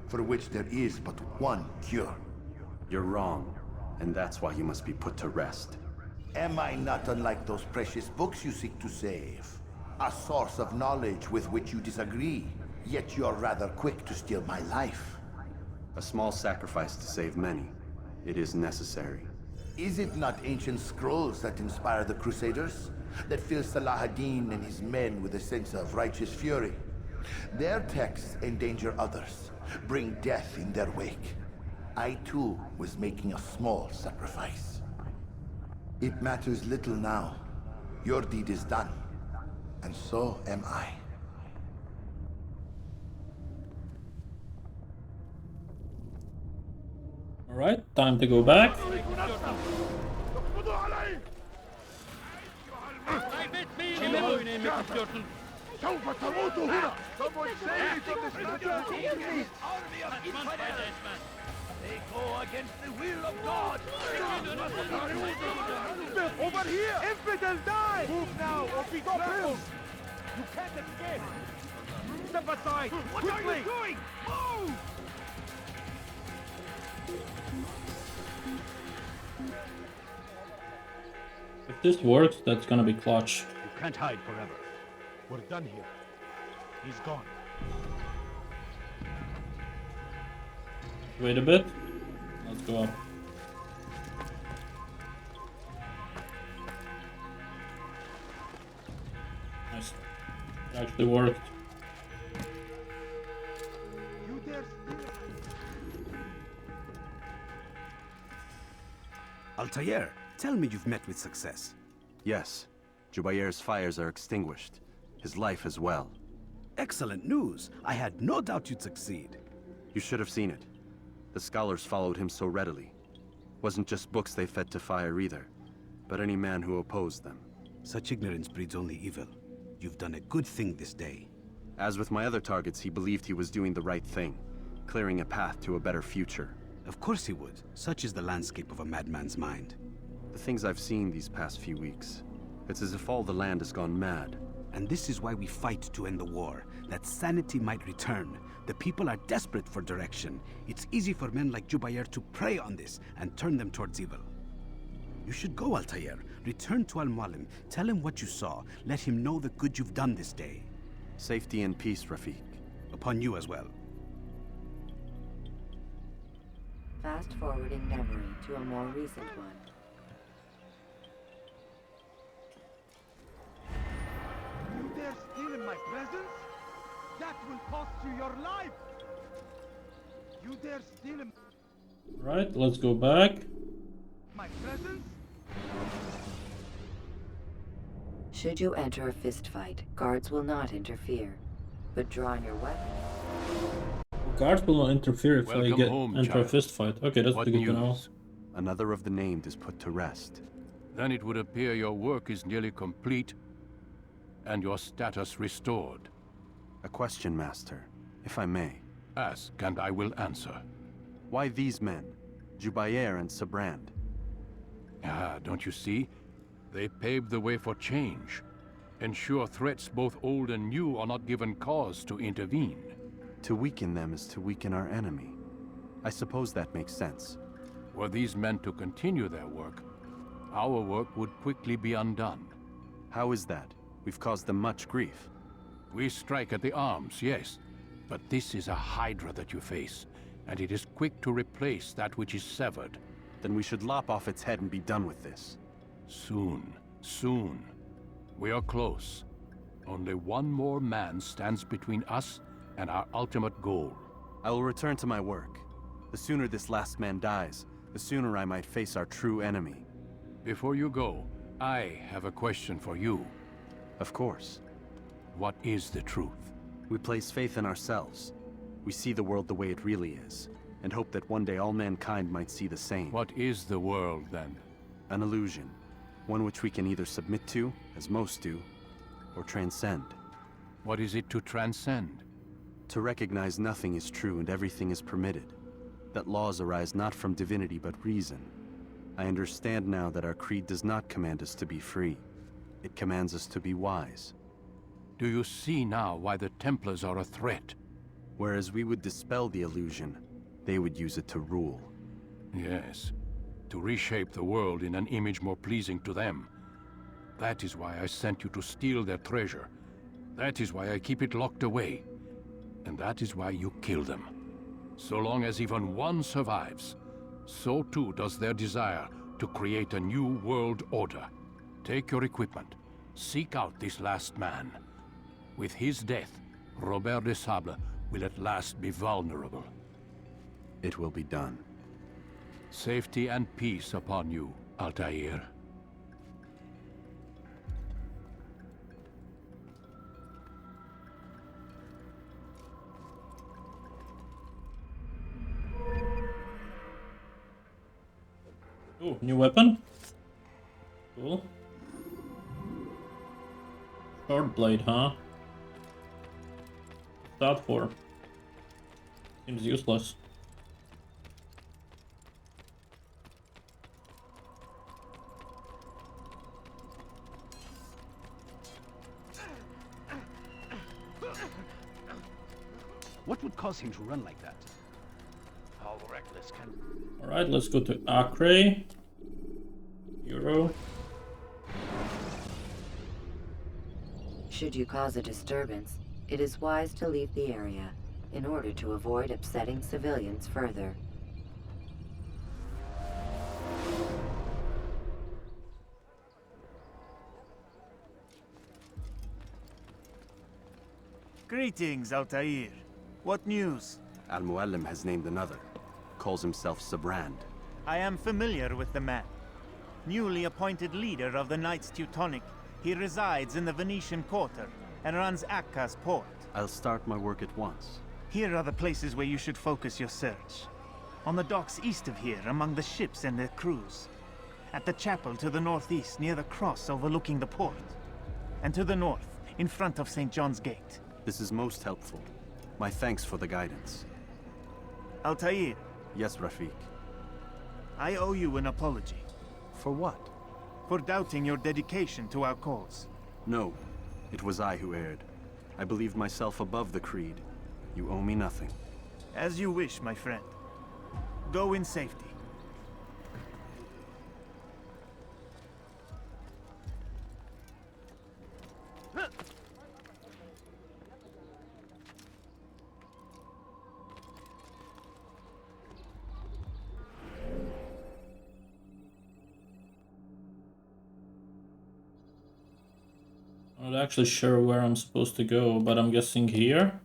for which there is but one cure. You're wrong, and that's why you must be put to rest. Am I not unlike those precious books you seek to save? A source of knowledge with which you disagree, yet you're rather quick to steal my life. A small sacrifice to save many. It is necessary. Is it not ancient scrolls that inspire the Crusaders? That fill Salah ad-Din and his men with a sense of righteous fury? Their texts endanger others, bring death in their wake. I too was making a small sacrifice. It matters little now. Your deed is done, and so am I. Alright, time to go back. سوف تموت هنا. Someone save me from this army of infidels. They go against the will of God. Over here! Infidel, die! Move now or be trampled. You can't escape. Step aside. What are you doing? Move! If this works, that's gonna be clutch. You can't hide forever. We're done here. He's gone. Wait a bit. Let's go up. Nice. It actually worked. You dare steal? Altair, tell me you've met with success. Yes. 𝐒𝐤𝐢's fires are extinguished. His life as well. Excellent news. I had no doubt you'd succeed. You should have seen it. The scholars followed him so readily. Wasn't just books they fed to fire either, but any man who opposed them. Such ignorance breeds only evil. You've done a good thing this day. As with my other targets, he believed he was doing the right thing, clearing a path to a better future. Of course he would. Such is the landscape of a madman's mind. The things I've seen these past few weeks, it's as if all the land has gone mad. And this is why we fight to end the war, that sanity might return. The people are desperate for direction. It's easy for men like 𝐒𝐤𝐢 to prey on this and turn them towards evil. You should go, Altair. Return to Al-Mualim. Tell him what you saw. Let him know the good you've done this day. Safety and peace, Rafiq. Upon you as well. Fast-forwarding memory to a more recent one. You dare steal in my presence? That will cost you your life. You dare steal Right, let's go back. my presence? Should you enter a fistfight, guards will not interfere. But drawing your weapon... Guards will not interfere if I Welcome get home, enter a child. fist fight. Okay, that's What pretty good to know. news? Another of the named is put to rest. Then it would appear your work is nearly complete and your status restored. A question, Master, if I may. Ask, and I will answer. Why these men, 𝐒𝐤𝐻 and Sabrand? Ah, don't you see? They paved the way for change. Ensure threats both old and new are not given cause to intervene. To weaken them is to weaken our enemy. I suppose that makes sense. Were these men to continue their work, our work would quickly be undone. How is that? We've caused them much grief. We strike at the arms, yes. But this is a hydra that you face, and it is quick to replace that which is severed. Then we should lop off its head and be done with this. Soon, soon. We are close. Only one more man stands between us and our ultimate goal. I will return to my work. The sooner this last man dies, the sooner I might face our true enemy. Before you go, I have a question for you. Of course. What is the truth? We place faith in ourselves. We see the world the way it really is, and hope that one day all mankind might see the same. What is the world, then? An illusion. One which we can either submit to, as most do, or transcend. What is it to transcend? To recognize nothing is true and everything is permitted. That laws arise not from divinity but reason. I understand now that our creed does not command us to be free. It commands us to be wise. Do you see now why the Templars are a threat? Whereas we would dispel the illusion, they would use it to rule. Yes, to reshape the world in an image more pleasing to them. That is why I sent you to steal their treasure. That is why I keep it locked away. And that is why you kill them. So long as even one survives, so too does their desire to create a new world order. Take your equipment. Seek out this last man. With his death, Robert de Sable will at last be vulnerable. It will be done. Safety and peace upon you, Altair. Oh, new weapon? Cool. Short blade, huh? What's that for? Seems useless. What would cause him to run like that? How reckless can... Alright, let's go to 𝐒𝐤𝐚𝐥𝐬. Euro. Should you cause a disturbance, it is wise to leave the area in order to avoid upsetting civilians further. Greetings, Altair. What news? Al-Muallim has named another. Calls himself Sabrand. I am familiar with the man. Newly appointed leader of the Knights Teutonic, he resides in the Venetian Quarter and runs Akka's port. I'll start my work at once. Here are the places where you should focus your search. On the docks east of here, among the ships and their crews. At the chapel to the northeast, near the cross overlooking the port. And to the north, in front of St. John's Gate. This is most helpful. My thanks for the guidance. Altair. Yes, Rafiq. I owe you an apology. For what? For doubting your dedication to our cause. No, it was I who erred. I believed myself above the creed. You owe me nothing. As you wish, my friend. Go in safety. I'm not actually sure where I'm supposed to go, but I'm guessing here.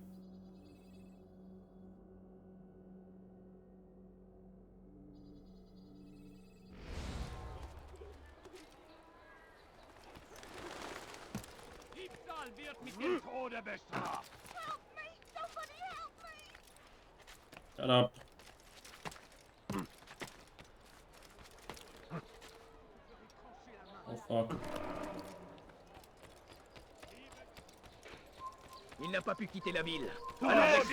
werde bestraft. Help me! Somebody help me! Shut up. Oh fuck. Il n'a pas pu quitter la ville. Alors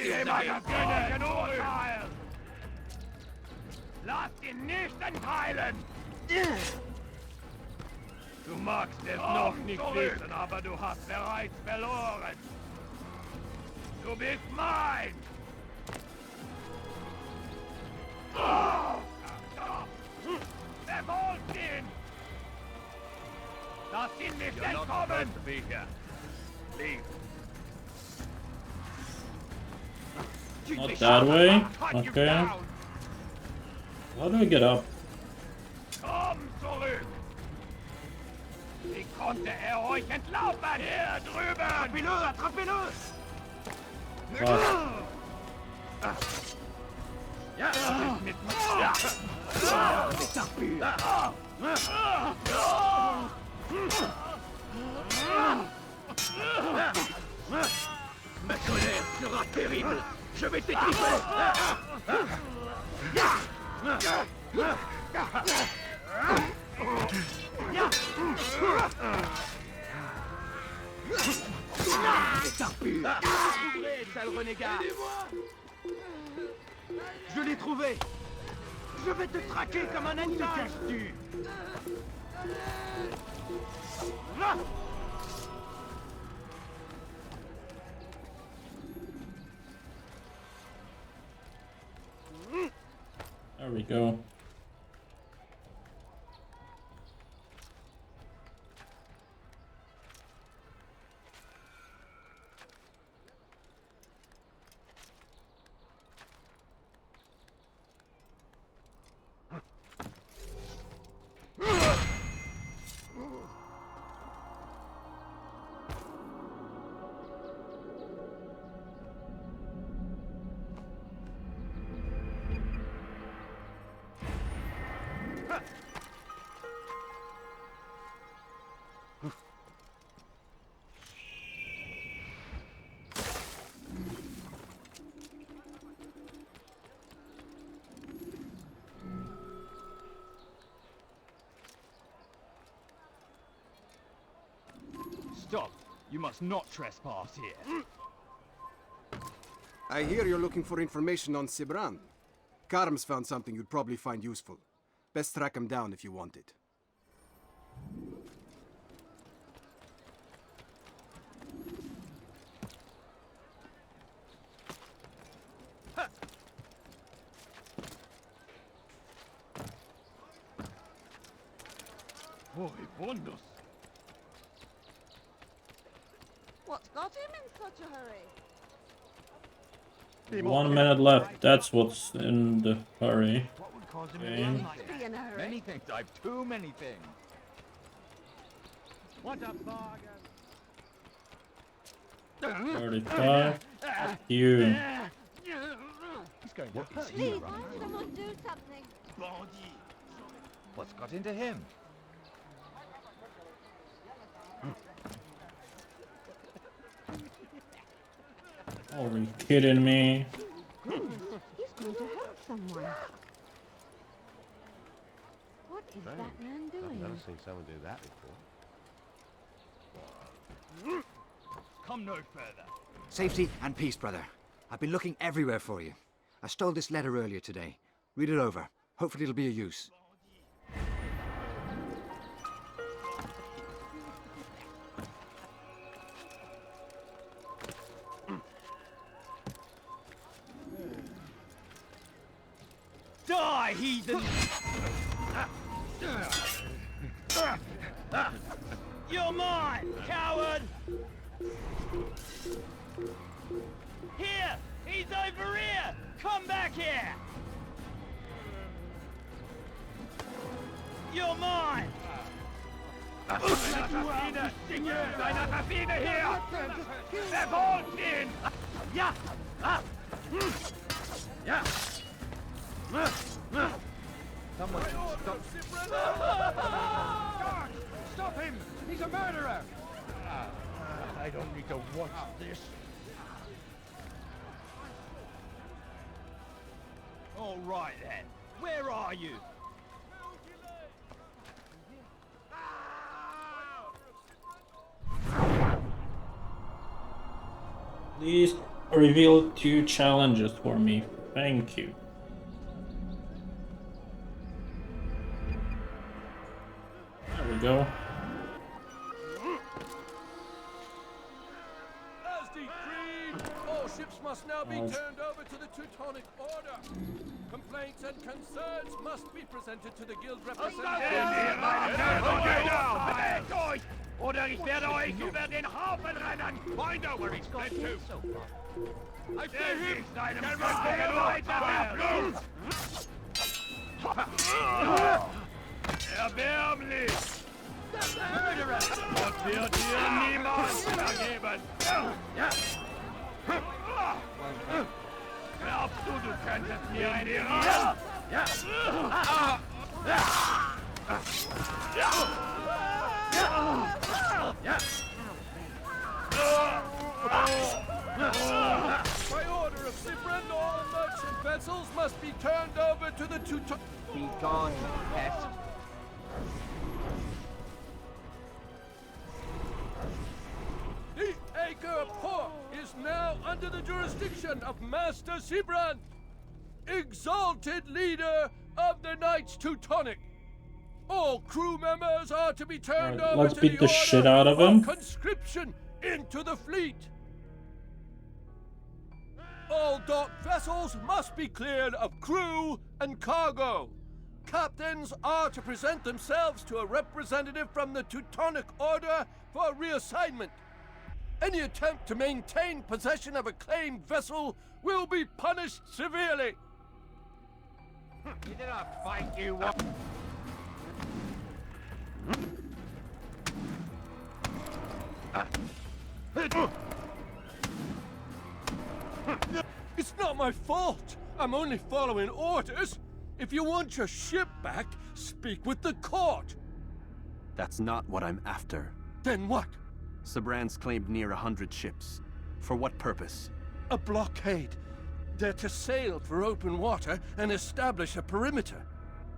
lass ihn nicht entheilen! Du magst es noch nicht wissen, aber du hast bereits verloren. Du bist mein! Verfolgt ihn! Lass ihn nicht entkommen! Not that way. Okay. How do I get up? Komm zurück! Wie konnte euch entlaufen? Hier drüben! Attrapez-le! Attrapez-le! Fuck. Ja, das ist mit mir! Ma colère sera terrible. Je vais t'étriper. Ouvrez, sale renégat! Je l'ai trouvé. Je vais te traquer comme un animal. Caches-tu? There we go. Stop. You must not trespass here. I hear you're looking for information on Sibrand. Karm's found something you'd probably find useful. Best track him down if you want it. Moribundos. What's got him in such a hurry? 1 minute left. That's what's in the hurry. What would cause him Okay. Be in a hurry. Many things. I've too many things. What a bargain. 35. You. He's going to hurt Please, you. someone do something. What's got into him? Are you kidding me? Goodness, he's going to hurt someone. What is that man doing? I've never seen someone do that before. Come no further. Safety and peace, brother. I've been looking everywhere for you. I stole this letter earlier today. Read it over. Hopefully it'll be of use. Die, heathen! You're mine, coward! Here! He's over here! Come back here! You're mine! Raffine, deine Raffine her! Verfolgt ihn! Ja! Ja! Someone stop. Guard! Stop him! He's a murderer! I don't need to What's this? All right then. Where are you? Please reveal 2 challenges for me. Thank you. There we go. As decreed, all ships must now be turned over to the Teutonic Order. Complaints and concerns must be presented to the guild representative. Oder ich werde euch über den Haufen rennen! Find out where he's fled to! I see him! Seinem weiter! Erbärmlich! Das wird dir niemand vergeben! Glaubst du könntest mir entgehen? By order of Sibren, all merchant vessels must be turned over to the Teutonic. Be gone, pest. The Acre Port is now under the jurisdiction of Master Sibren, exalted leader of the Knights Teutonic. All crew members are to be turned over let's to beat the the shit order out of him. conscription into the fleet. All docked vessels must be cleared of crew and cargo. Captains are to present themselves to a representative from the Teutonic Order for reassignment. Any attempt to maintain possession of a claimed vessel will be punished severely. You did not fight, you want. It's not my fault. I'm only following orders. If you want your ship back, speak with the court. That's not what I'm after. Then what? Sibran's claimed near 100 ships. For what purpose? A blockade. They're to sail for open water and establish a perimeter.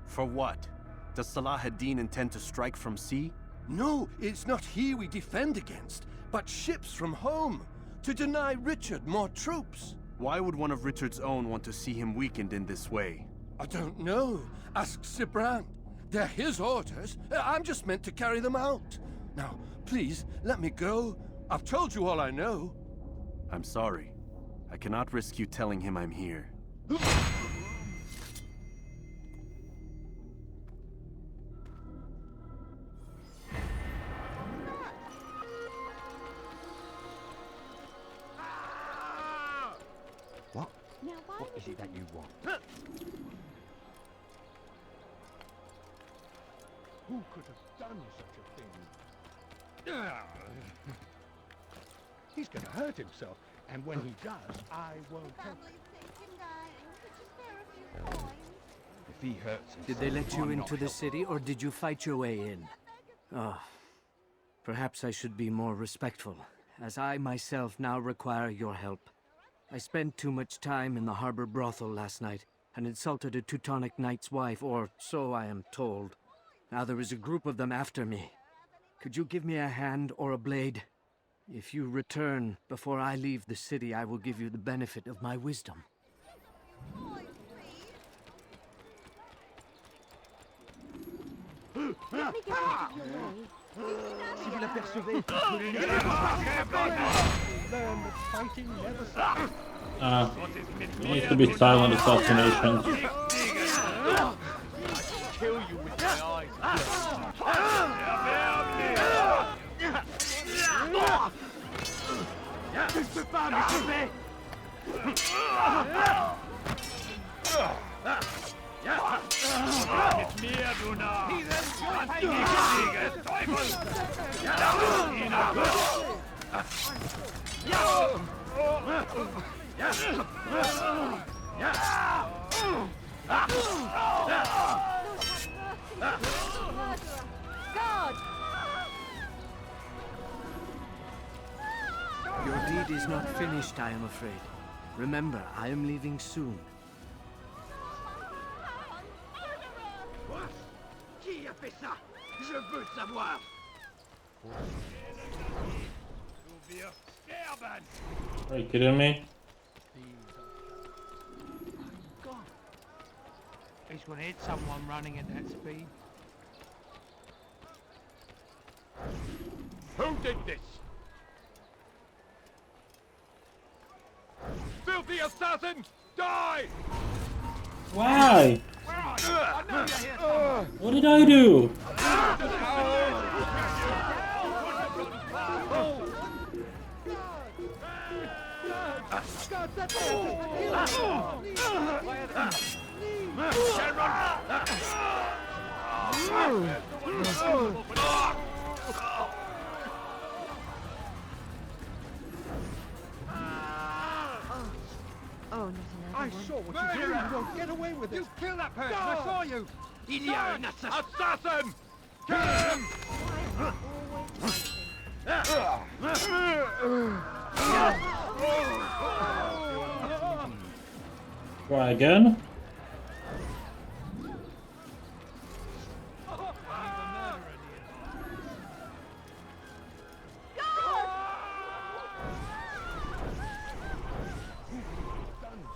For what? Does Salah ad-Din intend to strike from sea? No, it's not he we defend against, but ships from home, to deny Richard more troops. Why would one of Richard's own want to see him weakened in this way? I don't know. Ask Sibran. They're his orders. I'm just meant to carry them out. Now, please, let me go. I've told you all I know. I'm sorry. I cannot risk you telling him I'm here. What? What is it that you want? Who could have done such a thing? He's gonna hurt himself, and when he does, I won't help him. If he hurts himself, Did they let you I'm into not the helping. city, or did you fight your way in? Ah, perhaps I should be more respectful, as I myself now require your help. I spent too much time in the harbor brothel last night, and insulted a Teutonic knight's wife, or so I am told. Now there is a group of them after me. Could you give me a hand or a blade? If you return before I leave the city, I will give you the benefit of my wisdom. Let me get out of your way. Si vous l'apercevez, learn that fighting never stops. Needs to be silent assassinations. Kill you with my eyes. Tu ne peux pas m'échapper. Mit mir, du Narr! Antikrieges Teufel! Your It is not finished, I am afraid. Remember, I am leaving soon. Quoi? Qui a fait ça? Je veux savoir. Are you kidding me? God. He's gonna hit someone running at that speed. Who did this? Filthy assassin! Die! Why? What did I do? Oh, not I another saw one. what you did. You won't get away with it. You killed that person. I saw you. Il y a un assassin. Kill him. Try again?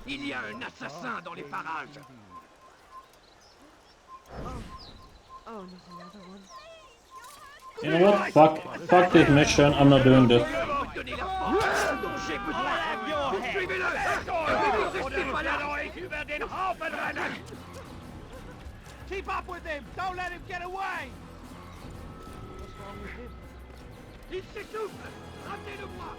Il y a un assassin dans les parages. Oh, not another one. You know what? Fuck this mission. I'm not doing this. Keep up with him! Don't let him get away! What's wrong with him? Il s'essouffle! Ramenez-le-moi!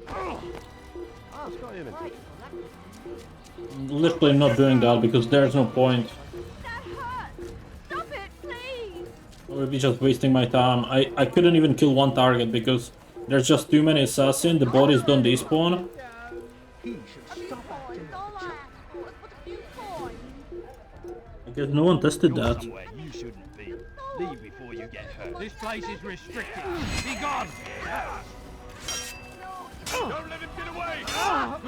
Ah, it's got him in. I'm literally not doing that because there's no point. That hurts! Stop it, please! I would be just wasting my time. I couldn't even kill one target because there's just too many assassins. The bodies don't despawn. I guess no one tested that. Somewhere you shouldn't be. Leave before you get hurt. This place is restricted. Be gone! Don't let him get away! Come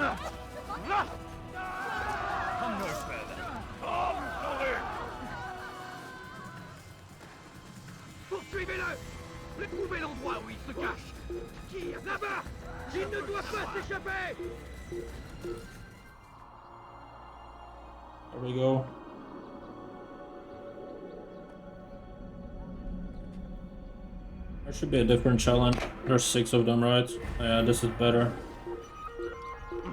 no further. Poursuivez-le! Trouvez l'endroit où il se cache! Tire là-bas! Il ne doit pas s'échapper! There we go. There should be a different challenge. There's 6 of them, right? Yeah, this is better. Who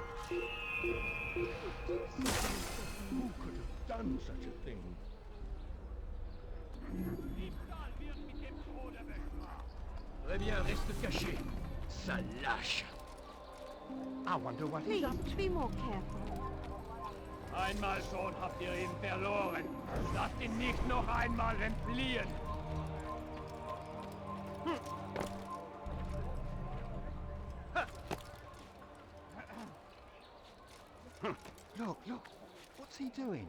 could have done such a thing? Très bien, reste caché. Sale lâche. I wonder what he's Please, up to. be more careful. Einmal schon habt ihr ihn verloren. Lasst ihn nicht noch einmal entfliehen. Look. What's he doing?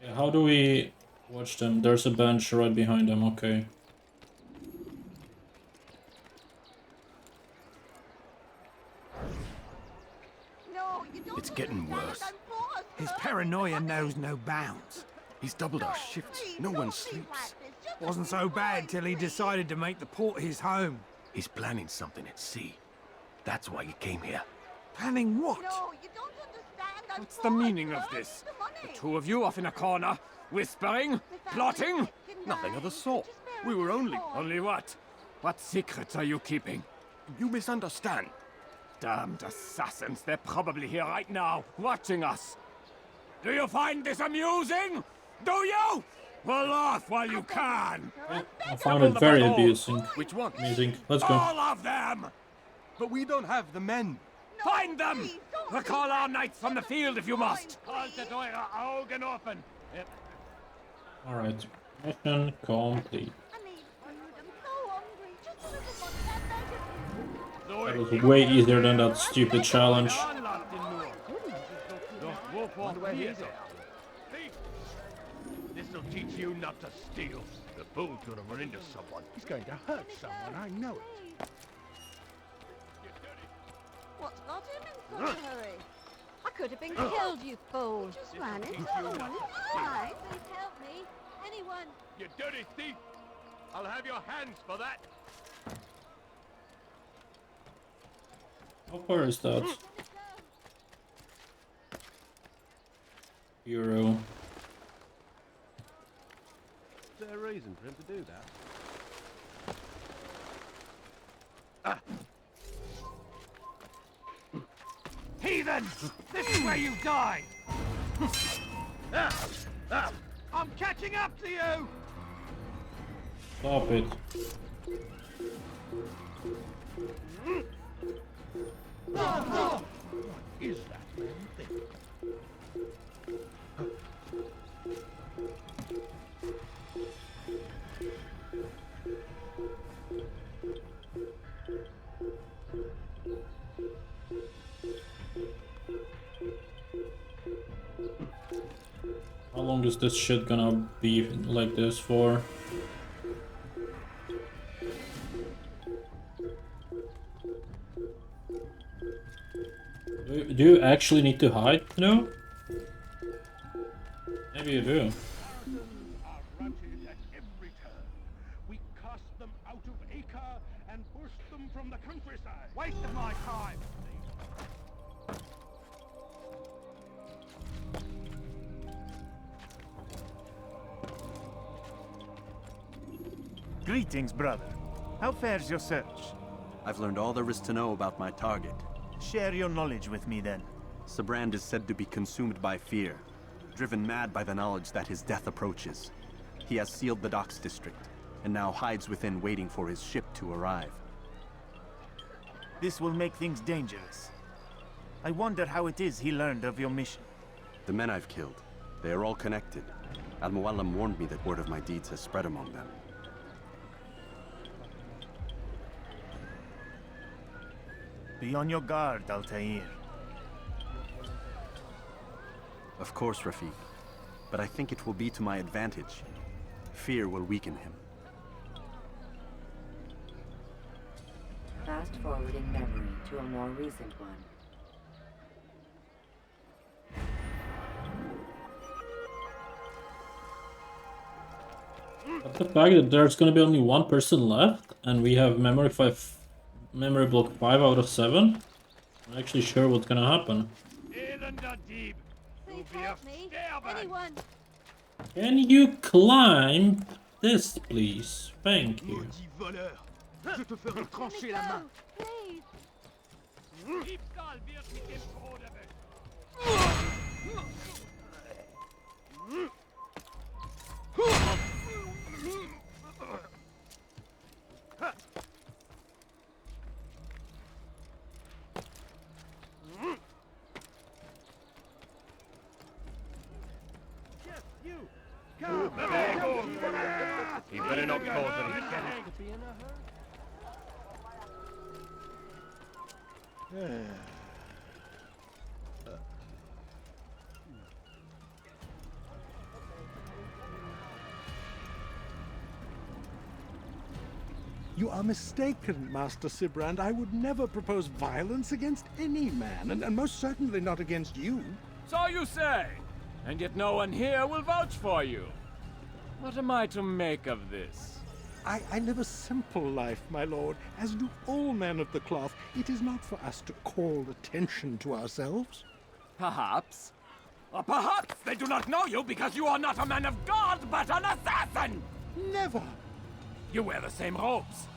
Yeah, how do we watch them? There's a bench right behind them, okay. It's getting worse. His paranoia knows no bounds. He's doubled our shifts. No one sleeps. Wasn't so bad till he decided to make the port his home. He's planning something at sea. That's why he came here. Planning what? What's the meaning of this? The two of you off in a corner, whispering, plotting? Nothing of the sort. We were only... Only what? What secrets are you keeping? You misunderstand. Damned assassins, they're probably here right now, watching us. Do you find this amusing? Do you? Well, laugh while you can. I found it very amusing. Which one? Amazing. Let's go. All of them! But we don't have the men. Find them! Recall our knights from the field if you must. Haltet eure Augen offen. Yep. Alright. Mission complete. That was way easier than that stupid challenge. This'll teach you not to steal. The fool's gonna run into someone. He's going to hurt someone, I know it. What's got him in such a hurry? I could have been killed, you fool. Just ran into someone. Hi, please help me. Anyone? You dirty thief! I'll have your hands for that. How far is that? Euro. Is there a reason for him to do that? Heathen! This is where you die! I'm catching up to you! Stop it. What is that man thing? How long is this shit gonna be like this for? Do you actually need to hide? No? Maybe you do. Are routed at every turn. We cast them out of Acre and burst them from the countryside. Waste of my time! Greetings, brother. How fares your search? I've learned all there is to know about my target. Share your knowledge with me, then. 𝐒𝐸 is said to be consumed by fear, driven mad by the knowledge that his death approaches. He has sealed the docks district, and now hides within waiting for his ship to arrive. This will make things dangerous. I wonder how it is he learned of your mission. The men I've killed, they are all connected. Al-Mu'allim warned me that word of my deeds has spread among them. Be on your guard, Altair. Of course, Rafiq. But I think it will be to my advantage. Fear will weaken him. Fast forwarding memory to a more recent one. But the fact that there's gonna be only one person left and we have memory block 5 out of 7, I'm not actually sure what's gonna happen. Please help me. Anyone? Can you climb this, please? Thank you. Je te ferai trancher la main. Please. He better not cause any You are mistaken, Master 𝐒𝐸. I would never propose violence against any man, and most certainly not against you. So you say, and yet no one here will vouch for you. What am I to make of this? I live a simple life, my lord, as do all men of the cloth. It is not for us to call attention to ourselves. Perhaps. Or perhaps they do not know you because you are not a man of God, but an assassin! Never! You wear the same robes.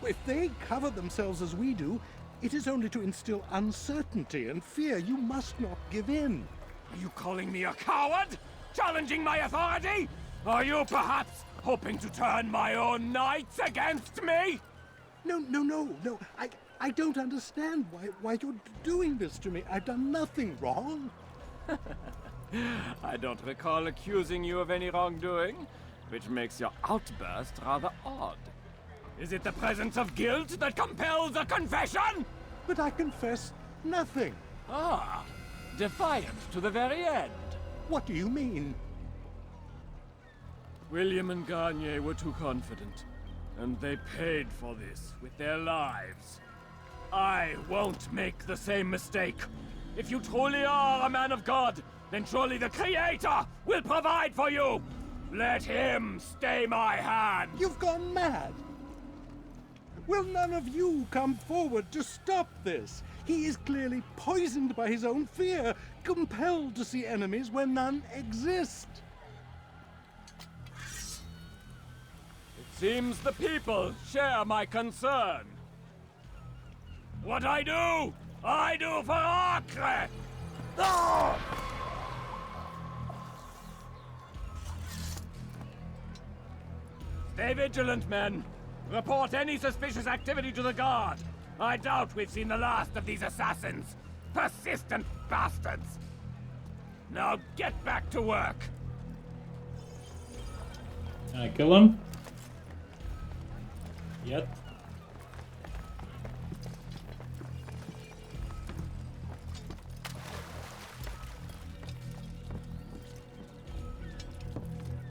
If they cover themselves as we do, it is only to instill uncertainty and fear. You must not give in. Are you calling me a coward? Challenging my authority? Are you perhaps hoping to turn my own knights against me? No. I don't understand why you're doing this to me. I've done nothing wrong. I don't recall accusing you of any wrongdoing, which makes your outburst rather odd. Is it the presence of guilt that compels a confession? But I confess nothing. Ah, defiant to the very end. What do you mean? William and 𝐒𝐤𝐚𝐥𝐬 were too confident, and they paid for this with their lives. I won't make the same mistake. If you truly are a man of God, then surely the Creator will provide for you! Let him stay my hand! You've gone mad! Will none of you come forward to stop this? He is clearly poisoned by his own fear, compelled to see enemies where none exist. It seems the people share my concern. What I do for 𝐒𝐤𝐚𝐥𝐬! Ah! Stay vigilant, men. Report any suspicious activity to the guard. I doubt we've seen the last of these assassins. Persistent bastards. Now get back to work. Can I kill him? Yet.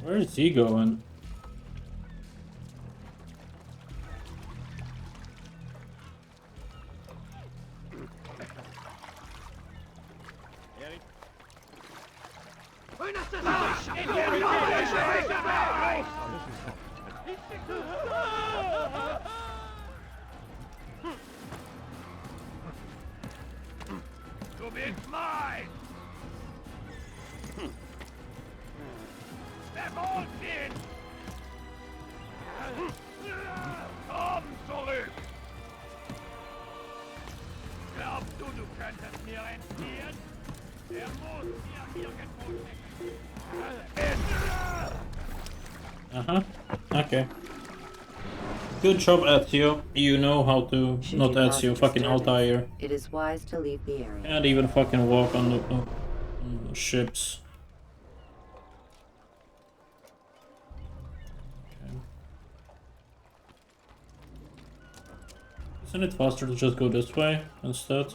Where is he going? To be mine! Step on in! Komm zurück! Glaubst du, du könntest mir entfliehen? Er muss hier irgendwo Uh-huh. Okay. Good job, 𝐒𝐤𝐚𝐥𝐬. You know how to... not 𝐒𝐤𝐴𝐤𝐴, fucking Altair. It is wise to leave the area. Can't even fucking walk on the ships. Okay. Isn't it faster to just go this way instead?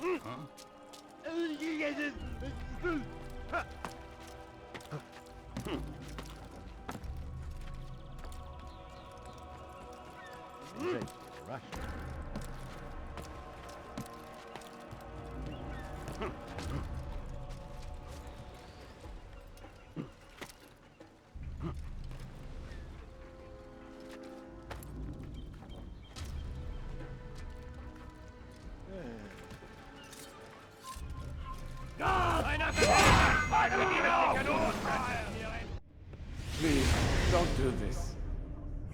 Please, don't do this.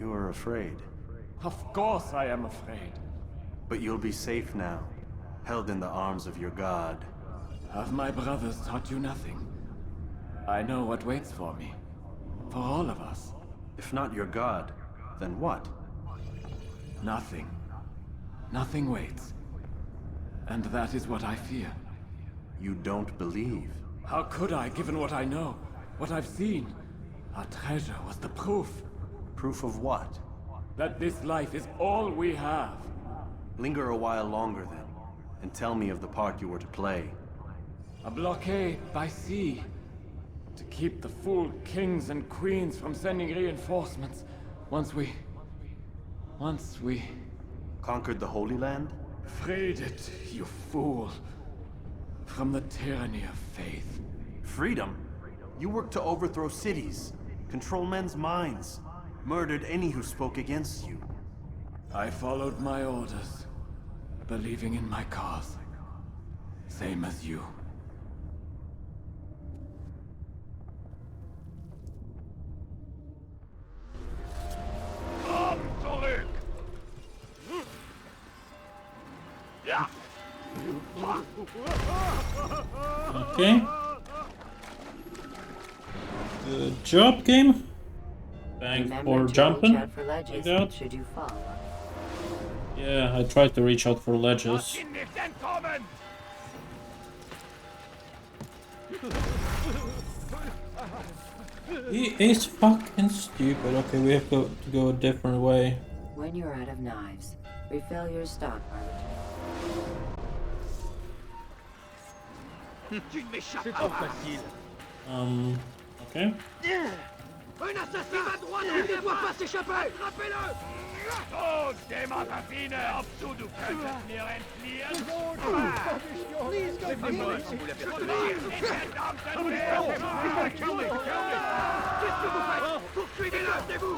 You are afraid. Of course I am afraid. But you'll be safe now, held in the arms of your god. Have my brothers taught you nothing? I know what waits for me. For all of us. If not your god, then what? Nothing. Nothing waits. And that is what I fear. You don't believe. How could I, given what I know? What I've seen? Our treasure was the proof. Proof of what? That this life is all we have. Linger a while longer then, and tell me of the part you were to play. A blockade by sea. To keep the fool kings and queens from sending reinforcements. Once we... Conquered the Holy Land? Freed it, you fool. From the tyranny of faith. Freedom? You worked to overthrow cities, control men's minds, murdered any who spoke against you. I followed my orders, believing in my cause. Same as you. Komm zurück! Ja! Okay. Good job, game. Thanks for jumping like that. Should you fall. Yeah, I tried to reach out for ledges. He is fucking stupid. Okay, we have to go a different way. When you're out of knives, refill your stockpile. Okay. Un assassin va droit, il ne doit pas s'échapper. Attrapez-le. So, Dämmerraffine, ob du könntest mir entfliehen? Please go Verdammten Kill me! Qu'est-ce que vous faites? Poursuivez-le! Écartez-vous!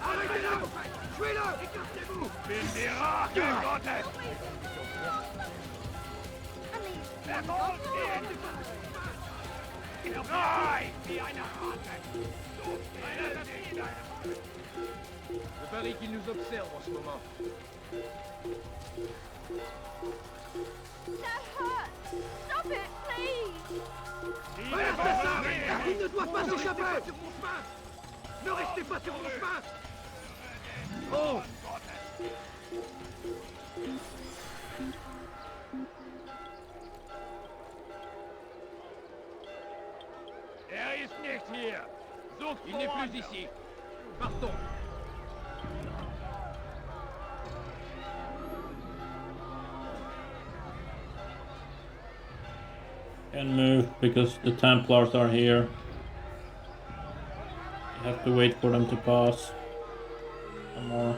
Arrêtez-le! Tuez-le! Écartez-vous! Bin die Rache Gottes! Verfolgt ihn! Nein, wie eine Ratte! Je parie qu'il nous observe en ce moment. That hurts! Stop it, please! Un assassin! Il ne doit pas s'échapper! Ne restez pas sur mon chemin! Oh! Ist nicht hier! Sucht Il n'est plus ici. Partons. Can't move because the Templars are here. You have to wait for them to pass. Some more.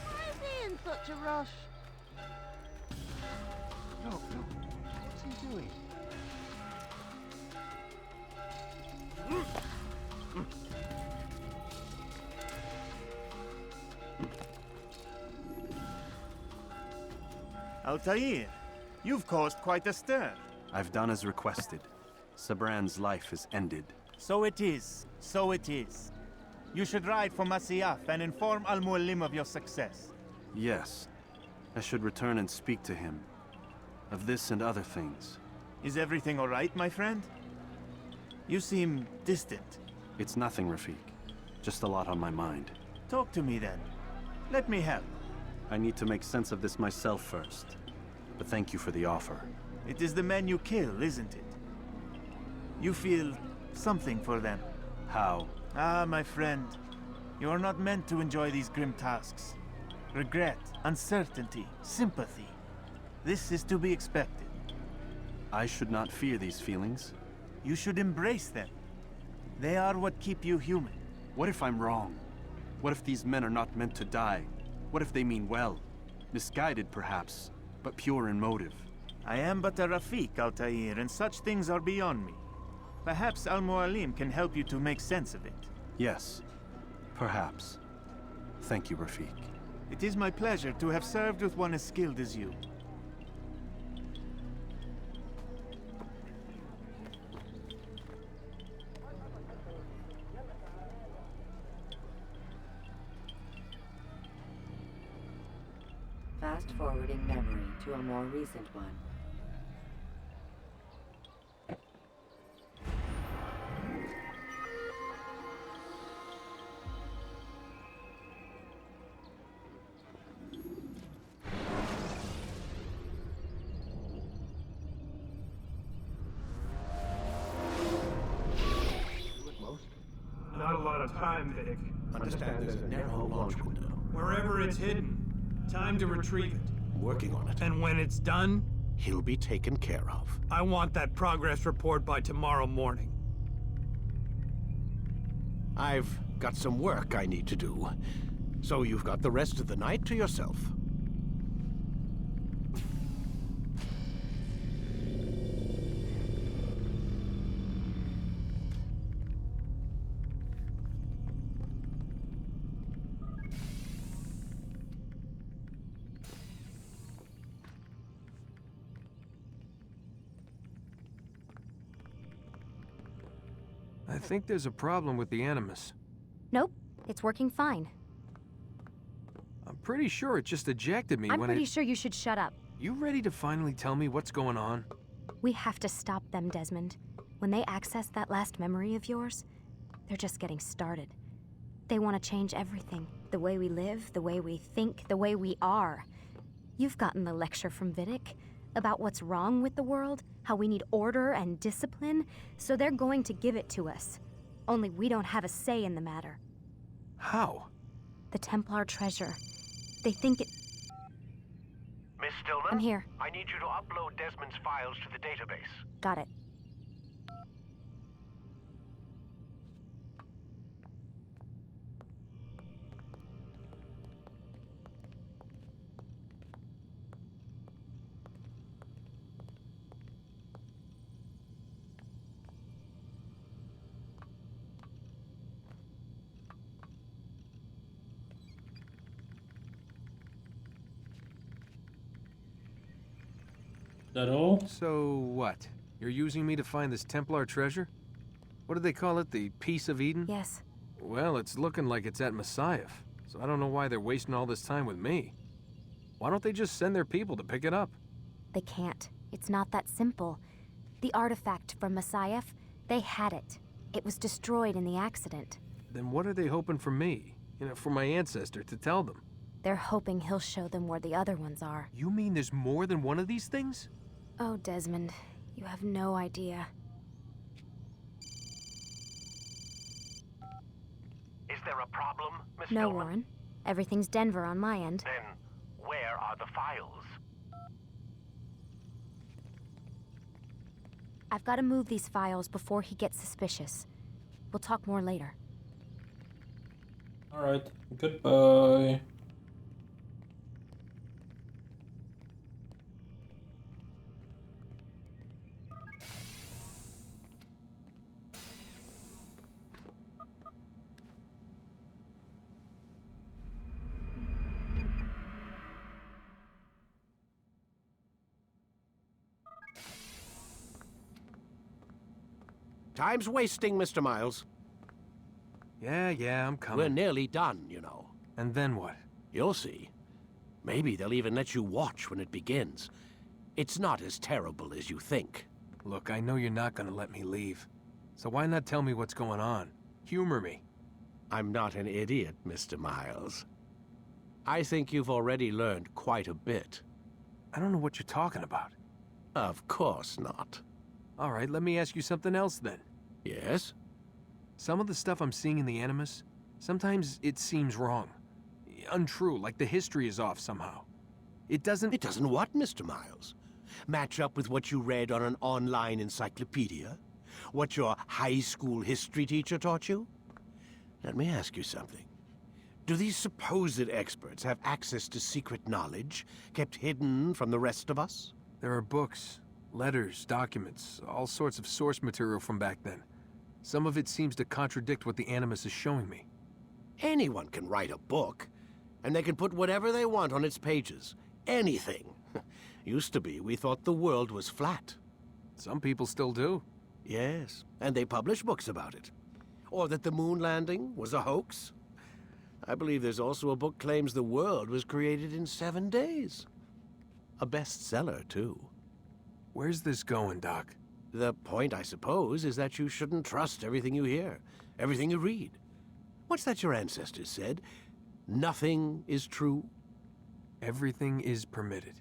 Why is he in such a rush? Look, what's he doing? Altair, you've caused quite a stir. I've done as requested. Sabran's life is ended. So it is. So it is. You should ride for Masyaf and inform Al-Mualim of your success. Yes. I should return and speak to him. Of this and other things. Is everything all right, my friend? You seem distant. It's nothing, Rafik. Just a lot on my mind. Talk to me then. Let me help. I need to make sense of this myself first. But thank you for the offer. It is the men you kill, isn't it? You feel something for them. How? Ah, my friend. You are not meant to enjoy these grim tasks. Regret, uncertainty, sympathy. This is to be expected. I should not fear these feelings. You should embrace them. They are what keep you human. What if I'm wrong? What if these men are not meant to die? What if they mean well? Misguided, perhaps, but pure in motive. I am but a Rafik, Altair, and such things are beyond me. Perhaps Al-Mualim can help you to make sense of it. Yes, perhaps. Thank you, Rafik. It is my pleasure to have served with one as skilled as you. Fast-forwarding memory to a more recent one. Not a lot of time, Vic. Understand there's a narrow launch window. Wherever it's hidden, time to retrieve it. Working on it. And when it's done, He'll be taken care of. I want that progress report by tomorrow morning. I've got some work I need to do, so you've got the rest of the night to yourself. I think there's a problem with the Animus. Nope, it's working fine. I'm pretty sure it just ejected me I'm when pretty sure you should shut up. You ready to finally tell me what's going on? We have to stop them, Desmond. When they access that last memory of yours, they're just getting started. They want to change everything. The way we live, the way we think, the way we are. You've gotten the lecture from Vidic about what's wrong with the world, how we need order and discipline, so they're going to give it to us. Only we don't have a say in the matter. How? The Templar treasure. They think it... Miss Stillman? I'm here. I need you to upload Desmond's files to the database. Got it. That all? So what? You're using me to find this Templar treasure? What do they call it? The Peace of Eden? Yes. Well, it's looking like it's at Messiah, so I don't know why they're wasting all this time with me. Why don't they just send their people to pick it up? They can't. It's not that simple. The artifact from Messiah, they had it. It was destroyed in the accident. Then what are they hoping for me? You know, for my ancestor to tell them? They're hoping he'll show them where the other ones are. You mean there's more than one of these things? Oh, Desmond, you have no idea. Is there a problem, Miss No, Stillman? Warren. Everything's Denver on my end. Then, where are the files? I've got to move these files before he gets suspicious. We'll talk more later. Alright, goodbye. Time's wasting, Mr. Miles. Yeah, I'm coming. We're nearly done, you know. And then what? You'll see. Maybe they'll even let you watch when it begins. It's not as terrible as you think. Look, I know you're not gonna let me leave. So why not tell me what's going on? Humor me. I'm not an idiot, Mr. Miles. I think you've already learned quite a bit. I don't know what you're talking about. Of course not. All right, let me ask you something else then. Yes? Some of the stuff I'm seeing in the Animus, sometimes it seems wrong. Untrue, like the history is off somehow. It doesn't... It doesn't what, Mr. Miles? Match up with what you read on an online encyclopedia? What your high school history teacher taught you? Let me ask you something. Do these supposed experts have access to secret knowledge kept hidden from the rest of us? There are books, letters, documents, all sorts of source material from back then. Some of it seems to contradict what the Animus is showing me. Anyone can write a book, and they can put whatever they want on its pages. Anything. Used to be, we thought the world was flat. Some people still do. Yes, and they publish books about it. Or that the moon landing was a hoax. I believe there's also a book claims the world was created in 7 days. A bestseller, too. Where's this going, Doc? The point, I suppose, is that you shouldn't trust everything you hear, everything you read. What's that your ancestors said? Nothing is true? Everything is permitted.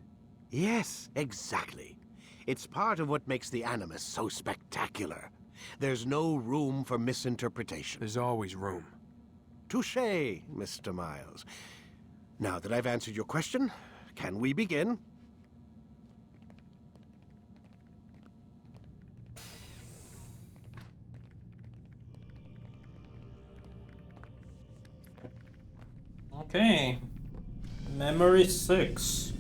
Yes, exactly. It's part of what makes the Animus so spectacular. There's no room for misinterpretation. There's always room. Touché, Mr. Miles. Now that I've answered your question, can we begin? Okay. Memory 6.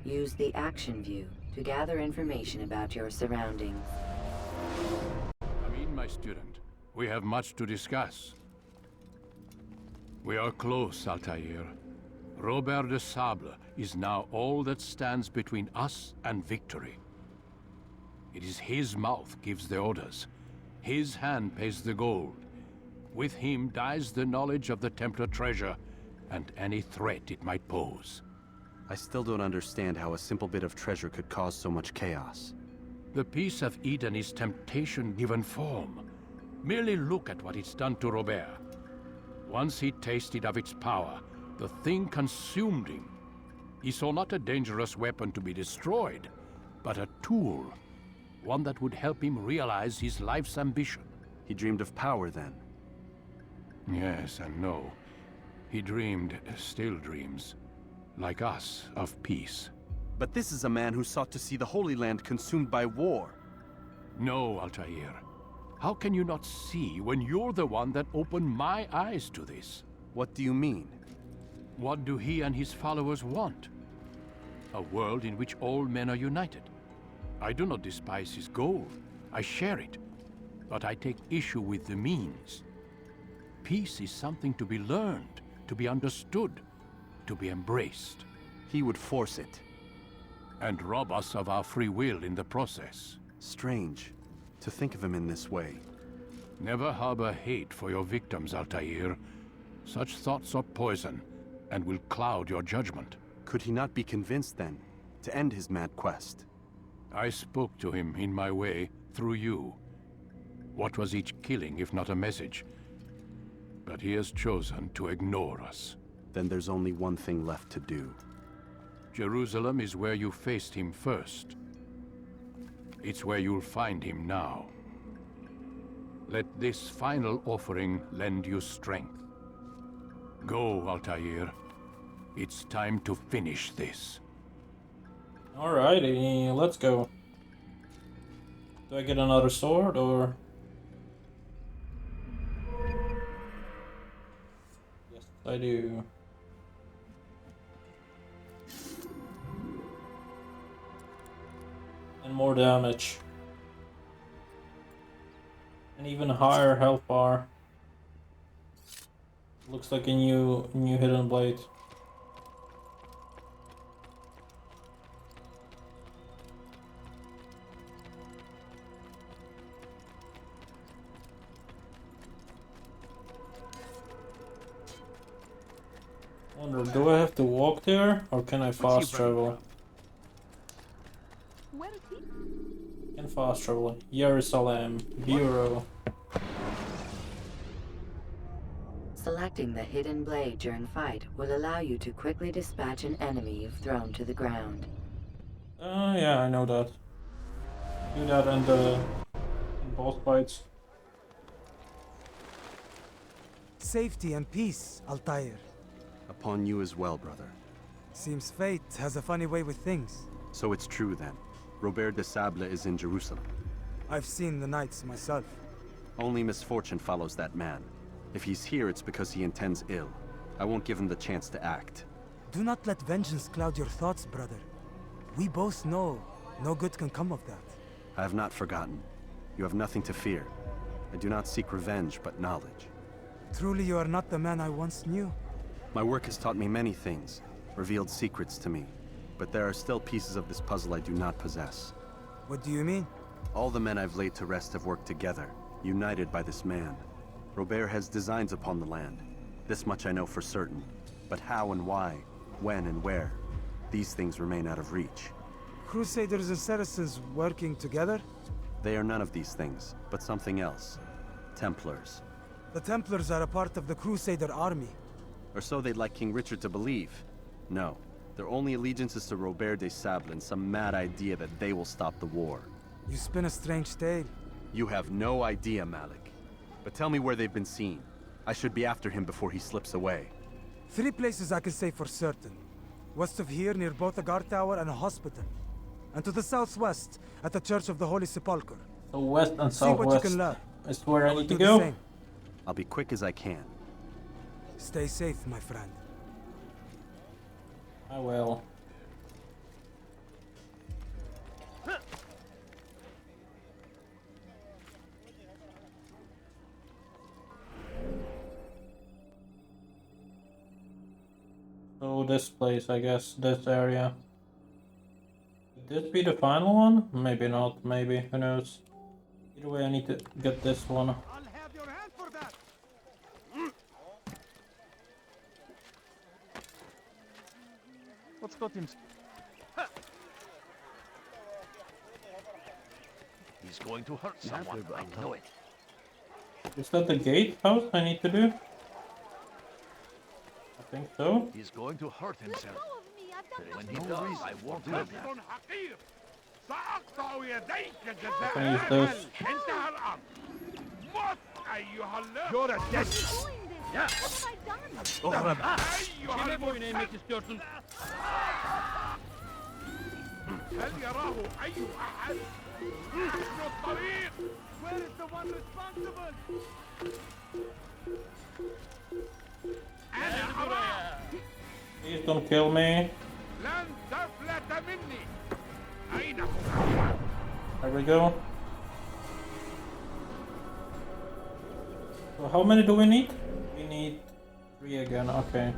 Use the action view to gather information about your surroundings. Come in, my student. We have much to discuss. We are close, Altair. Robert de Sable is now all that stands between us and victory. It is his mouth gives the orders. His hand pays the gold. With him dies the knowledge of the Templar treasure and any threat it might pose. I still don't understand how a simple bit of treasure could cause so much chaos. The Peace of Eden is temptation given form. Merely look at what it's done to Robert. Once he tasted of its power, the thing consumed him. He saw not a dangerous weapon to be destroyed, but a tool. One that would help him realize his life's ambition. He dreamed of power then? Yes and no. He dreamed, still dreams, like us, of peace. But this is a man who sought to see the Holy Land consumed by war. No, Altair. How can you not see when you're the one that opened my eyes to this? What do you mean? What do he and his followers want? A world in which all men are united. I do not despise his goal. I share it. But I take issue with the means. Peace is something to be learned, to be understood, to be embraced. He would force it. And rob us of our free will in the process. Strange to think of him in this way. Never harbor hate for your victims, Altair. Such thoughts are poison and will cloud your judgment. Could he not be convinced, then, to end his mad quest? I spoke to him in my way, through you. What was each killing if not a message? But he has chosen to ignore us. Then there's only one thing left to do. Jerusalem is where you faced him first. It's where you'll find him now. Let this final offering lend you strength. Go, Altair. It's time to finish this. Alrighty, let's go. Do I get another sword, or...? Yes, I do. And more damage. And even higher health bar. Looks like a new hidden blade. Wonder, do I have to walk there, or can I fast travel? Where is he? Can fast travel. Jerusalem, Bureau. Selecting the hidden blade during fight will allow you to quickly dispatch an enemy you've thrown to the ground. Yeah, I know that. Do that in boss fights. Safety and peace, Altair. Upon you as well, brother. Seems fate has a funny way with things. So it's true then. Robert de Sable is in Jerusalem. I've seen the knights myself. Only misfortune follows that man. If he's here, it's because he intends ill. I won't give him the chance to act. Do not let vengeance cloud your thoughts, brother. We both know no good can come of that. I have not forgotten. You have nothing to fear. I do not seek revenge, but knowledge. Truly, you are not the man I once knew. My work has taught me many things, revealed secrets to me. But there are still pieces of this puzzle I do not possess. What do you mean? All the men I've laid to rest have worked together, united by this man. Robert has designs upon the land. This much I know for certain. But how and why, when and where, these things remain out of reach. Crusaders and Saracens working together? They are none of these things, but something else. Templars. The Templars are a part of the Crusader army. Or so they'd like King Richard to believe. No, their only allegiance is to Robert de Sable and some mad idea that they will stop the war. You spin a strange tale. You have no idea, Malik. But tell me where they've been seen. I should be after him before he slips away. 3 places I can say for certain. West of here, near both a guard tower and a hospital. And to the southwest, at the Church of the Holy Sepulchre. So west and See what you southwest can learn. is where I need to Do the go. same. I'll be quick as I can. Stay safe, my friend. I will. So this place, I guess, this area. Could this be the final one? Maybe not, maybe, who knows. Either way, I need to get this one. I'll have your hand for that. What's got him? He's going to hurt someone, I know it. Is that the gatehouse I need to do? I think so. He's going to hurt himself. Let go of me, I've When he does, I won't live. سأقطع يديك جزاء Can I use العمل. this? انتهى الأمر. مت أيها اللص. You're a dead. What have I done? اهرب. Kime boyun eğmek istiyorsun? هل يراه أي أحد؟ نحن الطريق. Where is the one responsible? أنا أراه. Please don't kill me. لن تفلت مني. أين هو؟ There we go. So how many do we need? We need 3 again, okay.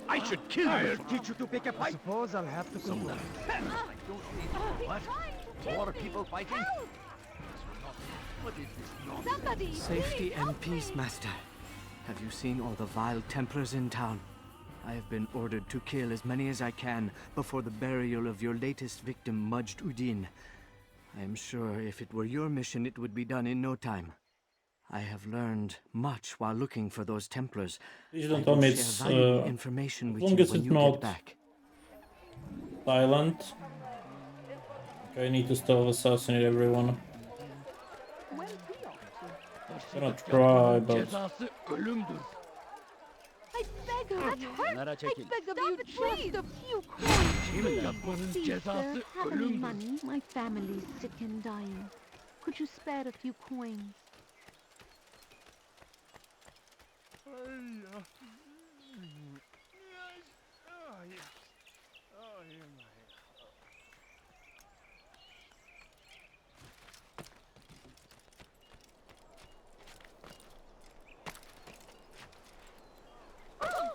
I should kill you. I'll teach you to pick a fight. Suppose I'll have to come down. What? More people fighting? What is this nonsense? Somebody! Safety and peace, Master. Have you seen all the vile Templars in town? I have been ordered to kill as many as I can before the burial of your latest victim, 𝐒𝐲𝐻. I am sure if it were your mission, it would be done in no time. I have learned much while looking for those Templars. Please I don't tell will me share it's valuable information with as long you as when it's you not get back. silent. Okay, I need to still assassinate everyone. I'm gonna try, but Cezası ölümdür. I beg of you. Kenara I çekil. beg of you, just a few coins. Kim yapmanın Please, cezası sir, have any ölümdür. money? My family's sick and dying. Could you spare a few coins?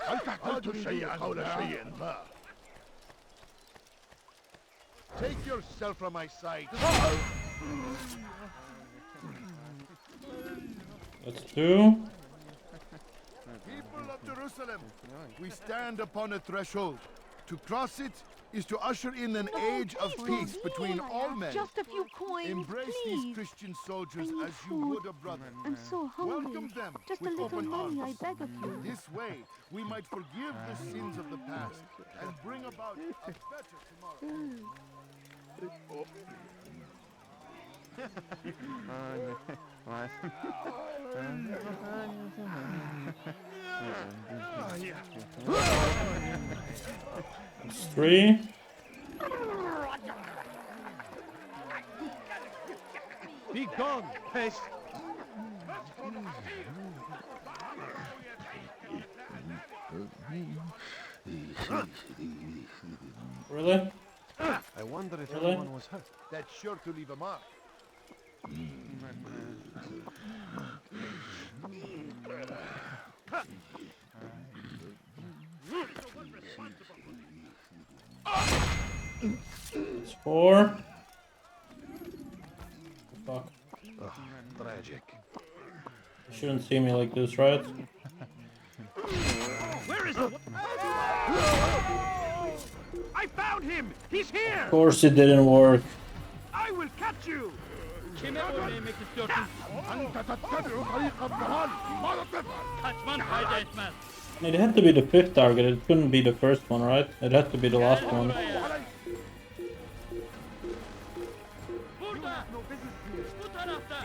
هل تحتاج شيئا حول شيء ما؟ Take yourself from my sight. let's do. People of Jerusalem, we stand upon a threshold. To cross it is to usher in an age of peace between all men. Just a few coins, Embrace please. these Christian soldiers I need as you food. would a brother. I'm so hungry. Welcome them Just a with little open money, arms. I beg of you. This way, we might forgive the sins of the past and bring about a better tomorrow. It's 3. Be gone, pest. Really? I wonder if Really? anyone was hurt. That's sure to leave a mark. It's 4. Fuck. Tragic. You shouldn't see me like this, right? Where is he? I found him! He's here! Of course it didn't work. I will catch you! Kime boyun eğmek istiyorsun? أنت تتبع طريق الضلال. ماذا تفعل؟ Kaçman fayda etmez. It had to be the 5th target, it couldn't be the first one, right? It had to be the last one. Burada. Bu tarafta.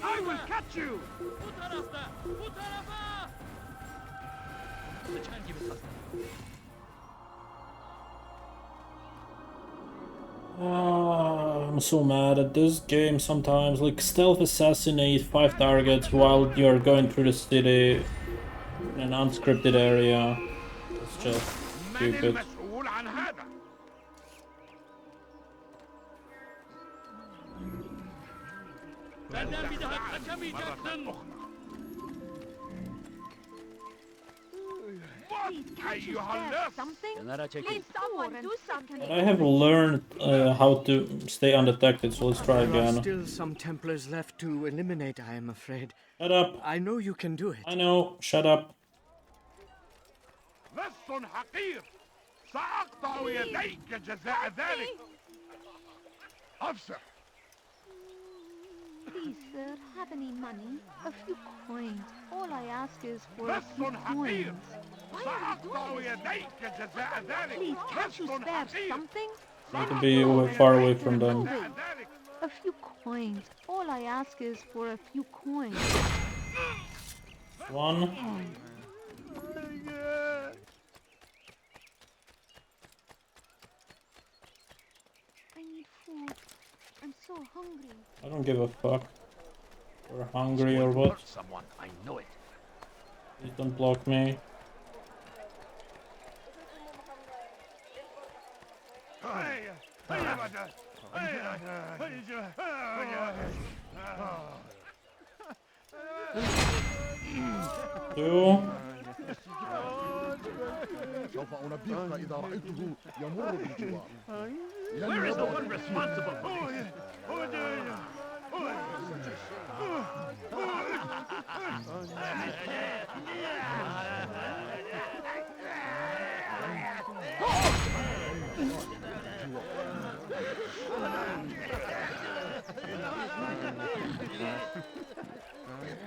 I will catch you! Bu tarafta. Bu tarafa. Sıçan gibi saslan. I'm so mad at this game sometimes. Like, stealth assassinate 5 targets while you're going through the city in an unscripted area. It's just stupid. المسؤول عن هذا؟ Benden bir daha kaçamayacaksın. Please, Can't you spare something? Please, someone do something. I have learned how to stay undetected, so let's try There are again. still some Templars left to eliminate, I am afraid. Shut up. I know you can do it. I know. Shut up. لص حقير سأقطع يديك جزاء ذلك. أفسح. Please, sir, have any money? A few coins. All I ask is for a few coins. سأقطع يديك جزاء ذلك. Please, can't you spare something? I need to be far away from them. A few coins. All I ask is for a few coins. One. I need food. I'm so hungry. I don't give a fuck. We're hungry or what? Someone, I know it. Please don't block me. Two. سوف أنبهك إذا رأيته يمر بالجوار. Where is the one responsible?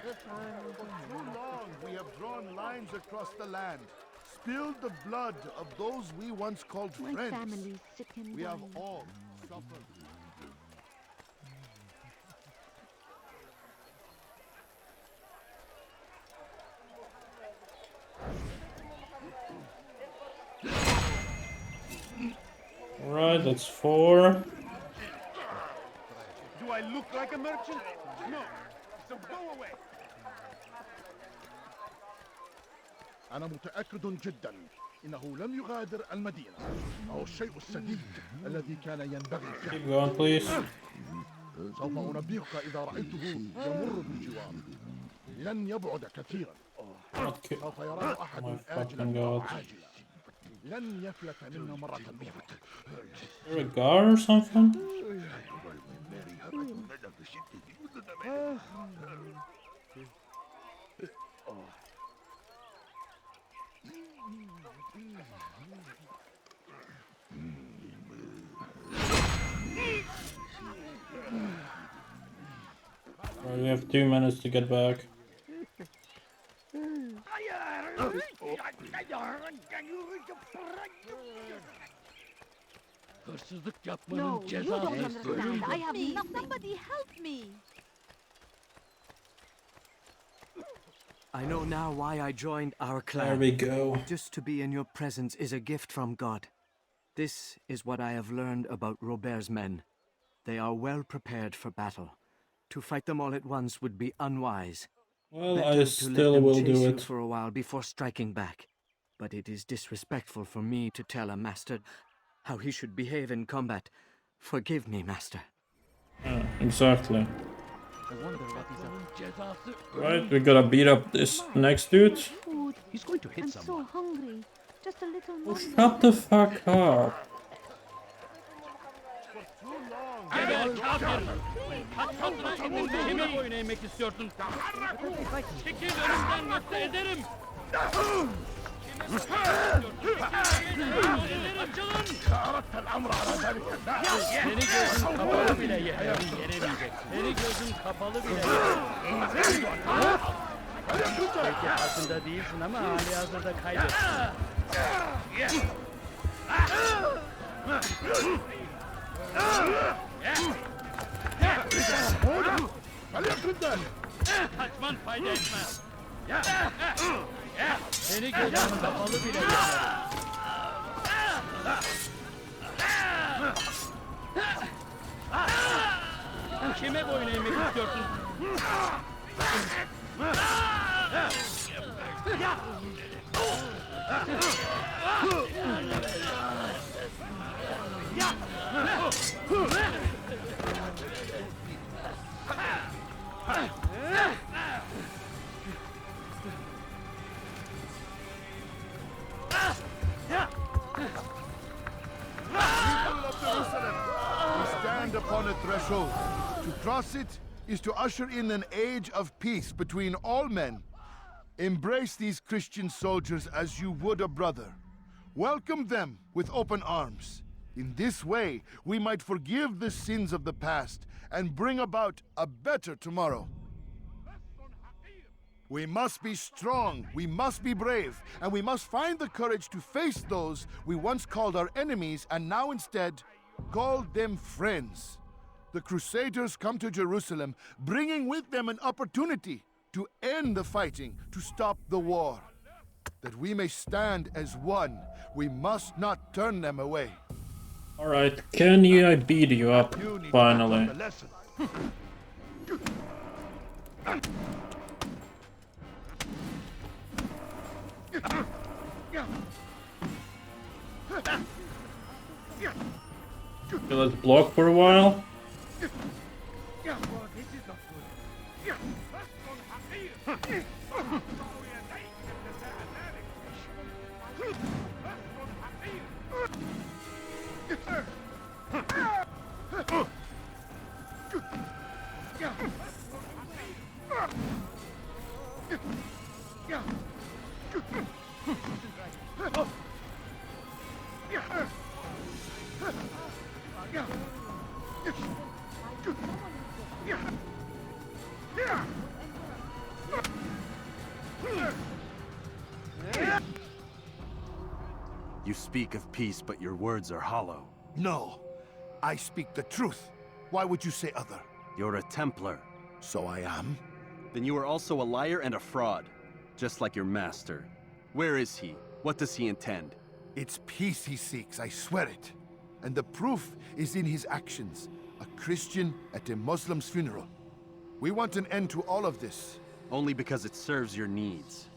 Too long we have drawn lines across the land, spilled the blood of those we once called My friends. family's sick and We have dying. all suffered. Alright, that's 4. Do I look like a merchant? No. So go away. أنا متأكد جدا إنه لم يغادر المدينة أو الشيء السديد الذي كان ينبغي Keep فعله. going, please. سوف أنبهك إذا رأيته يمر بالجوار. لن يبعد كثيرا. سوف يرى أحد آجلا أو عاجلا. لن يفلت منا مرة أخرى. Is there a guard or something? Alright, we have 2 minutes to get back. No, you don't understand. I have somebody help me. I know now why I joined our clan. There we go. Just to be in your presence is a gift from God. This is what I have learned about Robert's men. They are well prepared for battle. To fight them all at once would be unwise. Well, Better I to still let them will chase do you it. for a while before striking back. But it is disrespectful for me to tell a master how he should behave in combat. Forgive me, master. Exactly. Right, we gotta beat up this next dude. Food. He's going to hit I'm someone. so hungry. Just a little more. Shut the fuck up. Kime boyun eğmek istiyorsun? Çekil önümden yoksa ederim. Seni gözüm kapalı bile yenemeyeceksin. Seni gözüm kapalı bile yenemeyeceksin. Belki farkında değilsin ama hali hazırda kaybettin. Kaçman fayda etmez. Seni gözüm kapalı bile yenemeyeceksin. Kime boyun eğmek istiyorsun? stand upon a threshold. To cross it is to usher in an age of peace between all men. Embrace these Christian soldiers as you would a brother. Welcome them with open arms. In this way, we might forgive the sins of the past and bring about a better tomorrow. We must be strong, we must be brave, and we must find the courage to face those we once called our enemies and now instead call them friends. The Crusaders come to Jerusalem, bringing with them an opportunity to end the fighting, to stop the war. That we may stand as one, we must not turn them away. Alright, can I beat you up, finally? Okay, let's block for a while. You speak of peace, but your words are hollow. No, I speak the truth. Why would you say other? You're a Templar. So I am? Then you are also a liar and a fraud, just like your master. Where is he? What does he intend? It's peace he seeks, I swear it. And the proof is in his actions. A Christian at a Muslim's funeral. We want an end to all of this. Only because it serves your needs.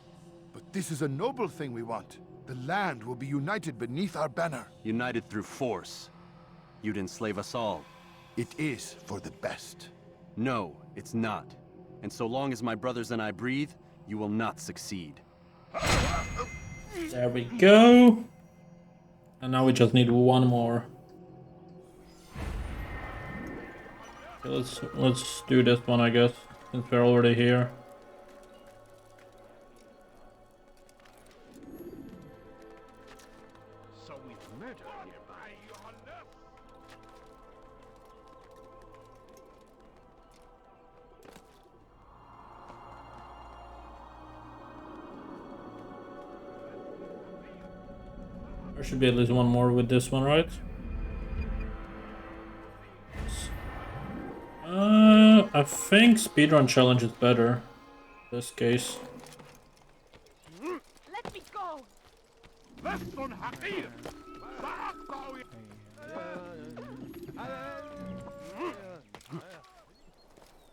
But this is a noble thing we want. The land will be united beneath our banner. United through force. You'd enslave us all. It is for the best. No, it's not. And so long as my brothers and I breathe, you will not succeed. There we go. And now we just need one more. Okay, let's do this one, I guess, since we're already here. So we've murder nearby. There should be at least one more with this one, right? I think speedrun challenge is better in this case. Let me go.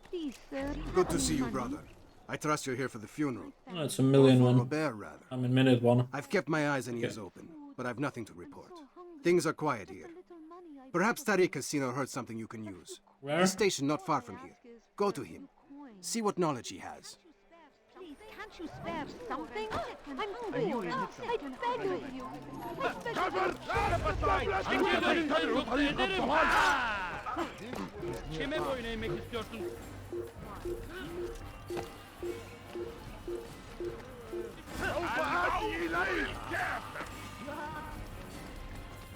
Please, sir. Good to see you, brother. I trust you're here for the funeral. Oh, it's a million one. Robert, rather. I'm in minute one. I've kept my eyes and ears open, but I've nothing to report. Things are quiet here. Perhaps Tariq has seen or heard something you can use. Where? He's stationed not far from here. Go to him. See what knowledge he has. Please, can't you spare something? I'm poor. I beg of you. Kime boyun eğmek istiyorsun?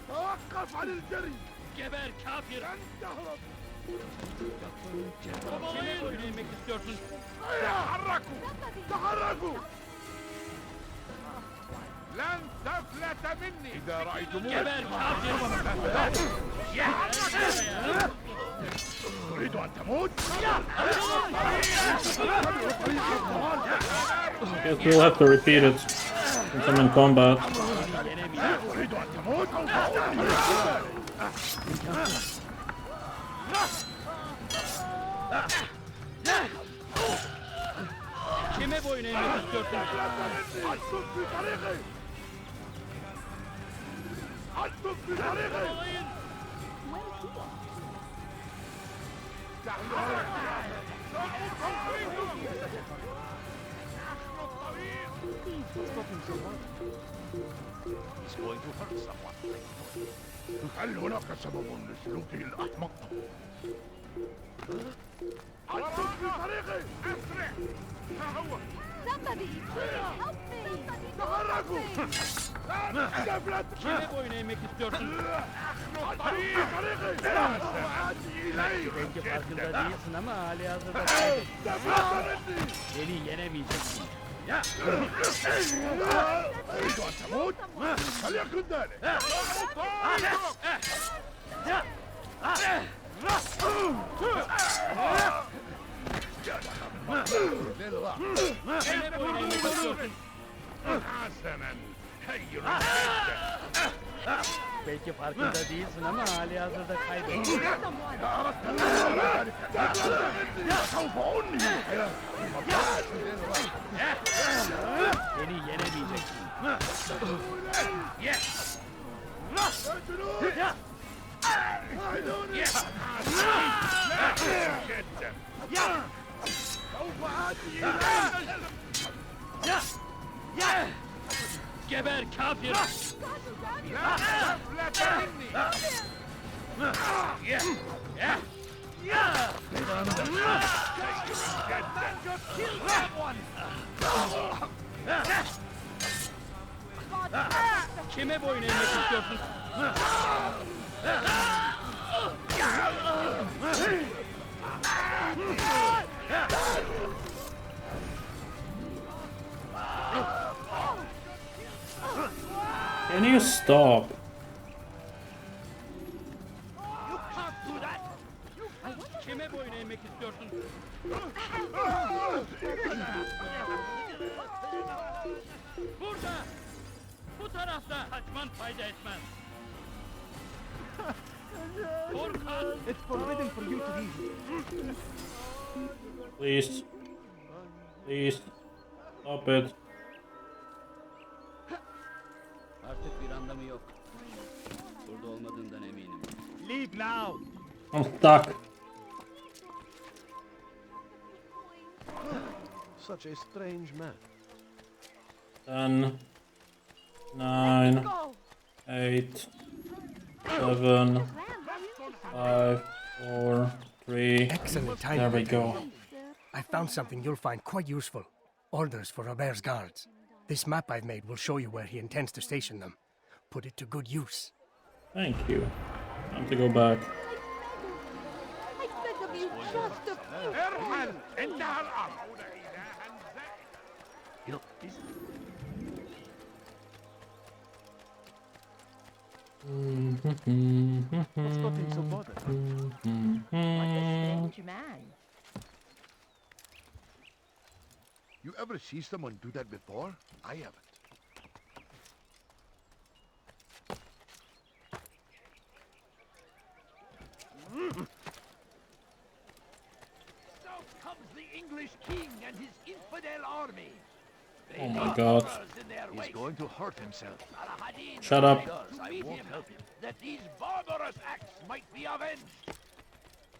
توقف عن الجري. Geber kafir. Kovalayın. Kime boyun eğmek istiyorsun? تحركوا. تحركوا. لن تفلت مني. إذا رأيتموه. Geber kafir. تريد أن تموت؟ Guess we'll have to repeat it since I'm in combat. تريد أن تموت؟ Kime boyun eğmek istiyorsun? أنتم في طريقي. أنتم في طريقي. He's going to hurt someone. خلونا كسبهم لسلوكه الأحمق. أنتم في طريقي. أسرع. ها هو. Somebody, please help me! تحركوا. دفلت. Kime boyun eğmek istiyorsun? طريقي. Belki farkında değilsin ama hali hazırda kaybettin. Beni yenemeyeceksin. تريد أن تموت؟ فليكن ذلك. Kime boyun eğmek istiyorsun? حسنا. هيا. Belki farkında değilsin ama hali hazırda kaybettin. سوف أنهي. Beni yenemeyeceksin. Geber kafir! Kime boyun eğmek istiyorsun? Can you stop? Kime boyun eğmek istiyorsun? Burada! Bu tarafta! Kaçman fayda etmez. Korkak! It's forbidden for you to leave. Please. Please. Stop it. Artık bir anlamı yok. Burada olmadığından eminim. Leave now. I'm stuck. Such a strange man. 10, 9, 8, 7, 5, 4, 3. Excellent There timing. we go. I found something you'll find quite useful. Orders for Robert's guards. This map I've made will show you where he intends to station them. Put it to good use. Thank you. Time to go back. I beg of you, just a few. ارحل. انتهى الأمر. What's got him so bothered? What a strange man. You ever see someone do that before? I haven't. South comes the English king and his infidel army. Oh my god. He's going to hurt himself. Shut up. I won't help him. That these barbarous acts might be avenged.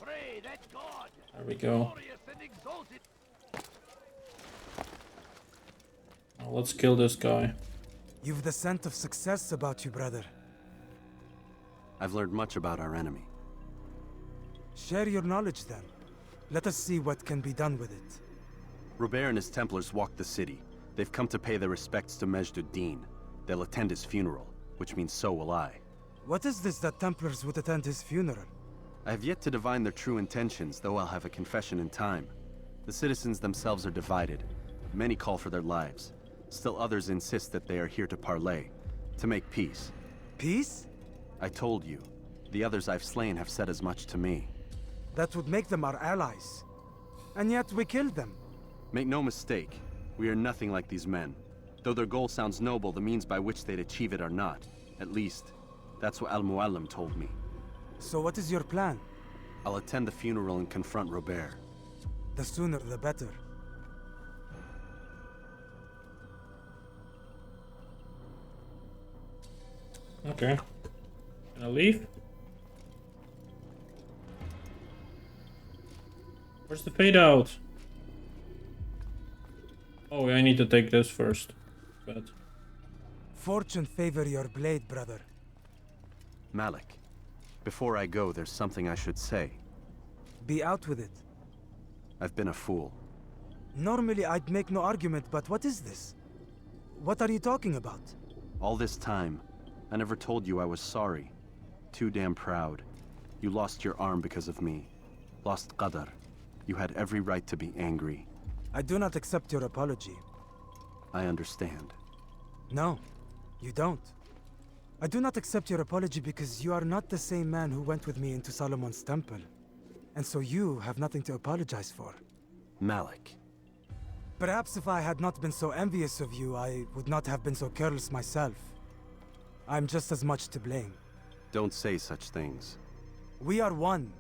Pray that God, There we go. glorious and exalted. Now let's kill this guy. You've the scent of success about you, brother. I've learned much about our enemy. Share your knowledge then. Let us see what can be done with it. Robert and his Templars walked the city. They've come to pay their respects to 𝐒𝐻𝐻𝐷. They'll attend his funeral, which means so will I. What is this that Templars would attend his funeral? I have yet to divine their true intentions, though I'll have a confession in time. The citizens themselves are divided. Many call for their lives. Still others insist that they are here to parley, to make peace. Peace? I told you. The others I've slain have said as much to me. That would make them our allies. And yet we killed them. Make no mistake, we are nothing like these men. Though their goal sounds noble, the means by which they'd achieve it are not. At least, that's what Al-Mu'allim told me. So what is your plan? I'll attend the funeral and confront Robert. The sooner the better. Okay. Can I leave? Where's the fade out? Oh, I need to take this first. But Fortune favor your blade, brother. Malik, before I go, there's something I should say. Be out with it. I've been a fool. Normally I'd make no argument, but what is this? What are you talking about? All this time, I never told you I was sorry. Too damn proud. You lost your arm because of me. Lost Qadar. You had every right to be angry. I do not accept your apology. I understand. No, you don't. I do not accept your apology because you are not the same man who went with me into Solomon's temple. And so you have nothing to apologize for. Malik. Perhaps if I had not been so envious of you, I would not have been so careless myself. I'm just as much to blame. Don't say such things. We are one.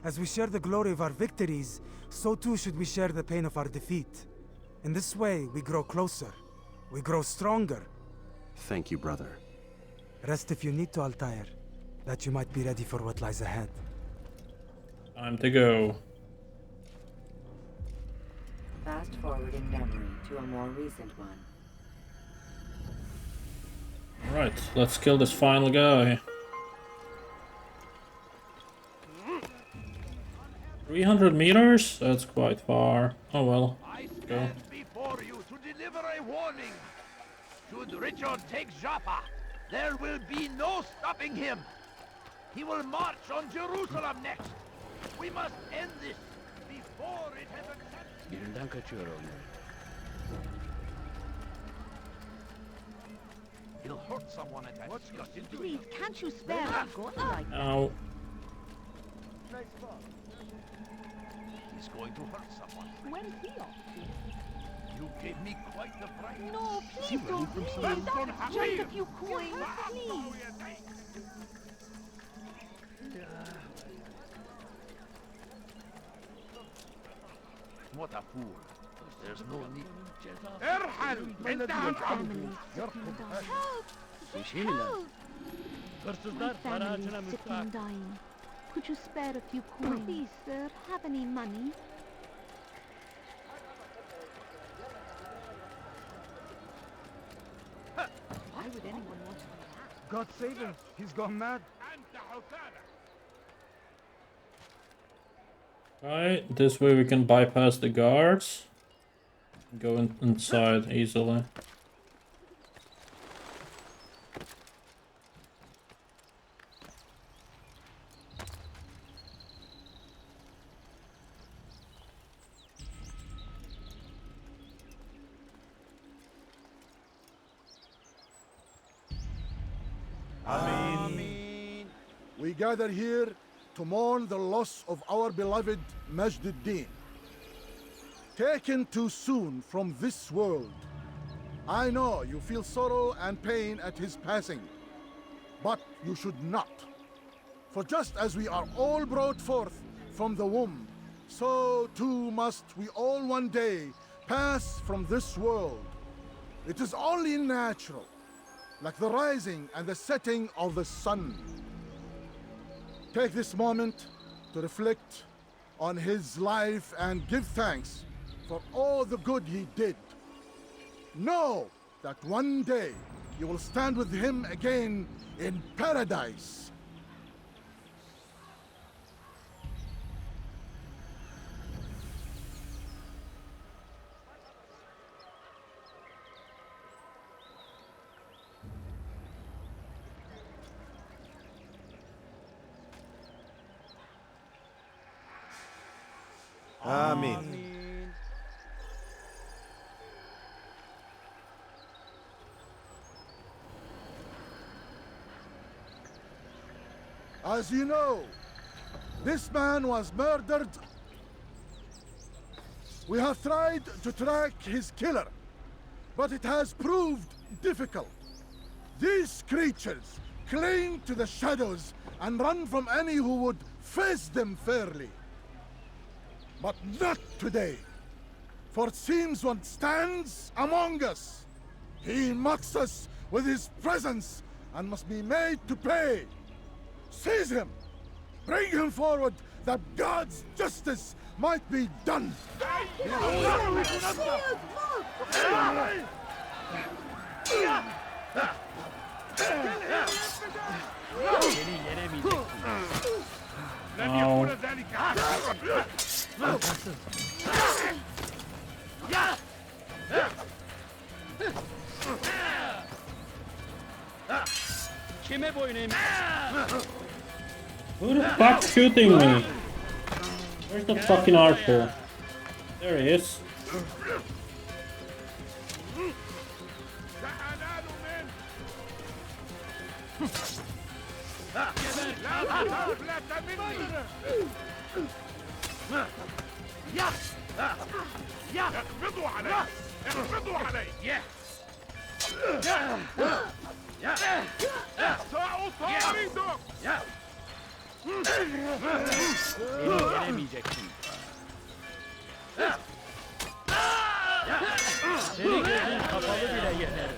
As we share the glory of our victories, so too should we share the pain of our defeat. In this way, we grow closer. We grow stronger. Thank you, brother. Rest if you need to, Altair, that you might be ready for what lies ahead. Time to go. Fast forwarding memory to a more recent one. Alright, let's kill this final guy. 300 meters? That's quite far. Oh well. Go. Before you to deliver a warning. Should Richard take Joppa, there will be no stopping him. He will march on Jerusalem next. We must end this before it has a chance. Birinden kaçıyor onlar. He'll hurt someone at that. What's got into Please, can't you spare me? Ow. He's going to hurt someone. Where's he off to? You gave me quite the fright. No, please don't leave. Just a few coins, please. What a fool. There's no need. Hırsızlar para ağacına müstahak. Could you spare a few coins? Please, sir, have any money? Why would anyone want to do that? God save him. He's gone mad. Right, this way we can bypass the guards. Go inside easily. Amen. We gather here to mourn the loss of our beloved Majd-ud-Din. Taken too soon from this world. I know you feel sorrow and pain at his passing, but you should not. For just as we are all brought forth from the womb, so too must we all one day pass from this world. It is only natural, like the rising and the setting of the sun. Take this moment to reflect on his life and give thanks for all the good he did. Know that one day you will stand with him again in paradise. Amen. As you know, this man was murdered. We have tried to track his killer, but it has proved difficult. These creatures cling to the shadows and run from any who would face them fairly. But not today, for it seems one stands among us. He mocks us with his presence and must be made to pay. Seize him! Bring him forward that God's justice might be done! Beni yenemeyeceksin. Ow. Kime boyun eğmiş? Who the fuck's shooting me? Where's the fucking archer? There he is. اخفضوا علي اخفضوا علي سأطاردك Beni yenemeyeceksin. Seni gözün kapalı bile yenerim.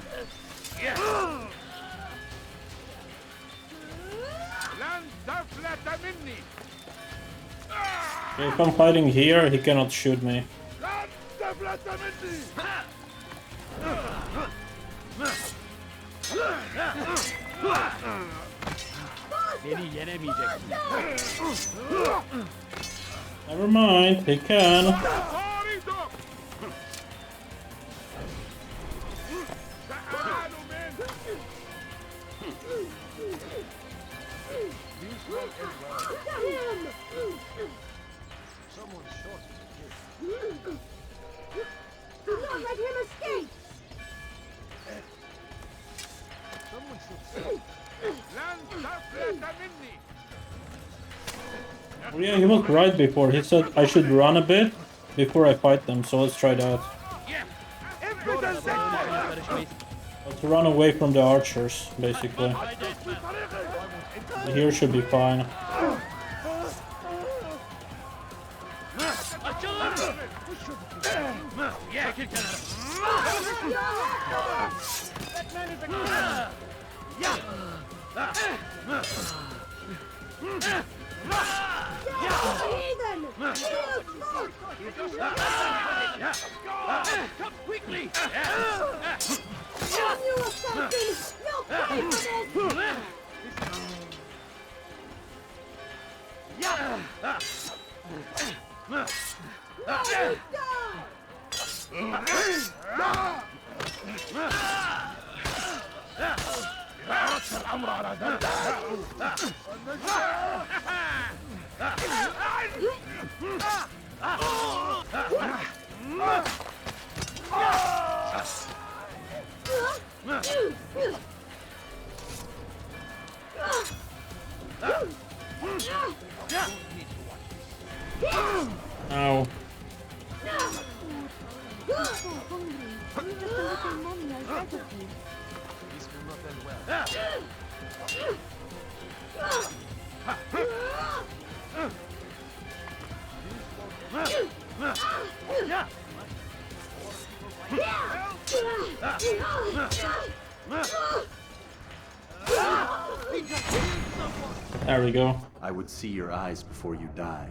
لن تفلت مني Okay, if I'm fighting here, he cannot shoot me. لن تفلت مني Beni yenemeyeceksin. Never mind, he can. سأطاردك تعال من Someone shot him. Do not let him escape! Someone should say. لن تفلت مني Oh yeah, he was right before. He said I should run a bit before I fight them, so let's try that. Let's run away from the archers, basically. Here should be fine. Çekil kenara. Come quickly! You assassin! You'll pay for this! الأمر على ذلك Ow. I'm so hungry. Just a little mommy, I beg of you. This will not end well. There we go. I would see your eyes before you die.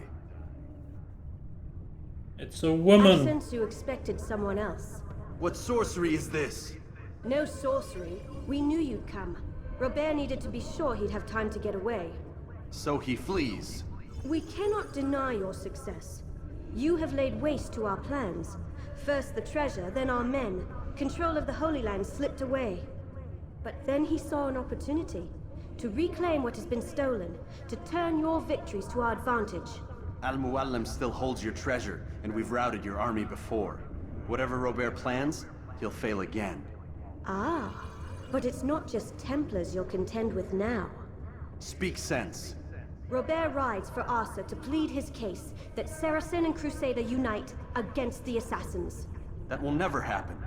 It's a woman. I sense you expected someone else. What sorcery is this? No sorcery. We knew you'd come. Robert needed to be sure he'd have time to get away. So he flees. We cannot deny your success. You have laid waste to our plans. First the treasure, then our men. Control of the Holy Land slipped away. But then he saw an opportunity to reclaim what has been stolen, to turn your victories to our advantage. Al-Muallim still holds your treasure, and we've routed your army before. Whatever Robert plans, he'll fail again. Ah, but it's not just Templars you'll contend with now. Speak sense. Robert rides for Arsa to plead his case that Saracen and Crusader unite against the Assassins. That will never happen.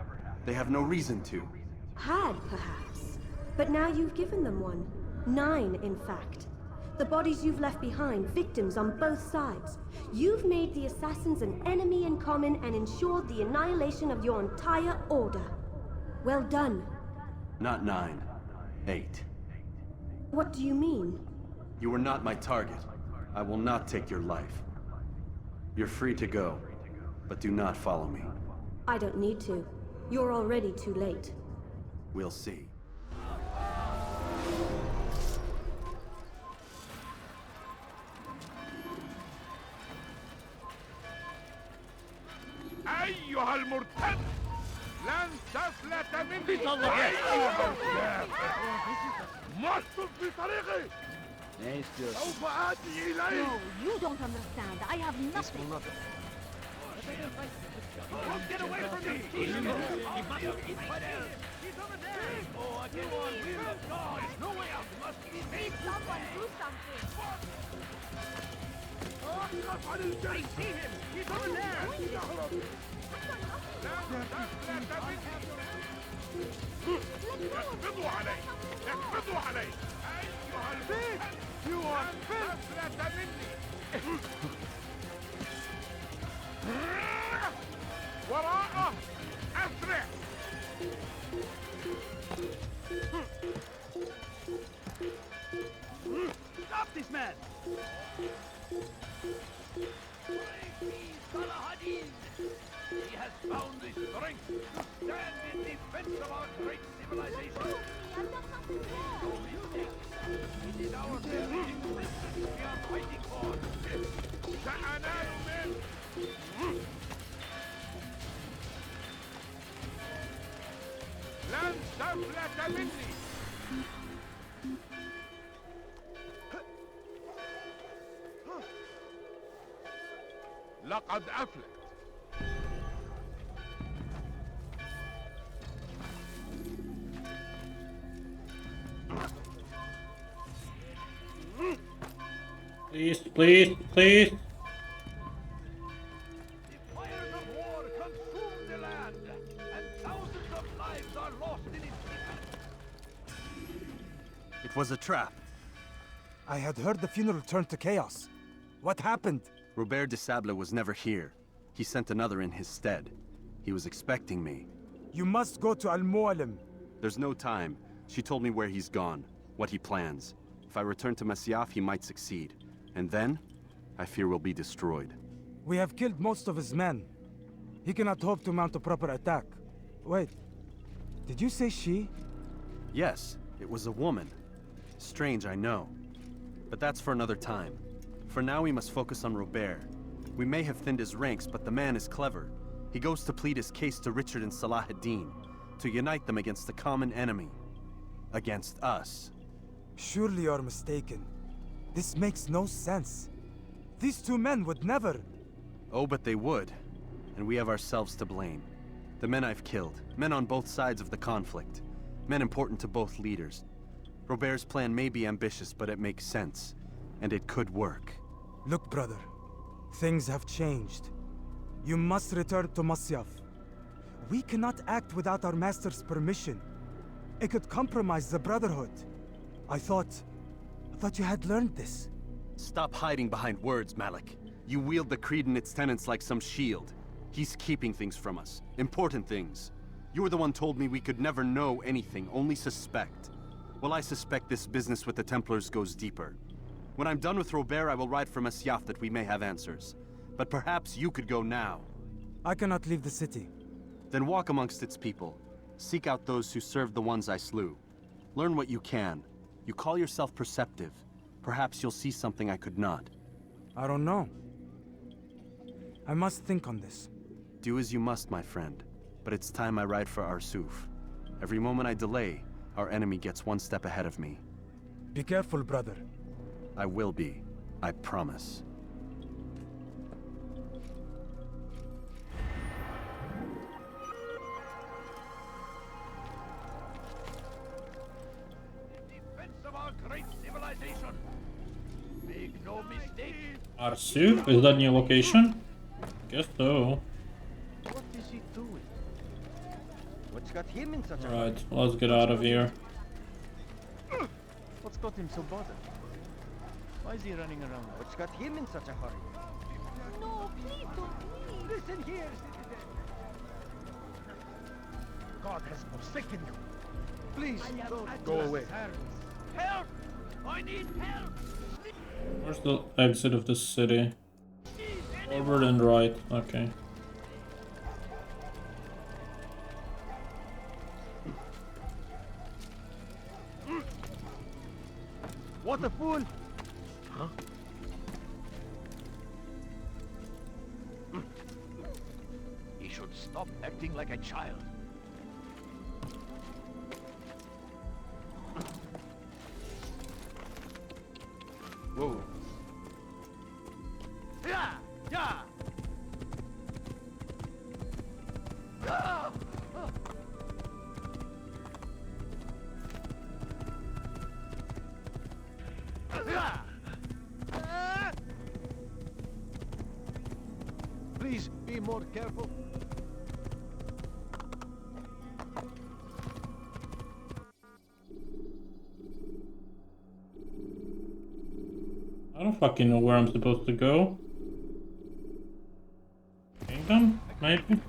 They have no reason to. Had, perhaps. But now you've given them one. 9, in fact. The bodies you've left behind, victims on both sides. You've made the Assassins an enemy in common and ensured the annihilation of your entire order. Well done. Not 9. 8. What do you mean? You were not my target. I will not take your life. You're free to go, but do not follow me. I don't need to. You're already too late. We'll see. أيها المرتد لن تفلت مني مت في طريقي سوف آتي إليك. No, you don't understand. I have nothing. Don't get away from me! He's over there! Oh, get on, will of God! There's no way out! Must be made. Someone do something. I see him! He's over there! اقبضوا علي! اقبضوا علي! أيها البيت! You are فلت مني! وراءه! أسرع! Stop this man! He has found the strength to stand in defense of our great civilization. No mistake. It is our very existence we are fighting for. سأنال منه. لن تفلت مني. لقد أفلت. Please, please, please. The fires of war consume the land, and thousands of lives are lost in its defense. It was a trap. I had heard the funeral turned to chaos. What happened? Robert de Sable was never here. He sent another in his stead. He was expecting me. You must go to Al-Mu'alim. There's no time. She told me where he's gone, what he plans. If I return to Masyaf, he might succeed. And then, I fear we'll be destroyed. We have killed most of his men. He cannot hope to mount a proper attack. Wait, did you say she? Yes, it was a woman. Strange, I know. But that's for another time. For now, we must focus on Robert. We may have thinned his ranks, but the man is clever. He goes to plead his case to Richard and Salah ad-Din, to unite them against the common enemy. Against us. Surely you're mistaken. This makes no sense. These two men would never... Oh, but they would. And we have ourselves to blame. The men I've killed, men on both sides of the conflict. Men important to both leaders. Robert's plan may be ambitious, but it makes sense. And it could work. Look, brother. Things have changed. You must return to Masyaf. We cannot act without our master's permission. It could compromise the Brotherhood. I thought you had learned this. Stop hiding behind words, Malik. You wield the creed and its tenets like some shield. He's keeping things from us. Important things. You were the one told me we could never know anything, only suspect. Well, I suspect this business with the Templars goes deeper. When I'm done with Robert, I will ride for Masyaf that we may have answers. But perhaps you could go now. I cannot leave the city. Then walk amongst its people. Seek out those who served the ones I slew. Learn what you can. You call yourself perceptive. Perhaps you'll see something I could not. I don't know. I must think on this. Do as you must, my friend. But it's time I ride for Arsuf. Every moment I delay, our enemy gets one step ahead of me. Be careful, brother. I will be. I promise. Great civilization. Make no mistake. Arsuf? Is that new location? Guess so. What is he doing? What's got him in such a Alright, let's get out of here. What's got him so bothered? Why is he running around? What's got him in such a hurry? No, please don't leave. Listen here, citizen. God has forsaken you. Please don't go away. Help! I need help! Where's the exit of the city? Forward and right, okay. What a fool! Huh? Stop acting like a child. Whoa. Yeah! Yeah! Please be more careful. I don't fucking know where I'm supposed to go. Kingdom? Maybe?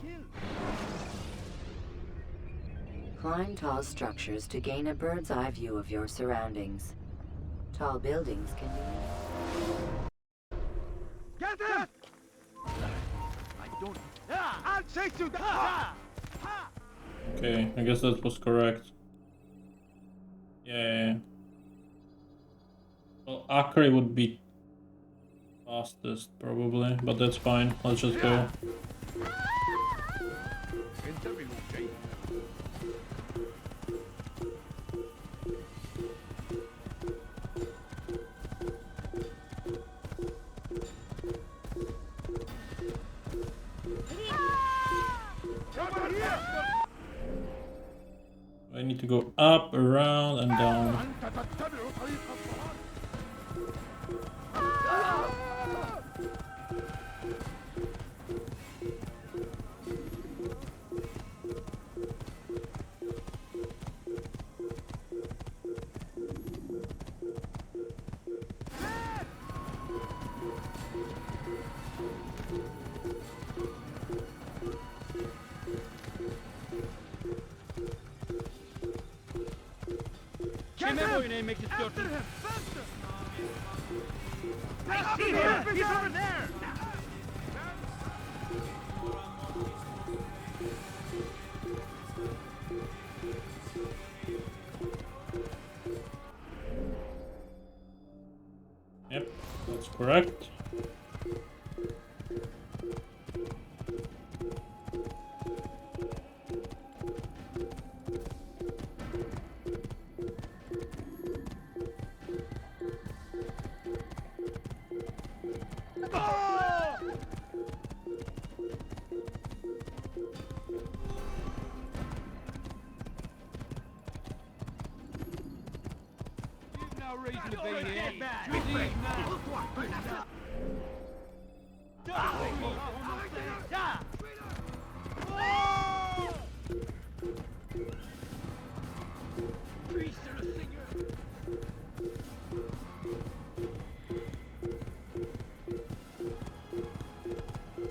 Climb tall structures to gain a bird's eye view of your surroundings. Tall buildings can be... Get it! I don't... I'll chase you down! Okay, I guess that was correct. Yeah. Well, Akri would be fastest probably, but that's fine. Let's just go. I need to go up, around, and down. Kime boyun eğmek istiyorsun? I see him! He's over there! Yep, that's correct.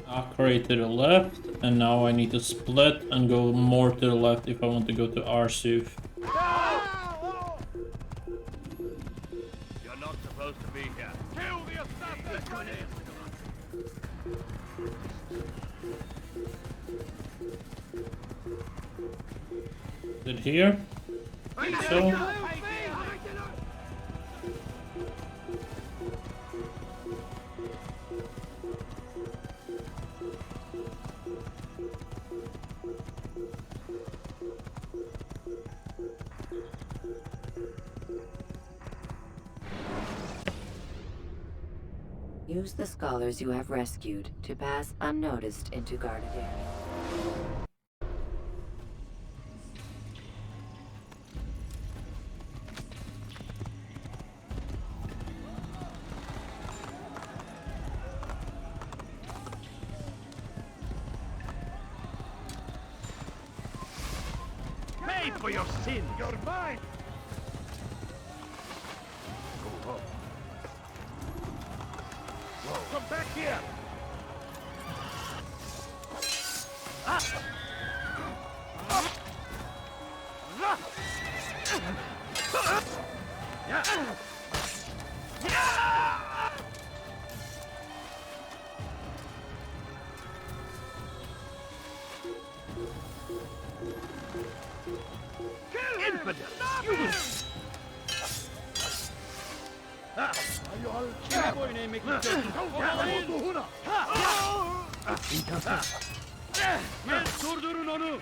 Akri to the left, and now I need to split and go more to the left if I want to go to Arsuf. You're not supposed to be here. Kill the assassin! Is it here? I think so. Use the scholars you have rescued to pass unnoticed into guarded areas. Pay for your sin! You're mine! Come back here! Gel durdurun onu.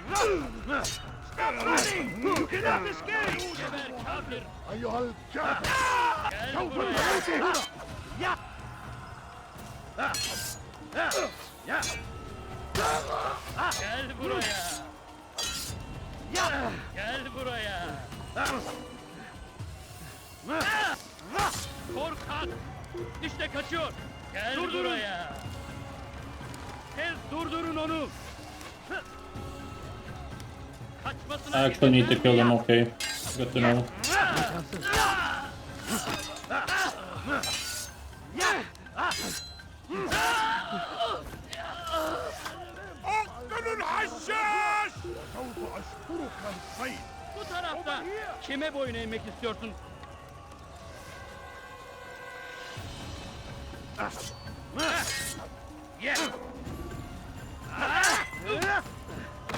Stop running! You cannot escape! Geber kafir! أيها الكافر! Gel buraya! Ya! Ya! Gel buraya! Ya! Gel buraya! Korkak! İşte kaçıyor! Gel buraya! Tez durdurun onu! I actually need to kill them, okay. Good to know. اقتلوا الحشاش! سوف أشكرك الصيد. Bu tarafta. Kime boyun eğmek istiyorsun?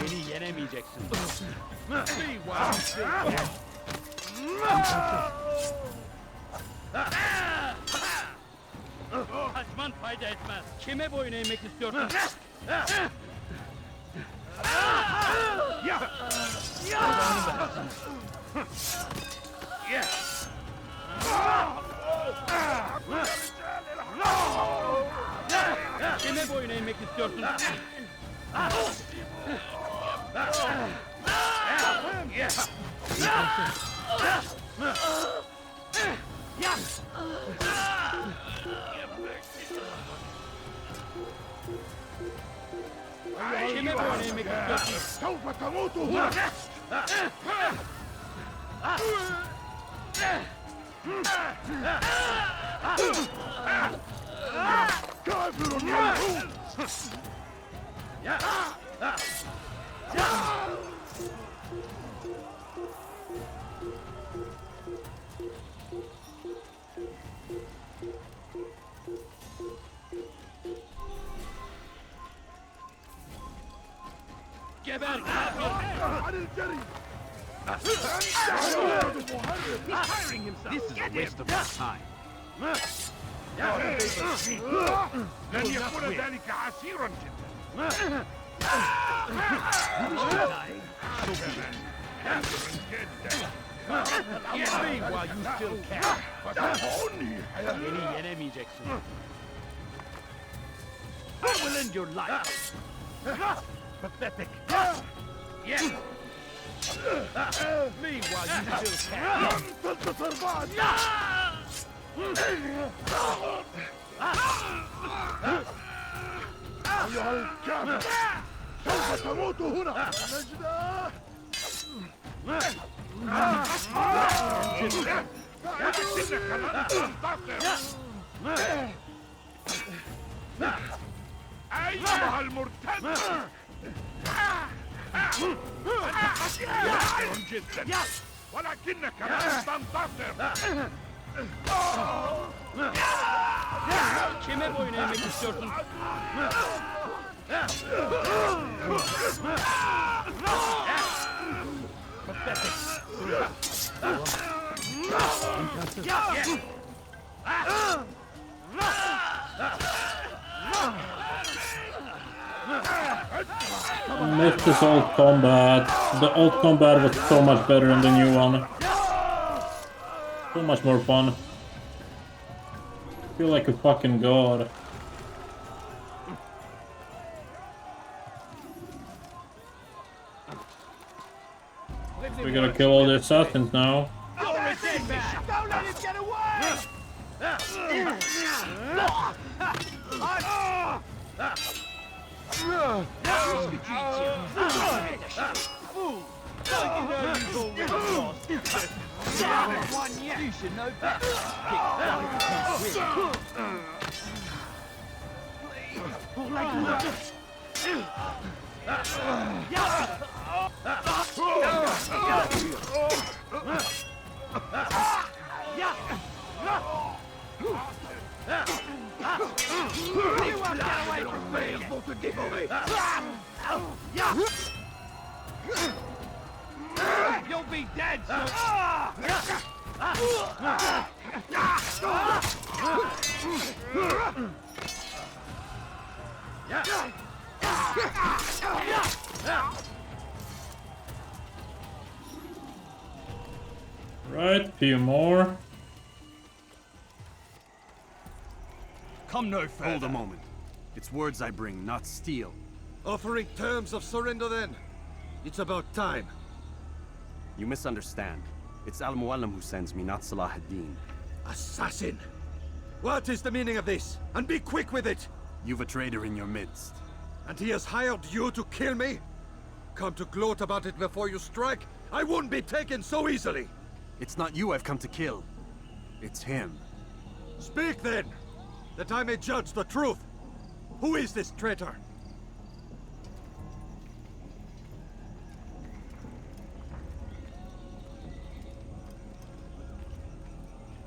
Beni yenemeyeceksin. Kaçman fayda etmez. Kime boyun eğmek istiyorsun? Kime boyun eğmek istiyorsun? Kime boyun eğmek istiyorsun? سوف تموت هنا! كافر ملعون! Geber kafir! عن الجري! He's firing himself! This is a waste of our time. لن يكون ذلك عسيرا جدا! While you still can. Beni yenemeyeceksin. I will end your life. Pathetic. Leave while you still can. لن تنتصر بعد! أيها الكافر! سوف تموت هنا! نجدة! أيها المرتد! جدا ولكنك لن تنتصر! Kime boyun eğmek istiyorsun? I missed this old combat. The old combat was so much better than the new one. So much more fun. I feel like a fucking god. We gotta kill all the assassins now. Don't let him get away! You should know better. You'll be dead soon. Right, few more. Come no further. Hold a moment. It's words I bring, not steel. Offering terms of surrender then. It's about time. You misunderstand. It's Al-Mualim who sends me, not Salah ad-Din. Assassin! What is the meaning of this? And be quick with it! You've a traitor in your midst. And he has hired you to kill me? Come to gloat about it before you strike? I won't be taken so easily! It's not you I've come to kill. It's him. Speak then, that I may judge the truth. Who is this traitor?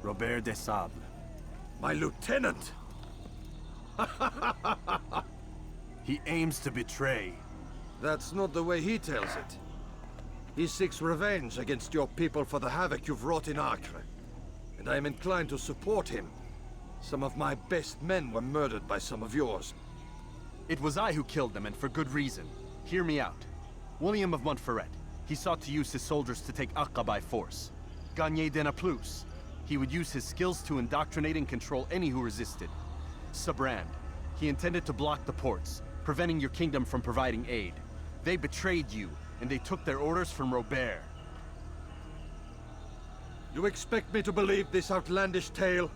Robert de Sable. My lieutenant! He aims to betray. That's not the way he tells it. He seeks revenge against your people for the havoc you've wrought in Acre. And I am inclined to support him. Some of my best men were murdered by some of yours. It was I who killed them, and for good reason. Hear me out. William of Montferrat. He sought to use his soldiers to take Acre by force. 𝐒𝐤𝐬 de Naplouse. He would use his skills to indoctrinate and control any who resisted. Sabrand. He intended to block the ports, preventing your kingdom from providing aid. They betrayed you, and they took their orders from Robert. You expect me to believe this outlandish tale?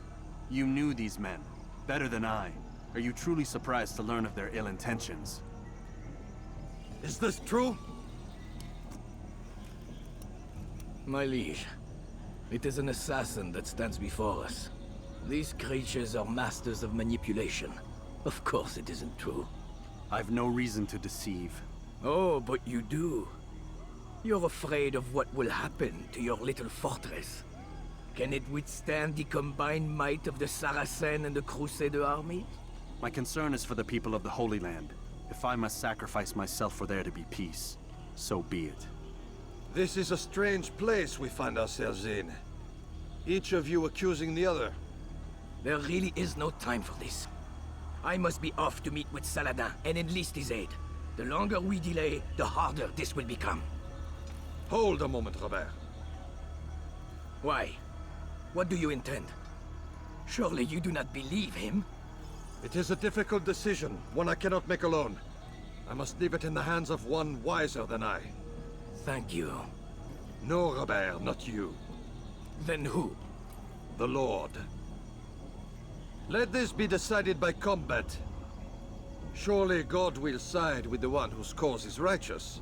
You knew these men, better than I. Are you truly surprised to learn of their ill intentions? Is this true? My liege, it is an assassin that stands before us. These creatures are masters of manipulation. Of course it isn't true. I've no reason to deceive. Oh, but you do. You're afraid of what will happen to your little fortress. Can it withstand the combined might of the Saracen and the Crusader army? My concern is for the people of the Holy Land. If I must sacrifice myself for there to be peace, so be it. This is a strange place we find ourselves in. Each of you accusing the other. There really is no time for this. I must be off to meet with Saladin and enlist his aid. The longer we delay, the harder this will become. Hold a moment, Robert. Why? What do you intend? Surely you do not believe him? It is a difficult decision, one I cannot make alone. I must leave it in the hands of one wiser than I. Thank you. No, Robert, not you. Then who? The Lord. Let this be decided by combat. Surely God will side with the one whose cause is righteous.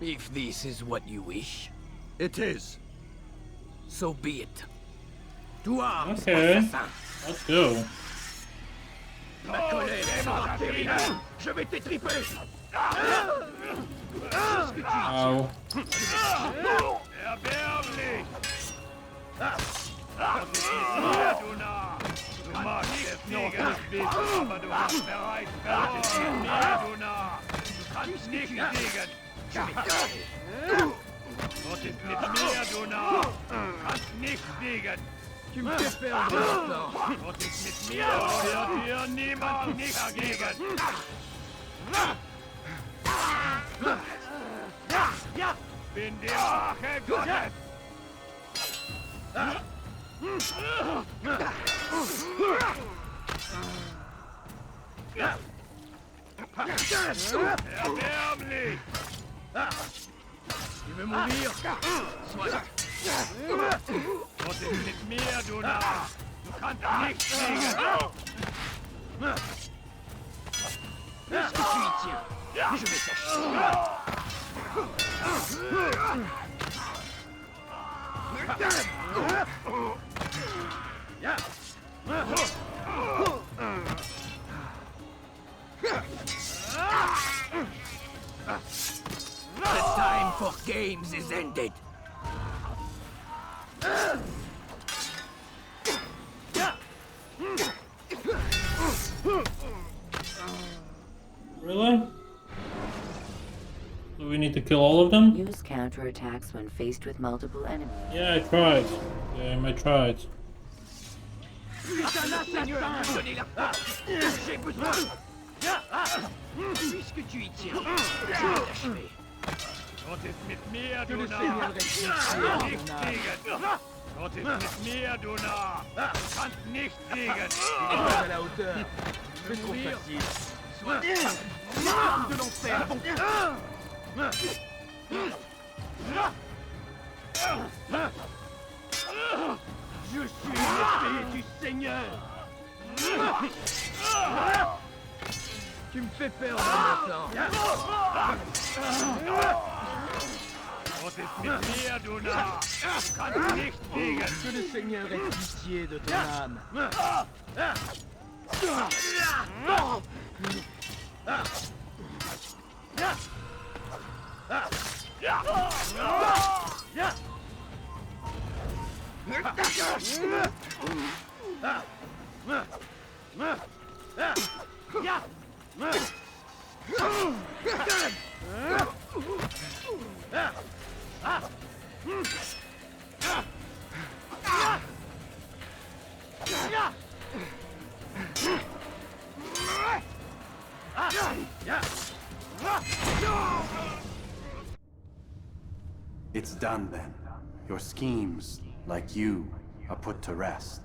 If this is what you wish. It is. So be it. To arms, Okay, assassin. let's go. Ma colère sera terrible. Je vais t'étriper. Ow. Erbärmlich! Du magst es noch nicht wissen, aber du hast bereits verloren. Du Narr! Du kannst nicht siegen! Was ist mit mir, du Narr? Du kannst nicht siegen! Tu me fais perdre le temps. Was ist mit mir? Wird dir niemand nicht ergeben! Bin der Rache Gottes! Erbärmlich! Tu veux mourir? Soit. Was ist mit mir, du Narr? Du kannst nicht siegen! Est-ce que tu y tiens? Je vais t'acheter. The time for games is ended. Really? Do we need to kill all of them? Use counterattacks when faced with multiple enemies. Yeah, I tried. Yeah, I tried. J'ai besoin. Puisque tu y tiens, je vais t'achever. Gott ist mit mir, Que du le Narr! Seigneur reste Nicht siegen! Gott ist mit mir, du Narr! Du kannst nicht siegen! Il n'est pas à la hauteur. C'est trop facile. Sois de l'enfer. Je suis l'épée du Seigneur. Tu me fais peur, Jonathan. Gott ist mit mir, du Narr! Du kannst nicht siegen! Que le Seigneur ait pitié de ton âme. It's done then. Your schemes, like you, are put to rest.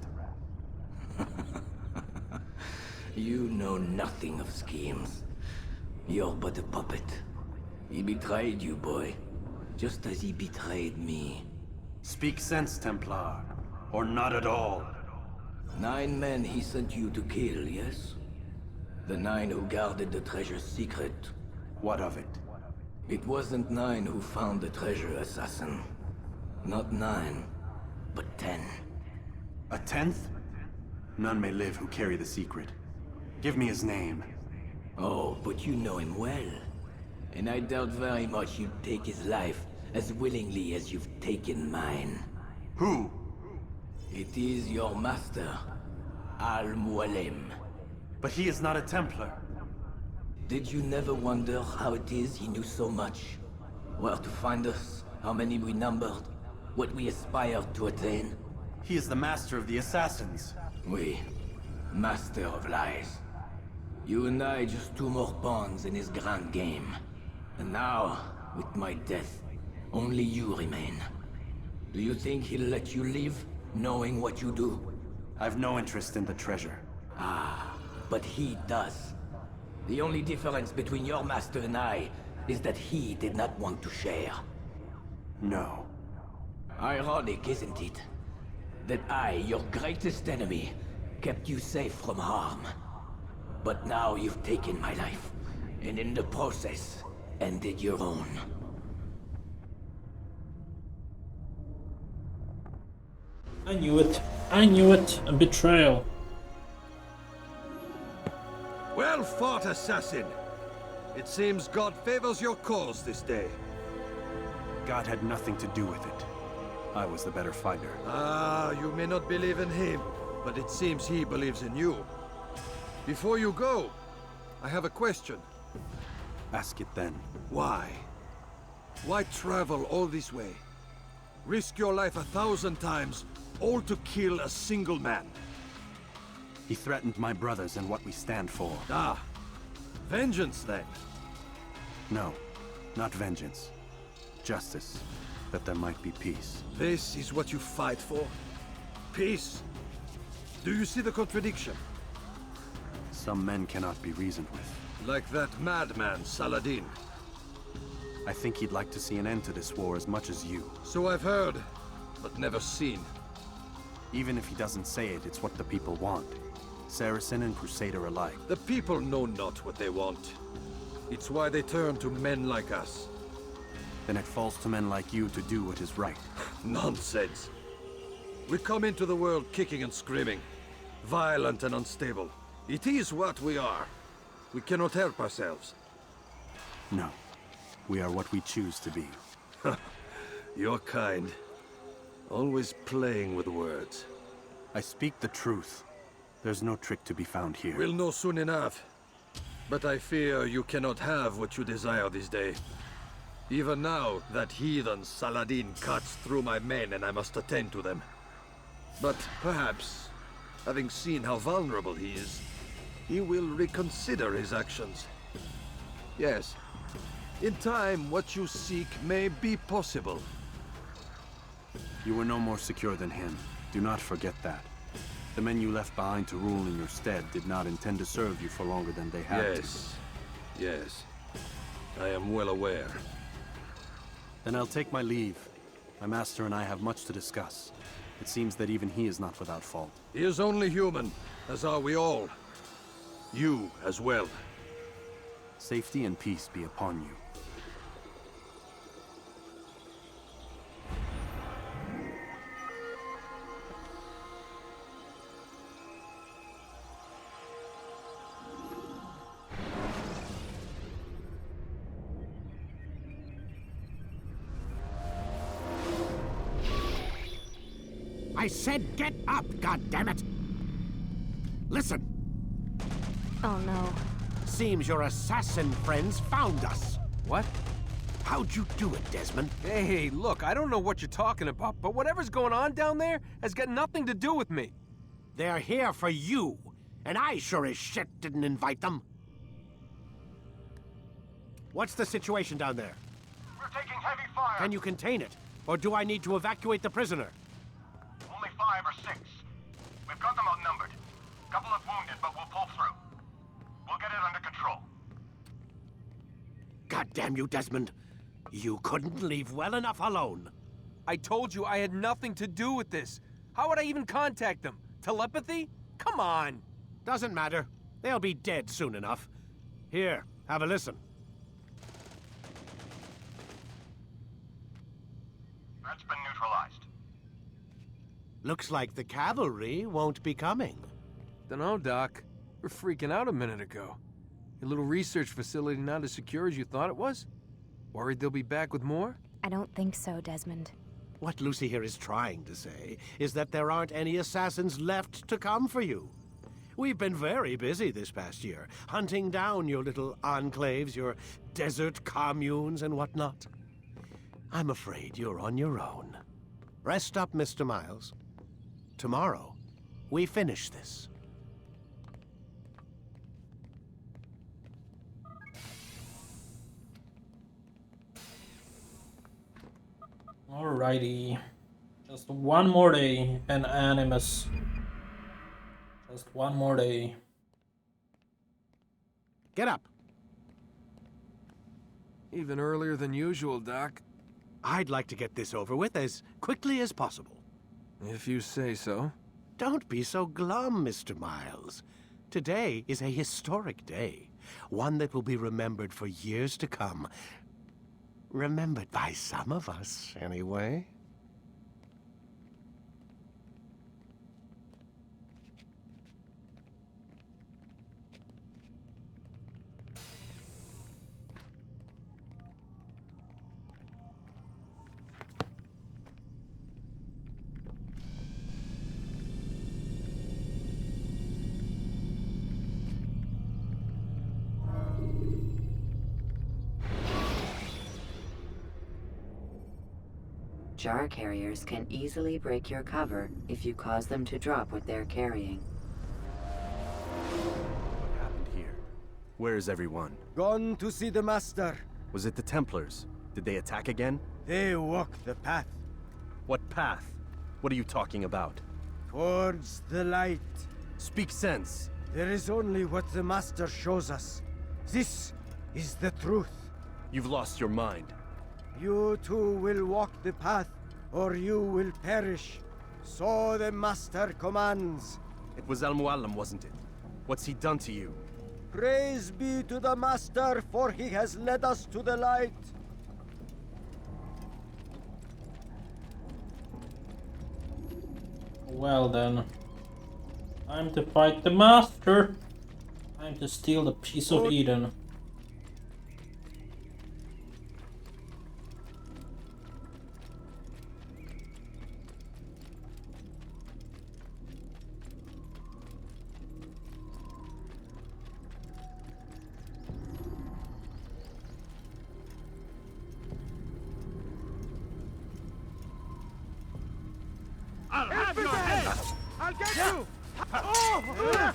You know nothing of schemes. You're but a puppet. He betrayed you, boy. Just as he betrayed me. Speak sense, Templar. Or not at all. 9 men he sent you to kill, yes? The 9 who guarded the treasure's secret. What of it? It wasn't 9 who found the treasure, assassin. Not 9, but 10. A 10th? None may live who carry the secret. Give me his name. Oh, but you know him well. And I doubt very much you'd take his life as willingly as you've taken mine. Who? It is your master, Al-Mualim. But he is not a Templar. Did you never wonder how it is he knew so much? Where to find us, how many we numbered, what we aspired to attain? He is the master of the assassins. Oui, master of lies. You and I just 2 more pawns in his grand game. And now, with my death, only you remain. Do you think he'll let you live, knowing what you do? I've no interest in the treasure. Ah, but he does. The only difference between your master and I is that he did not want to share. No. Ironic, isn't it? That I, your greatest enemy, kept you safe from harm. But now you've taken my life, and in the process, ended your own. I knew it. I knew it. A betrayal. Well fought, assassin. It seems God favors your cause this day. God had nothing to do with it. I was the better fighter. Ah, you may not believe in him, but it seems he believes in you. Before you go, I have a question. Ask it then. Why? Why travel all this way? Risk your life 1,000 times, all to kill a single man. He threatened my brothers and what we stand for. Ah, vengeance then? No, not vengeance. Justice, that there might be peace. This is what you fight for? Peace? Do you see the contradiction? Some men cannot be reasoned with. Like that madman, Saladin. I think he'd like to see an end to this war as much as you. So I've heard, but never seen. Even if he doesn't say it, it's what the people want. Saracen and Crusader alike. The people know not what they want. It's why they turn to men like us. Then it falls to men like you to do what is right. Nonsense. We come into the world kicking and screaming. Violent and unstable. It is what we are. We cannot help ourselves. No. We are what we choose to be. You're kind. Always playing with words. I speak the truth. There's no trick to be found here. We'll know soon enough. But I fear you cannot have what you desire this day. Even now, that heathen Saladin cuts through my men and I must attend to them. But perhaps, having seen how vulnerable he is, he will reconsider his actions. Yes. In time, what you seek may be possible. You were no more secure than him. Do not forget that. The men you left behind to rule in your stead did not intend to serve you for longer than they had to. Yes. I am well aware. Then I'll take my leave. My master and I have much to discuss. It seems that even he is not without fault. He is only human, as are we all. You as well. Safety and peace be upon you. I said get up, goddammit! Listen! Oh no. Seems your assassin friends found us. What? How'd you do it, Desmond? Hey, look, I don't know what you're talking about, but whatever's going on down there has got nothing to do with me. They're here for you, and I sure as shit didn't invite them. What's the situation down there? We're taking heavy fire. Can you contain it? Or do I need to evacuate the prisoner? Only 5 or 6. We've got them outnumbered. Couple of wounded, but we'll pull through. We'll get it under control. God damn you, Desmond. You couldn't leave well enough alone. I told you I had nothing to do with this. How would I even contact them? Telepathy? Come on. Doesn't matter. They'll be dead soon enough. Here, have a listen. That's been neutralized. Looks like the cavalry won't be coming. Dunno, Doc. We're freaking out a minute ago. Your little research facility not as secure as you thought it was? Worried they'll be back with more? I don't think so, Desmond. What Lucy here is trying to say is that there aren't any assassins left to come for you. We've been very busy this past year, hunting down your little enclaves, your desert communes and whatnot. I'm afraid you're on your own. Rest up, Mr. Miles. Tomorrow, we finish this. Alrighty. Just one more day, and Animus. Just one more day. Get up. Even earlier than usual, Doc. I'd like to get this over with as quickly as possible. If you say so. Don't be so glum, Mr. Miles. Today is a historic day. One that will be remembered for years to come. Remembered by some of us, anyway. Jar carriers can easily break your cover if you cause them to drop what they're carrying. What happened here? Where is everyone? Gone to see the Master. Was it the Templars? Did they attack again? They walk the path. What path? What are you talking about? Towards the light. Speak sense. There is only what the Master shows us. This is the truth. You've lost your mind. You too will walk the path, or you will perish. So the Master commands. It was Al-Mualim, wasn't it? What's he done to you? Praise be to the Master, for he has led us to the light. Well then. Time to fight the Master. Time to steal the piece of Eden. I'll have your head! I'll get you! Oh!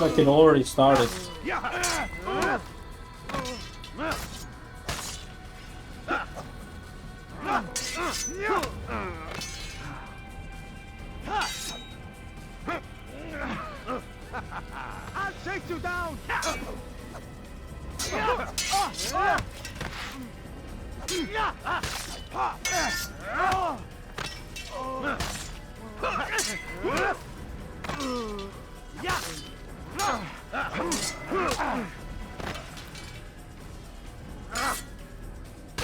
like it already started. I'll chase you down!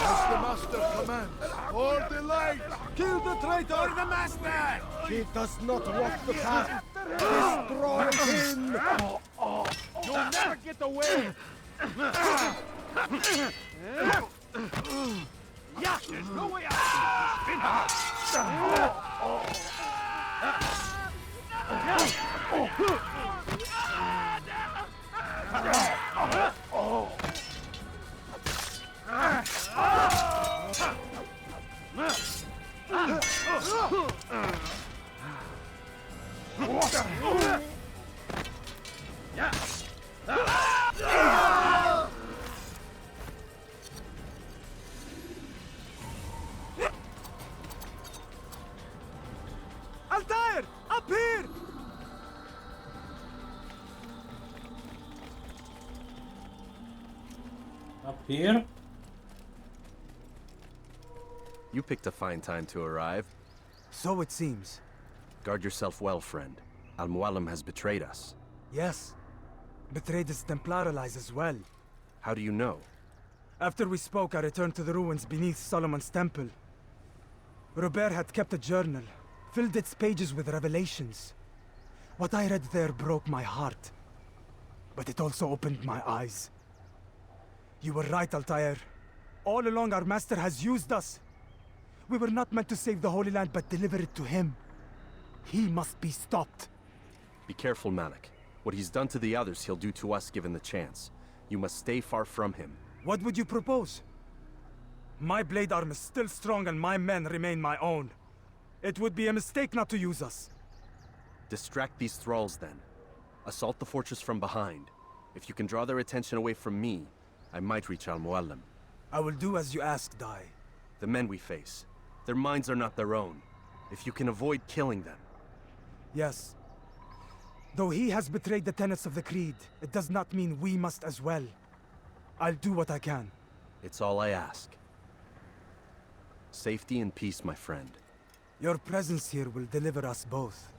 As the master commands, hold the light! Kill the traitor! The master! He does not walk the path. Destroy him! You'll never get away! Yeah, there's no way out! Altair! Up here! Up here? You picked a fine time to arrive. So it seems. Guard yourself well, friend. Al-Mualim has betrayed us. Yes. Betrayed his Templar allies as well. How do you know? After we spoke, I returned to the ruins beneath Solomon's temple. Robert had kept a journal, filled its pages with revelations. What I read there broke my heart. But it also opened my eyes. You were right, Altair. All along our master has used us. We were not meant to save the Holy Land, but deliver it to him. He must be stopped. Be careful, Malik. What he's done to the others, he'll do to us given the chance. You must stay far from him. What would you propose? My blade arm is still strong and my men remain my own. It would be a mistake not to use us. Distract these thralls then. Assault the fortress from behind. If you can draw their attention away from me, I might reach Al-Mualim. I will do as you ask, Dai. The men we face, their minds are not their own. If you can avoid killing them. Yes. Though he has betrayed the tenets of the Creed, it does not mean we must as well. I'll do what I can. It's all I ask. Safety and peace, my friend. Your presence here will deliver us both.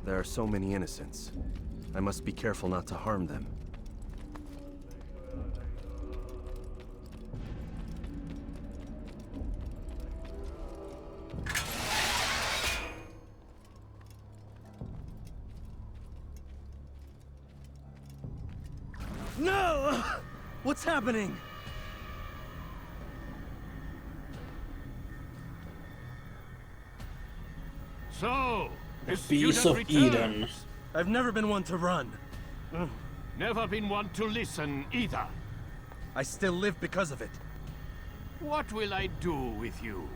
There are so many innocents. I must be careful not to harm them. No! What's happening? So, The Beast of Eden. I've never been one to run. Never been one to listen either. I still live because of it. What will I do with you?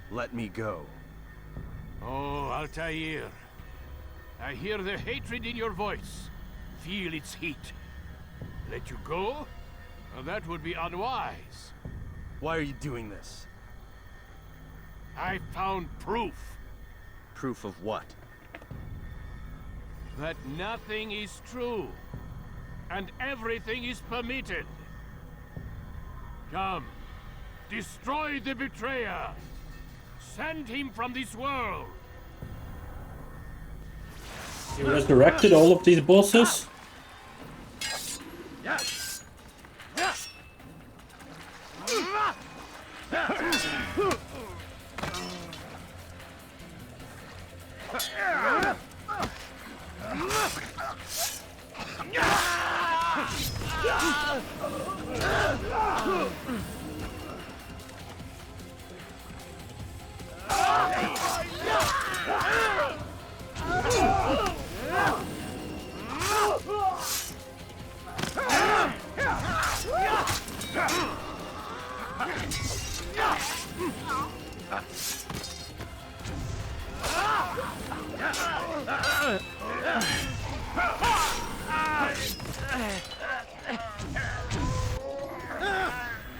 Let me go. Oh, Altair. I hear the hatred in your voice. Feel its heat. Let you go? That would be unwise. Why are you doing this? I found proof. Proof of what? That nothing is true. And everything is permitted. Come. Destroy the betrayer. Send him from this world. You resurrected all of these bosses?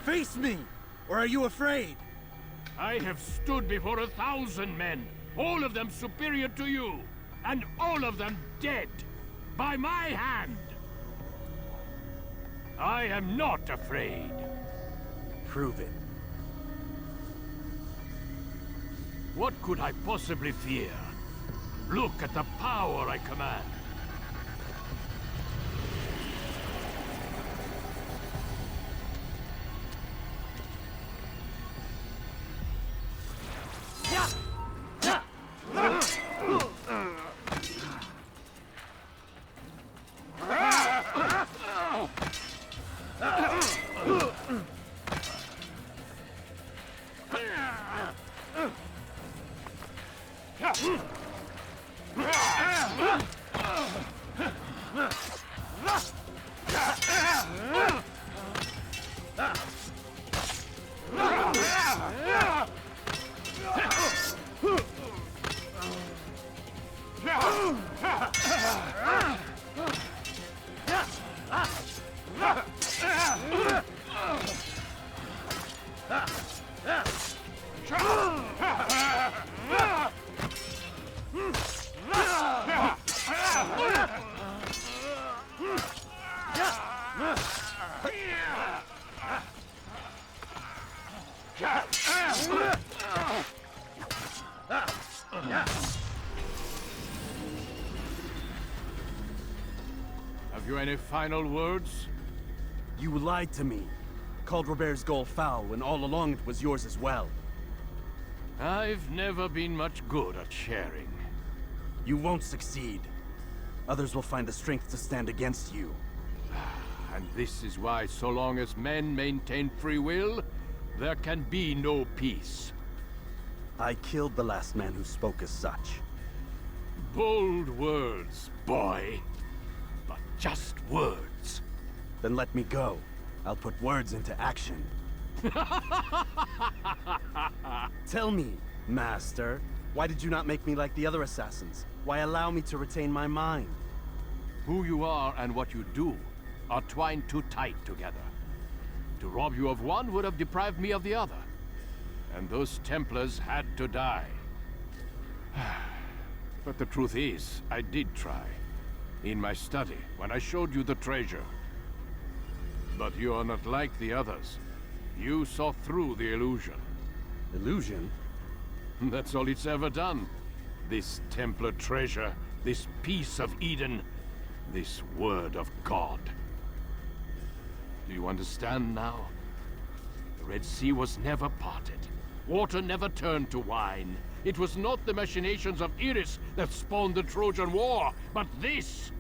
Face me, or are you afraid? I have stood before 1,000 men, all of them superior to you, and all of them dead, by my hand. I am not afraid. Prove it. What could I possibly fear? Look at the power I command. Have you any final words? You lied to me. Called Robert's goal foul when all along it was yours as well. I've never been much good at sharing. You won't succeed. Others will find the strength to stand against you. And this is why, so long as men maintain free will, there can be no peace. I killed the last man who spoke as such. Bold words, boy. But just words. Then let me go. I'll put words into action. Tell me, Master, why did you not make me like the other assassins? Why allow me to retain my mind? Who you are and what you do are twined too tight together. To rob you of one would have deprived me of the other. And those Templars had to die. But the truth is, I did try. In my study, when I showed you the treasure. But you are not like the others. You saw through the illusion. Illusion? That's all it's ever done. This Templar treasure, this piece of Eden, this word of God. Do you understand now? The Red Sea was never parted. Water never turned to wine. It was not the machinations of Iris that spawned the Trojan War, but this!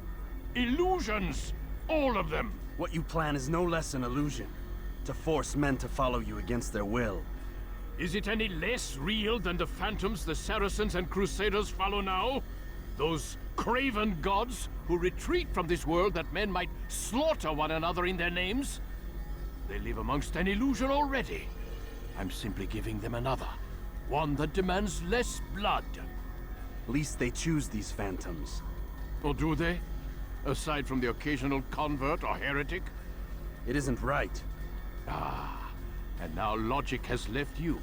Illusions! All of them! What you plan is no less an illusion. To force men to follow you against their will. Is it any less real than the phantoms the Saracens and Crusaders follow now? Those craven gods who retreat from this world that men might slaughter one another in their names? They live amongst an illusion already. I'm simply giving them another. One that demands less blood. Least they choose these phantoms. Or do they? Aside from the occasional convert or heretic? It isn't right. Ah, and now logic has left you.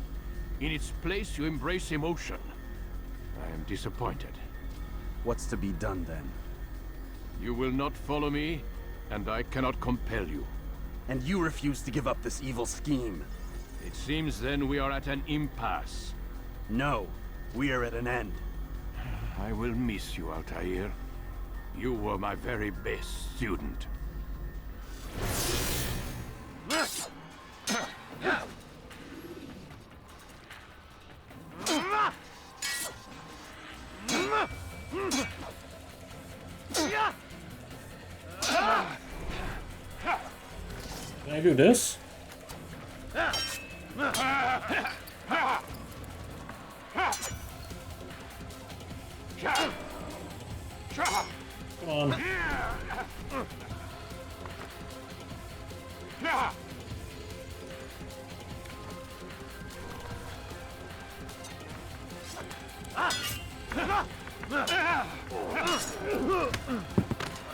In its place, you embrace emotion. I am disappointed. What's to be done, then? You will not follow me, and I cannot compel you. And you refuse to give up this evil scheme. It seems then we are at an impasse. No, we are at an end. I will miss you, Altair. You were my very best student. Can I do this? Come on.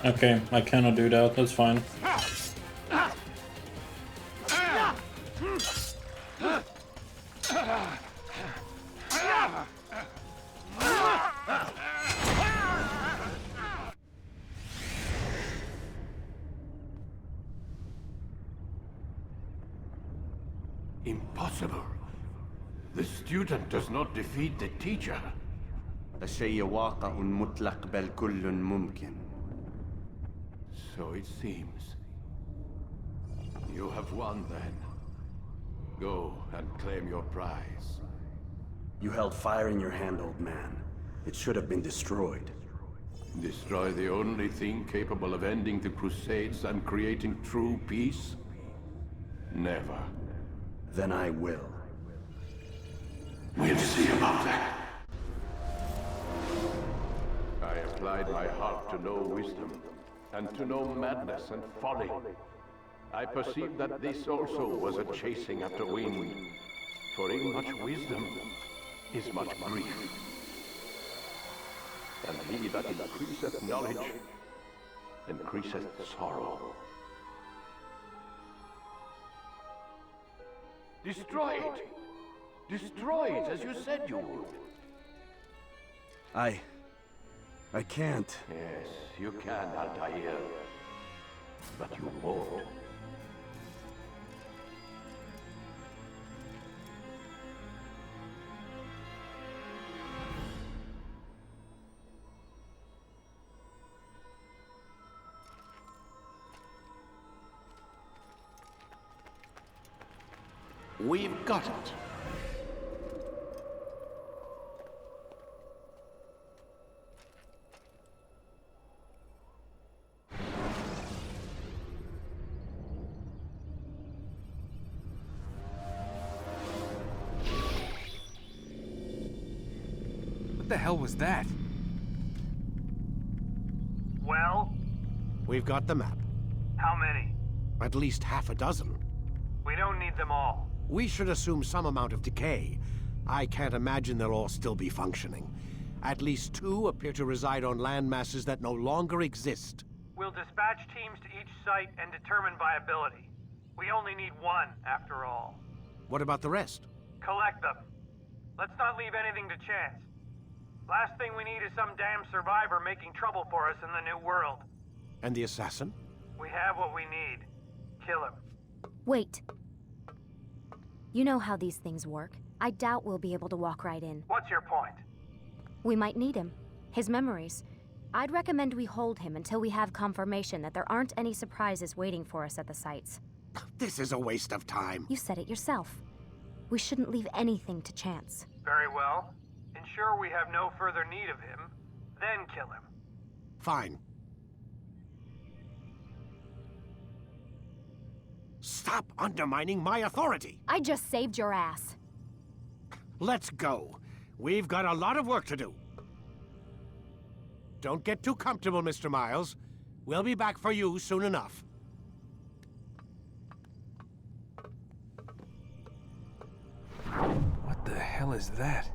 Okay, I cannot do that, that's fine. Impossible. The student does not defeat the teacher. الشيء واقع مطلق بل كل ممكن. So it seems. You have won then. Go and claim your prize. You held fire in your hand, old man. It should have been destroyed. Destroy the only thing capable of ending the Crusades and creating true peace? Never. Then I will. We'll see about that. I applied my heart to know wisdom, and to know madness and folly. I perceived that this also was a chasing after wind. For in much wisdom is much grief. And he that increaseth knowledge, increaseth sorrow. Destroy it! Destroy it, as you said you would. I can't. Yes, you can, Altair. But you won't. We've got it. What the hell was that? Well? We've got the map. How many? At least half a dozen. We don't need them all. We should assume some amount of decay. I can't imagine they'll all still be functioning. At least 2 appear to reside on land masses that no longer exist. We'll dispatch teams to each site and determine viability. We only need 1, after all. What about the rest? Collect them. Let's not leave anything to chance. Last thing we need is some damn survivor making trouble for us in the new world. And the assassin? We have what we need. Kill him. Wait. You know how these things work. I doubt we'll be able to walk right in. What's your point? We might need him. His memories. I'd recommend we hold him until we have confirmation that there aren't any surprises waiting for us at the sites. This is a waste of time. You said it yourself. We shouldn't leave anything to chance. Very well. Ensure we have no further need of him, then kill him. Fine. Stop undermining my authority! I just saved your ass. Let's go. We've got a lot of work to do. Don't get too comfortable, Mr. Miles. We'll be back for you soon enough. What the hell is that?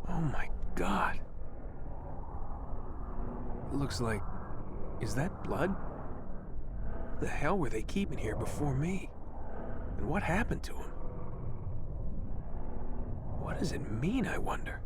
Oh my God. It looks like... Is that blood? What the hell were they keeping here before me? And what happened to him? What does it mean, I wonder?